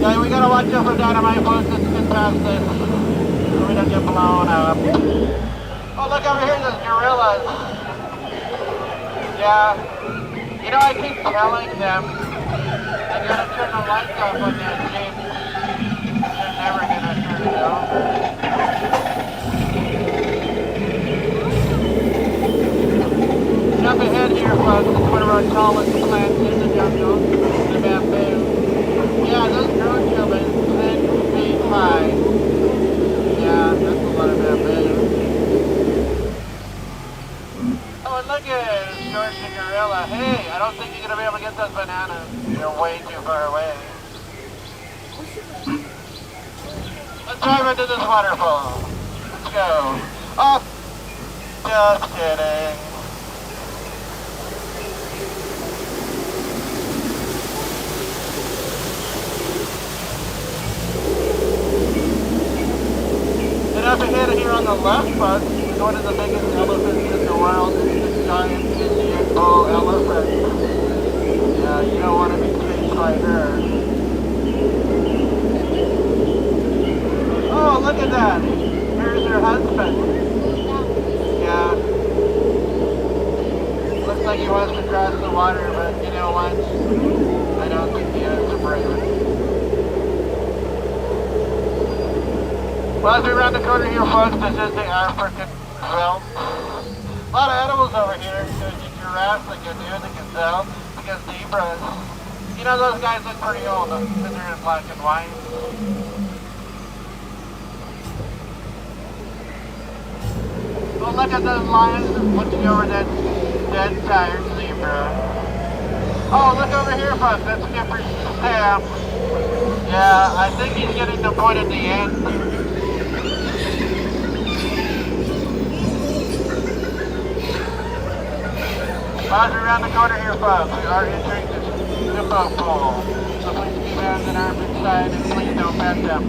Yeah, we gotta watch out for dynamite, folks. Let's get past this so we don't get blown up. Oh, look over here. There's gorillas. Yeah. You know, I keep telling them they gotta turn the lights off on their jeep. They're never gonna turn it over. Jump ahead here, folks. It's one of our tallest plants in the jungle, the bamboo. Yeah, those grown children 10 feet high. Yeah, that's a lot of bamboo. Oh, and look at George the gorilla. Hey, I don't think you're gonna be able to get those bananas. You're way too far away. Let's drive into this waterfall. Let's go. Oh, just kidding. And up ahead here on the left, folks, is one of the biggest elephants in the world. It's the giant Indian bull elephant. Yeah, you don't want to be chased by her. Oh, look at that. Here's her husband. Yeah. Looks like he wants to cross the water, but you know what? I don't think he has to brave it. Well, as we round the corner here, folks, this is the African realm. A lot of animals over here. There's the giraffe, the gnu, the gazelle, the zebras. You know, those guys look pretty old because they're in black and white. Well, look at those lions looking over that dead, tired zebra. Oh, look over here, folks. That's Skipper Sam. Yeah, I think he's getting the point at the end. As we round the corner here, folks, we are entering the hippo pool. So please keep hands and arms inside and please don't pet them.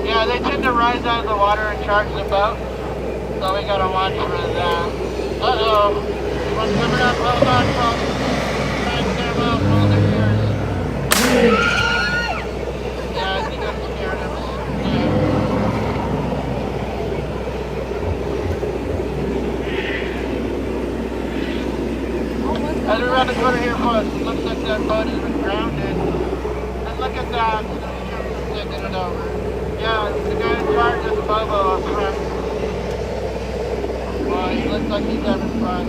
Yeah, they tend to rise out of the water and charge the boat. So we gotta watch for that. Uh-oh. One's coming up. Hold on, folks. Trying to get them out. Hold their ears. Yeah, I think I'm scared of them. As we round the corner here, folks, it looks like that boat has been grounded. And look at that. It's sticking it over. Yeah, the guy in charge is Bobo up front. Well, he looks like he's having fun.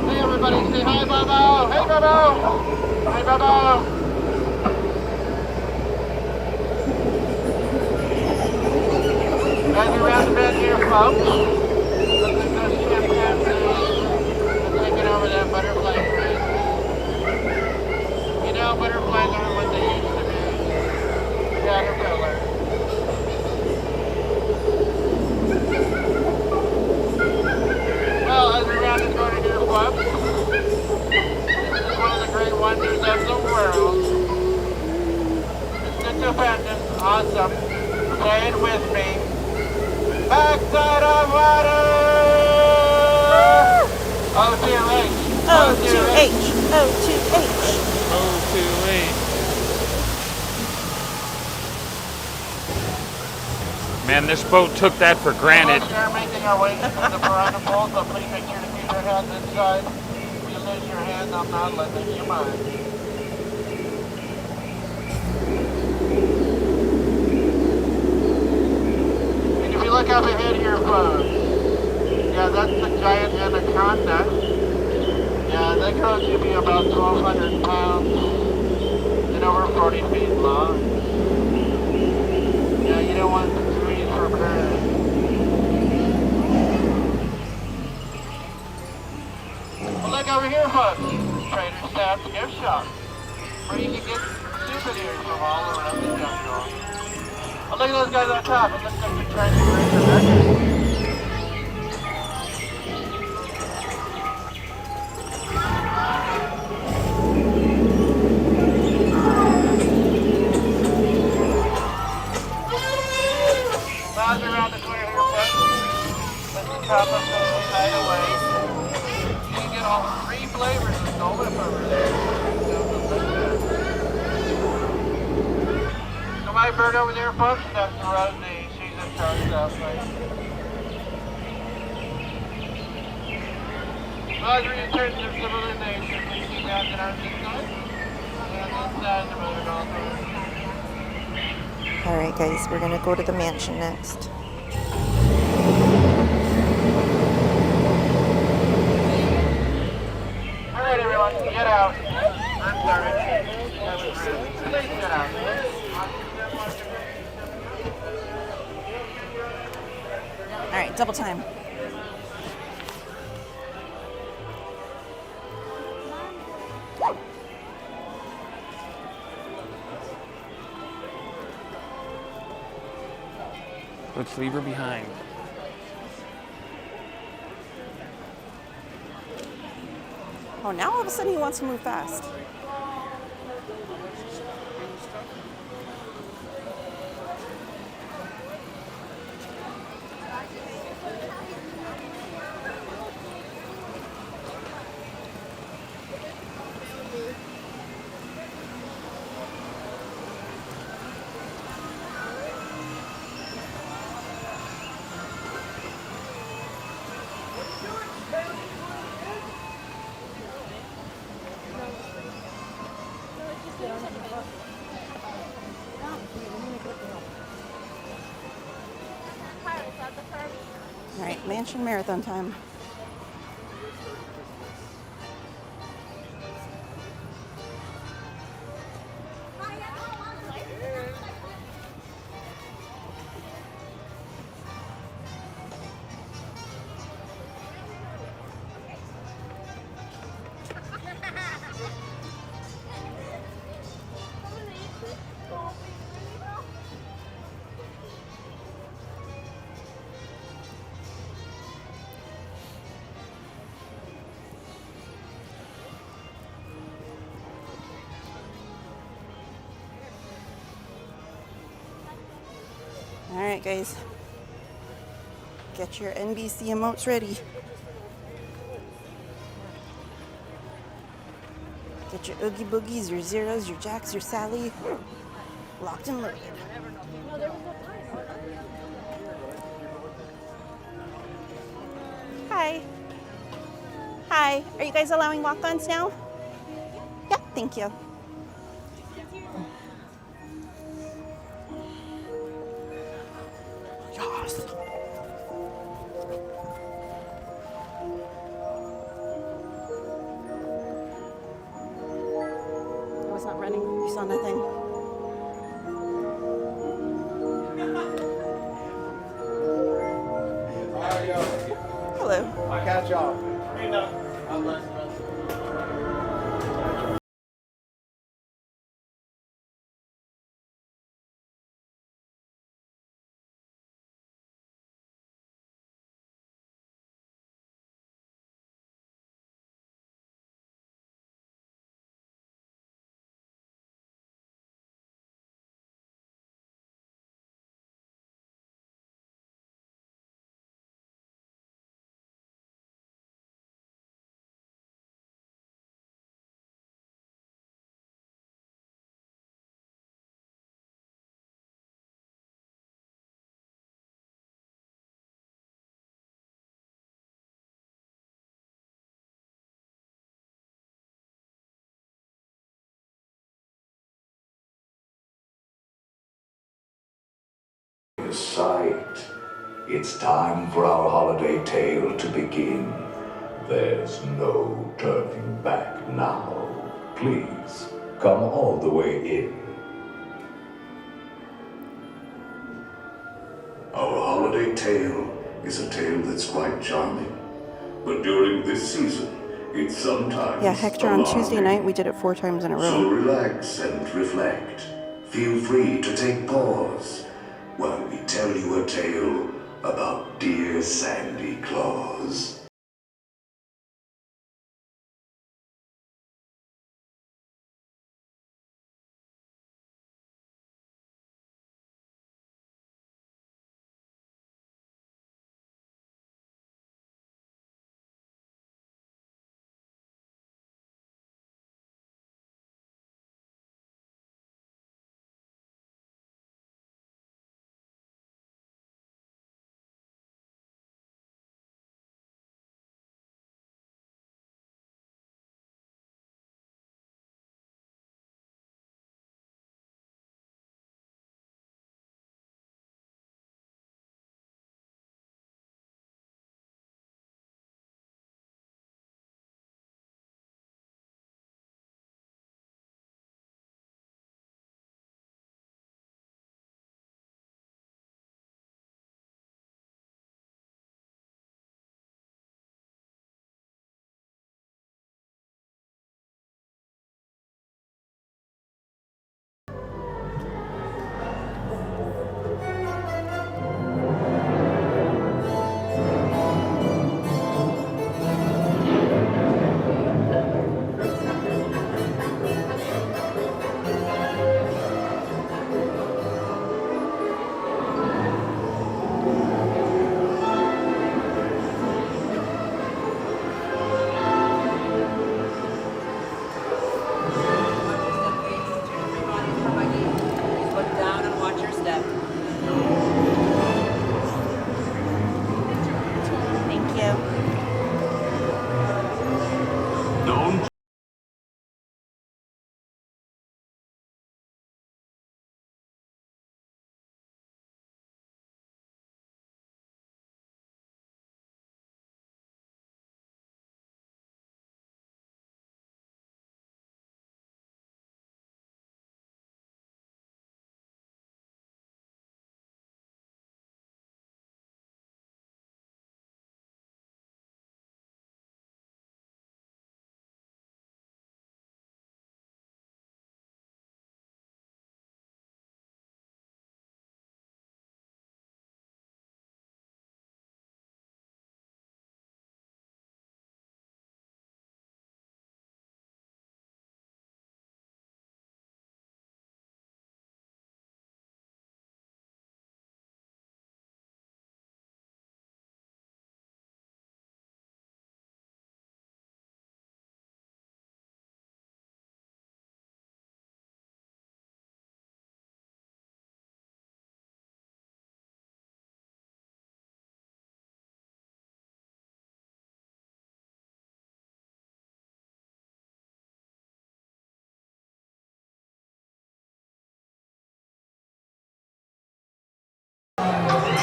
Hey, everybody, say hi, Bobo! Hey, Bobo! Hey, Bobo! As we round the bend here, folks, looks like those chimpanzees are taking over that butterfly craze. You know, butterflies aren't what they used to be. Caterpillar. Well, as we round the corner here, folks, this is one of the great wonders of the world. It's independence. Awesome. Say it with me. Backside of water! O2H. O2H. O2H. O2H. Man, this boat took that for granted. We are making our way to the piranha pool, so please make sure to keep your hands inside. If you lose your hand, I'm not lending you mine. And if you look up ahead here, folks, yeah, that's the giant anaconda. Yeah, That girl should be about 1,200 pounds and over 40 feet long. Yeah, you don't want to squeeze from her. Well, look over here, folks. Trader's Tav's gift shop, where you can get souvenirs from all around the jungle. Oh, look at those guys on top. It looks like they're trying to break the record. Miles around the clear here, folks. Let the top up the hideaway. You can get all 3 flavors of Dole Whip over there. So my bird over there, folks, that's Rosie. She's in charge of that place. Rosie returns to civilization. We keep acting our business. And inside the motor also. Alright guys, we're gonna go to the mansion next. Alright everyone, get out. I'm sorry. Please get out. Alright, double time. Let's leave her behind. Oh, now all of a sudden he wants to move fast. All right, mansion marathon time. All right, guys. Get your NBC emotes ready. Get your Oogie Boogies, your Zeros, your Jacks, your Sally. Locked and loaded. Hi. Hi. Are you guys allowing walk-ons now? Yeah, thank you. Yes. I was not running. You saw nothing. Hello. I'll catch y'all. God bless you. Sight. It's time for our holiday tale to begin. There's no turning back now. Please, come all the way in. Our holiday tale is a tale that's quite charming. But during this season, it's sometimes Yeah, Hector, on alarming. Tuesday night we did it 4 times in a row. So relax and reflect. Feel free to take pause while we tell you a tale about dear Sandy Claus.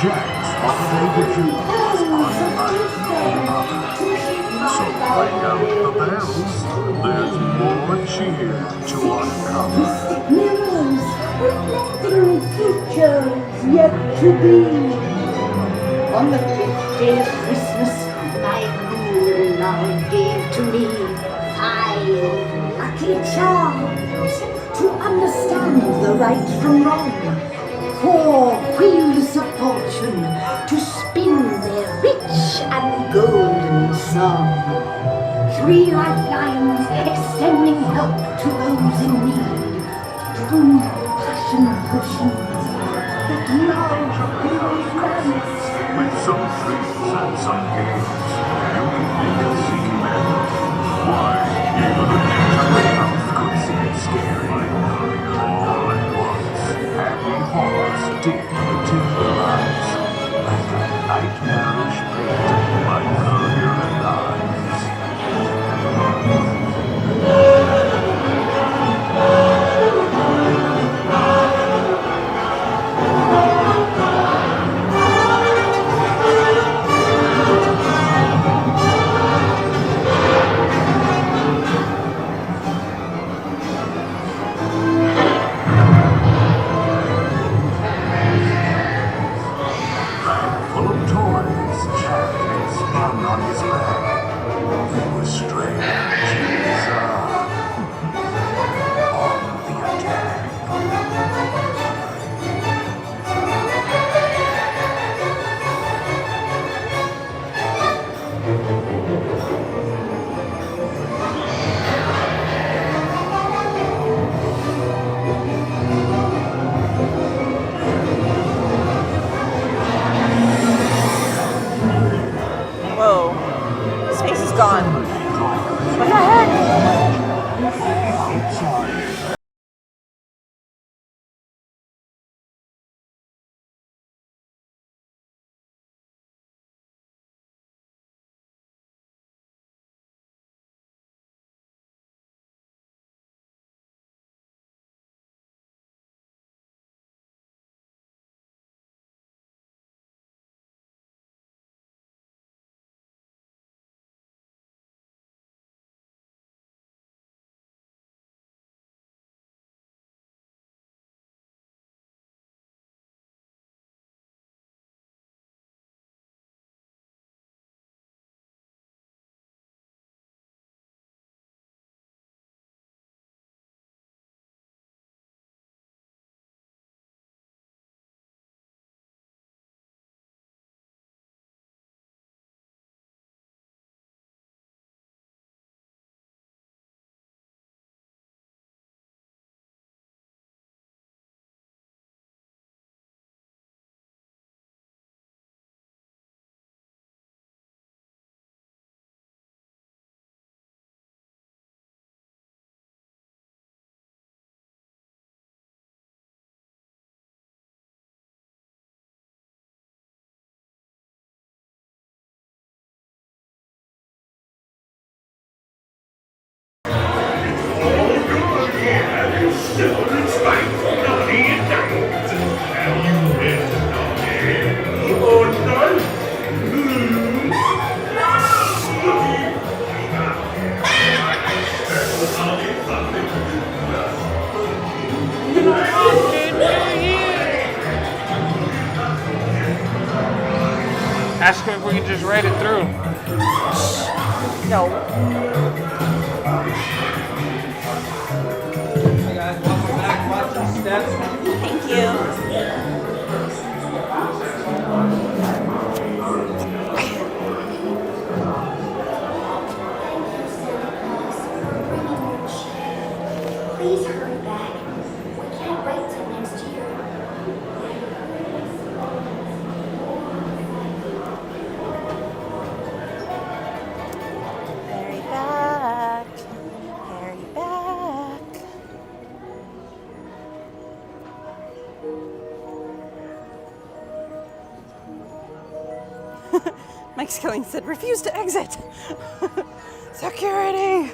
Jack's holiday review is unlike no other. So ring out the bells. There's more cheer to uncover. Mirrors reflecting futures yet to be. On the 5th day of Christmas, my cool love gave to me 5 lucky charms to understand the right from wrong. 4 wheels of fortune to spin their rich and golden song. 3 lifelines extending help to those in need. 2 passion potions that love will grant. With some tricks and some games, you can make a scene men. Why, even a gingerbread house could seem scary. All at once, happy horrors dim into your eyes, like a nightmarish painting by Currier and Ives. Silver spikes, naughty and nice. Have you been naughty or nice? Ask him if we can just write it through. No. Hey guys, welcome back. Watch your steps. Thank you. Please hurry back. We can't wait till next year. Harry back. Harry back. Mike Skilling said, refuse to exit. Security.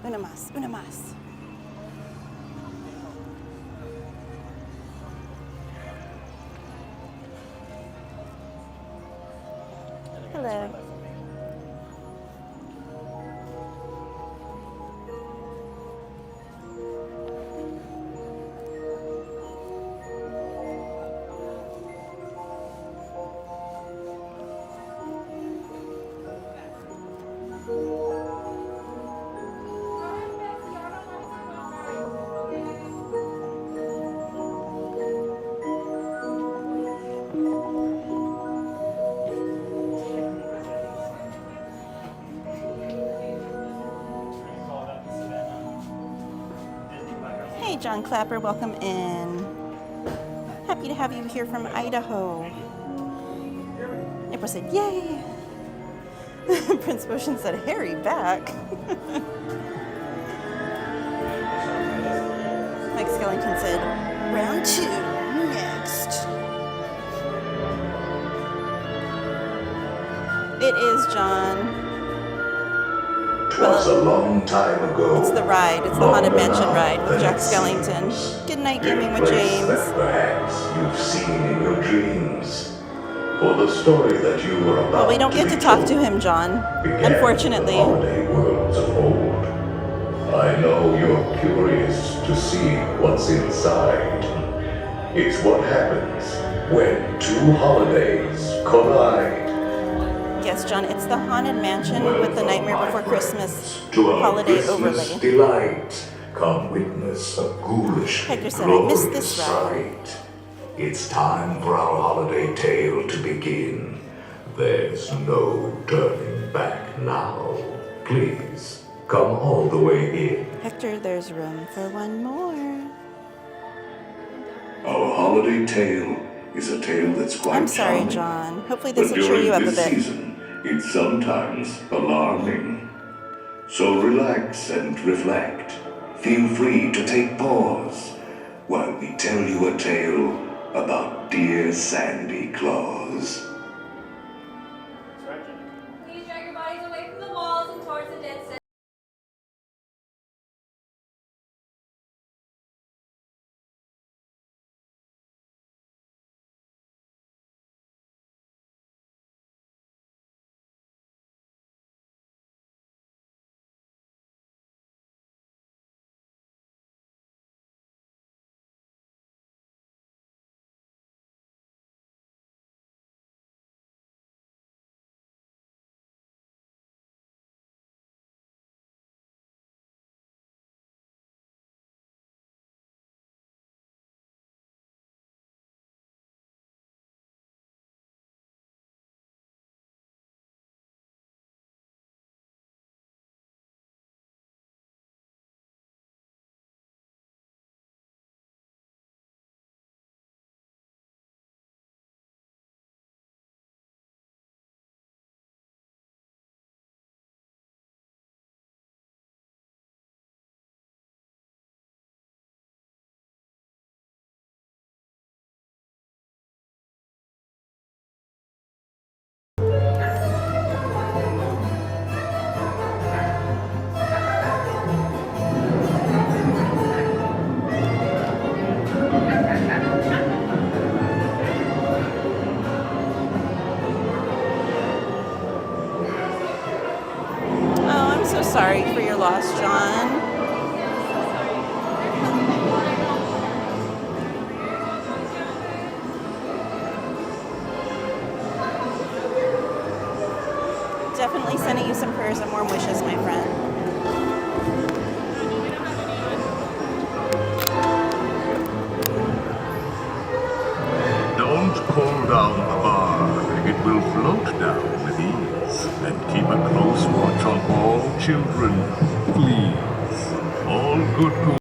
Una más, una más. Hello. Hey, John Clapper, welcome in. Happy to have you here from Idaho. April said, yay. Prince Motion said, Harry back. Mike Skellington said, round 2, next. It is, John. Twas a long time ago. It's the ride. It's the Haunted Mansion ride with Jack Skellington. Good night, gaming with James. That perhaps you've seen in your dreams. For the story that you were about Well, we don't get to talk to him, John. Unfortunately. Holiday worlds of old. I know you're curious to see what's inside. It's what happens when two holidays collide. Yes, John, it's the Haunted Mansion with the Nightmare Before Christmas To our holiday Christmas overlay. delight, come witness a ghoulish, Hector said, I missed this glorious ride. sight. It's time for our holiday tale to begin. There's no turning back now. Please, come all the way in. Hector, there's room for one more. Our holiday tale is a tale that's quite I'm sorry, charming. John. Hopefully this But will cheer during you up a this bit. season, it's sometimes alarming. So relax and reflect. Feel free to take pause while we tell you a tale about dear Sandy Claus. Please drag your bodies away from the walls and towards the dead center. sorry for your loss, John. Definitely sending you some prayers and warm wishes, my friend. Don't pull down the bar. It will float down with ease. And keep a close watch on all children, please. All good.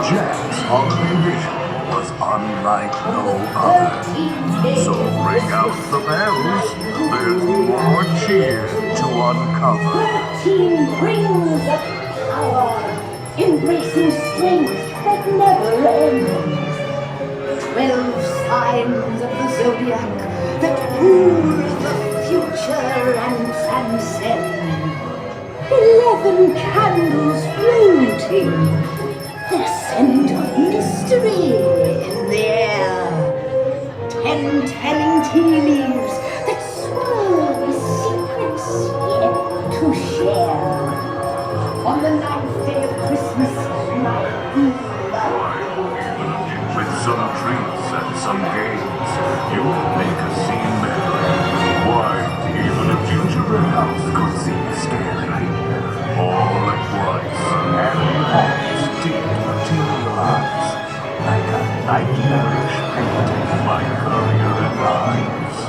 Jack's holiday vision was unlike no other. So bring out the bells, there's more cheer to uncover. 13 brings a power, embracing strength that never ends. 12 signs of the zodiac that rule the future and transcend. 11 candles floating, their scent of mystery in the air. 10 telling tea leaves that swirl with secrets yet to share. On the 9th day of Christmas, my With some treats and some games, you'll make a scene merry. Why, even a gingerbread house could seem scary. All at once, happy hopes did materialize, like a nightmarish painting by Currier and Ives.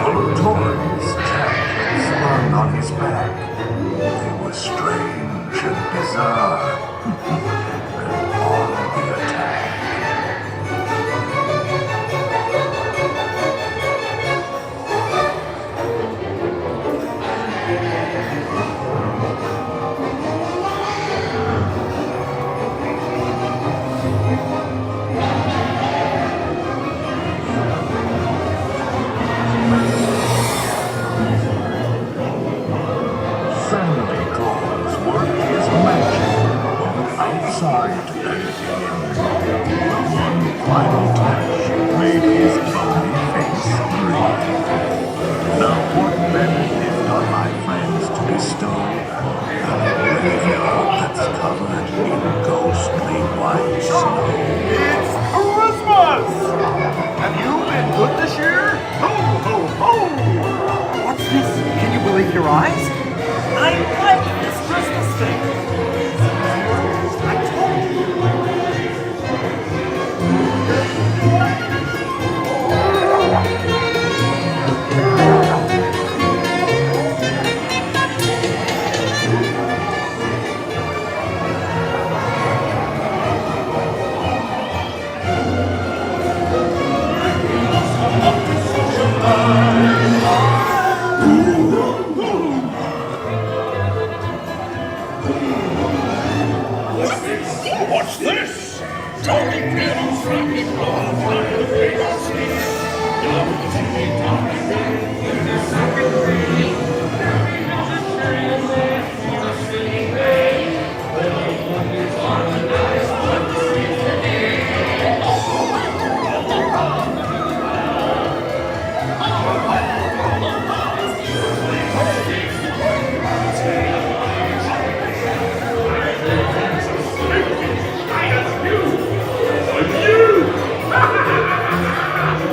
Full of toys, Jack slung on his back. They were strange and bizarre, and on the attack. Santa Claus worked his magic both outside and in. One final touch made his bony face breathe. Now what better gift are my friends to bestow than a graveyard that's covered in ghostly white snow? It's Christmas! Have you been good this year? Ho, ho, ho! What's this? Can you believe your eyes? I like this Christmas thing. I told you. Bye. What's this? Don't be feeling rock and roll while the freedom speaks.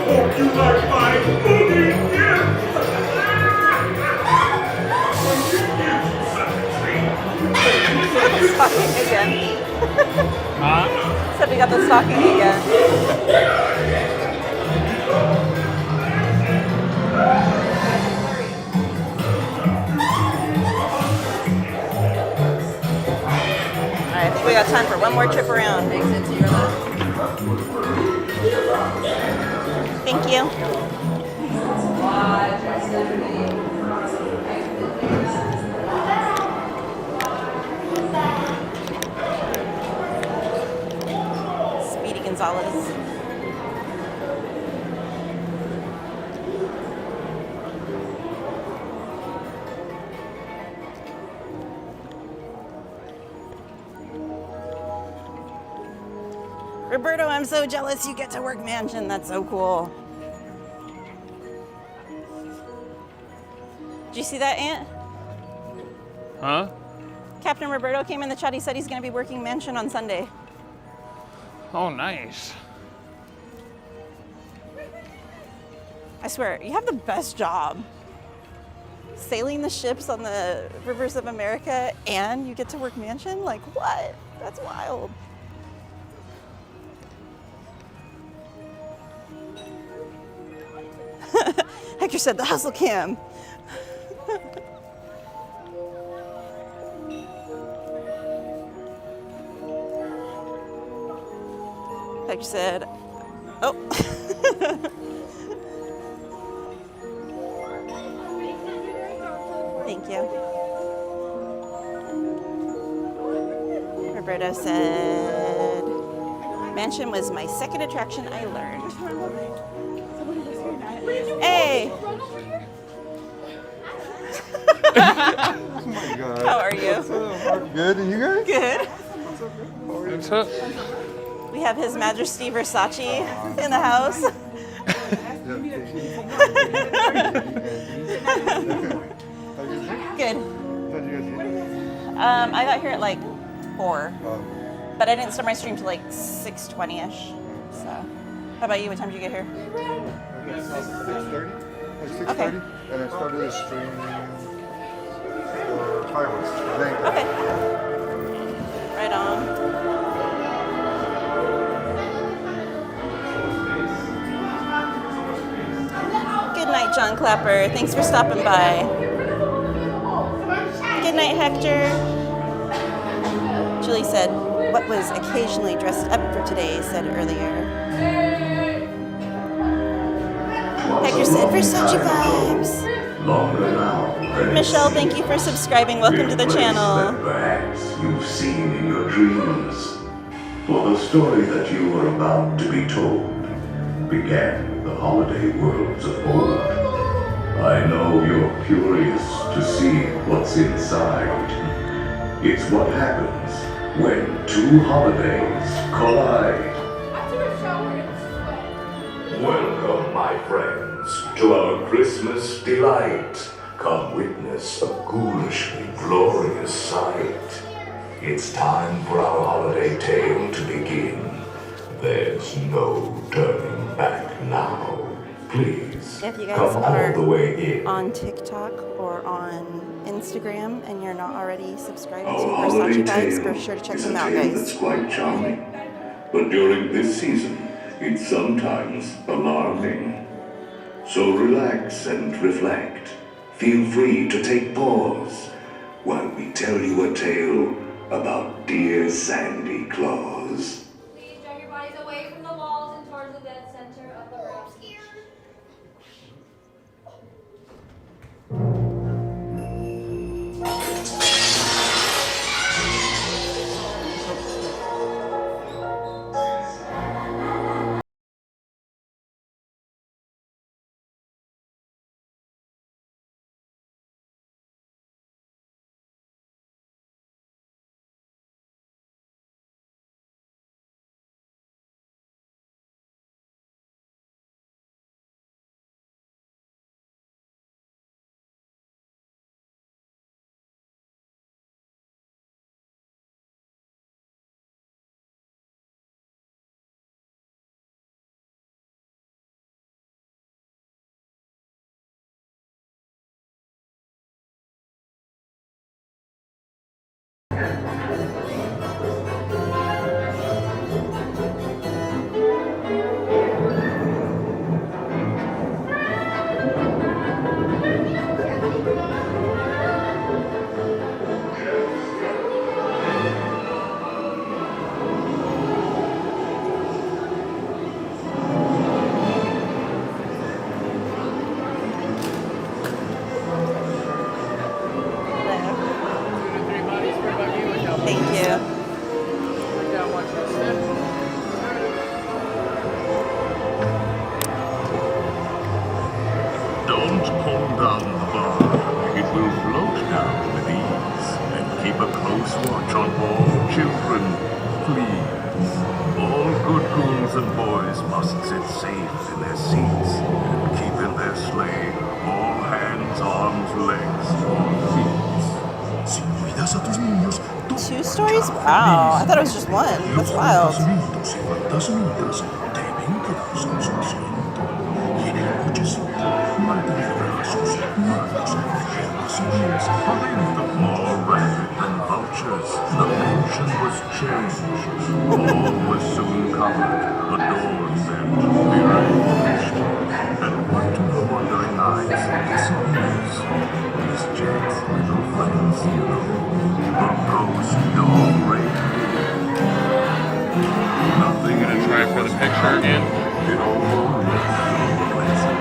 Hope you like my boogie gift. Stocking again. Said we got the stocking again. Alright, I think we got time for one more trip around. Exit to your left. Thank you. Speedy Gonzalez. Roberto, I'm so jealous you get to work mansion. That's so cool. Did you see that, Aunt? Huh? Captain Roberto came in the chat. He said he's going to be working mansion on Sunday. Oh, nice. I swear, you have the best job. Sailing the ships on the rivers of America and you get to work mansion? Like, what? That's wild. Hector said the hustle cam. Hector said, oh. Thank you. Roberto said, mansion was my second attraction I learned. Hey! Oh my God. How are you? Good, and you guys? Good. What's up? We have His Majesty Versace in the house. Good. I got here at like 4, but I didn't start my stream till like 6:20ish. So, how about you? What time did you get here? 6:30. Like 6:30. Okay. And I started the stream for fireworks. Okay. Right on. Good night, John Clapper. Thanks for stopping by. Good night, Hector. Julie said, what was occasionally dressed up for today, said earlier. Hector said, Versace vibes. Longer now. Michelle, thank you for subscribing. Welcome to the channel. Perhaps you've seen in your dreams. For the story that you are about to be told began in the holiday worlds of old. I know you're curious to see what's inside. It's what happens when two holidays collide. Welcome, my friends, to our Christmas delight. Come witness a ghoulishly glorious sight. It's time for our holiday tale to begin. There's no turning back now. Please, If you guys come all are the way in. on TikTok or on Instagram and you're not already subscribed to Our holiday Versace Vibes, tale be sure to check is them a out, tale guys. that's quite charming. But during this season, it's sometimes alarming. So relax and reflect. Feel free to take pause while we tell you a tale about dear Sandy Claus. Please drag your bodies away from the walls and towards the dead center of the room. Please, all good girls and boys must sit safe in their seats and keep in their sleigh all hands, arms, legs, or feet. Si cuidas a tus niños, 2 stories? Wow, I thought it was just one. That's wild. fantasmitas y fantasmitas deben quedarse en su asiento. Y en el cochecito, mantener sus manos enfermas y pies adentro. More ragged than vultures, the mansion was changed. All was soon covered, the doors and deranged. And what to the wondering eyes disappears? These Jack's little friends, you know, the ghost dog reindeer. Nothing I'm gonna try for the picture again. it all looks so pleasant.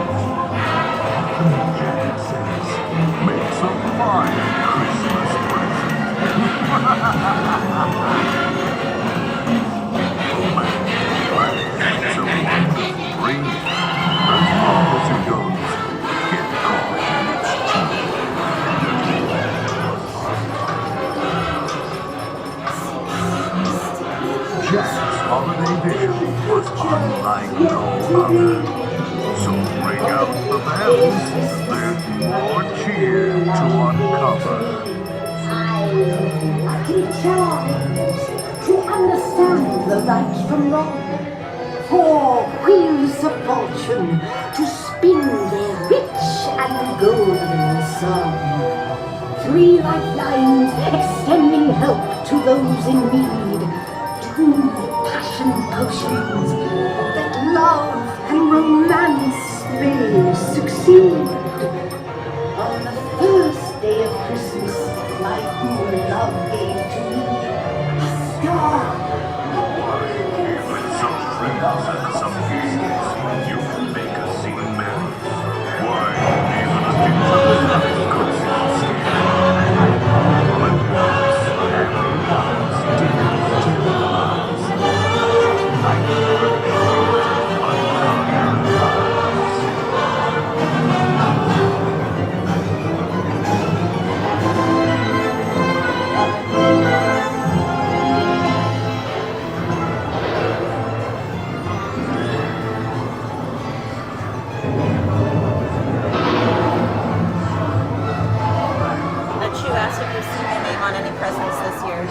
Jack says, make some fine Christmas present. It's a wonderful dream. As far as it goes, get caught in its teeth. Jack's holiday vision was unlike no other. So ring out the bells, there's more cheer to uncover. Lucky charms to understand the right from wrong. 4 wheels of fortune to spin their rich and golden song. 3 lifelines extending help to those in need. 2 passion potions that love and romance may succeed. On the first day of Christmas, my poor love gave to me a star. With some trims and some pieces, you can make a scene merry. Why, even a gingerbread could seem scary. But once the happy ones did materialize, like bird shaped uncovered eyes. That you asked if you've seen my name on any presents this year.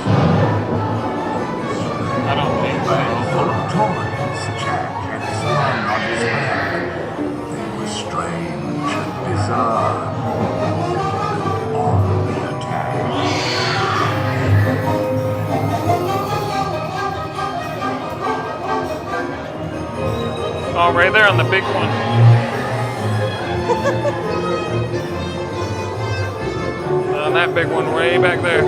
I don't think so. Full of toys, Jack had slung on his back. They were strange and bizarre. On the attack. Oh, right there on the big one. On that big one way back there.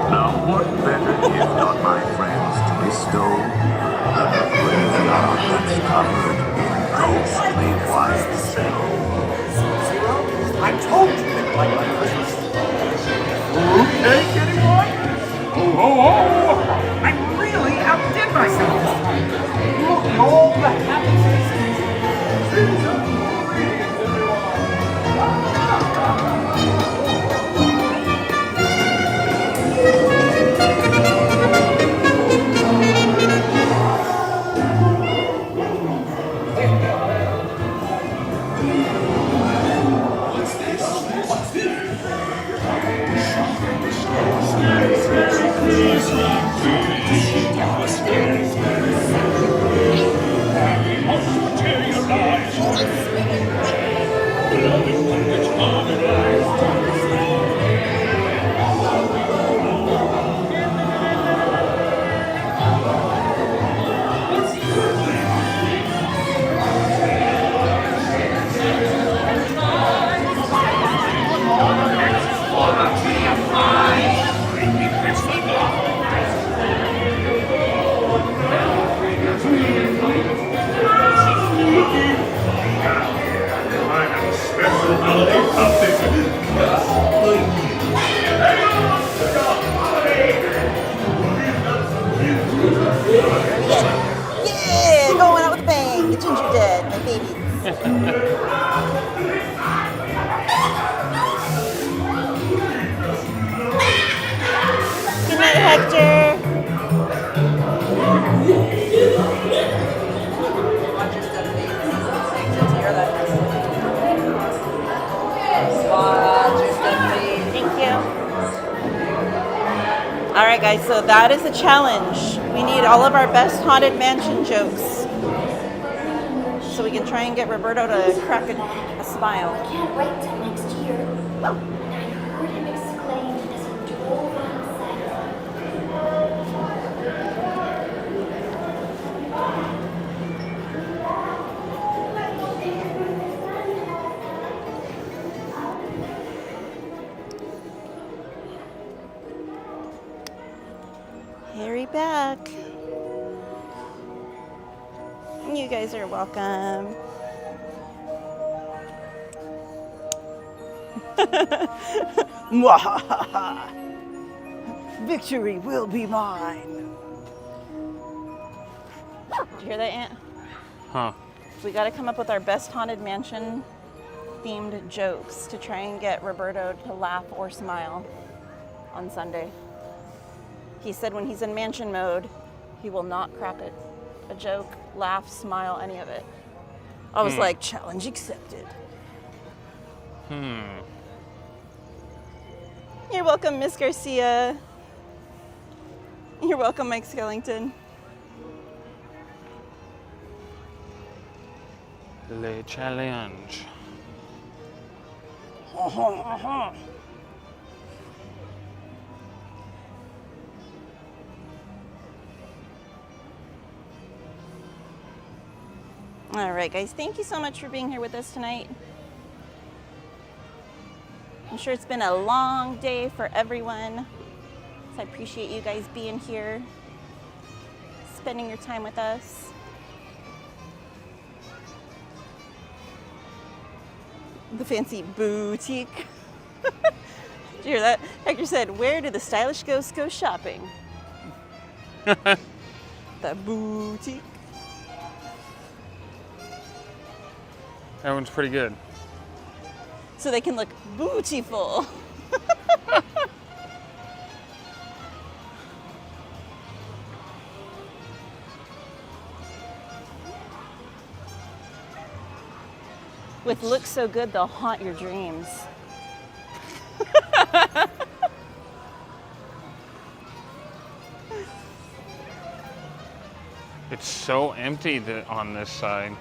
Now what better gift on my friends to bestow than a graveyard that's covered in ghostly white snow? I told you they would like my Christmas. Fruitcake, anyone? Oh, I really outdid myself this time. Look at all the happy faces. What's this? Good night, Hector. Thank you. All right, guys, so that is the challenge. We need all of our best Haunted Mansion jokes so we can try and get Roberto to crack a smile. I can't wait till next year. And I heard him exclaim as he drove outside. Harry back. You guys are welcome. Victory will be mine. Did you hear that, Aunt? Huh. We got to come up with our best Haunted Mansion themed jokes to try and get Roberto to laugh or smile on Sunday. He said when he's in mansion mode, he will not crack a joke, laugh, smile, any of it. I was like, challenge accepted. You're welcome, Miss Garcia. You're welcome, Mike Skellington. Le challenge. All right, guys, thank you so much for being here with us tonight. I'm sure it's been a long day for everyone. So I appreciate you guys being here, spending your time with us. The fancy boutique. Did you hear that? Hector said, where do the stylish ghosts go shopping? The boutique. That one's pretty good. So they can look bootiful. With looks so good, they'll haunt your dreams. It's so empty on this side.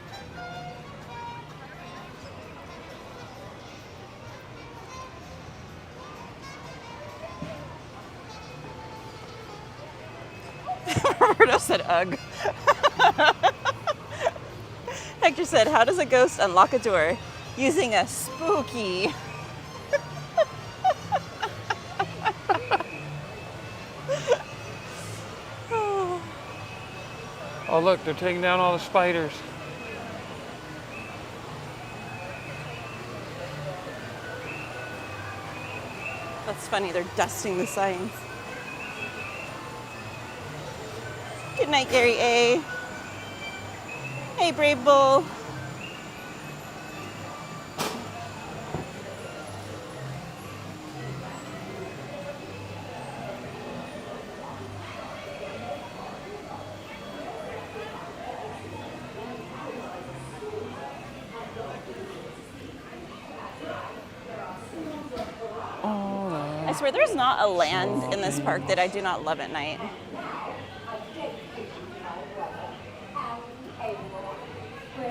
Roberto said, ugh. Hector said, how does a ghost unlock a door? Using a spooky. Oh, look, they're taking down all the spiders. That's funny, they're dusting the signs. Good night, Gary A. Hey, Brave Bull. I swear there's not a land in this park that I do not love at night.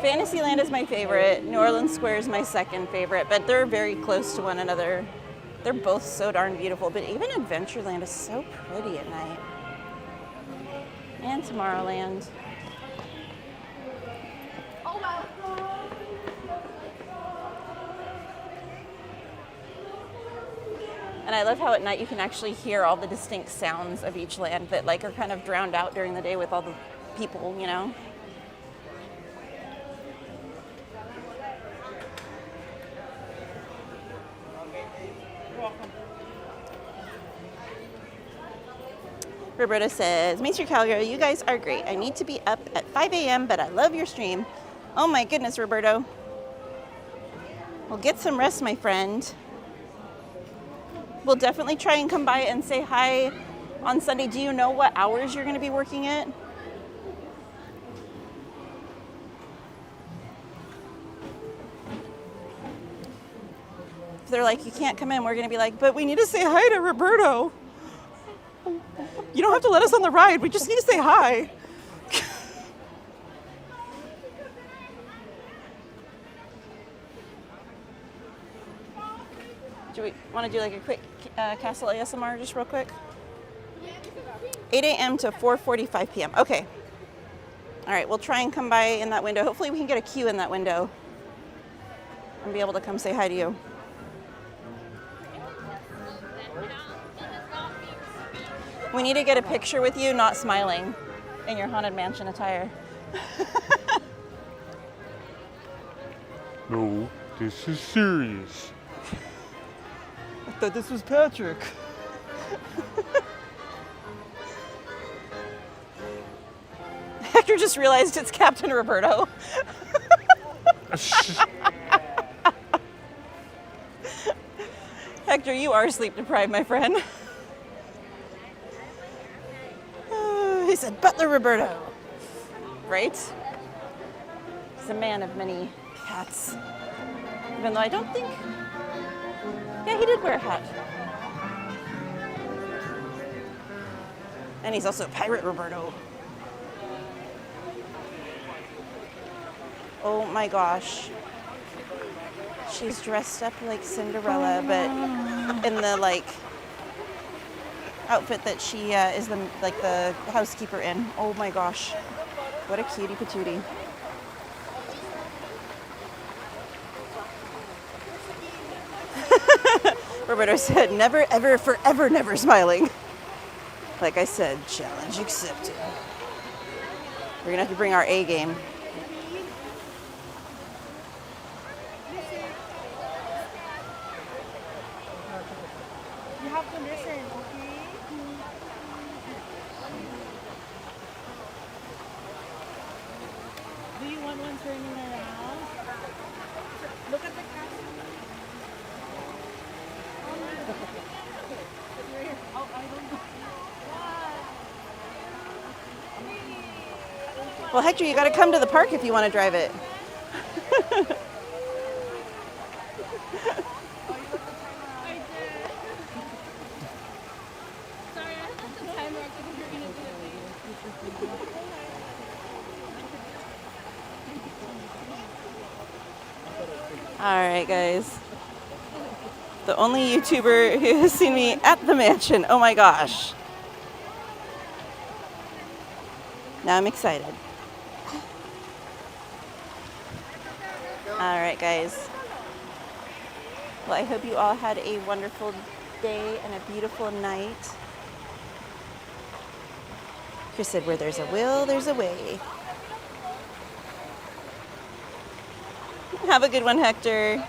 Fantasyland is my favorite. New Orleans Square is my second favorite, but they're very close to one another. They're both so darn beautiful, but even Adventureland is so pretty at night. And Tomorrowland. And I love how at night you can actually hear all the distinct sounds of each land that like are kind of drowned out during the day with all the people, you know? Roberta says, MainStCowgirl, you guys are great. I need to be up at 5 a.m., but I love your stream. Oh my goodness, Roberto. Well, get some rest, my friend. We'll definitely try and come by and say hi on Sunday. Do you know what hours you're going to be working at? If they're like, you can't come in, we're going to be like, but we need to say hi to Roberto. You don't have to let us on the ride. We just need to say hi. Do we want to do like a quick Castle ASMR just real quick? 8 a.m. to 4:45 p.m. Okay. All right, we'll try and come by in that window. Hopefully we can get a queue in that window and be able to come say hi to you. We need to get a picture with you not smiling in your Haunted Mansion attire. No, this is serious. I thought this was Patrick. Hector just realized it's Captain Roberto. Hector, you are sleep deprived, my friend. He said, Butler Roberto. Right? He's a man of many hats. Even though I don't think... Yeah, he did wear a hat. And he's also Pirate Roberto. Oh my gosh. She's dressed up like Cinderella, but in the like outfit that she is the like the housekeeper in. Oh my gosh. What a cutie patootie. Roberto said, never, ever, forever, never smiling. Like I said, challenge accepted. We're gonna have to bring our A game. You have to listen, okay? Do you want one turning around? Look at the castle. Oh, I don't know. Well, Hector, you gotta come to the park if you want to drive it. Alright guys, the only YouTuber who has seen me at the mansion. Oh my gosh. Now I'm excited. Alright guys, well I hope you all had a wonderful day and a beautiful night. Chris said, where there's a will, there's a way. Have a good one, Hector.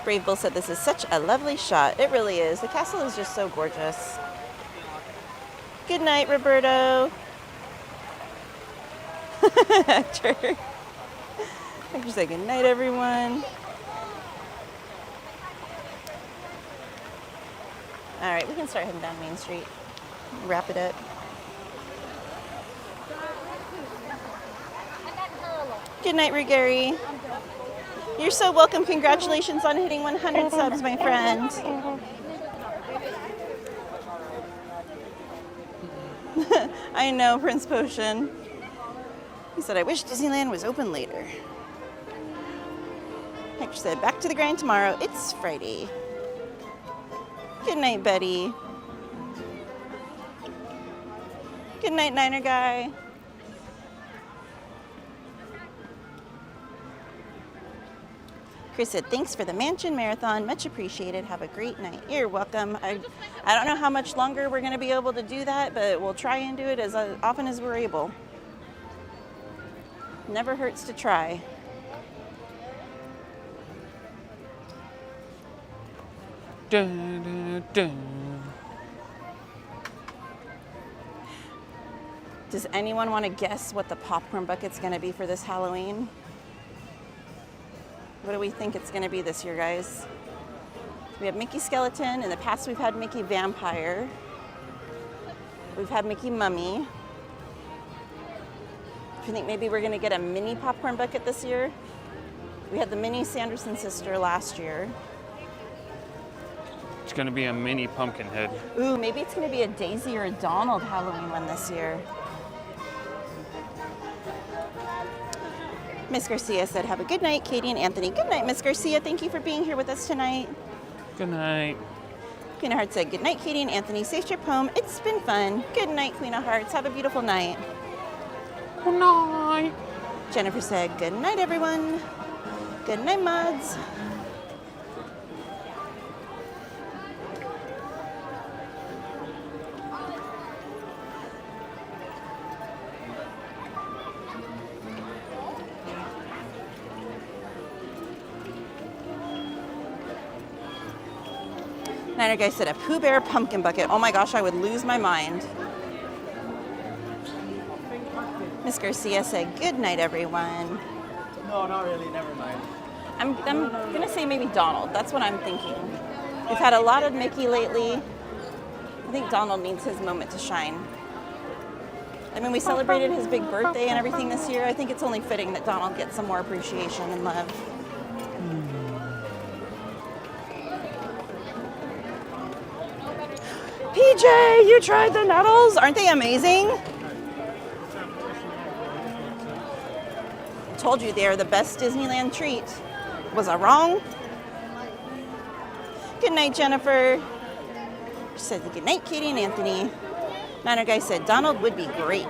Brave Bull said this is such a lovely shot. It really is. The castle is just so gorgeous. Good night, Roberto. Hector. Hector said good night, everyone. All right, we can start heading down Main Street. Wrap it up. Good night, Rugari. You're so welcome. Congratulations on hitting 100 subs, my friend. I know, Prince Potion. He said, I wish Disneyland was open later. Hector said, back to the grind tomorrow. It's Friday. Good night, Betty. Good night, Niner Guy. Chris said, thanks for the mansion marathon. Much appreciated. Have a great night. You're welcome. I don't know how much longer we're going to be able to do that, but we'll try and do it as often as we're able. Never hurts to try. Dun, dun, dun. Does anyone want to guess what the popcorn bucket's going to be for this Halloween? What do we think it's going to be this year, guys? We have Mickey Skeleton. In the past, we've had Mickey Vampire. We've had Mickey Mummy. Do you think maybe we're going to get a mini popcorn bucket this year? We had the mini Sanderson sister last year. It's going to be a mini pumpkin head. Ooh, maybe it's going to be a Daisy or a Donald Halloween one this year. Miss Garcia said, have a good night, Katie and Anthony. Good night, Miss Garcia. Thank you for being here with us tonight. Good night. Queen of Hearts said, good night, Katie and Anthony. Safe trip home. It's been fun. Good night, Queen of Hearts. Have a beautiful night. Good night. Jennifer said, good night, everyone. Good night, mods. Niner Guy said a Pooh Bear pumpkin bucket. Oh my gosh, I would lose my mind. Miss Garcia said, good night, everyone. No, not really. Never mind. I'm going to say maybe Donald. That's what I'm thinking. We've had a lot of Mickey lately. I think Donald needs his moment to shine. I mean, we celebrated his big birthday and everything this year. I think it's only fitting that Donald gets some more appreciation and love. PJ, you tried the Nettles? Aren't they amazing? Told you they are the best Disneyland treat. Was I wrong? Good night, Jennifer. She said good night, Katie and Anthony. Niner Guy said Donald would be great.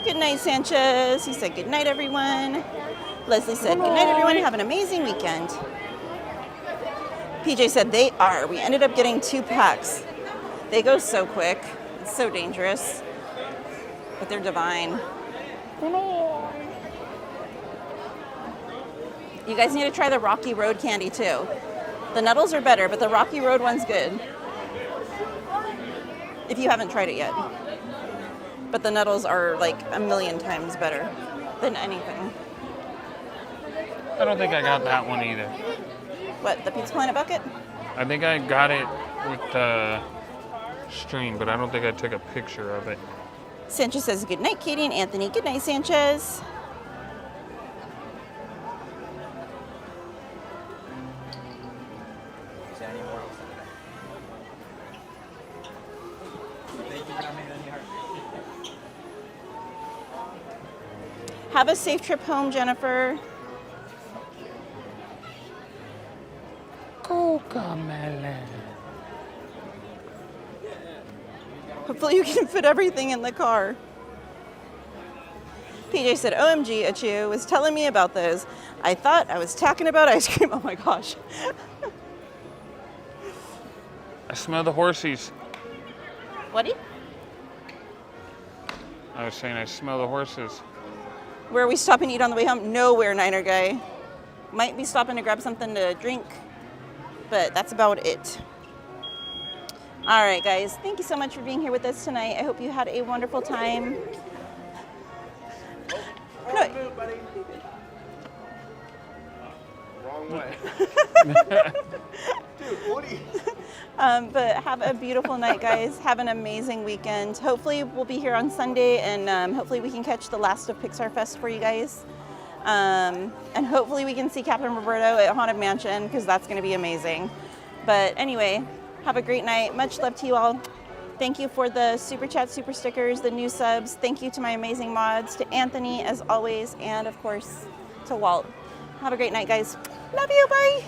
Good night, Sanchez. He said good night, everyone. Leslie said good night, everyone. Have an amazing weekend. PJ said they are. We ended up getting 2 packs. They go so quick. It's so dangerous. But they're divine. You guys need to try the Rocky Road candy too. The Nettles are better, but the Rocky Road one's good. If you haven't tried it yet. But the Nettles are like a million times better than anything. I don't think I got that one either. What, the Pizza Planet bucket? I think I got it with the stream, but I don't think I took a picture of it. Sanchez says good night, Katie and Anthony. Good night, Sanchez. Have a safe trip home, Jennifer. Cocomelon. Hopefully you can fit everything in the car. PJ said, OMG, Achu was telling me about those. I thought I was talking about ice cream. Oh my gosh. I smell the horsies. What'd I was saying I smell the horses. Where are we stopping to eat on the way home? Nowhere, Niner Guy. Might be stopping to grab something to drink, but that's about it. All right, guys. Thank you so much for being here with us tonight. I hope you had a wonderful time. No. Wrong way. Dude, what are you? But have a beautiful night, guys. Have an amazing weekend. Hopefully we'll be here on Sunday, and hopefully we can catch the last of Pixar Fest for you guys. And hopefully we can see Captain Roberto at Haunted Mansion, because that's going to be amazing. But anyway, have a great night. Much love to you all. Thank you for the Super Chat, Super Stickers, the new subs. Thank you to my amazing mods, to Anthony, as always, and of course, to Walt. Have a great night, guys. Love you. Bye.